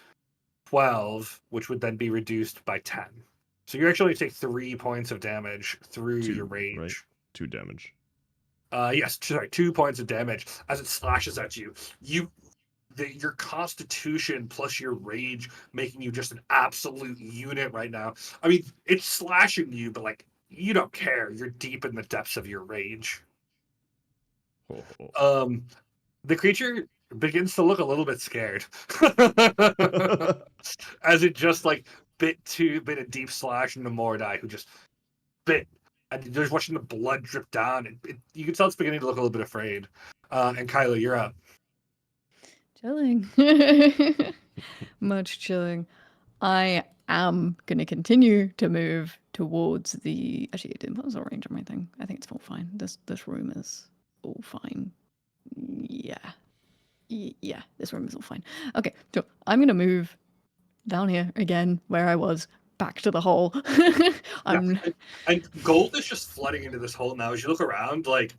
12, which would then be reduced by 10. So you actually take 3 points of damage through 2, your rage. right? 2 damage. Yes, sorry, 2 points of damage as it slashes at you. Your constitution plus your rage making you just an absolute unit right now. I mean, it's slashing you, but like you don't care. You're deep in the depths of your rage. Oh. The creature begins to look a little bit scared as it just like bit a deep slash into Mordai, who just bit, and you're just watching the blood drip down. And you can tell it's beginning to look a little bit afraid. And Kylo, you're up. Chilling. Much chilling. I am gonna continue to move towards the. Actually, it didn't put a range on my thing. I think it's all fine. This room is all fine. Yeah. Yeah, this room is all fine. Okay, so I'm gonna move down here again where I was, back to the hole. And gold is just flooding into this hole now. As you look around, like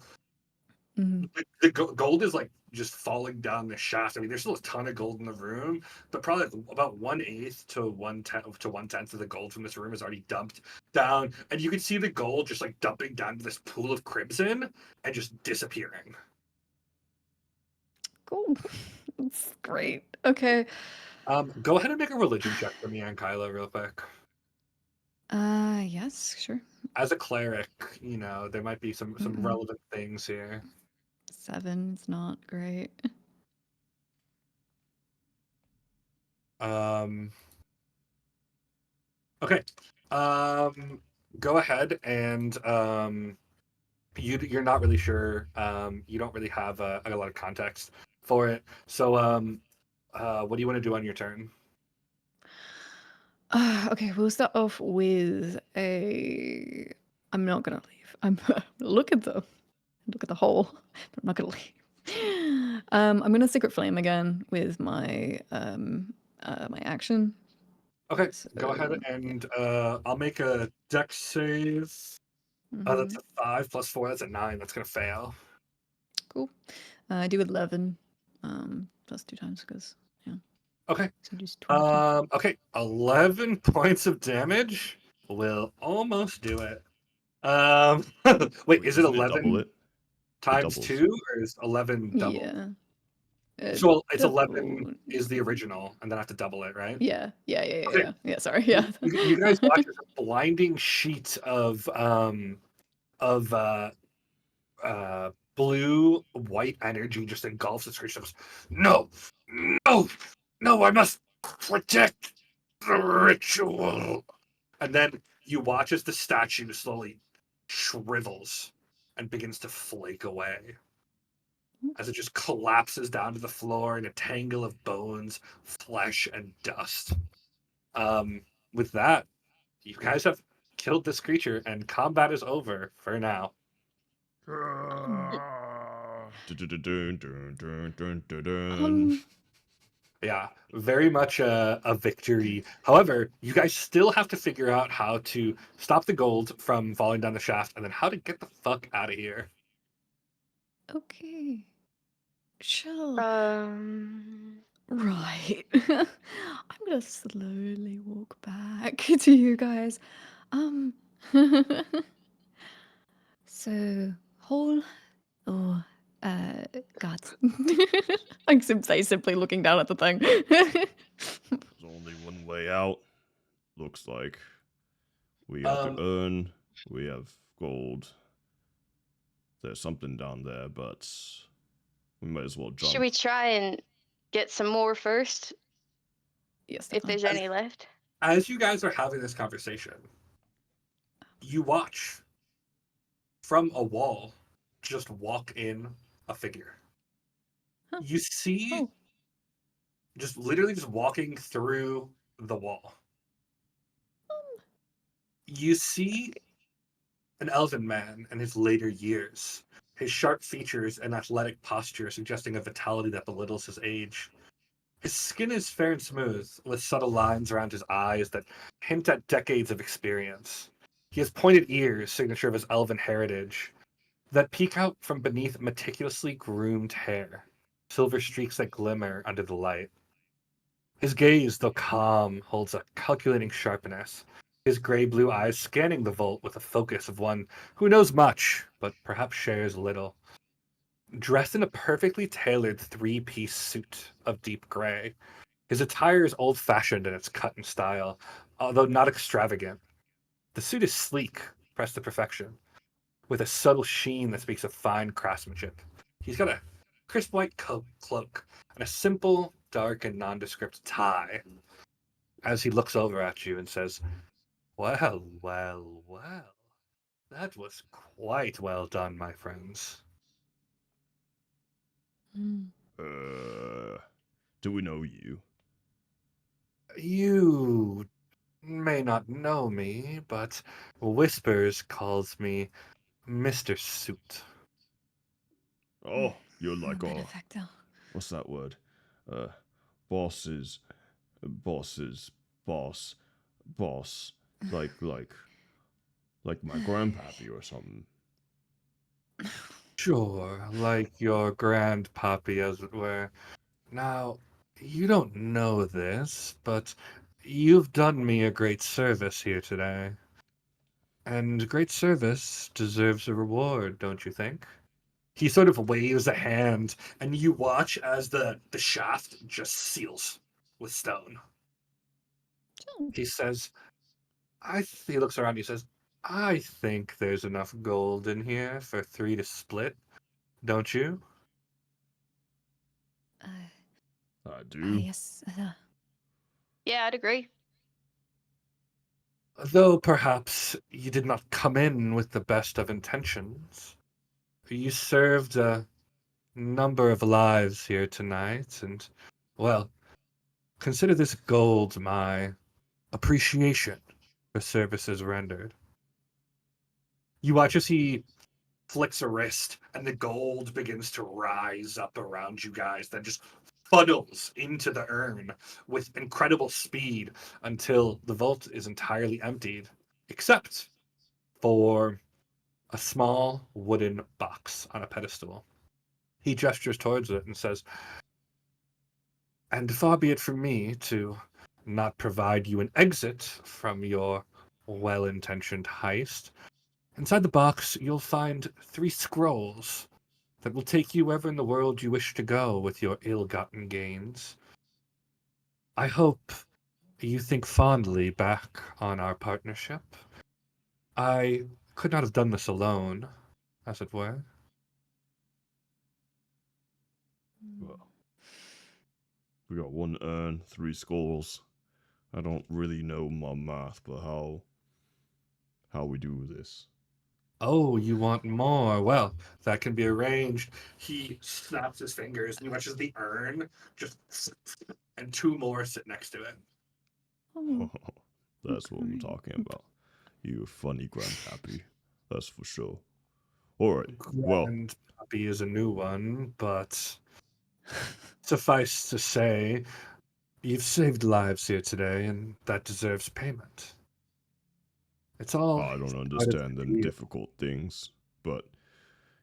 the gold is like just falling down the shaft. I mean, there's still a ton of gold in the room, but probably about 1/8 to 1/10 of the gold from this room is already dumped down, and you can see the gold just like dumping down to this pool of crimson and just disappearing. Cool. That's great. Okay. Go ahead and make a religion check for me and Kylo real quick. Yes, sure. As a cleric, you know, there might be some relevant things here. 7 is not great. Okay. Go ahead and you're not really sure. You don't really have a lot of context for it. So what do you want to do on your turn? Okay, we'll start off with a. I'm not gonna leave. I'm look at the hole. I'm not gonna leave. I'm gonna Secret Flame again with my my action. Okay, So, go ahead and I'll make a dex save. That's a 5 plus 4. That's a 9. That's gonna fail. Cool. I do 11 plus 2 times because yeah. Okay. So just 20. Okay, 11 points of damage will almost do it. Wait, is it Doesn't it double 11 it? times doubles. 2, or is 11 double? Yeah. So it's double. 11 is the original, and then I have to double it, right? Yeah. Okay. Yeah. Sorry. Yeah. You guys watch as a blinding sheet of blue white energy just engulfs the creature. No, no, I must protect the ritual. And then You watch as the statue slowly shrivels and begins to flake away as it just collapses down to the floor in a tangle of bones, flesh, and dust. With that, you guys have killed this creature, and combat is over for now. Yeah, very much a victory. However, you guys still have to figure out how to stop the gold from falling down the shaft and then how to get the fuck out of here. Okay. Chill. Right. I'm gonna slowly walk back to you guys. So whole or gods. I'm simply looking down at the thing. There's only one way out. Looks like we have to earn. We have gold. There's something down there, but we might as well jump. Should we try and get some more first, Yes, if definitely. there's any left? As you guys are having this conversation, you watch from a wall just walk in a figure. Huh. You see Oh. just literally just walking through the wall. You see an elven man in his later years, his sharp features and athletic posture suggesting a vitality that belittles his age. His skin is fair and smooth, with subtle lines around his eyes that hint at decades of experience. He has pointed ears, signature of his elven heritage, that peek out from beneath meticulously groomed hair, silver streaks that glimmer under the light. His gaze, though calm, holds a calculating sharpness, his gray-blue eyes scanning the vault with the focus of one who knows much, but perhaps shares little. Dressed in a perfectly tailored three-piece suit of deep gray, his attire is old-fashioned in its cut and style, although not extravagant. The suit is sleek, pressed to perfection, with a subtle sheen that speaks of fine craftsmanship. He's got a crisp white cloak and a simple, dark, and nondescript tie. As he looks over at you and says, "Well, well, well. That was quite well done, my friends." Do we know you? You may not know me, but Whispers calls me Mr. Suit. Oh, you're like Benefactor. what's that word? Bosses, boss, boss, like my grandpappy or something. Sure, like your grandpappy, as it were. Now, you don't know this, but you've done me a great service here today. And great service deserves a reward, don't you think? He sort of waves a hand, and you watch as the shaft just seals with stone. He says, he looks around, he says, "I think there's enough gold in here for 3 to split, don't you?" I do. Yes. Yeah, I'd agree. Though perhaps you did not come in with the best of intentions. You served a number of lives here tonight, and, well, consider this gold my appreciation for services rendered. You watch as he flicks a wrist, and the gold begins to rise up around you guys, that just funnels into the urn with incredible speed until the vault is entirely emptied, except for a small wooden box on a pedestal. He gestures towards it and says, "And far be it from me to not provide you an exit from your well-intentioned heist. Inside the box, you'll find 3 scrolls that will take you wherever in the world you wish to go with your ill-gotten gains. I hope you think fondly back on our partnership. I could not have done this alone, as it were." Well, we got 1 urn, 3 skulls. I don't really know my math, but how how we do this. Oh, you want more? Well, that can be arranged. He snaps his fingers and he watches the urn, just and two more sit next to it. Oh, That's what I'm okay. talking about. You funny grandpappy. That's for sure. Alright, well, Grandpappy is a new one, but suffice to say, you've saved lives here today, and that deserves payment. It's all I don't part of understand the them deal. difficult things, but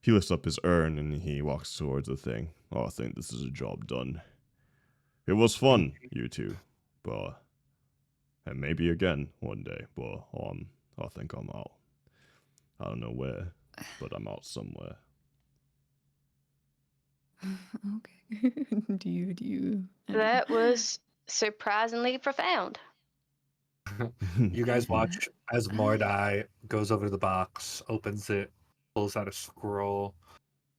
he lifts up his urn and he walks towards the thing. Oh, I think this is a job done. It was fun, you two, but and maybe again one day. But I think I'm out. I don't know where, but I'm out somewhere. Okay. do you? That was surprisingly profound. You guys Yeah. watch as Mordai goes over to the box, opens it, pulls out a scroll.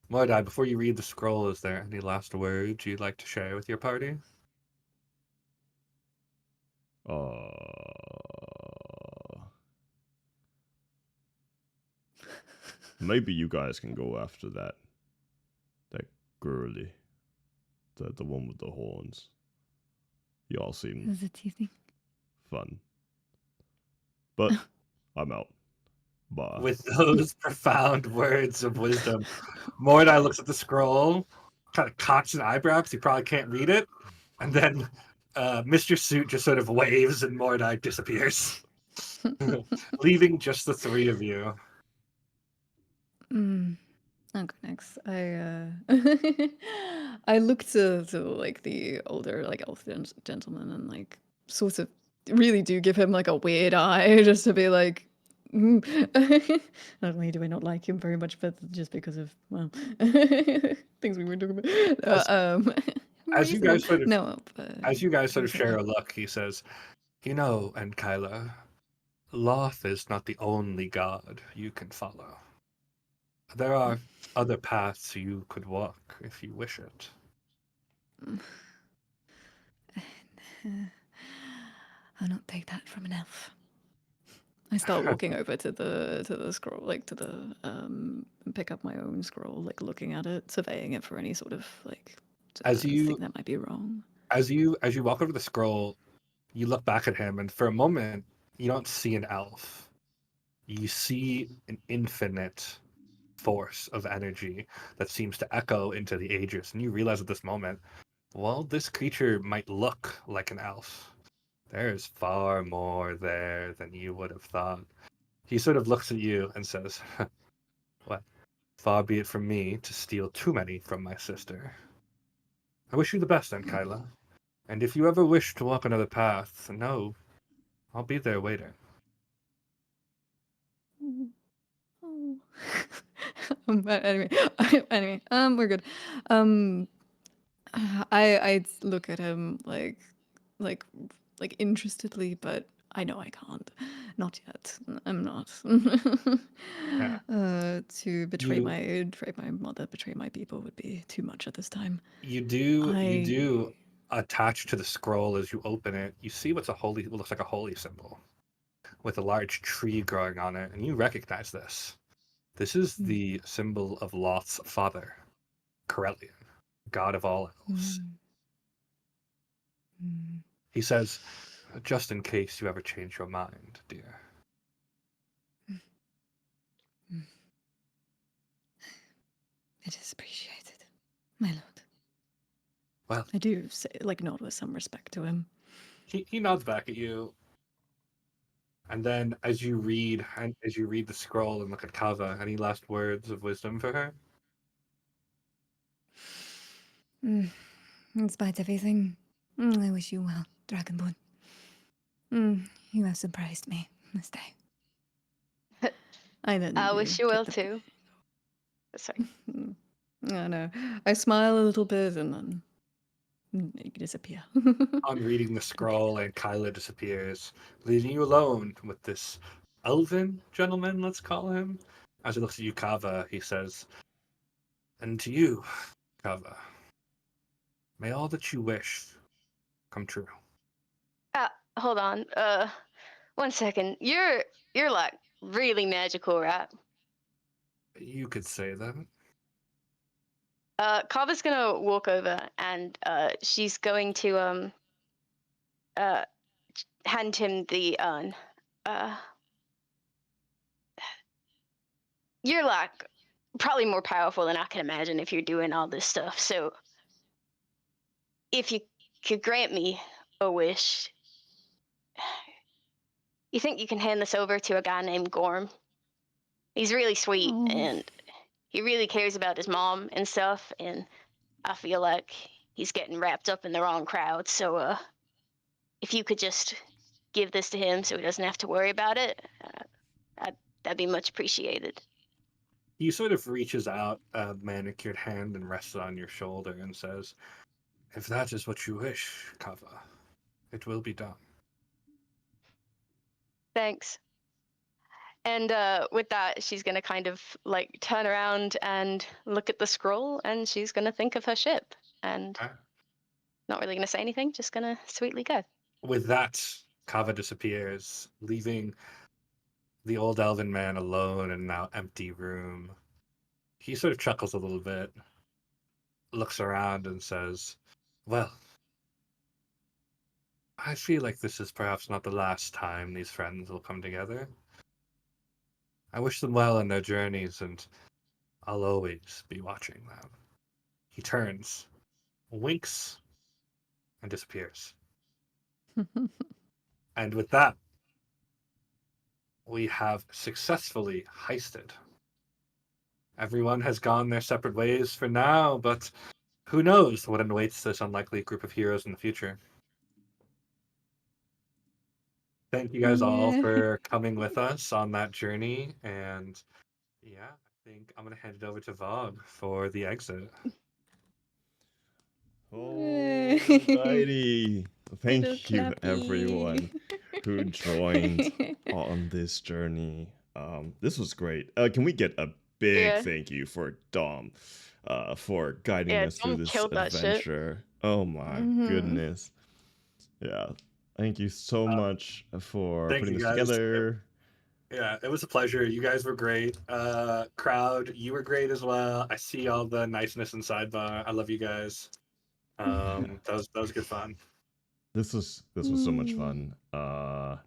Mordai, before you read the scroll, is there any last words you'd like to share with your party? Maybe you guys can go after that girly, the one with the horns. Y'all seem Is it teasing? fun, but I'm out. Bye. With those profound words of wisdom, Mordai looks at the scroll, kind of cocks an eyebrow because he probably can't read it, and then Mr. Suit just sort of waves and Mordai disappears, leaving just the three of you. I'll go next. I look to like the older like elf gentleman and like sort of really do give him like a weird eye just to be like not only do I not like him very much, but just because of well things we were talking about. As you guys racism. sort of No, As you guys sort of sorry. share a look, he says, "You know, and Kyla, Loth is not the only god you can follow. There are other paths you could walk if you wish it." I'll not take that from an elf. I start walking over to the scroll, like to the pick up my own scroll, like looking at it, surveying it for any sort of like As thing you that might be wrong. as you walk over the scroll, you look back at him, and for a moment, you don't see an elf. You see an infinite force of energy that seems to echo into the ages, and you realize at this moment, well, this creature might look like an elf. There's far more there than you would have thought. He sort of looks at you and says, "What? Far be it from me to steal too many from my sister. I wish you the best, then, Kyla. And if you ever wish to walk another path, know I'll be there waiting." Oh. But anyway, we're good. I look at him like like interestedly, but I know I can't. Not yet. I'm not. Yeah. To betray You my mother, betray my people would be too much at this time. you I do attach to the scroll as you open it. You see what looks like a holy symbol with a large tree growing on it, and you recognize this. This is the symbol of Loth's father, Corellian, god of all elves. He says, "Just in case you ever change your mind, dear." It is appreciated, my lord. Well, I do say like nod with some respect to him. he nods back at you, and then as you read the scroll and look at Kava, any last words of wisdom for her? In spite of everything, I wish you well, Dragonborn. You have surprised me this day. I then I do wish you take well the- too. Sorry. I know. I smile a little bit and then you disappear. On reading the scroll, and Kyla disappears, leaving you alone with this elven gentleman, let's call him. As he looks at you, Kava, he says, "And to you, Kava, may all that you wish come true." Hold on. 1 second. You're like really magical, right? You could say that. Kava's gonna walk over and she's going to uh hand him the urn. Uh, you're like probably more powerful than I can imagine if you're doing all this stuff. So if you could grant me a wish, you think you can hand this over to a guy named Gorm? He's really sweet Oh. and he really cares about his mom and stuff, and I feel like he's getting wrapped up in the wrong crowd. So if you could just give this to him so he doesn't have to worry about it, that'd be much appreciated. He sort of reaches out a manicured hand and rests it on your shoulder and says, "If that is what you wish, Kava, it will be done." Thanks. And with that, she's gonna kind of like turn around and look at the scroll, and she's gonna think of her ship, and Ah. not really gonna say anything, just gonna sweetly go. With that, Kava disappears, leaving the old elven man alone in a now empty room. He sort of chuckles a little bit, looks around, and says, "Well, I feel like this is perhaps not the last time these friends will come together. I wish them well in their journeys, and I'll always be watching them." He turns, winks, and disappears. And with that, we have successfully heisted. Everyone has gone their separate ways for now, but who knows what awaits this unlikely group of heroes in the future. Thank you guys all Yeah. for coming with us on that journey. And yeah, I think I'm going to hand it over to Vogue for the exit. Yay. Alrighty. Thank Little you, clappy. everyone who joined on this journey. This was great. Can we get a big Yeah. thank you for Dom, for guiding Yeah, us through Dom this killed that shit. adventure. Oh my Mhm. goodness. Yeah. Thank you so much for thank putting you, this guys. together. Yeah, it was a pleasure. You guys were great. Crowd, you were great as well. I see all the niceness in Sidebar. I love you guys. That was good fun. This was so much fun. I'll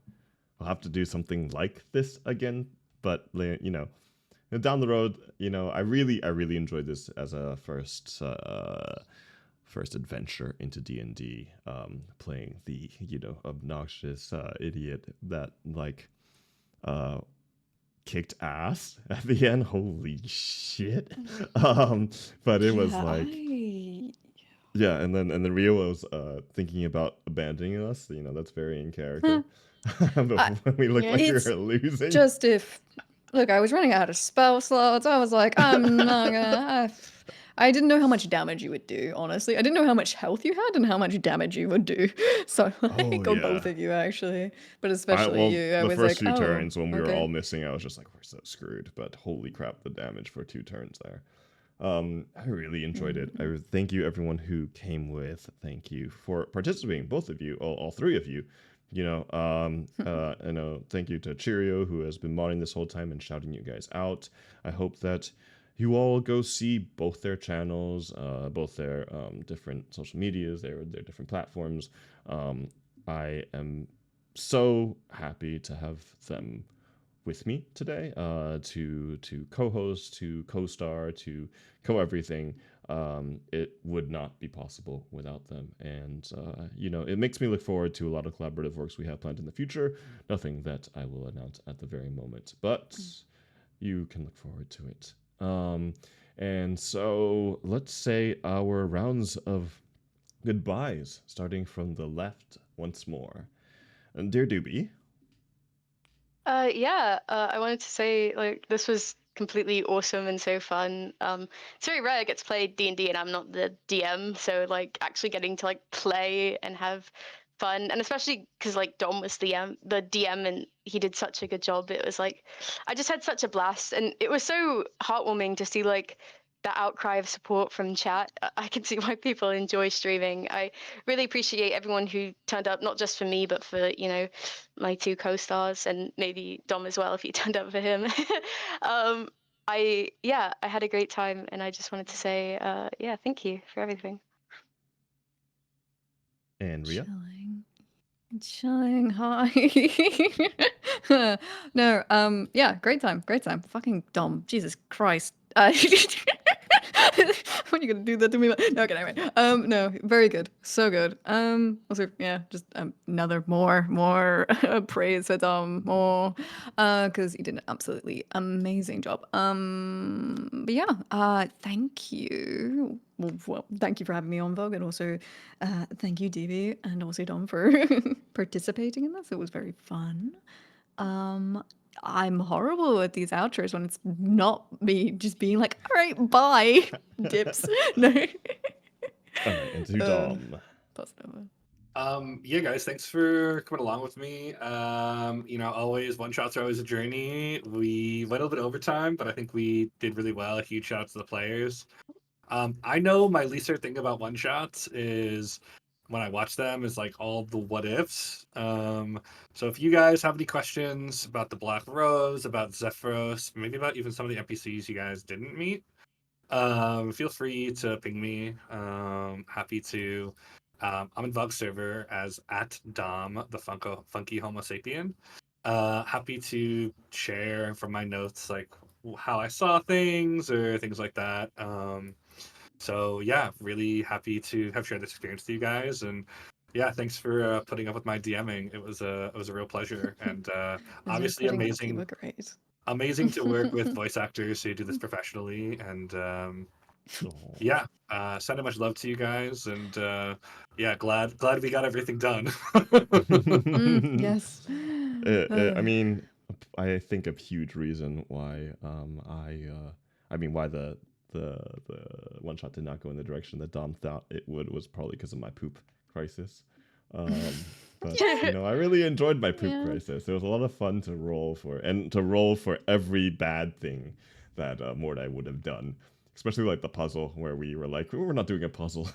have to do something like this again, but you know, down the road, you know, I really enjoyed this as a first adventure into D&D, playing the, you know, obnoxious idiot that like kicked ass at the end. Holy shit. But it was like yeah, and then Rio was thinking about abandoning us. You know, that's very in character. But when we looked Yeah. like we It's were losing. Just if, look, I was running out of spell slots. I was like, I'm not gonna. I didn't know how much damage you would do, honestly. I didn't know how much health you had and how much damage you would do. So, like, Oh, or both yeah. of you, actually. But especially well, you. I the was first like, few oh, turns when we were okay. all missing, I was just like, we're so screwed. But holy crap, the damage for 2 turns there. I really enjoyed it. I thank you everyone who came with. Thank you for participating, both of you, all 3 of you. You know, I know. Thank you to Cheerio who has been modding this whole time and shouting you guys out. I hope that you all go see both their channels, both their different social medias, their different platforms. I am so happy to have them with me today, to co-host, to co-star, to co-everything. It would not be possible without them, and you know, it makes me look forward to a lot of collaborative works we have planned in the future. Nothing that I will announce at the very moment, but you can look forward to it. And so let's say our rounds of goodbyes, starting from the left once more. And dear Doobie. Yeah, I wanted to say like this was completely awesome and so fun. It's very rare it gets played D&D and I'm not the DM, so like actually getting to like play and have fun, and especially because like Dom was the DM and he did such a good job. It was like I just had such a blast, and it was so heartwarming to see like that outcry of support from chat. I can see why people enjoy streaming. I really appreciate everyone who turned up, not just for me, but for, you know, my 2 co-stars and maybe Dom as well if you turned up for him. I had a great time, and I just wanted to say, thank you for everything. And Ria? Chilling. Hi. No, yeah, great time. Fucking Dom. Jesus Christ. When are you gonna do that to me? No, okay, anyway. No, very good. So good. Also, yeah, just another more praise for Dom. More, because he did an absolutely amazing job. But yeah, thank you. Well, thank you for having me on, Vogue, and also thank you, DB, and also Dom for participating in this. It was very fun. I'm horrible at these outros when it's not me just being like, all right, bye, dips. No. All right, and to Dom. Pass it over. Yeah, guys, thanks for coming along with me. You know, always one shots are always a journey. We went a little bit over time, but I think we did really well. Huge shout out to the players. I know my least favorite thing about one shots is when I watch them is like all the what ifs. So if you guys have any questions about the Black Rose, about Zephyros, maybe about even some of the NPCs you guys didn't meet, feel free to ping me. Happy to. I'm in Vogue server as at Dom, the funky Homo sapien. Happy to share from my notes like how I saw things or things like that. So yeah, really happy to have shared this experience with you guys, and yeah, thanks for putting up with my DMing. It was a real pleasure, and obviously Putting up, you were amazing to work with voice actors who do this professionally, and yeah, sending much love to you guys, and yeah, glad we got everything done. Yes. I mean, I think a huge reason why why the one shot did not go in the direction that Dom thought it would was probably because of my poop crisis. But you know, I really enjoyed my poop crisis. It was a lot of fun to roll for, and to roll for every bad thing that Mordai would have done. Especially like the puzzle where we were like, we're not doing a puzzle.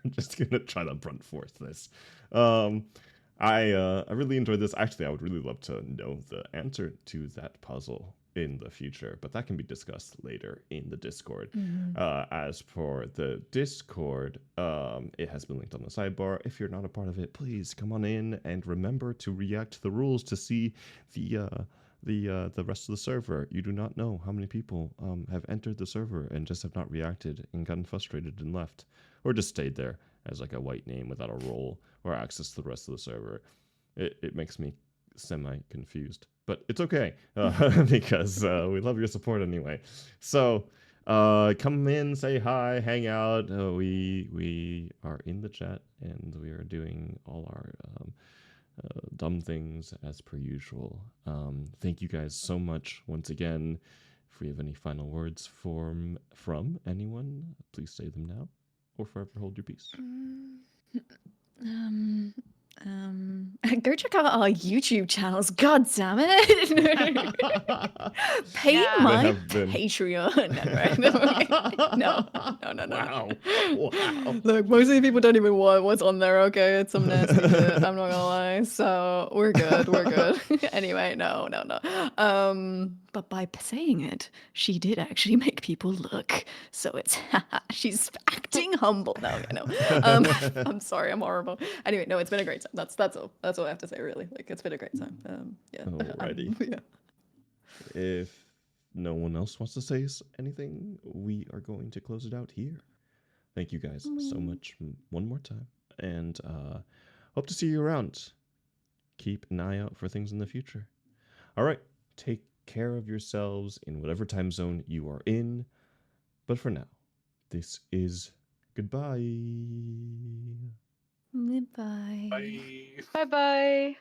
We're just gonna try to brunt force this. I really enjoyed this. Actually, I would really love to know the answer to that puzzle in the future, but that can be discussed later in the Discord. As for the Discord, it has been linked on the sidebar. If you're not a part of it, please come on in and remember to react to the rules to see the rest of the server. You do not know how many people have entered the server and just have not reacted and gotten frustrated and left, or just stayed there as like a white name without a role or access to the rest of the server. It makes me semi-confused, but it's okay because we love your support anyway. So come in, say hi, hang out. We are in the chat and we are doing all our dumb things as per usual. Thank you guys so much once again. If we have any final words from anyone, please say them now or forever hold your peace. Go check out our YouTube channels. God damn it! Pay my Patreon. No. Wow. Look, most of the people don't even want what's on there. Okay, it's some nasty shit. I'm not gonna lie. So we're good. Anyway, no. But by saying it, she did actually make people look. So it's she's acting humble. No. I'm sorry, I'm horrible. Anyway, no, it's been a great time. That's all. That's all I have to say. Really, like it's been a great time. Yeah. Alrighty. Yeah. If no one else wants to say anything, we are going to close it out here. Thank you guys so much one more time, and hope to see you around. Keep an eye out for things in the future. All right, take care of yourselves in whatever time zone you are in. But for now, this is goodbye. Goodbye. Bye. Bye bye.